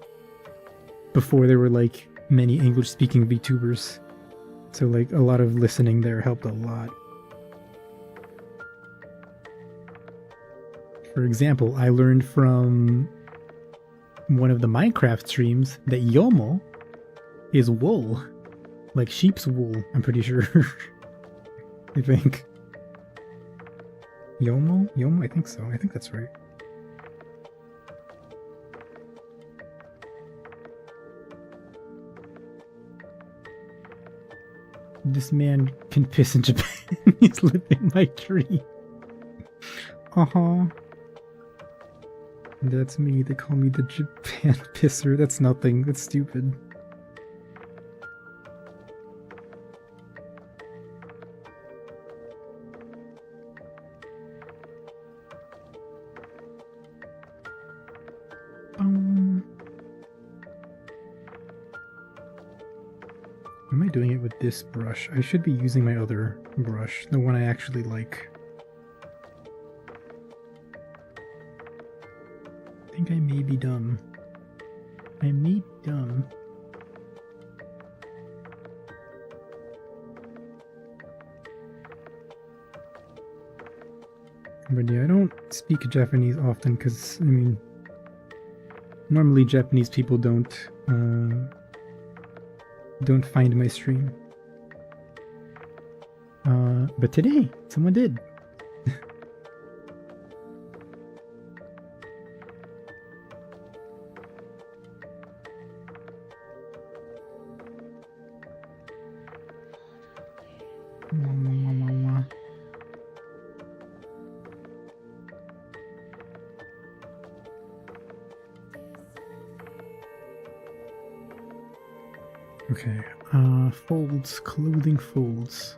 Before there were like many English speaking VTubers. So like a lot of listening there helped a lot. For example, I learned from one of the Minecraft streams that Yomo is wool. Like sheep's wool, I'm pretty sure. I think. Yomo? Yomo? I think so. I think that's right. This man can piss in Japan. He's living in my tree. Uh-huh. That's me. They call me the Japan pisser. That's nothing. That's stupid. Am I doing it with this brush? I should be using my other brush, the one I actually like. I think I may be dumb. I may be dumb. But yeah, I don't speak Japanese often because, I mean, normally Japanese people don't find my stream. But today, someone did. Okay, folds, clothing folds.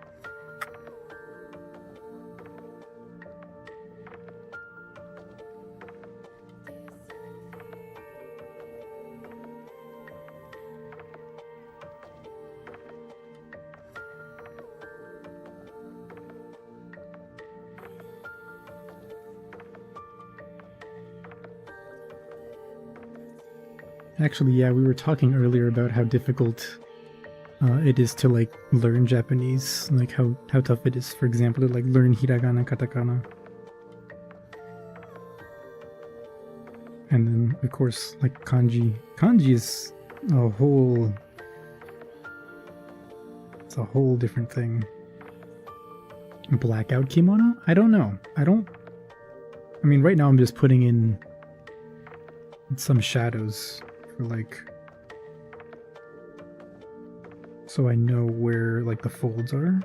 Actually, yeah, we were talking earlier about how difficult it is to like learn Japanese, like how tough it is, for example, to like learn hiragana, katakana. And then, of course, like kanji. Kanji is it's a whole different thing. Blackout kimono? I don't know. I mean, right now I'm just putting in some shadows for like, so I know where like the folds are.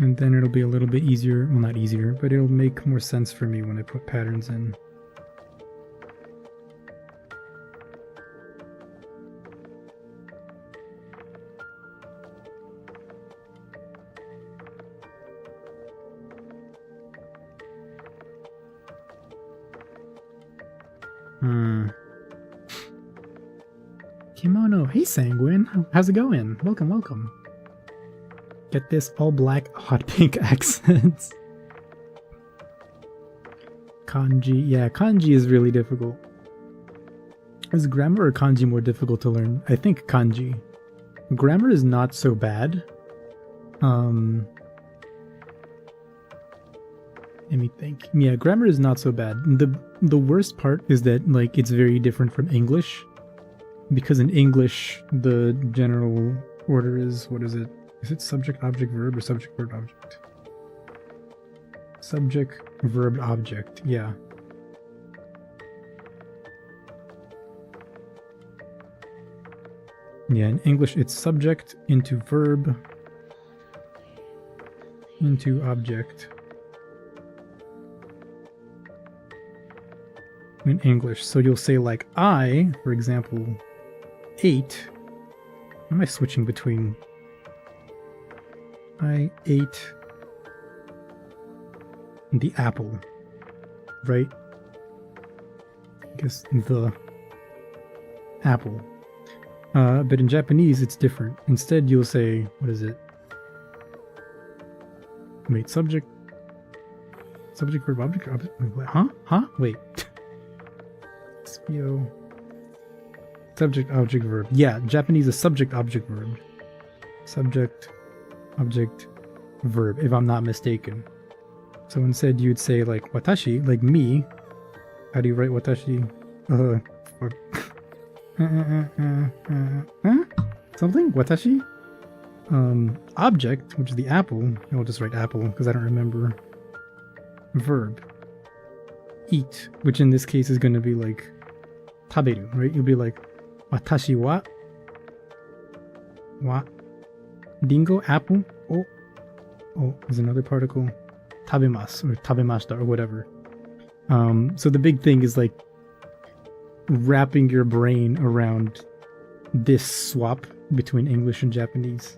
And then it'll be a little bit easier, well not easier, but it'll make more sense for me when I put patterns in. Kimono, hey Sanguine, how's it going? Welcome, welcome. Get this all black, hot pink accents. Kanji, yeah, kanji is really difficult. Is grammar or kanji more difficult to learn? I think kanji. Grammar is not so bad. Let me think. Yeah, grammar is not so bad. The worst part is that like it's very different from English. Because in English the general order is, what is it? Is it subject, object, verb, or subject, verb, object? Subject, verb, object, yeah. Yeah, in English it's subject into verb into object. In English, so you'll say like I, for example, ate. What am I switching between? I ate the apple, right? I guess the apple. But in Japanese, it's different. Instead, you'll say, what is it? Wait, subject, verb, object, wait, what? Huh? Wait. SVO. Subject, object, verb. Yeah, Japanese is subject, object, verb. Subject, object, verb, if I'm not mistaken. So instead, you'd say like watashi, like me. How do you write watashi? Fuck. Something? Watashi? Object, which is the apple. I'll just write apple because I don't remember. Verb. Eat, which in this case is going to be like taberu, right? You'll be like watashi wa ringo, apple, there's another particle. Tabemasu or tabemashita or whatever. So the big thing is like wrapping your brain around this swap between English and Japanese.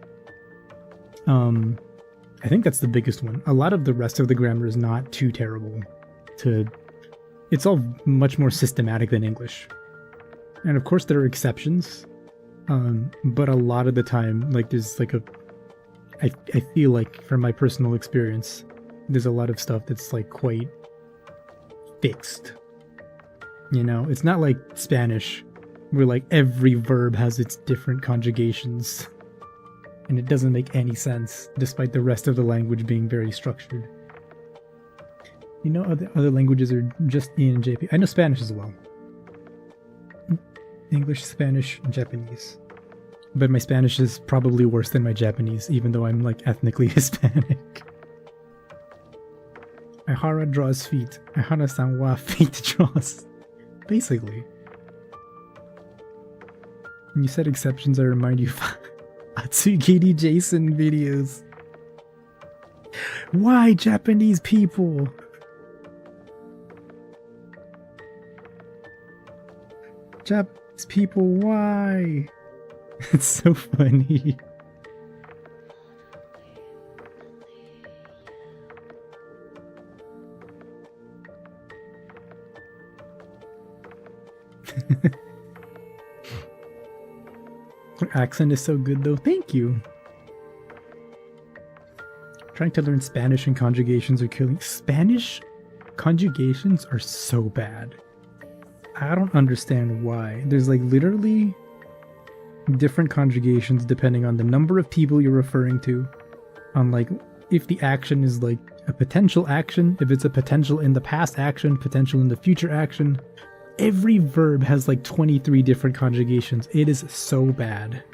I think that's the biggest one. A lot of the rest of the grammar is not too terrible. It's all much more systematic than English. And of course there are exceptions. But a lot of the time, like there's like I feel like from my personal experience, there's a lot of stuff that's like quite fixed. You know, it's not like Spanish where like every verb has its different conjugations and it doesn't make any sense despite the rest of the language being very structured. You know, other languages are just in JP. I know Spanish as well. English, Spanish, and Japanese. But my Spanish is probably worse than my Japanese, even though I'm like ethnically Hispanic. Ihara draws feet. Ihara-san wa feet draws. Basically. When you said exceptions, I remind you of Atsugiri Jason videos. Why Japanese people? Japanese people, why? It's so funny. Her accent is so good though. Thank you. Trying to learn Spanish and conjugations are killing. Spanish conjugations are so bad. I don't understand why. There's like literally different conjugations depending on the number of people you're referring to. On like if the action is like a potential action, if it's a potential in the past action, potential in the future action. Every verb has like 23 different conjugations. It is so bad.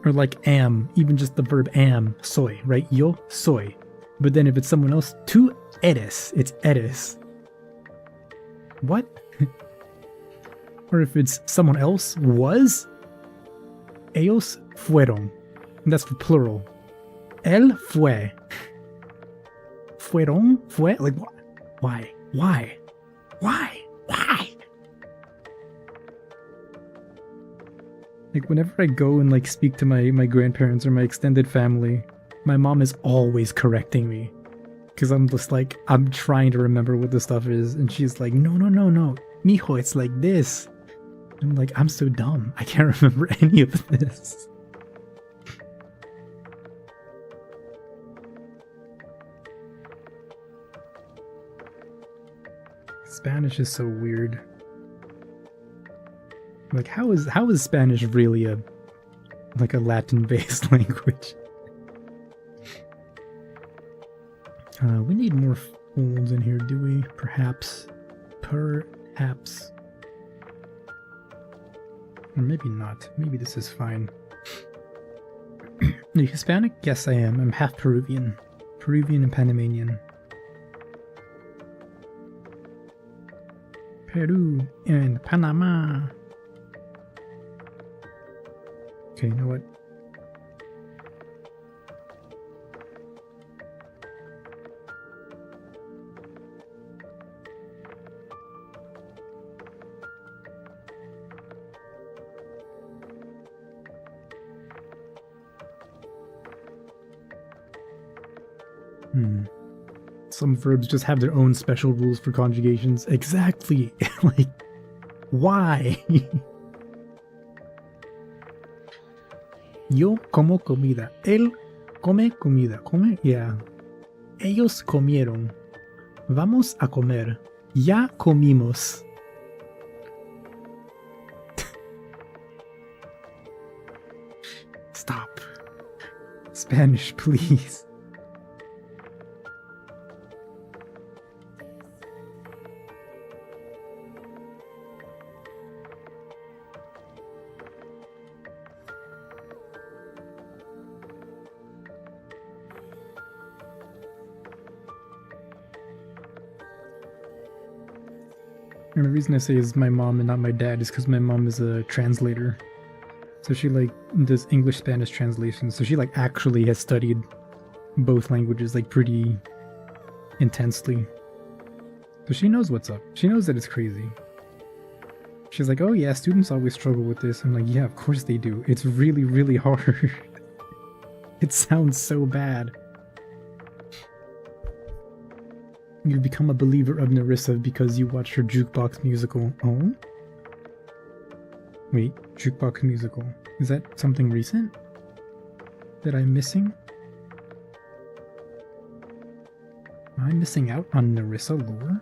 Or like am, even just the verb am, soy, right? Yo soy. But then if it's someone else, tú eres, it's eres. What? Or if it's someone else, was? Ellos fueron. And that's for plural. Él fue. Fueron? Fue? Like, why? Why? Why? Why? Like, whenever I go and, like, speak to my grandparents or my extended family, my mom is always correcting me. Because I'm just like, I'm trying to remember what the stuff is, and she's like, no, no, no, no, mijo, it's like this. I'm like, I'm so dumb. I can't remember any of this. Spanish is so weird. Like, how is Spanish really a Latin-based language? We need more folds in here, do we? Perhaps. Perhaps. Or maybe not. Maybe this is fine. Are you Hispanic? Yes, I am. I'm half Peruvian. Peruvian and Panamanian. Peru and Panama. Okay, you know what? Some verbs just have their own special rules for conjugations. Exactly. Like, why? Yo como comida. Él come comida. Come? Yeah. Ellos comieron. Vamos a comer. Ya comimos. Stop. Spanish, please. And the reason I say is my mom and not my dad is because my mom is a translator. So she like does English-Spanish translations. So she like actually has studied both languages like pretty intensely. So she knows what's up. She knows that it's crazy. She's like, oh yeah, students always struggle with this. I'm like, yeah, of course they do. It's really, really hard. It sounds so bad. You become a believer of Narissa because you watched her jukebox musical. Oh? Wait, jukebox musical. Is that something recent that I'm missing? Am I missing out on Narissa lore?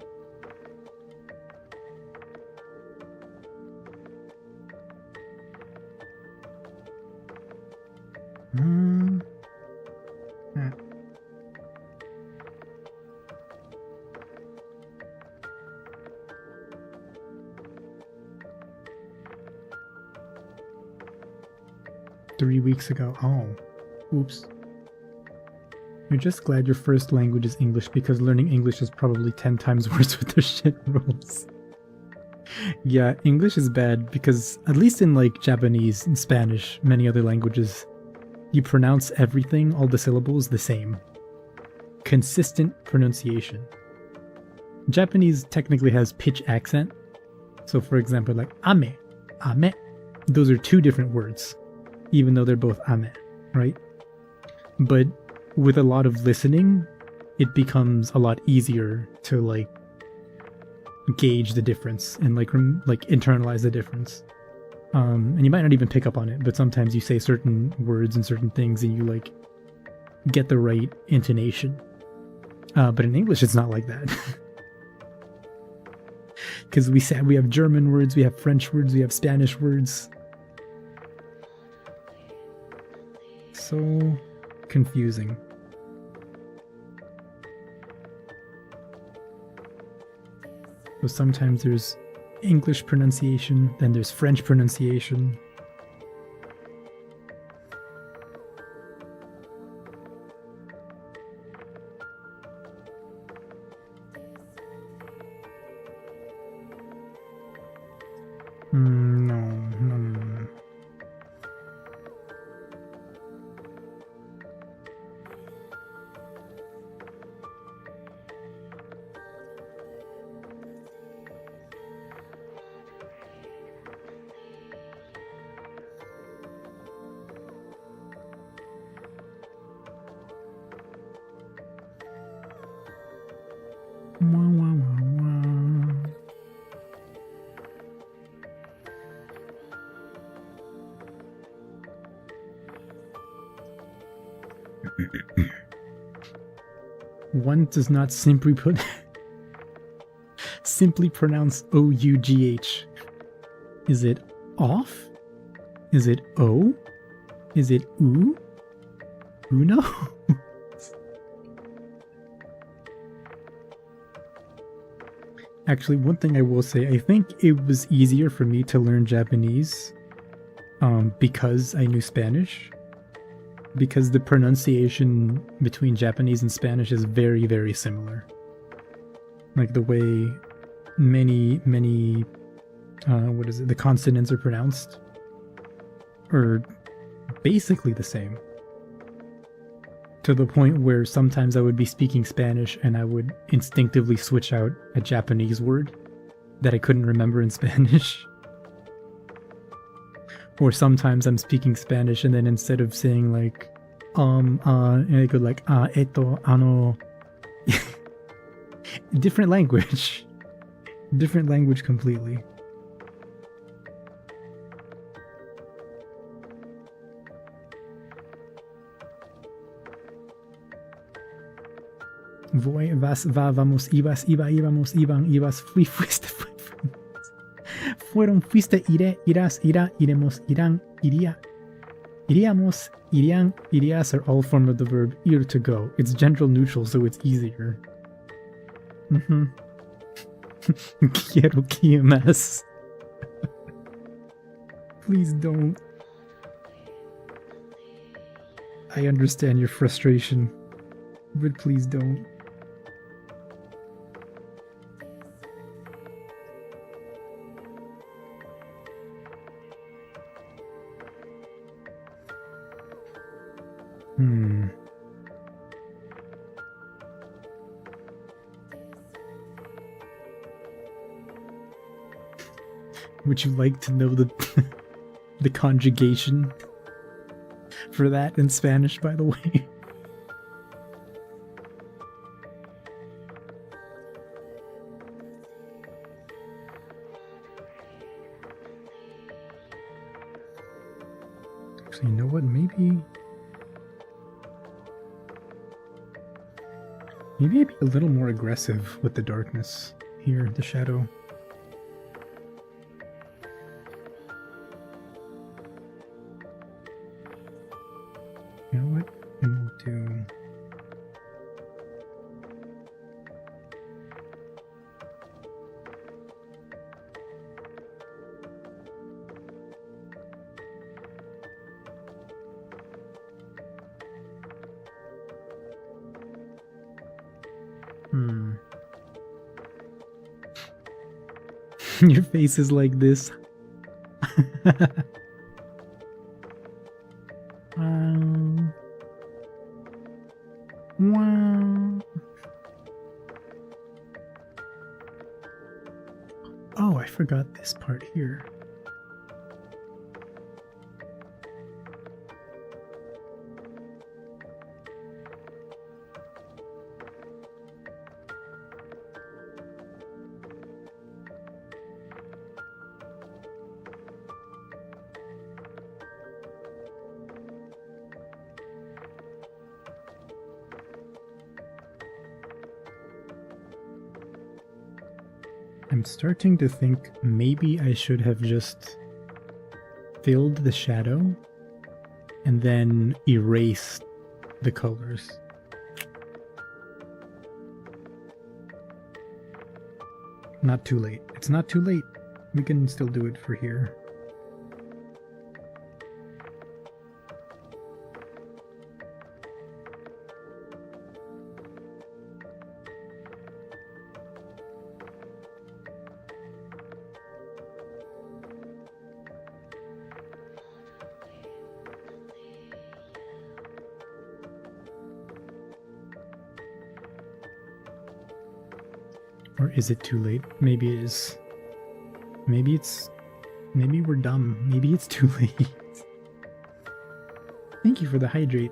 Ah. 3 weeks ago. Oh. Oops. You're just glad your first language is English because learning English is probably 10 times worse with the shit rules. Yeah, English is bad because, at least in like Japanese and Spanish, many other languages, you pronounce everything, all the syllables, the same. Consistent pronunciation. Japanese technically has pitch accent. So for example, like ame, ame, those are two different words, even though they're both ame, right? But with a lot of listening, it becomes a lot easier to like gauge the difference and like internalize the difference. And you might not even pick up on it, but sometimes you say certain words and certain things and you like get the right intonation. But in English, it's not like that. Because we have German words, we have French words, we have Spanish words. So confusing. So sometimes there's English pronunciation, then there's French pronunciation. No. Wah, wah, wah, wah. One does not simply put simply pronounce O-U-G-H. Is it off? Is it O? Is it oo? Uno? Actually, one thing I will say, I think it was easier for me to learn Japanese because I knew Spanish. Because the pronunciation between Japanese and Spanish is very, very similar. Like the way many, the consonants are pronounced are basically the same. To the point where sometimes I would be speaking Spanish and I would instinctively switch out a Japanese word that I couldn't remember in Spanish. Or sometimes I'm speaking Spanish and then instead of saying like, and I go like, ano, different language. Different language completely. Voy, vas, va, vamos, ibas, iba, íbamos, iban, ibas, fui, fuiste, fueron, fuiste, iré, irás, irá, iremos, irán, iría, iríamos, irían, irías are all forms of the verb ir to go. It's gender neutral, so it's easier. Quiero que más. Please don't. I understand your frustration, but please don't. Would you like to know the the conjugation for that in Spanish, by the way? Actually, you know what? Maybe I'd be a little more aggressive with the darkness here, the shadow. You know what? And we'll do... Your face is like this. Wow. Oh, I forgot this part here. I'm starting to think maybe I should have just filled the shadow and then erased the colors. Not too late. It's not too late. We can still do it for here. Or is it too late? Maybe it is. Maybe we're dumb. Maybe it's too late. Thank you for the hydrate.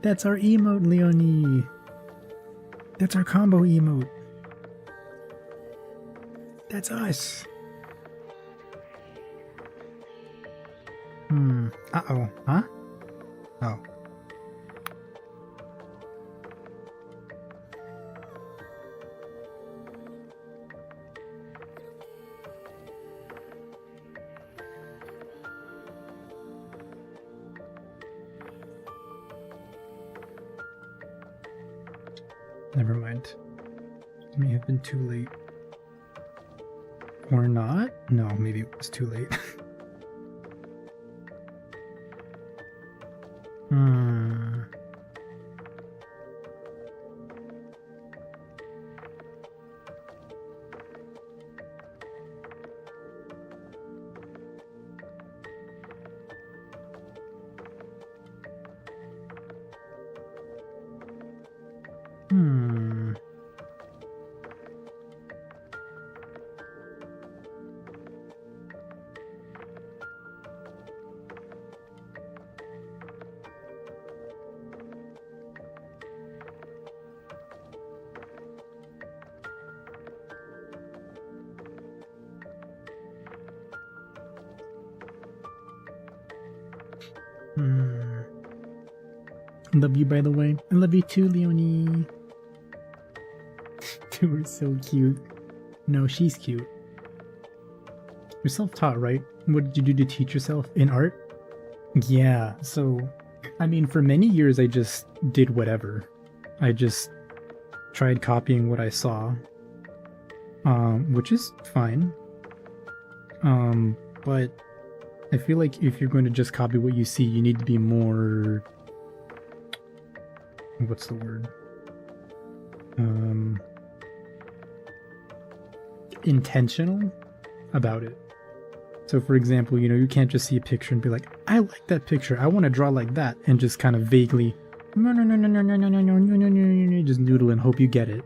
That's our emote, Leonie. That's our combo emote. That's us. Uh-oh. Huh? Oh. Never mind. It may have been too late. Or not? No, maybe it was too late. Love you, by the way. I love you too, Leonie. You were so cute. No, she's cute. You're self-taught, right? What did you do to teach yourself? In art? Yeah, so... I mean, for many years I just did whatever. I just tried copying what I saw. Which is fine. But I feel like if you're going to just copy what you see, you need to be more... What's the word? Intentional about it. So for example, you know, you can't just see a picture and be like, I like that picture, I want to draw like that, and just kind of vaguely just noodle and hope you get it.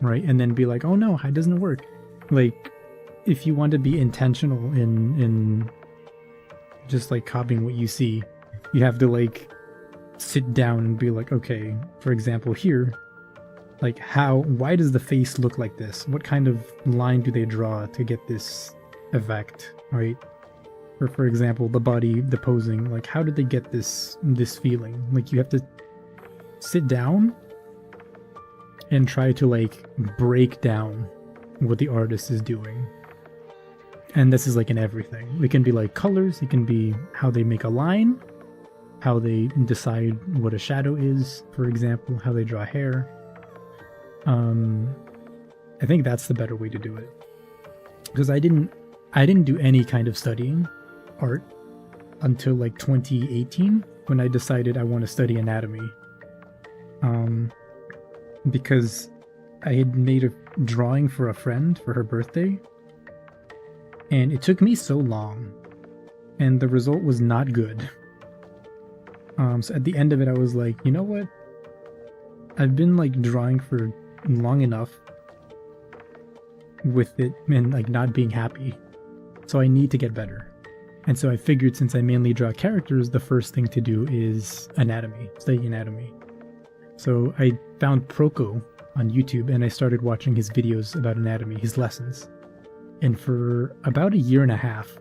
Right? And then be like, oh no, it doesn't work. Like, if you want to be intentional in just like copying what you see, you have to like sit down and be like, okay, for example here, like why does the face look like this? What kind of line do they draw to get this effect, right? Or for example, the body, the posing, like how did they get this feeling? Like you have to sit down and try to like break down what the artist is doing. And this is like in everything. It can be like colors, it can be how they make a line, how they decide what a shadow is, for example, how they draw hair. I think that's the better way to do it. Because I didn't do any kind of studying art until like 2018 when I decided I want to study anatomy. Because I had made a drawing for a friend for her birthday, and it took me so long, and the result was not good. So at the end of it, I was like, you know what? I've been like drawing for long enough with it and like not being happy. So I need to get better. And so I figured since I mainly draw characters, the first thing to do is anatomy, study anatomy. So I found Proco on YouTube and I started watching his videos about anatomy, his lessons. And for about a year and a half,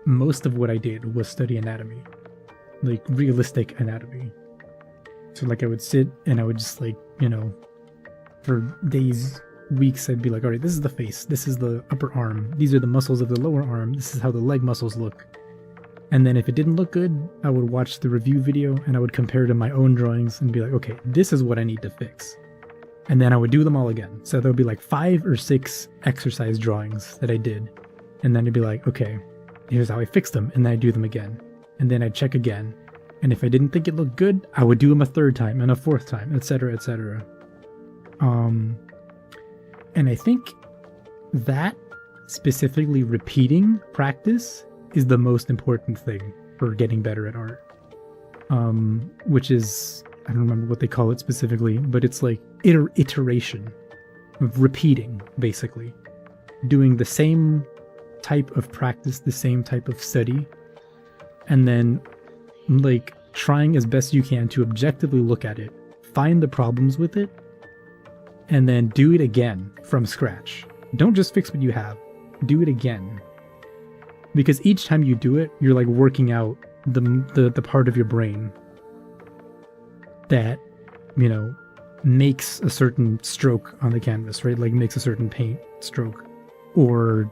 most of what I did was study anatomy. Like realistic anatomy. So like I would sit and I would just like, you know, for days, weeks, I'd be like, all right, this is the face, this is the upper arm, these are the muscles of the lower arm, this is how the leg muscles look. And then if it didn't look good, I would watch the review video and I would compare to my own drawings and be like, okay, this is what I need to fix. And then I would do them all again. So there would be like 5 or 6 exercise drawings that I did. And then it'd be like, okay, here's how I fixed them. And then I'd do them again. And then I'd check again. And if I didn't think it looked good, I would do them a 3rd time and a 4th time, etc., etc. And I think that specifically repeating practice is the most important thing for getting better at art. Which is, I don't remember what they call it specifically, but it's like iteration, repeating, basically. Doing the same type of practice, the same type of study, and then like trying as best you can to objectively look at it, find the problems with it, and then do it again from scratch. Don't just fix what you have. Do it again. Because each time you do it, you're like working out the part of your brain that, you know, makes a certain stroke on the canvas, right? Like makes a certain paint stroke, or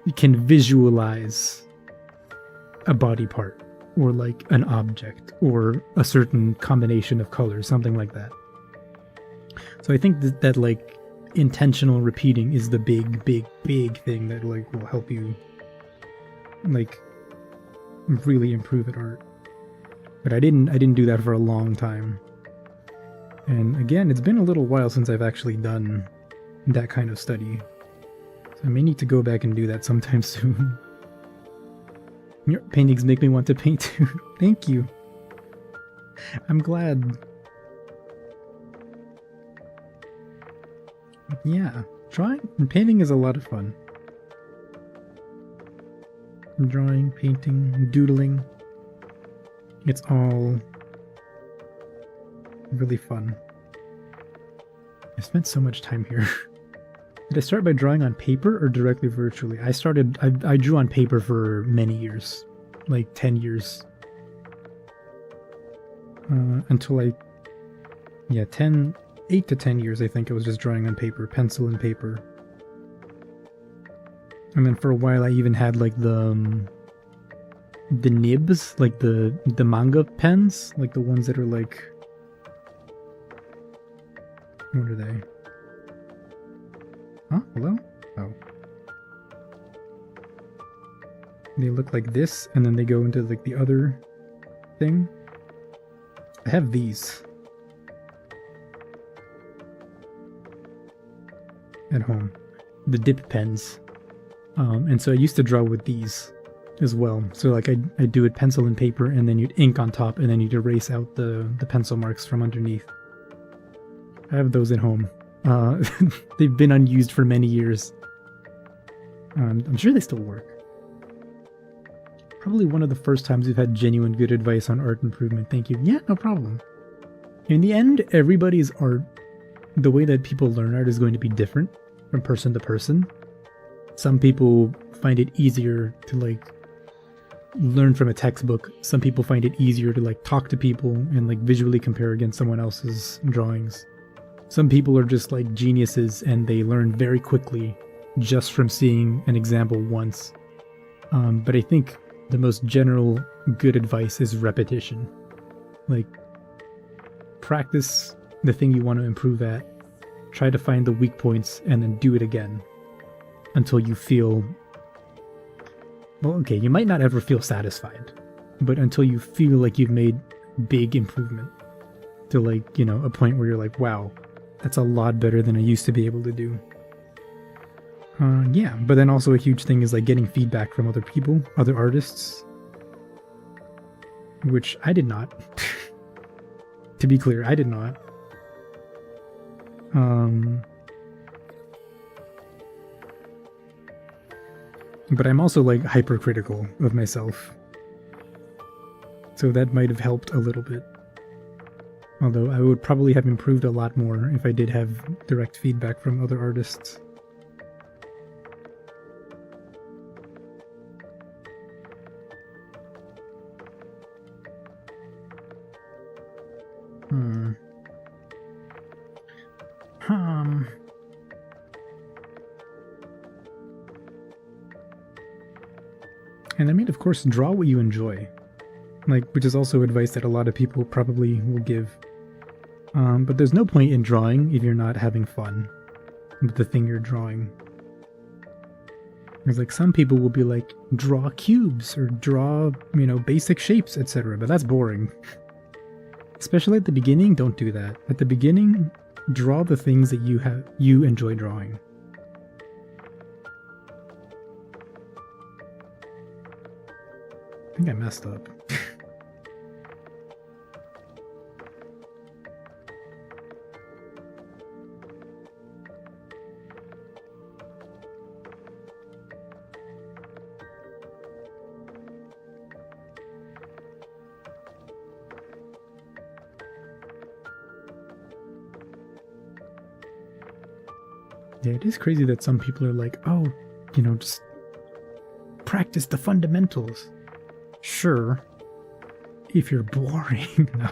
you can visualize a body part, or like an object, or a certain combination of colors, something like that. So I think that like intentional repeating is the big thing that like will help you like really improve at art. But I didn't do that for a long time. And again, it's been a little while since I've actually done that kind of study. So I may need to go back and do that sometime soon. Your paintings make me want to paint too. Thank you. I'm glad. Yeah, drawing and painting is a lot of fun. Drawing, painting, doodling. It's all really fun. I spent so much time here. Did I start by drawing on paper or directly virtually? I drew on paper for many years, like 10 years. Until 8 to 10 years, I think I was just drawing on paper, pencil and paper. And then for a while I even had like the nibs, like the manga pens, like the ones that are like, what are they? Huh? Hello? Oh. They look like this, and then they go into like the other thing. I have these at home. The dip pens. And so I used to draw with these as well. So like I do it pencil and paper, and then you'd ink on top, and then you'd erase out the pencil marks from underneath. I have those at home. They've been unused for many years. I'm sure they still work. Probably one of the first times we've had genuine good advice on art improvement. Thank you. Yeah, no problem. In the end, everybody's art, the way that people learn art is going to be different from person to person. Some people find it easier to like learn from a textbook. Some people find it easier to like talk to people and like visually compare against someone else's drawings. Some people are just like geniuses and they learn very quickly just from seeing an example once. But I think the most general good advice is repetition. Like, practice the thing you want to improve at, try to find the weak points, and then do it again until you feel, well, okay, you might not ever feel satisfied, but until you feel like you've made big improvement to like, you know, a point where you're like, wow, that's a lot better than I used to be able to do. Yeah, but then also a huge thing is like getting feedback from other people, other artists, which I did not. To be clear, I did not. But I'm also like hypercritical of myself, so that might have helped a little bit. Although I would probably have improved a lot more if I did have direct feedback from other artists. And I mean, of course, draw what you enjoy. Like, which is also advice that a lot of people probably will give. But there's no point in drawing if you're not having fun with the thing you're drawing. There's like, some people will be like, draw cubes, or draw, you know, basic shapes, etc. But that's boring. Especially at the beginning, don't do that. At the beginning, draw the things that you enjoy drawing. I think I messed up. Yeah, it is crazy that some people are like, oh, just practice the fundamentals. Sure. If you're boring. No.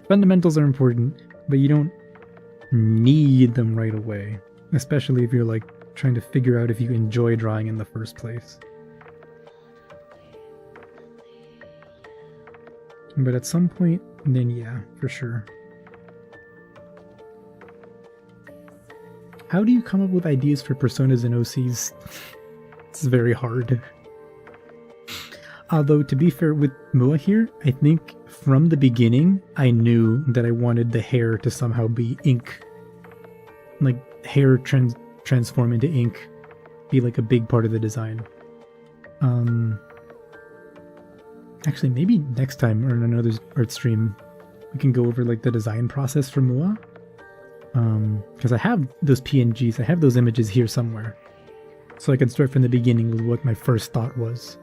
Fundamentals are important, but you don't need them right away. Especially if you're like trying to figure out if you enjoy drawing in the first place. But at some point, then yeah, for sure. How do you come up with ideas for personas and OCs? It's very hard. Although, to be fair with Mua here, I think from the beginning, I knew that I wanted the hair to somehow be ink. Like, hair transform into ink. Be like a big part of the design. Actually, maybe next time, or in another art stream, we can go over like the design process for Mua. Because I have those PNGs, I have those images here somewhere. So I can start from the beginning with what my first thought was.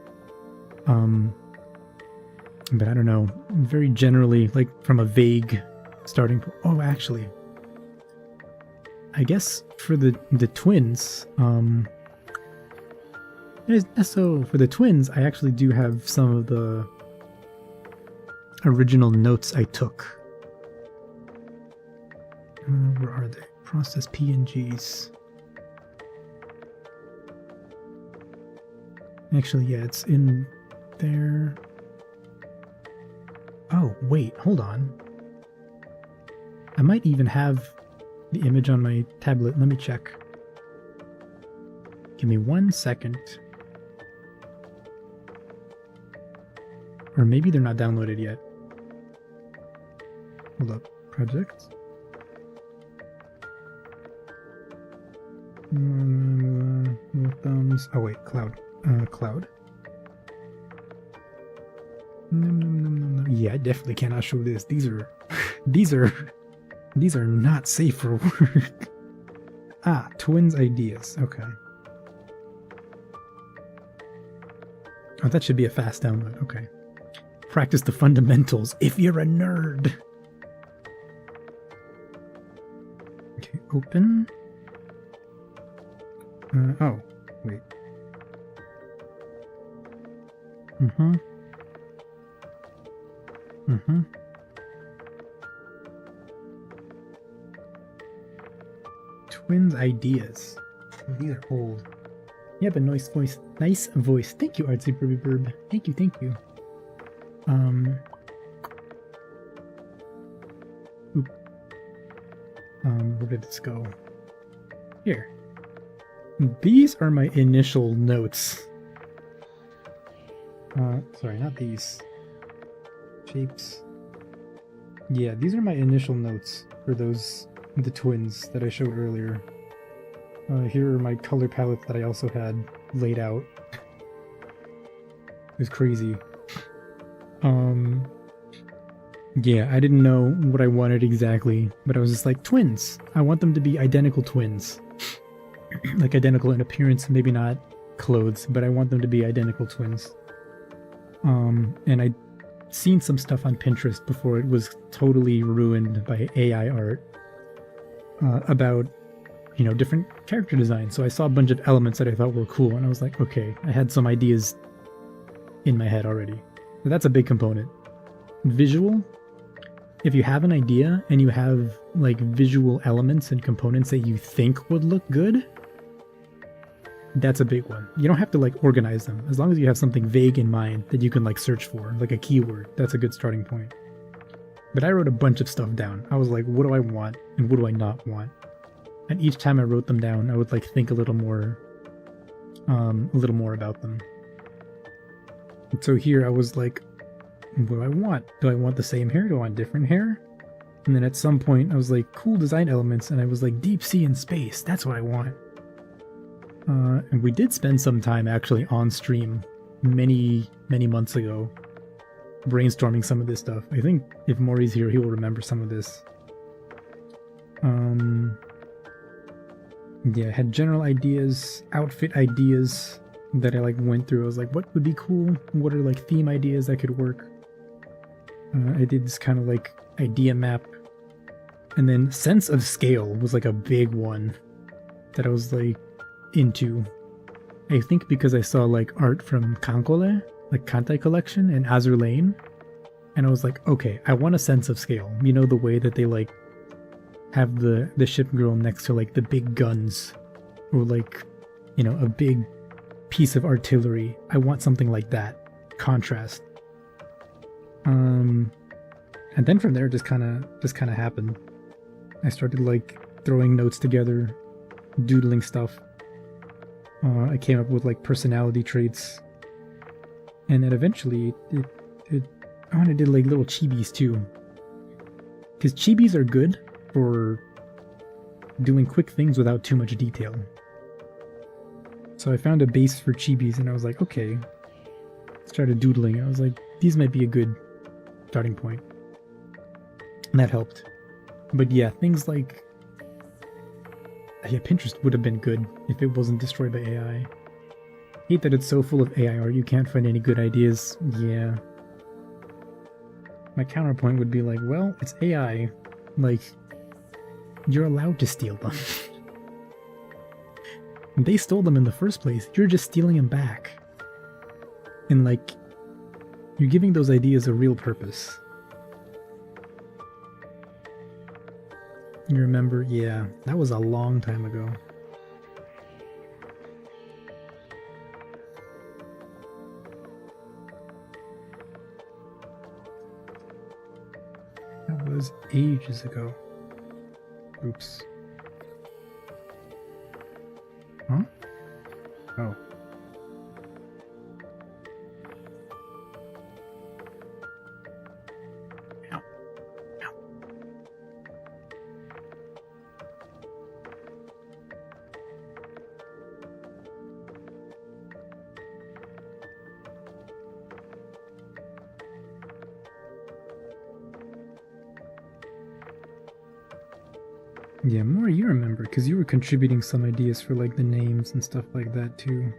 But I don't know, very generally, like from a vague starting point. Oh, actually, I guess for the twins, so for the twins, I actually do have some of the original notes I took. Where are they? Process PNGs. Actually, yeah, it's in there. Oh, wait, hold on. I might even have the image on my tablet. Let me check. Give me 1 second. Or maybe they're not downloaded yet. Hold up. Projects. Thumbs. Oh wait, cloud. Cloud. Yeah, I definitely cannot show this. These are not safe for work. Ah, twins ideas. Okay. Oh, that should be a fast download. Okay. Practice the fundamentals if you're a nerd. Okay, open. Oh, wait. Twins ideas. Oh, these are old. You have a nice voice. Nice voice. Thank you, Artsy Burb. Thank you, thank you. Where did this go? Here. These are my initial notes. Sorry, not these. Shapes. Yeah, these are my initial notes for the twins that I showed earlier. Here are my color palettes that I also had laid out. It was crazy. Yeah, I didn't know what I wanted exactly, but I was just like, twins! I want them to be identical twins. Like identical in appearance, maybe not clothes, but I want them to be identical twins. And I'd seen some stuff on Pinterest before it was totally ruined by AI art about, different character design. So I saw a bunch of elements that I thought were cool, and I was like, okay, I had some ideas in my head already. So that's a big component. Visual. If you have an idea and you have like visual elements and components that you think would look good, that's a big one. You don't have to like organize them. As long as you have something vague in mind that you can like search for, like a keyword, that's a good starting point. But I wrote a bunch of stuff down. I was like, what do I want and what do I not want? And each time I wrote them down, I would like think a little more about them. And so here I was like, what do I want? Do I want the same hair? Do I want different hair? And then at some point I was like, cool design elements, and I was like, deep sea and space, that's what I want. And we did spend some time actually on stream many months ago brainstorming some of this stuff. I think if Maury's here, he will remember some of this. Yeah, I had general ideas, outfit ideas that I like went through. I was like, what would be cool? What are like theme ideas that could work? I did this kind of like idea map. And then sense of scale was like a big one. that I was like into. I think because I saw like art from Kankole, like Kantai Collection and Azur Lane, and I was like, okay, I want a sense of scale. You know, the way that they like have the ship girl next to like the big guns, or like, you know, a big piece of artillery. I want something like that contrast. And then from there, it just kind of happened. I started like throwing notes together, doodling stuff. I came up with like personality traits, and then eventually I did like little chibis too, because chibis are good for doing quick things without too much detail. So I found a base for chibis, and I was like, okay, started doodling. I was like, these might be a good starting point, and that helped. But yeah, things like Pinterest would have been good if it wasn't destroyed by AI. Hate that it's so full of AI art you can't find any good ideas. Yeah. My counterpoint would be like, well, it's AI. Like, you're allowed to steal them. They stole them in the first place. You're just stealing them back. And like, you're giving those ideas a real purpose. You remember? Yeah, that was a long time ago. That was ages ago. Oops. Huh? Oh. Ow. Ow. Yeah, more you remember, because you were contributing some ideas for like the names and stuff like that too.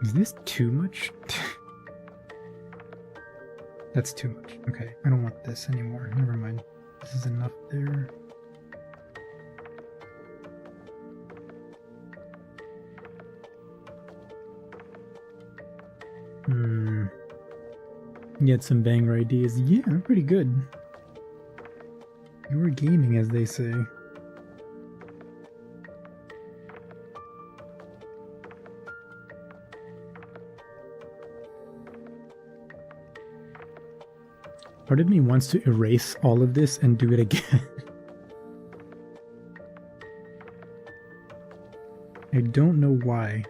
Is this too much? That's too much. Okay, I don't want this anymore. Never mind. This is enough there. You had some banger ideas. Yeah, pretty good. You were gaming, as they say. Part of me wants to erase all of this and do it again. I don't know why.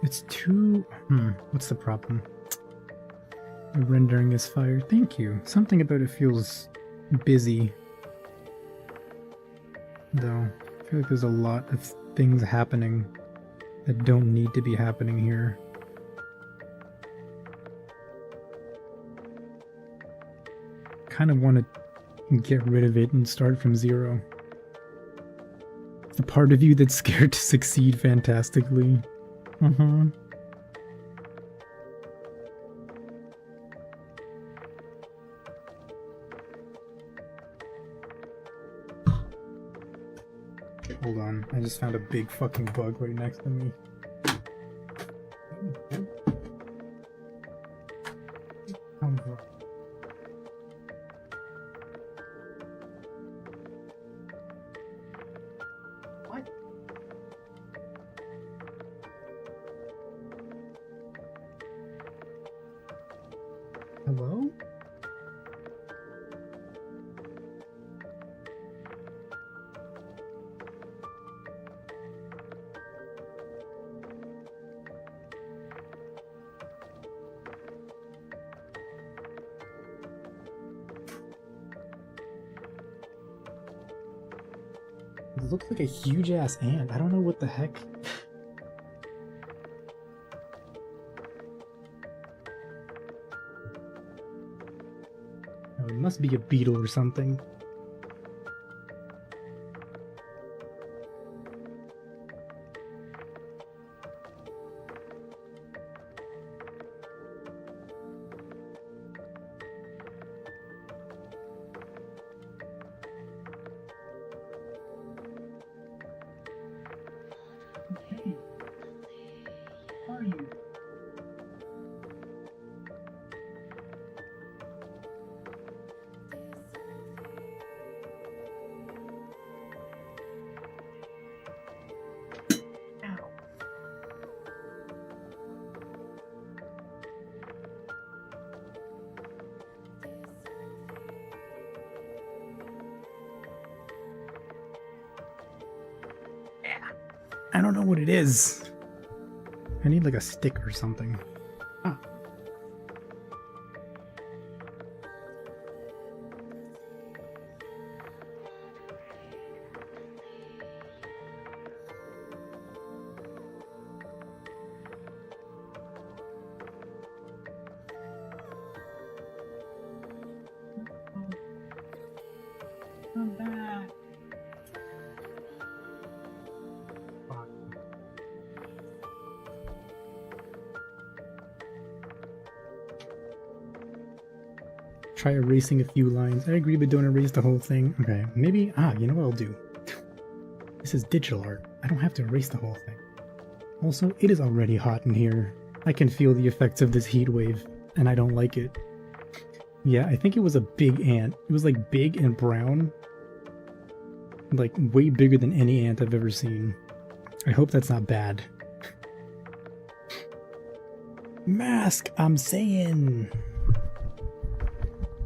It's too... what's the problem? The rendering is fire. Thank you. Something about it feels busy. Though, I feel like there's a lot of things happening that don't need to be happening here. Kind of want to get rid of it and start from zero. The part of you that's scared to succeed fantastically. Hold on, I just found a big fucking bug right next to me. What? Hello? It looks like a huge ass ant. I don't know what the heck. Oh, it must be a beetle or something. Are you? Ow. I don't know what it is. I need like a stick or something. Ah. Come back. Fuck. Try erasing a few lines. I agree, but don't erase the whole thing. Okay, maybe... you know what I'll do? This is digital art. I don't have to erase the whole thing. Also, it is already hot in here. I can feel the effects of this heat wave, and I don't like it. Yeah, I think it was a big ant. It was like big and brown. Like way bigger than any ant I've ever seen. I hope that's not bad. Mask, I'm saying.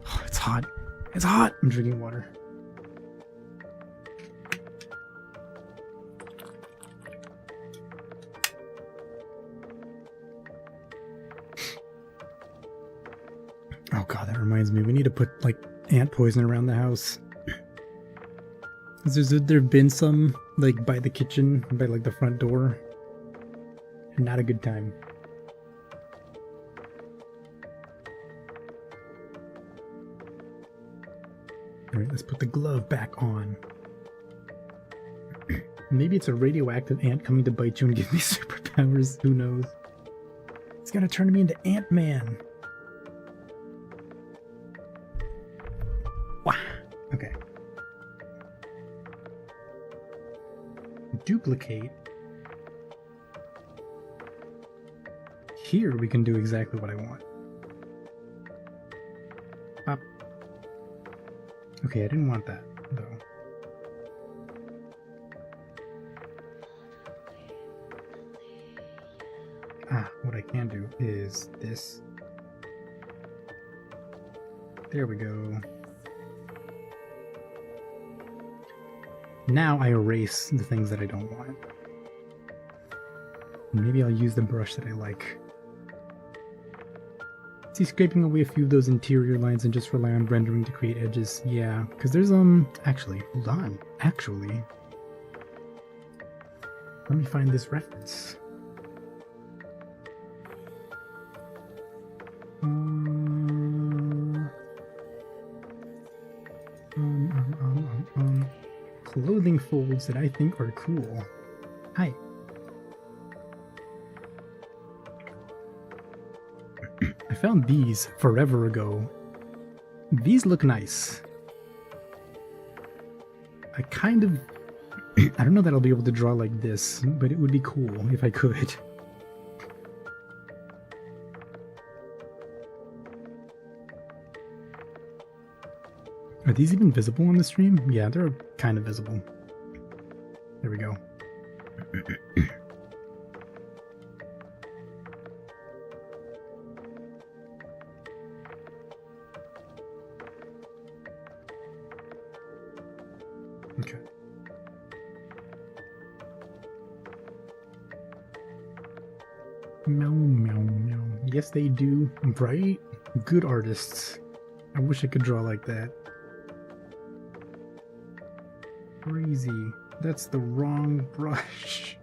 Oh, it's hot. It's hot. I'm drinking water. Oh god, that reminds me. We need to put like ant poison around the house. There've been some like by the kitchen, by like the front door. Not a good time. Alright, let's put the glove back on. Maybe it's a radioactive ant coming to bite you and give me superpowers. Who knows? It's gonna turn me into Ant-Man. Wow. Okay. Duplicate. Here we can do exactly what I want. Up. Okay, I didn't want that, though. What I can do is this. There we go. Now I erase the things that I don't want. Maybe I'll use the brush that I like. See, scraping away a few of those interior lines and just rely on rendering to create edges. Yeah, because there's, actually, hold on. Actually, let me find this reference. Clothing folds that I think are cool. Hi. I found these forever ago. These look nice. I kind of I don't know that I'll be able to draw like this, but it would be cool if I could. Are these even visible on the stream? Yeah, they're kind of visible. There we go. Okay. Meow, meow, meow. Yes, they do. Right? Good artists. I wish I could draw like that. Crazy. That's the wrong brush.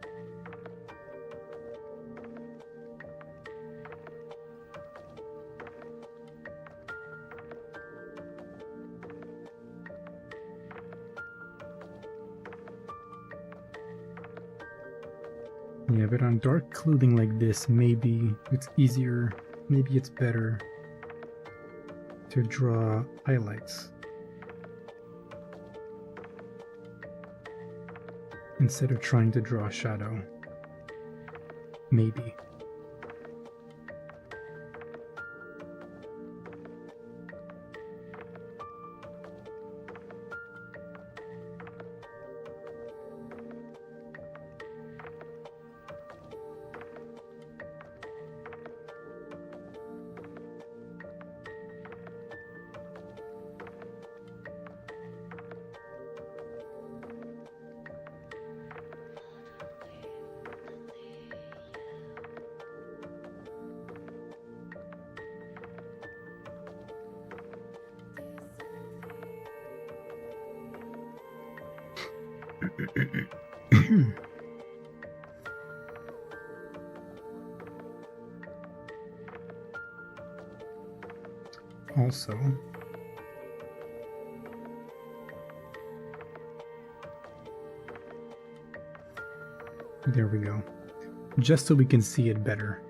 Yeah, but on dark clothing like this, maybe it's easier, maybe it's better to draw highlights instead of trying to draw a shadow. Maybe. Also, there we go. Just so we can see it better.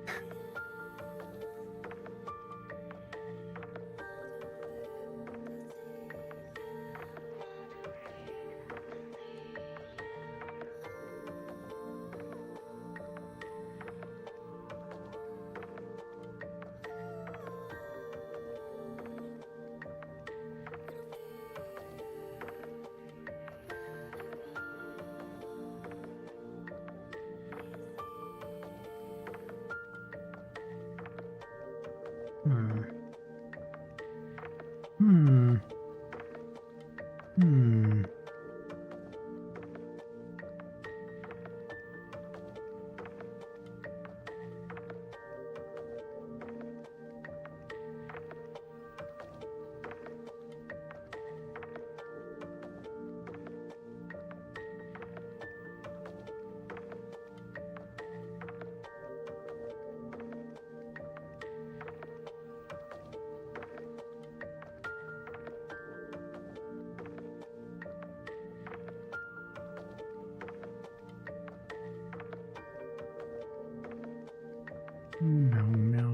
Meow, meow,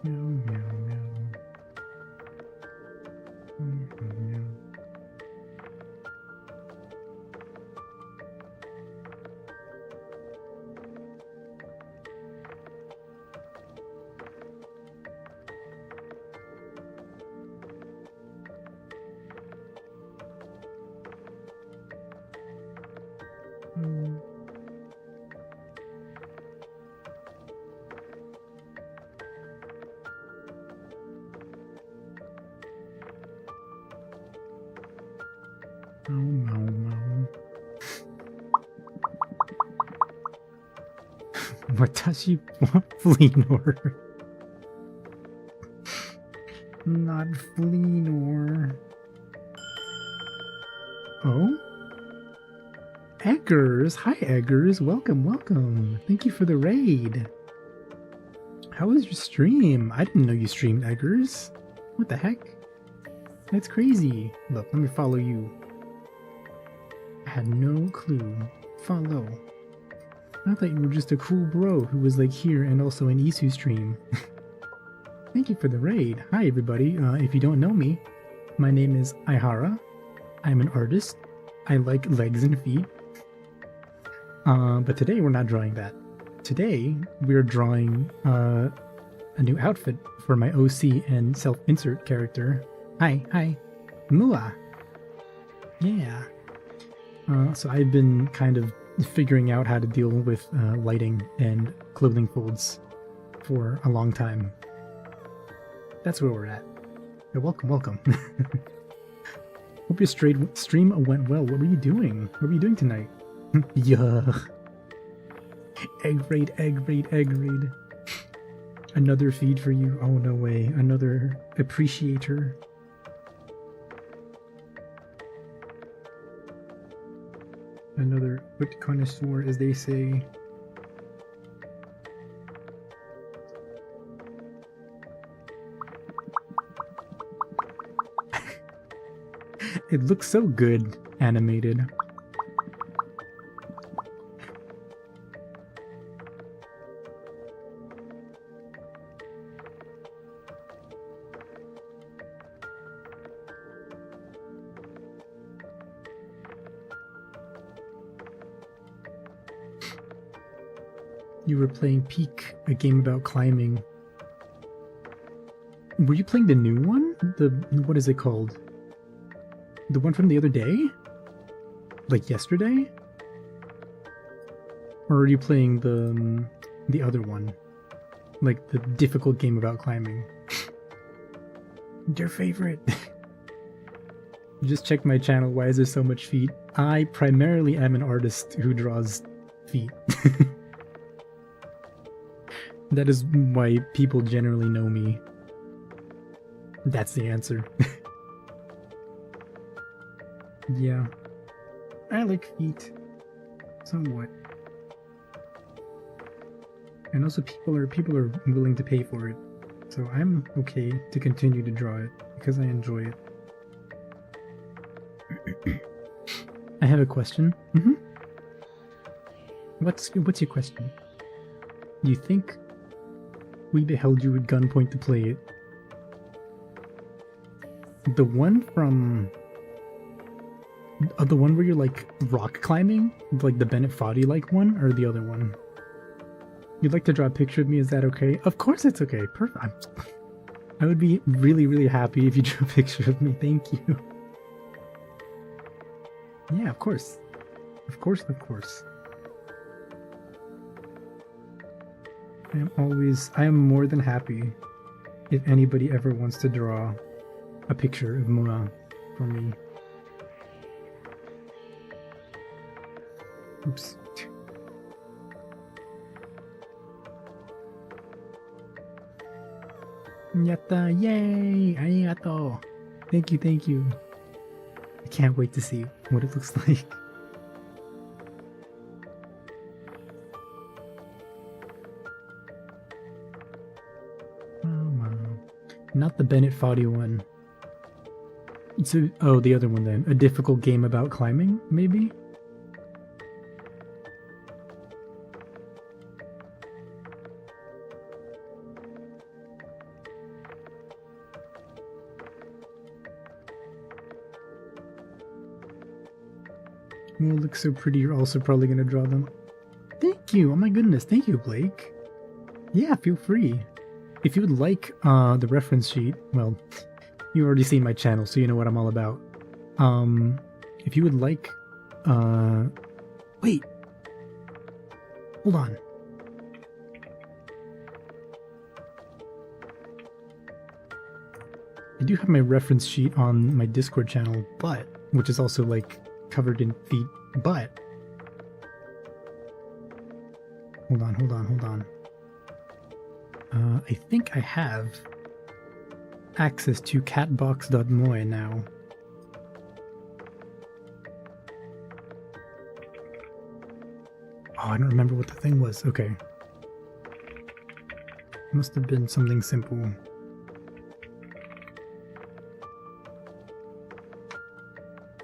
meow, meow, meow. Meow, meow. Meow, meow, meow. Watashi wa Flenor. Not Flenor. Oh? Eggers! Hi, Eggers. Welcome, welcome. Thank you for the raid. How was your stream? I didn't know you streamed, Eggers. What the heck? That's crazy. Look, let me follow you. I had no clue. Follow. I thought you were just a cool bro who was like here and also an Isu stream. Thank you for the raid. Hi everybody. If you don't know me, my name is Aihara. I'm an artist. I like legs and feet. But today we're not drawing that. Today we're drawing a new outfit for my OC and self-insert character. Hi, Mua. Yeah. So I've been kind of figuring out how to deal with lighting and clothing folds for a long time. That's where we're at. Yeah, welcome. Hope your stream went well. What were you doing? What were you doing tonight? Yeah. Egg raid. Another feed for you. Oh, no way. Another appreciator. Another foot connoisseur, as they say. It looks so good animated. You were playing Peak, a game about climbing. Were you playing the new one? What is it called? The one from the other day? Like yesterday? Or are you playing the other one? Like the difficult game about climbing? Your favorite. Just check my channel. Why is there so much feet? I primarily am an artist who draws feet. That is why people generally know me. That's the answer. Yeah. I like feet. Somewhat. And also people are willing to pay for it. So I'm okay to continue to draw it because I enjoy it. I have a question. What's your question? Do you think we beheld you at gunpoint to play it? The one from... the one where you're like rock climbing? Like the Bennett Foddy-like one? Or the other one? You'd like to draw a picture of me, is that okay? Of course it's okay, perfect. I would be really, really happy if you drew a picture of me, thank you. Yeah, of course. Of course. I am more than happy if anybody ever wants to draw a picture of Mua for me. Oops. Yatta, yay! Arigato! Thank you. I can't wait to see what it looks like. Not the Bennett Foddy one. Oh, the other one then. A difficult game about climbing, maybe? Oh, looks so pretty. You're also probably gonna draw them. Thank you! Oh my goodness, thank you, Blake. Yeah, feel free. If you would like the reference sheet, well, you've already seen my channel, so you know what I'm all about. If you would like, wait, hold on. I do have my reference sheet on my Discord channel, which is also like covered in feet, but hold on. I think I have access to catbox.moe now. Oh, I don't remember what the thing was. Okay. Must have been something simple.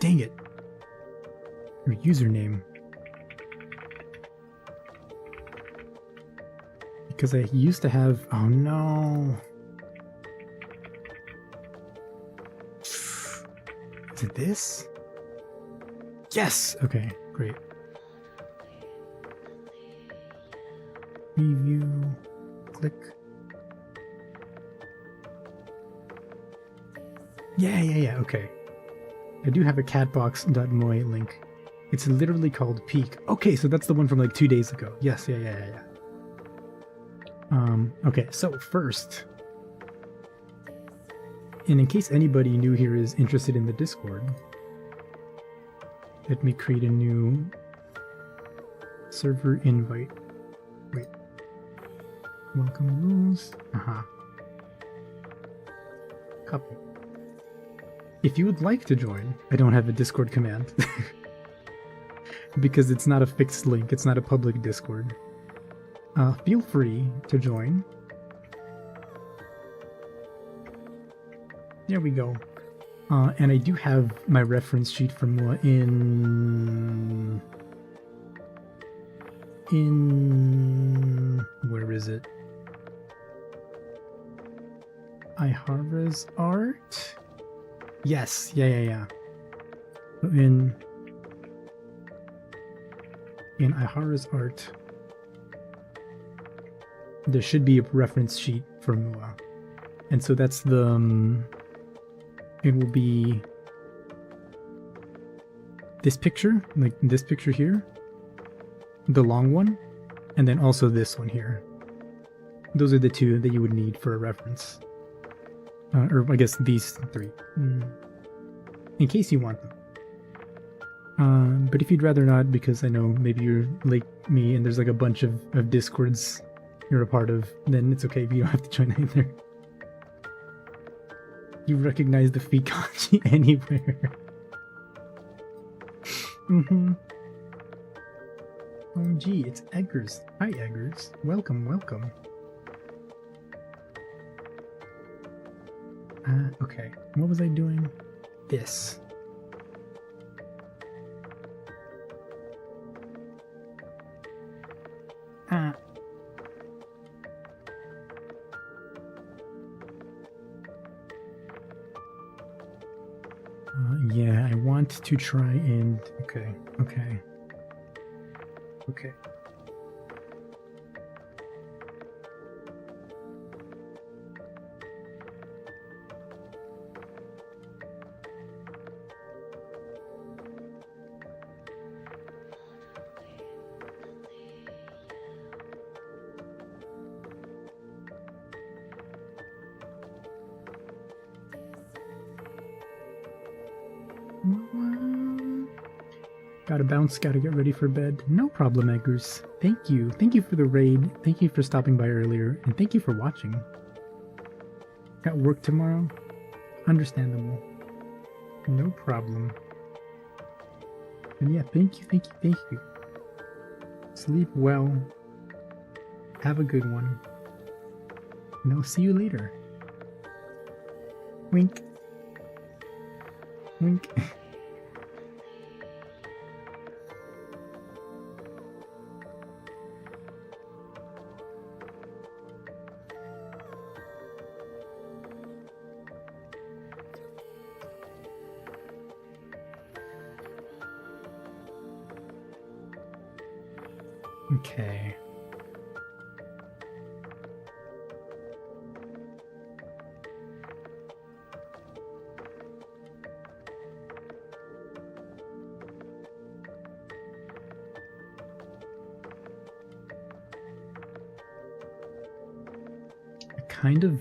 Dang it. Your username. Because I used to have... Oh no. Is it this? Yes! Okay, great. Review. Click. Yeah, okay. I do have a catbox.moy link. It's literally called Peak. Okay, so that's the one from like 2 days ago. Yes, yeah. Okay, so first, and in case anybody new here is interested in the Discord, let me create a new server invite. Wait. Welcome rules. Copy. If you would like to join, I don't have a Discord command. Because it's not a fixed link, it's not a public Discord. Feel free to join. There we go. And I do have my reference sheet from in where is it? Ihara's art? Yes, yeah. In Ihara's art, there should be a reference sheet for Mua. And so that's the it will be this picture, like this picture here, the long one, and then also this one here. Those are the two that you would need for a reference. Or I guess these three. In case you want them. But if you'd rather not, because I know maybe you're like me and there's like a bunch of Discords you're a part of, then it's okay if you don't have to join either. You recognize the fee kanji anywhere. Oh gee, it's Eggers. Hi Eggers. Welcome. Okay. What was I doing? This. Yeah, I want to try and... Okay. Gotta bounce, gotta get ready for bed. No problem, Eggers. Thank you. Thank you for the raid. Thank you for stopping by earlier. And thank you for watching. Got work tomorrow? Understandable. No problem. And yeah, thank you. Sleep well. Have a good one. And I'll see you later. Wink. Wink. Okay. I kind of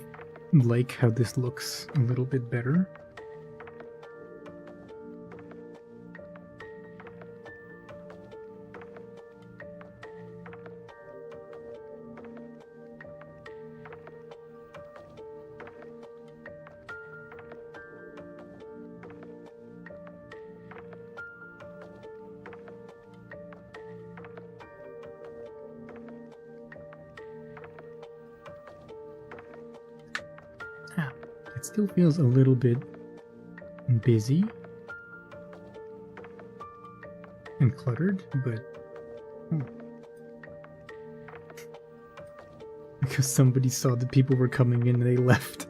like how this looks a little bit better. It still feels a little bit busy and cluttered, but because somebody saw that people were coming in and they left.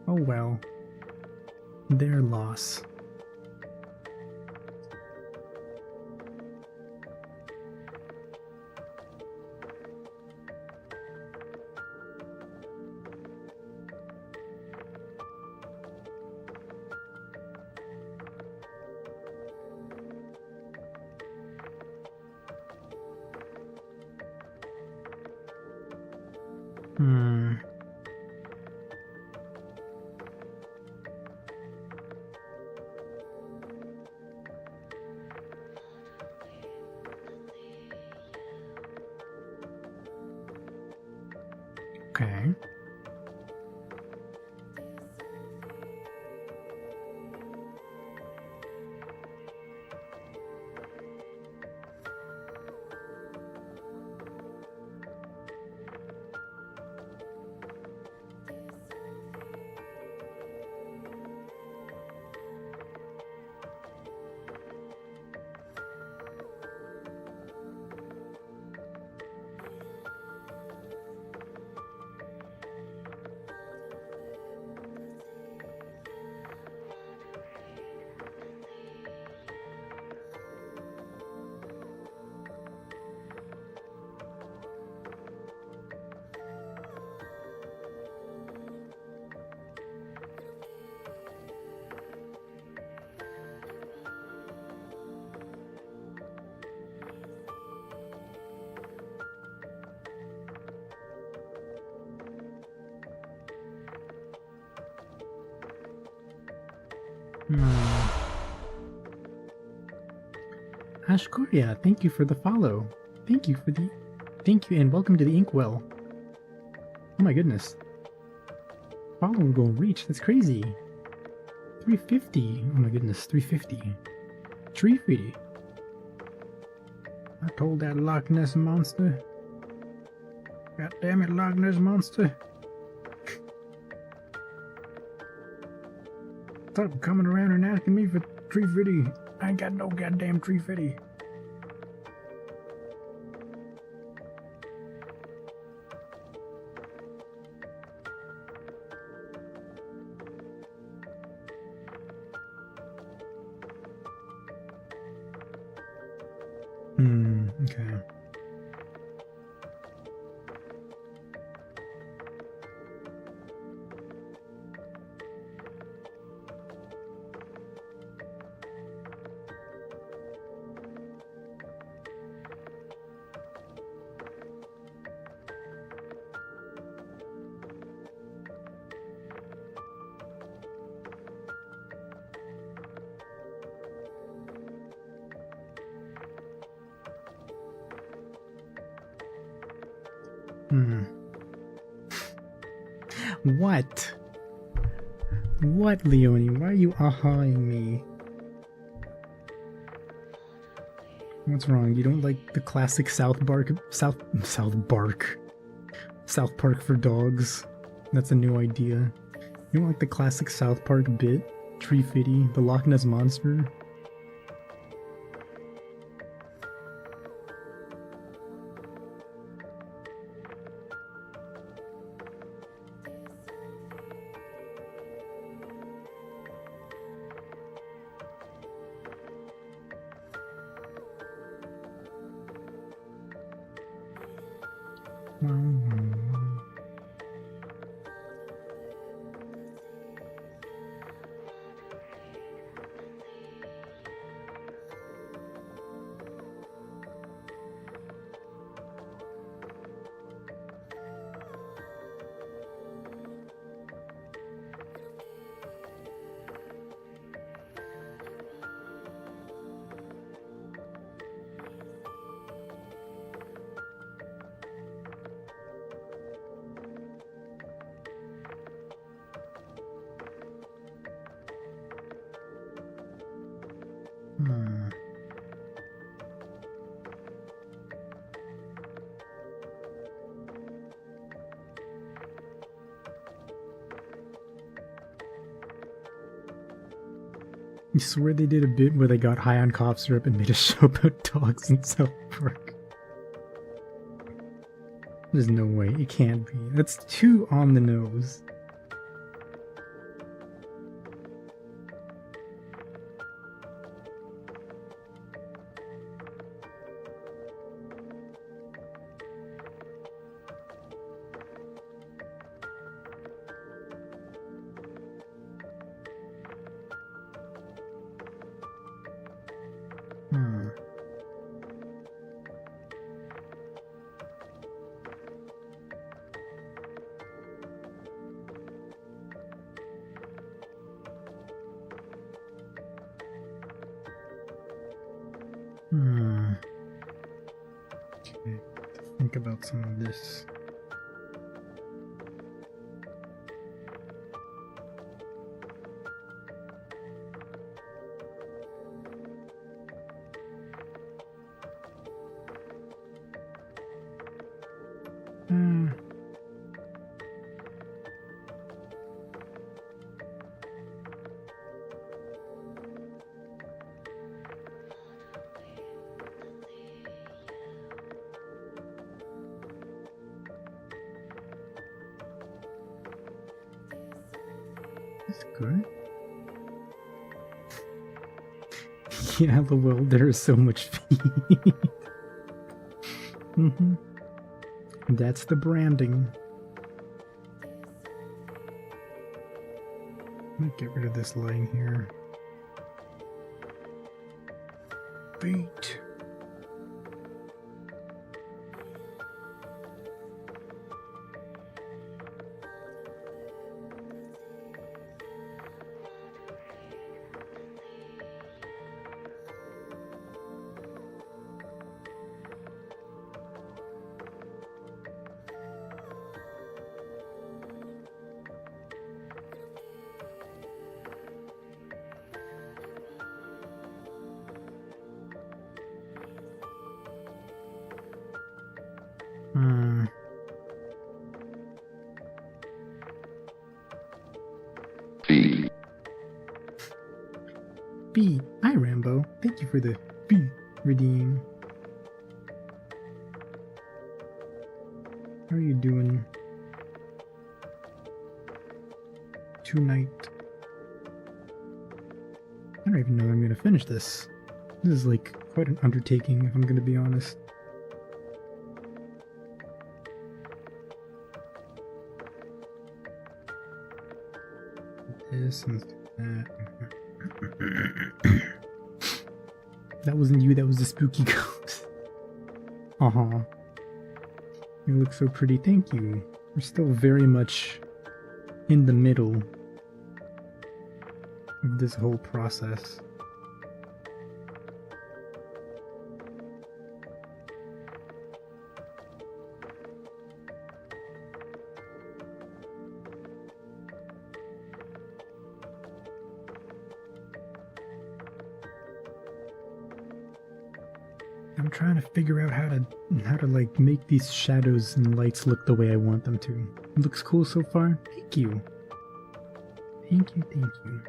Oh well, their loss. Okay. Ashkoria, thank you for the follow. Thank you and welcome to the Inkwell. Oh my goodness. Follow goal reach, that's crazy. 350. Oh my goodness, 350. Tree feedy. I told that Loch Ness monster. God damn it, Loch Ness monster. Stop coming around and asking me for tree fitty. I ain't got no goddamn tree fitty. Okay. What? What, Leonie? Why are you ahawing me? What's wrong? You don't like the classic South Park for dogs? That's a new idea. You don't like the classic South Park bit? Tree Fitty, the Loch Ness Monster? You swear they did a bit where they got high on cough syrup and made a show about dogs in South Park? There's no way. It can't be. That's too on the nose. Okay, think about some of this. That's good. Yeah, lol, there is so much feed. Mm-hmm. That's the branding. I'm gonna get rid of this line here. Beat. Hmm. B. Hi, Rambo. Thank you for the B redeem. How are you doing tonight? I don't even know I'm gonna finish this. This is like quite an undertaking, if I'm gonna be honest. This and that. That wasn't you, that was the spooky ghost. You look so pretty, thank you. We're still very much in the middle of this whole process. I'm trying to figure out how to like make these shadows and lights look the way I want them to. It looks cool so far. Thank you. Thank you, thank you.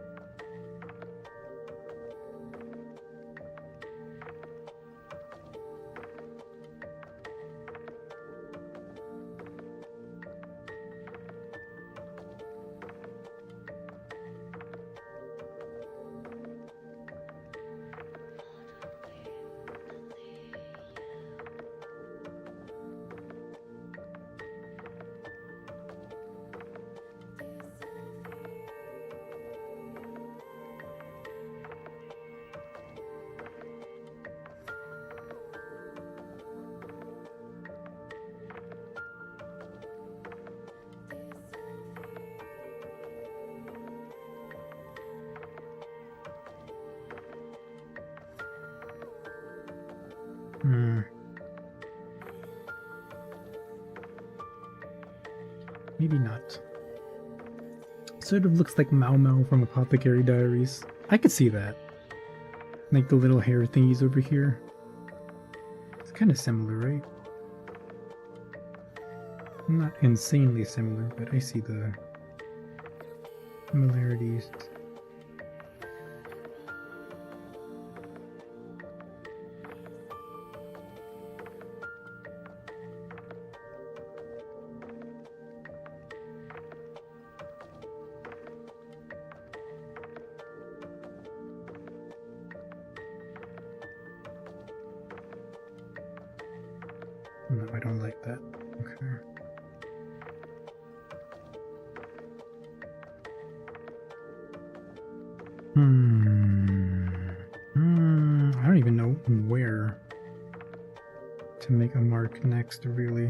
Maybe not. Sort of looks like Mau Mau from Apothecary Diaries. I could see that. Like the little hair thingies over here. It's kind of similar, right? Not insanely similar, but I see the similarities. No, I don't like that. Okay. I don't even know where to make a mark next, really.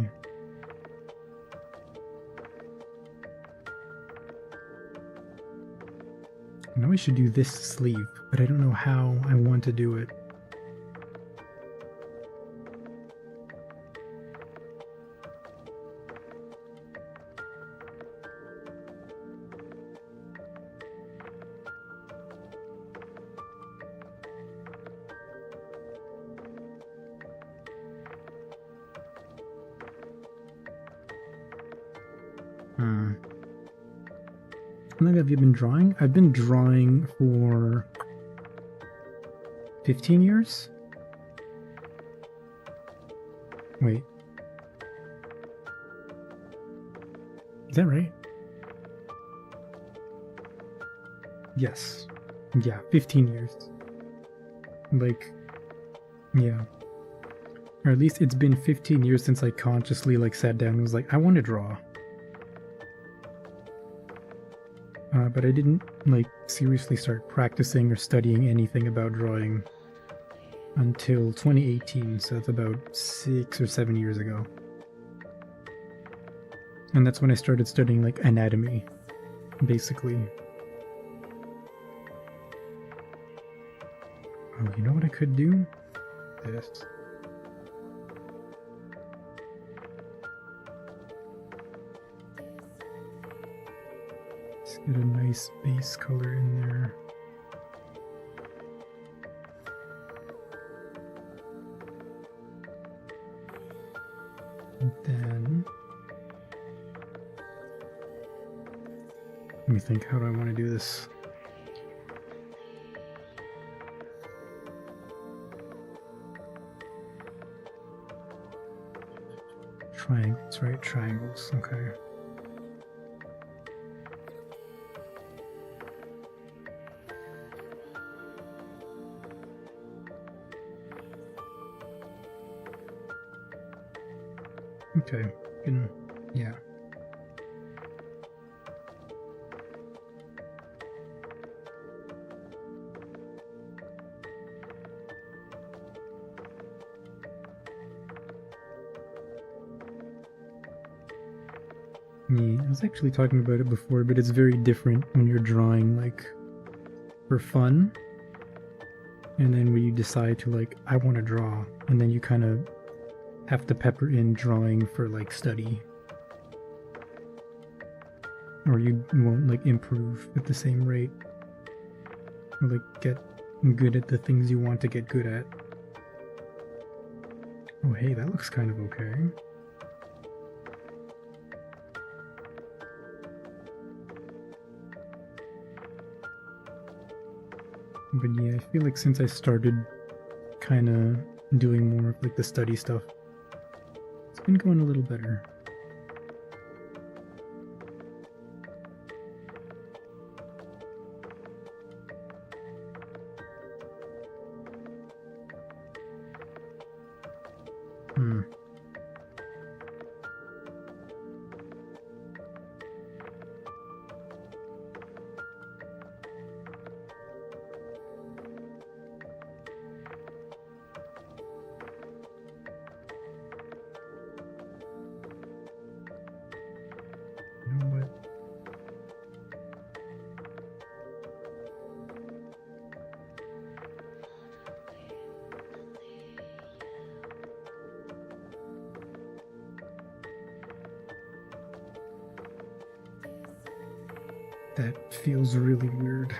I know I should do this sleeve, but I don't know how I want to do it. How long have you been drawing? I've been drawing for 15 years? Wait. Is that right? Yes. Yeah, 15 years. Like, yeah. Or at least it's been 15 years since I consciously like sat down and was like, I want to draw. But I didn't like seriously start practicing or studying anything about drawing until 2018, so that's about 6 or 7 years ago. And that's when I started studying like anatomy, basically. Oh, you know what I could do? This. Let's get a nice base color in there. And then let me think, how do I want to do this? Triangles, right? Triangles, okay. Okay, yeah. I was actually talking about it before, but it's very different when you're drawing like for fun, and then when you decide to like, I want to draw, and then you kind of have to pepper in drawing for like study, or you won't like improve at the same rate, or like get good at the things you want to get good at. Oh hey, that looks kind of okay. But yeah, I feel like since I started kind of doing more of like the study stuff, it's been going a little better. You know what? That feels really weird.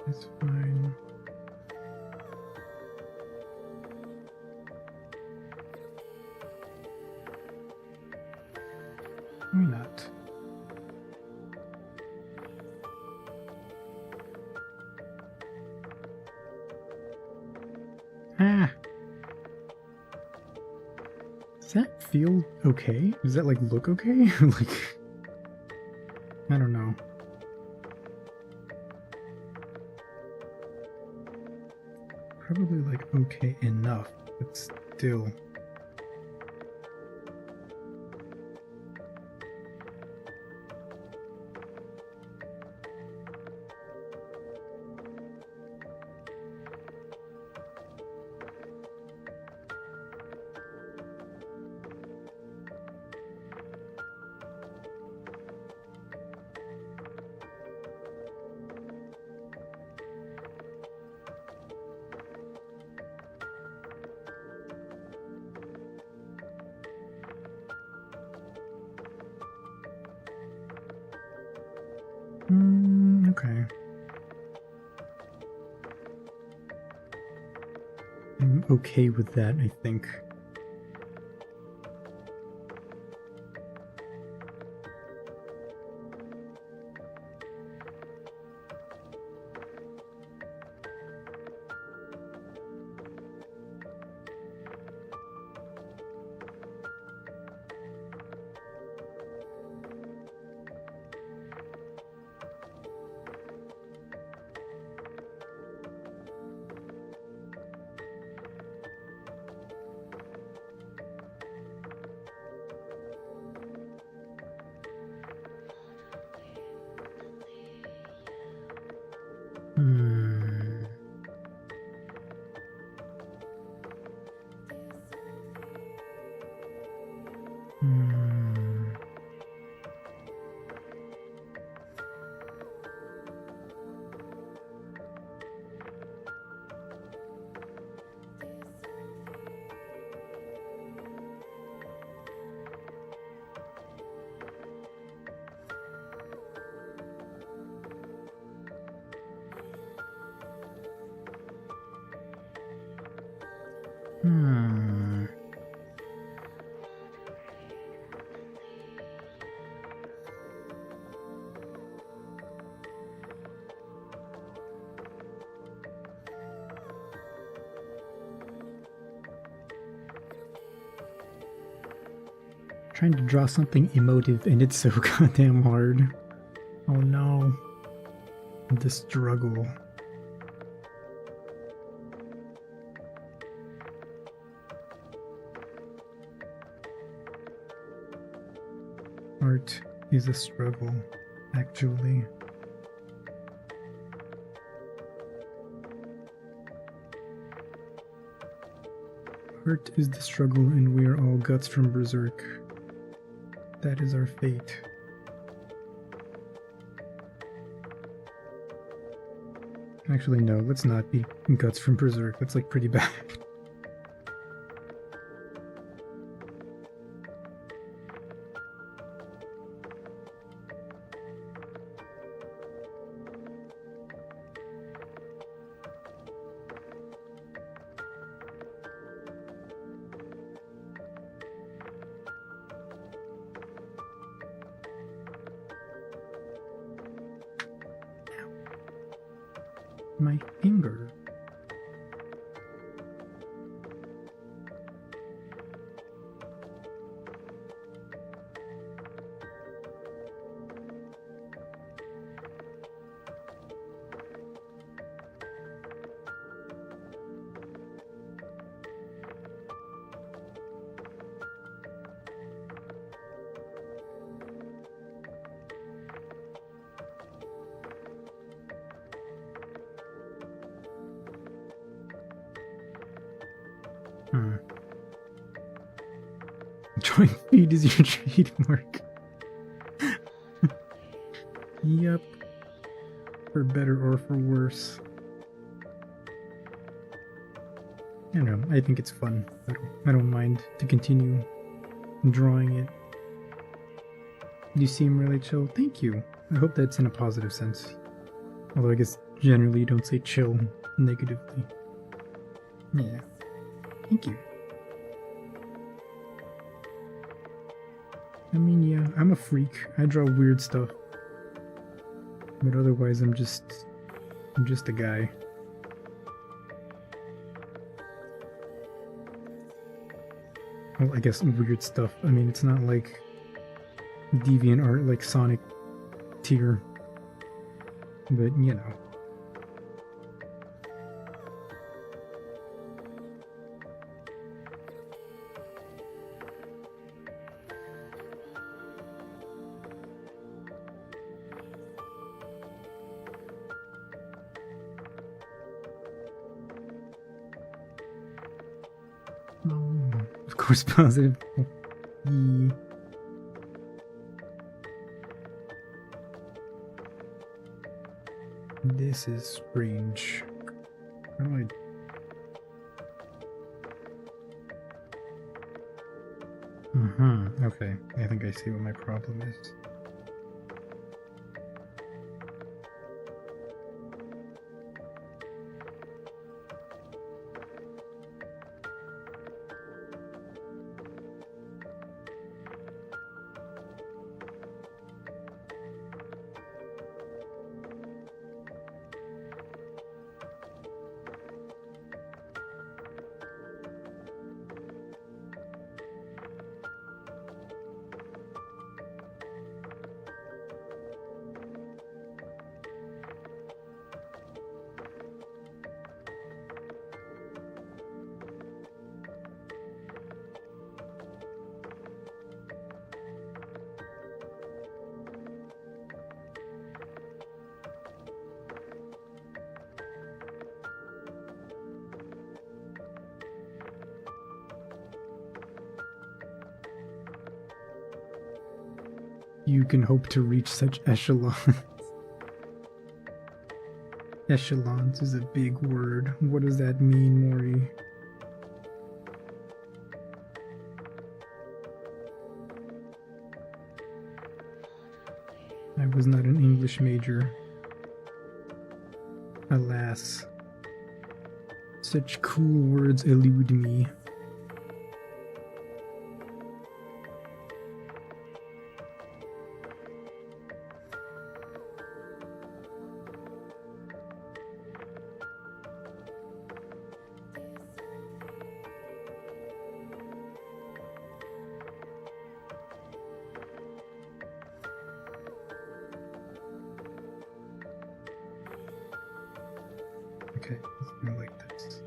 That's fine. Why not? Ah! Does that feel okay? Does that like look okay? Like, I don't know. Probably like okay enough, but still. I'm okay with that, I think. Hmm. Hmm. Hmm. Trying to draw something emotive and it's so goddamn hard. Oh no. The struggle. Art is a struggle, actually. Art is the struggle, and we are all guts from Berserk. That is our fate. Actually, no, let's not be guts from Berserk. That's like pretty bad. My finger. Join feed is your trademark. Yep. For better or for worse. I don't know, I think it's fun. I don't mind to continue drawing it. You seem really chill. Thank you. I hope that's in a positive sense. Although I guess generally you don't say chill negatively. Yeah. Thank you. I mean, yeah, I'm a freak. I draw weird stuff. But otherwise, I'm just a guy. Well, I guess weird stuff. I mean, it's not like deviant art like Sonic tier. But, you know. Of course, positive. This is strange. How do I... Okay, I think I see what my problem is. you can hope to reach such echelons. Echelons is a big word. What does that mean, Maury? I was not an English major. Alas. Such cool words elude me. Okay, let's do it like this.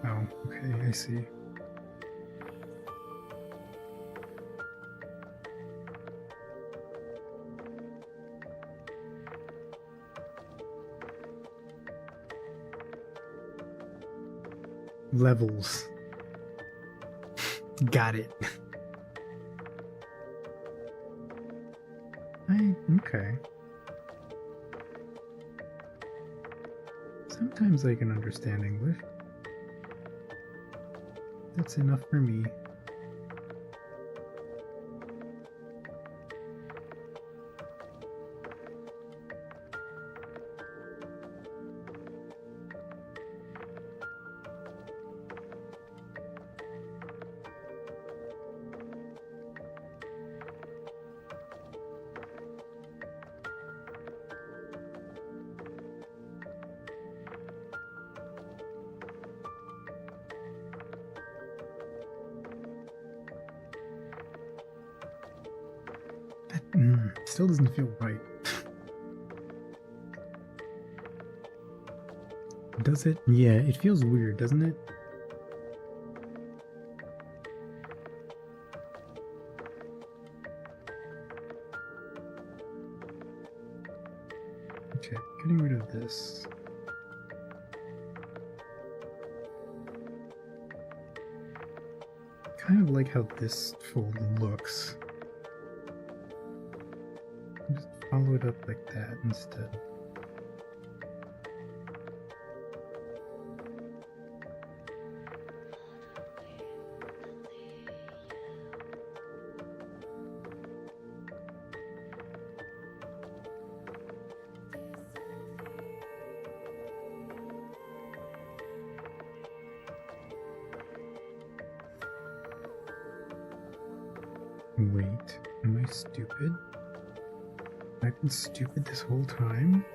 Oh, okay, I see. Levels. Got it. Okay. Sometimes I can understand English. That's enough for me. Still doesn't feel right. Does it? Yeah, it feels weird, doesn't it? Okay, getting rid of this. Kind of like how this fold looks. Just follow it up like that instead. Wait, am I stupid? I've been stupid this whole time?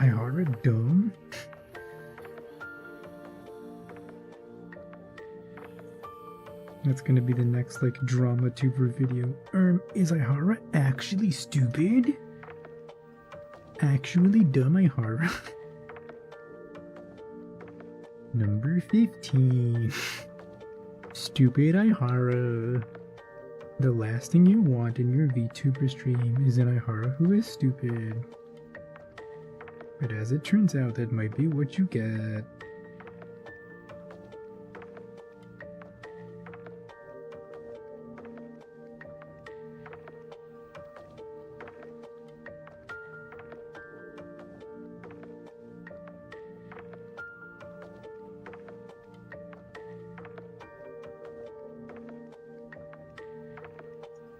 Ihara dumb? That's gonna be the next like drama tuber video. Is Ihara actually stupid? Actually dumb Ihara? Number 15. Stupid Ihara. The last thing you want in your VTuber stream is an Ihara who is stupid. But as it turns out, that might be what you get.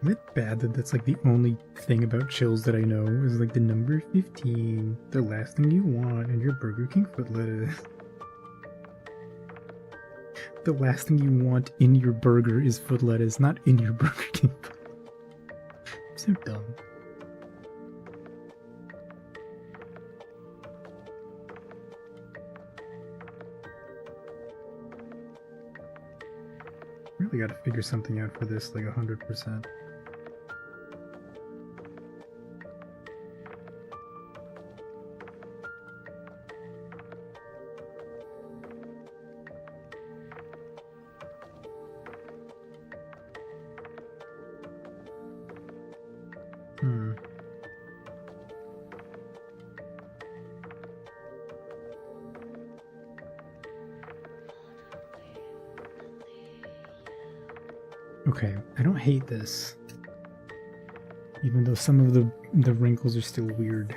Isn't it bad that that's like the only thing about chills that I know is like the number 15, the last thing you want, and your Burger King foot lettuce. The last thing you want in your burger is foot lettuce, not in your Burger King. So dumb. Really gotta figure something out for this, like 100%. Okay, I don't hate this. Even though some of the wrinkles are still weird.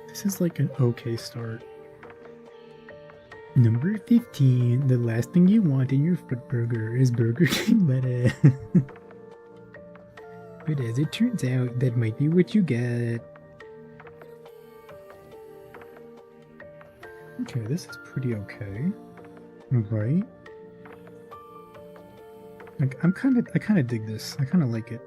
This is like an okay start. Number 15, the last thing you want in your foot burger is Burger King lettuce. But as it turns out, that might be what you get. Okay, this is pretty okay. Right? Like, I kind of dig this. I kind of like it.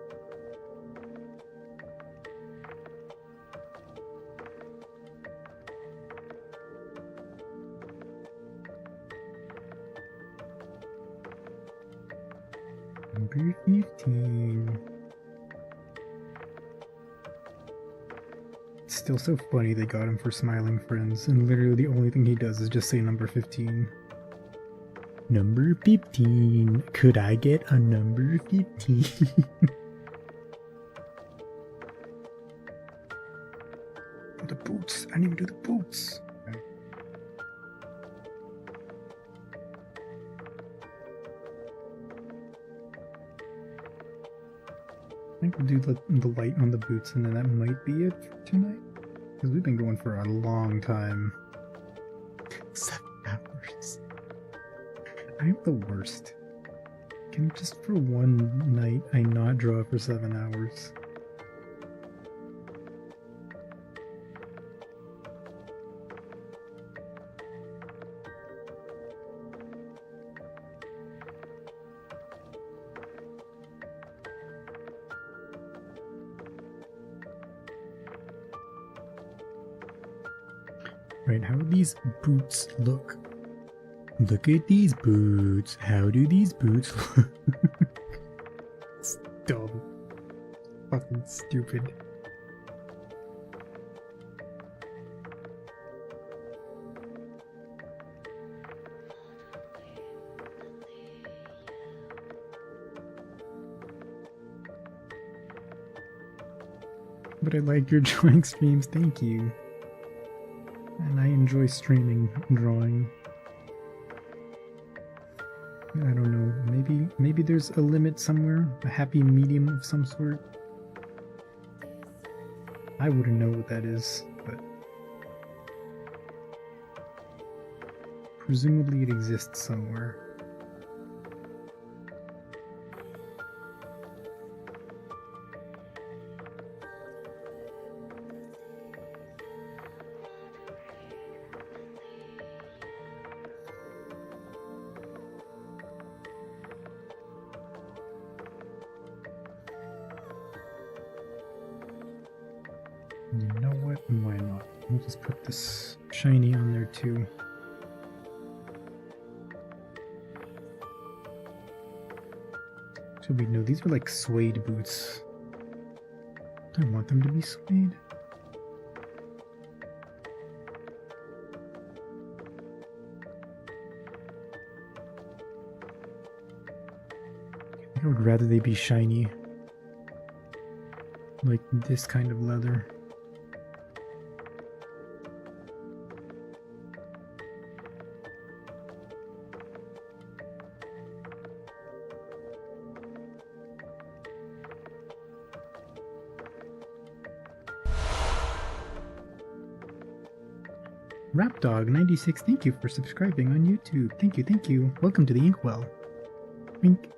Number 15. It's still so funny they got him for Smiling Friends, and literally the only thing he does is just say number 15. Number 15. Could I get a number 15? The boots. I didn't even do the boots. Okay. I think we'll do the light on the boots, and then that might be it for tonight. Because we've been going for a long time. 7 hours. I am the worst. Can just for one night I not draw for 7 hours? Right, how do these boots look? Look at these boots. How do these boots look? It's dumb. Fucking stupid. But I like your drawing streams, thank you. And I enjoy streaming drawing. I don't know, maybe there's a limit somewhere, a happy medium of some sort. I wouldn't know what that is, but presumably it exists somewhere. You know what? Why not? We'll just put this shiny on there too. Should we know these are like suede boots? I want them to be suede. I would rather they be shiny. Like this kind of leather. Rapdog96, thank you for subscribing on YouTube. Thank you, thank you. Welcome to the Inkwell. Wink.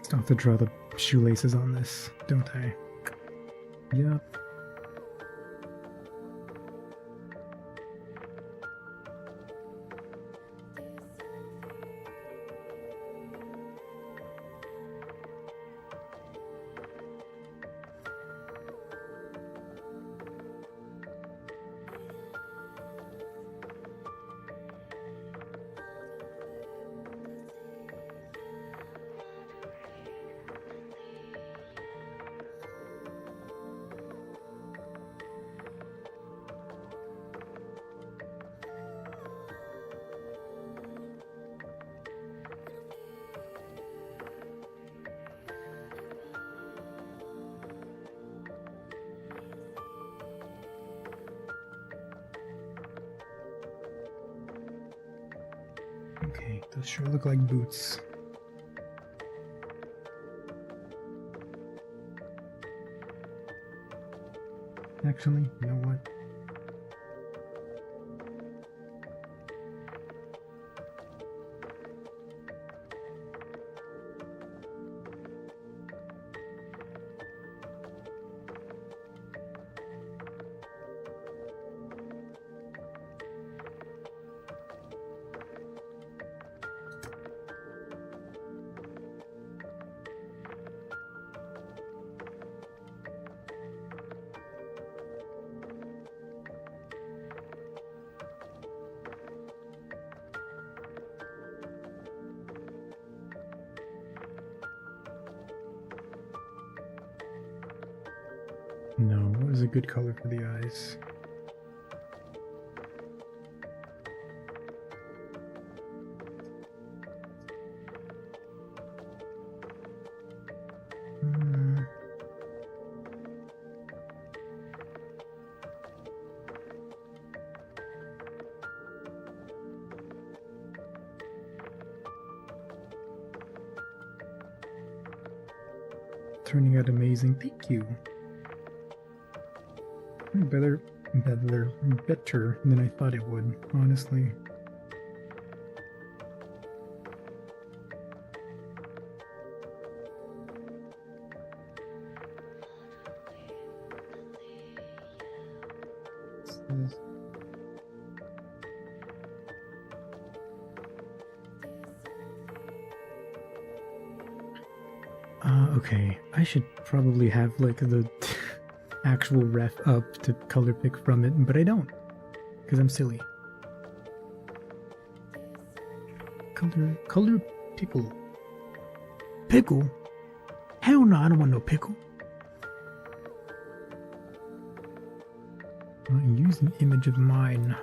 Still have to draw the shoelaces on this, don't I? Yep. Okay, those sure look like boots. Actually, you know what? No, what is a good color for the eyes? Turning out amazing. Thank you. Better than I thought it would, honestly. Okay, I should probably have like the actual ref up to color pick from it, but I don't, because I'm silly. Color pickle. Pickle? Hell no, I don't want no pickle. Use an image of mine.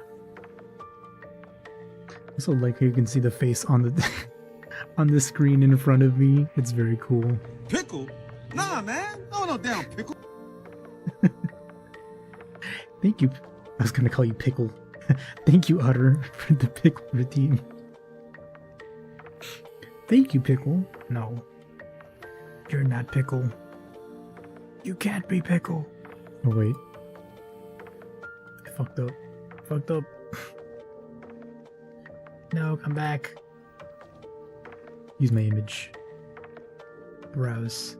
Also, like you can see the face on the on the screen in front of me. It's very cool. Pickle? Nah, man. I don't know damn pickle. Thank you. I was gonna call you Pickle. Thank you, Utter, for the pickle redeem. Thank you, Pickle. No. You're not Pickle. You can't be Pickle. Oh, wait. I fucked up. Fucked up. No, come back. Use my image. browse.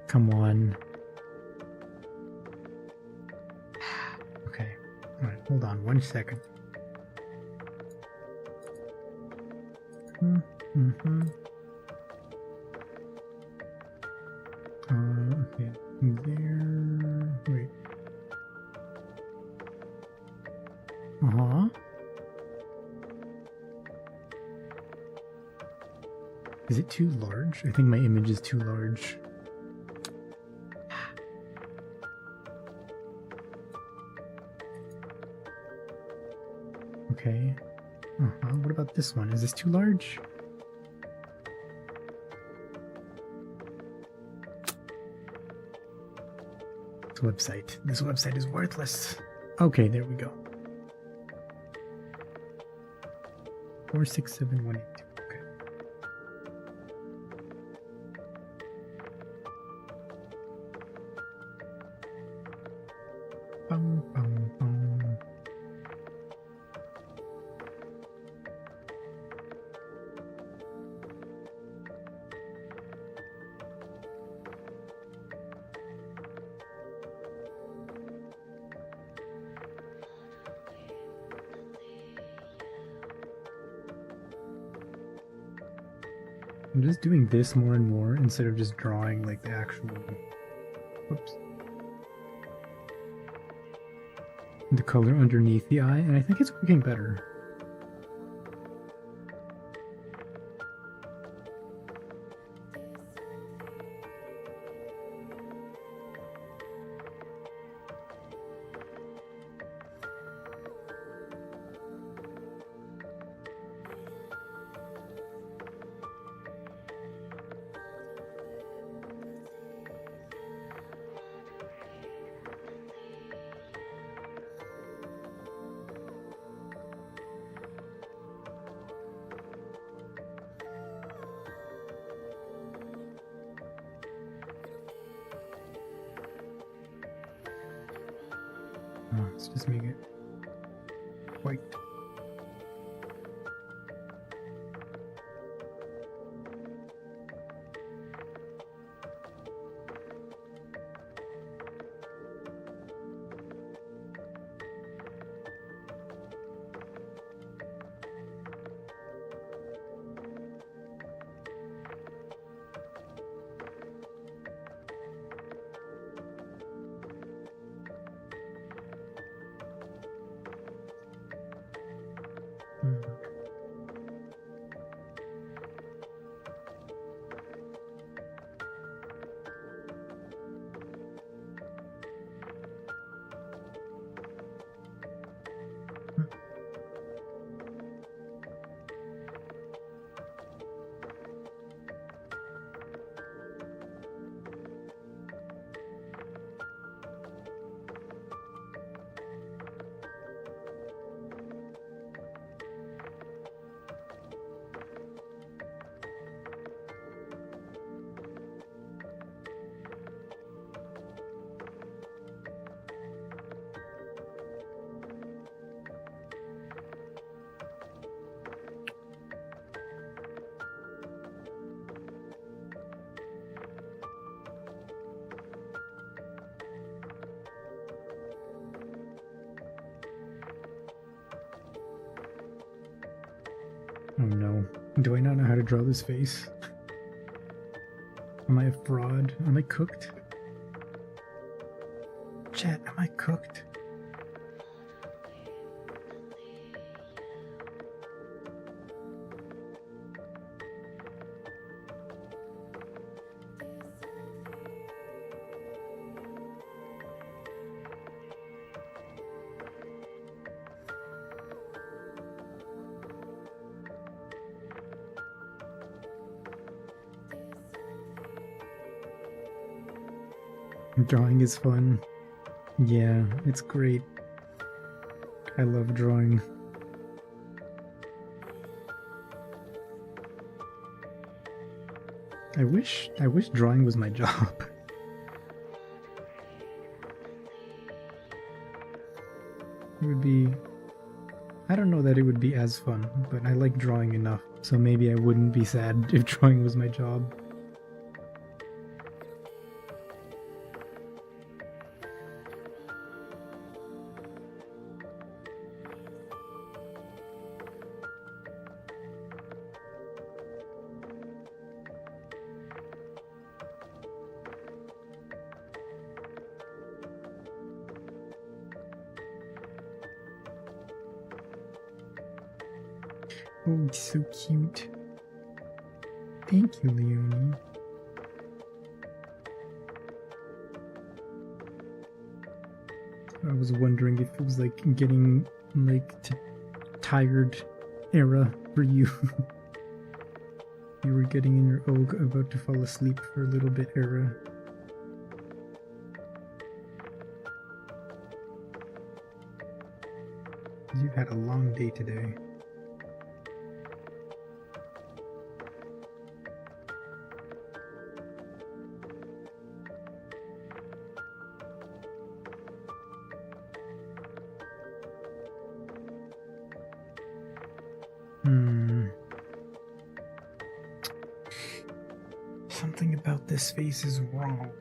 Come on. Okay. Alright, hold on 1 second. Okay. There. Wait. Is it too large? I think my image is too large. Okay. What about this one? Is this too large? This website is worthless. Okay, there we go. 467182. Okay. Bum, bum, bum. I'm just doing this more and more instead of just drawing like the actual, the color underneath the eye, and I think it's working better. Let's just make it white. Oh no. Do I not know how to draw this face? Am I a fraud? Am I cooked? Chat, am I cooked? Drawing is fun. Yeah, it's great. I love drawing. I wish drawing was my job. would be... I don't know that it would be as fun, but I like drawing enough, so maybe I wouldn't be sad if drawing was my job. Oh, he's so cute. Thank you, Leonie. I was wondering if it was like getting like to tired era for you. You were getting in your about to fall asleep for a little bit era. You've had a long day today. Something about this face is wrong.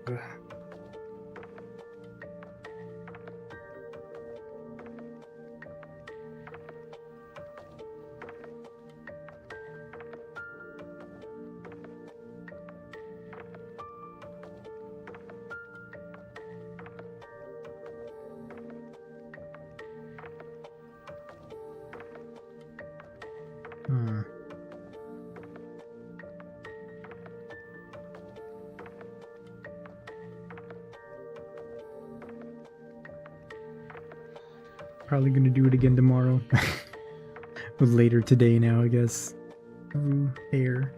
Probably gonna do it again tomorrow. Or later today now, I guess. Ooh, hair.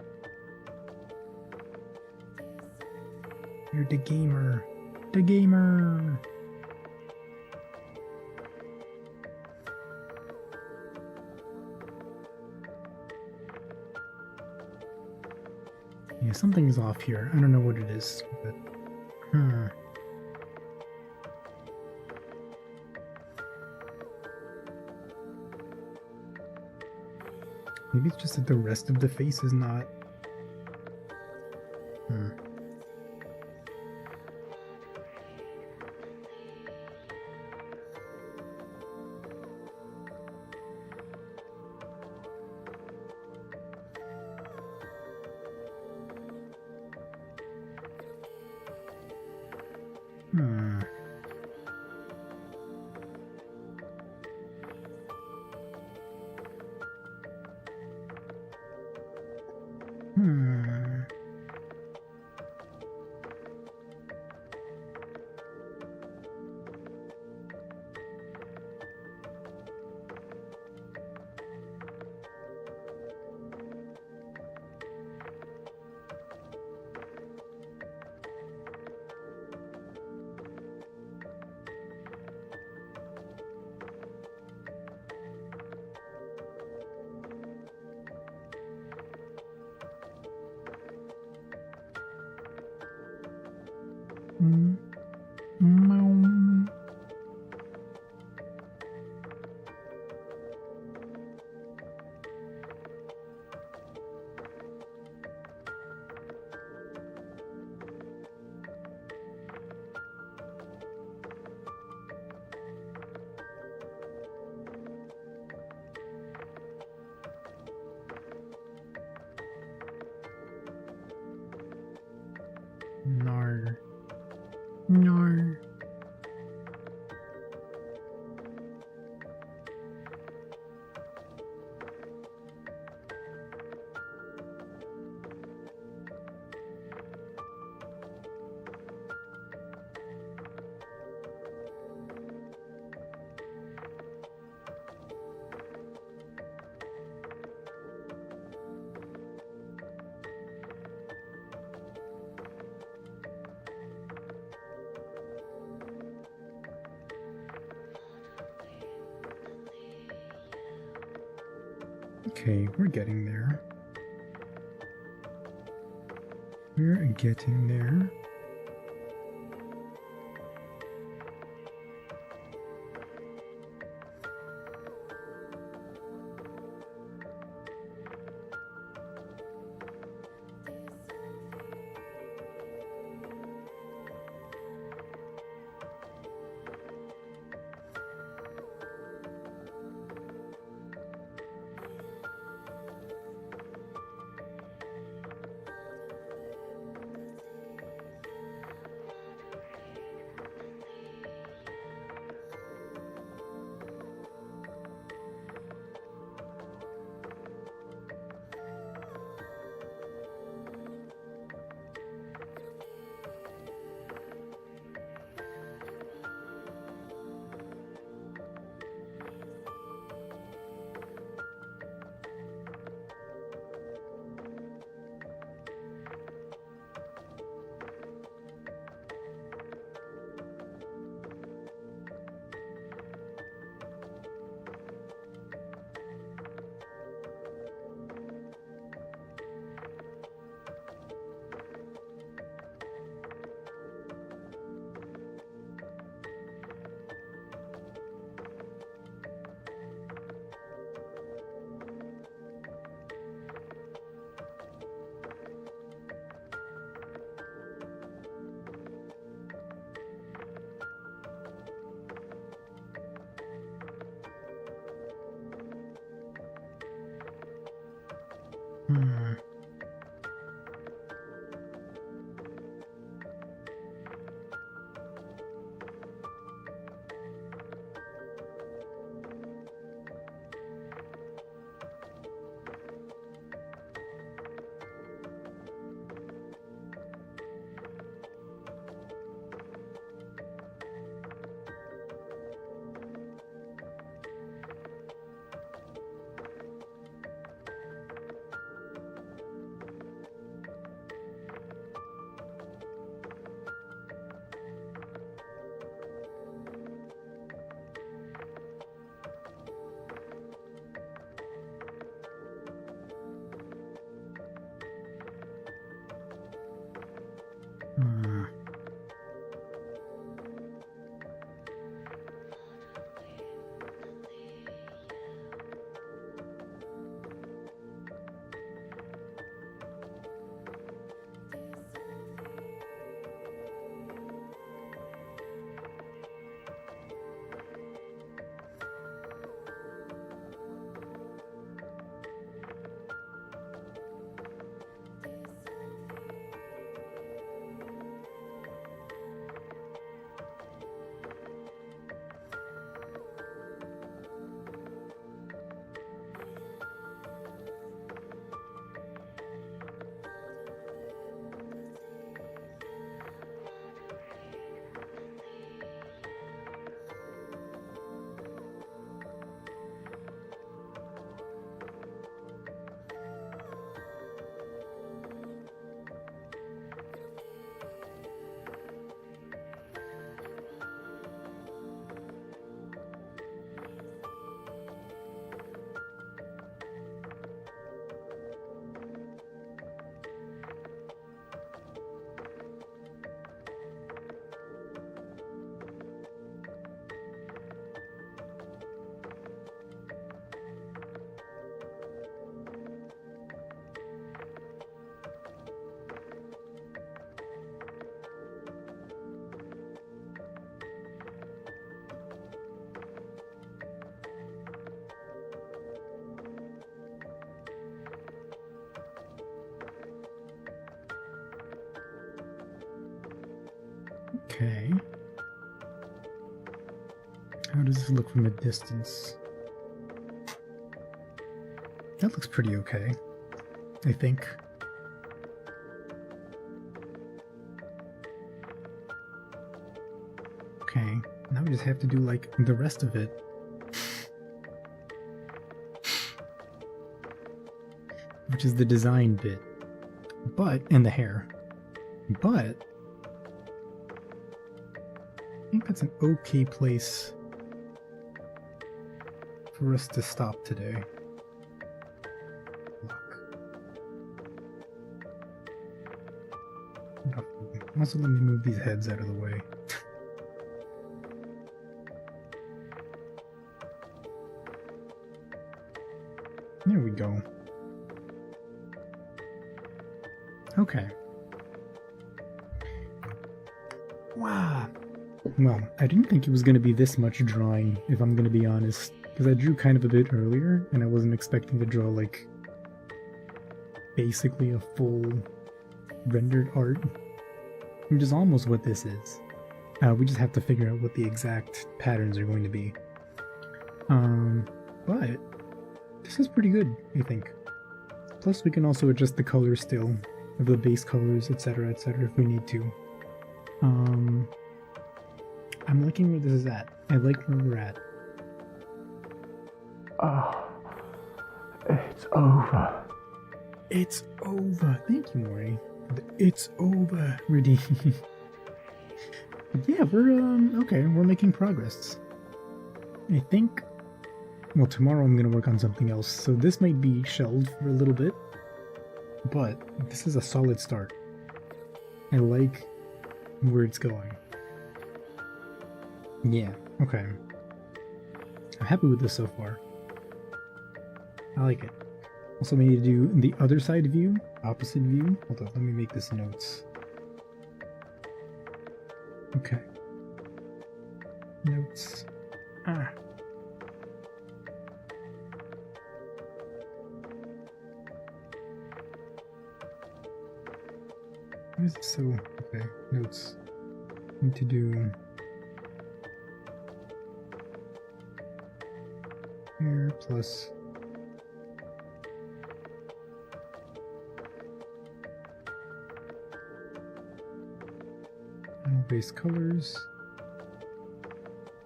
You're the gamer. The gamer! Yeah, something's off here. I don't know what it is, but... Maybe it's just that the rest of the face is not... Nar. Nar. Okay, we're getting there. We're getting there. Okay. How does this look from a distance? That looks pretty okay, I think. Okay, now we just have to do like the rest of it. Which is the design bit. And the hair. But I think that's an okay place for us to stop today. Also, let me move these heads out of the way. There we go. Okay. Wow. Well, I didn't think it was going to be this much drawing, if I'm going to be honest. Because I drew kind of a bit earlier, and I wasn't expecting to draw, like, basically a full rendered art. Which is almost what this is. We just have to figure out what the exact patterns are going to be. But this is pretty good, I think. Plus we can also adjust the colors still, of the base colors, etc, if we need to. I'm liking where this is at. I like where we're at. It's over. It's over. Thank you, Maury. It's over, Rudy. Yeah, we're okay, we're making progress. I think, well, tomorrow I'm gonna work on something else, so this might be shelved for a little bit, but this is a solid start. I like where it's going. Yeah, okay. I'm happy with this so far. I like it. Also, we need to do the other side view, opposite view. Hold on, let me make this notes. Okay. Notes. Ah. Why is it so... Okay, notes. Need to do... Hair plus... base colors.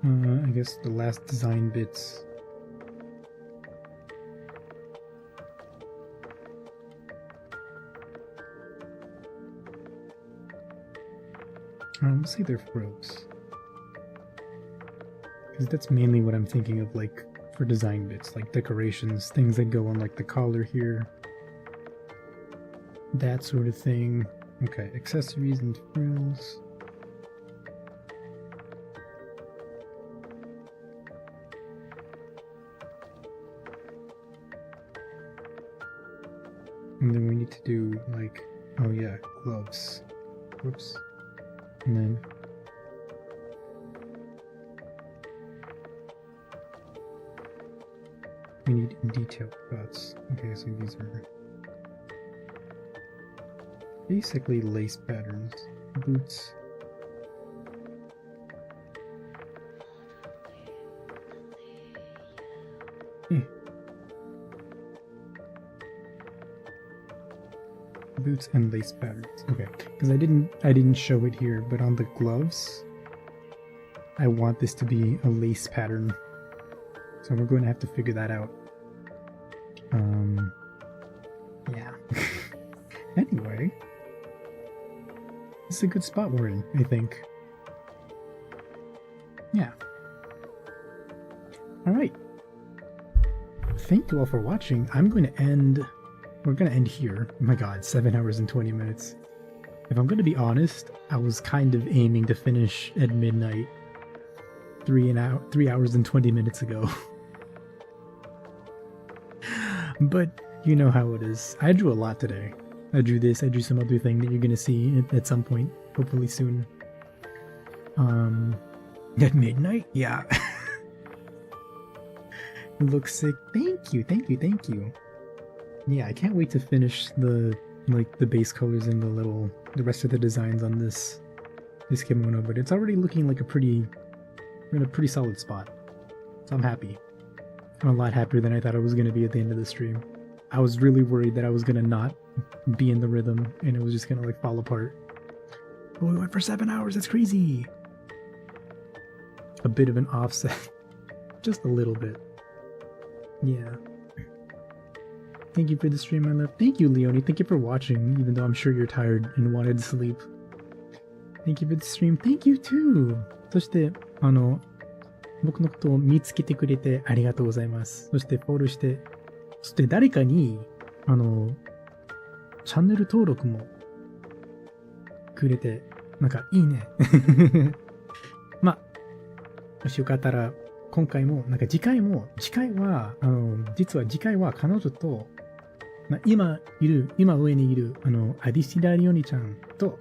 I guess the last design bits. Let's say they're froze. Because that's mainly what I'm thinking of, like, for design bits, like decorations, things that go on, like, the collar here. That sort of thing. Okay, accessories and frills. And then we need to do, like, oh yeah, gloves. Whoops. And then... we need detailed cuts. Okay, so these are... basically lace patterns. Boots. Boots and lace patterns. Okay, because I didn't show it here, but on the gloves, I want this to be a lace pattern. So we're going to have to figure that out. Yeah. Anyway, this is a good spot we're in, I think. Yeah. Alright. Thank you all for watching. We're going to end here. Oh my god, 7 hours and 20 minutes. If I'm going to be honest, I was kind of aiming to finish at midnight 3 hours and 20 minutes ago. But you know how it is. I drew a lot today. I drew this, I drew some other thing that you're going to see at some point, hopefully soon. At midnight? Yeah. It looks sick. Thank you, thank you, thank you. Yeah, I can't wait to finish the base colors and the rest of the designs on this. this kimono, but it's already looking like we're in a pretty solid spot. So I'm happy. I'm a lot happier than I thought I was going to be at the end of the stream. I was really worried that I was going to not be in the rhythm and it was just going to like fall apart. Oh, we went for 7 hours. That's crazy. A bit of an offset. Just a little bit. Yeah. Thank you for the stream, my love. Thank you, Leonie. Thank you for watching, even though I'm sure you're tired and wanted to sleep. Thank you for the stream. Thank you too. そして、僕のことを見つけてくれてありがとうございます。そしてフォローして、そして誰かに、チャンネル登録もくれて、なんかいいね。まあ、もしよかったら、今回も、なんか次回は、実は次回は彼女と、今上にいる、アディシダリオニちゃんと、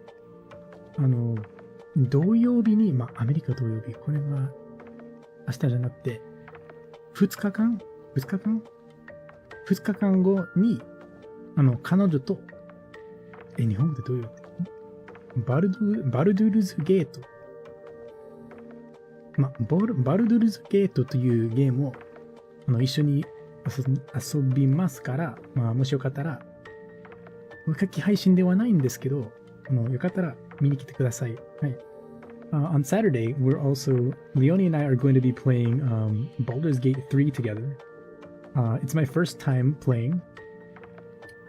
土曜日に、アメリカ土曜日、これは、明日じゃなくて、2日間後に、彼女と、日本でどういう、バルドゥルズゲート。バルドゥルズゲートというゲームを、一緒に遊びますから、もしよかったら、無課金配信ではないんですけど、よかったら見に来てください。はい。On Saturday, Leonie and I are going to be playing Baldur's Gate 3 together. It's my first time playing,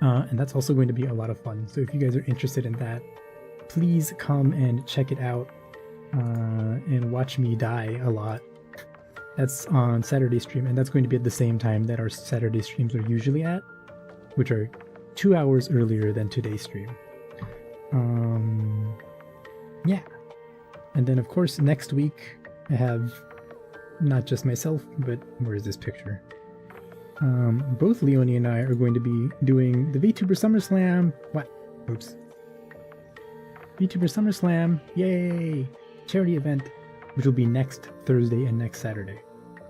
and that's also going to be a lot of fun. So if you guys are interested in that, please come and check it out and watch me die a lot. That's on Saturday stream, and that's going to be at the same time that our Saturday streams are usually at, which are 2 hours earlier than today's stream. Yeah. And then, of course, next week, I have not just myself, but where is this picture? Both Leonie and I are going to be doing the VTuber SummerSlam. What? Oops. VTuber SummerSlam. Yay! Charity event, which will be next Thursday and next Saturday.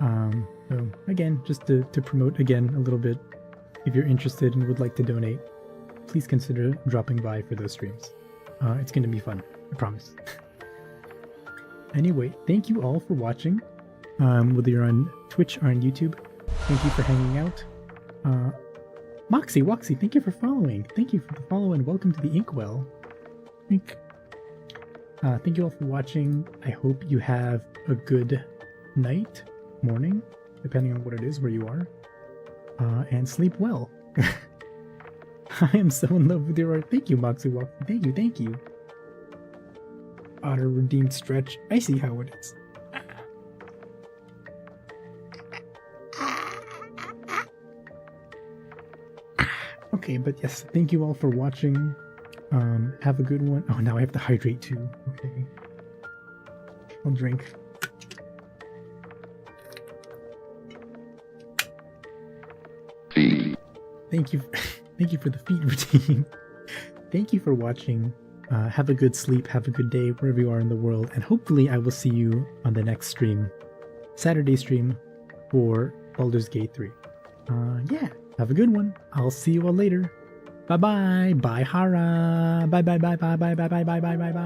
So, again, just to promote again a little bit, if you're interested and would like to donate, please consider dropping by for those streams. It's going to be fun. I promise. Anyway, thank you all for watching, whether you're on Twitch or on YouTube. Thank you for hanging out. Woxsea, thank you for following. Thank you for the follow and welcome to the Inkwell. Thank you all for watching. I hope you have a good night, morning, depending on what it is where you are, and sleep well. I am so in love with your art. Thank you, Woxsea. Thank you. Auto-redeemed stretch. I see how it is. Okay, but yes, thank you all for watching. Have a good one. Oh, now I have to hydrate too. Okay. I'll drink. Thank you. Thank you for the feet routine. Thank you for watching. Have a good sleep, have a good day wherever you are in the world, and hopefully I will see you on the next stream, Saturday stream for Baldur's Gate 3. Yeah, have a good one. I'll see you all later. Bye bye. Bye Hara. Bye bye bye bye bye bye bye bye bye bye bye.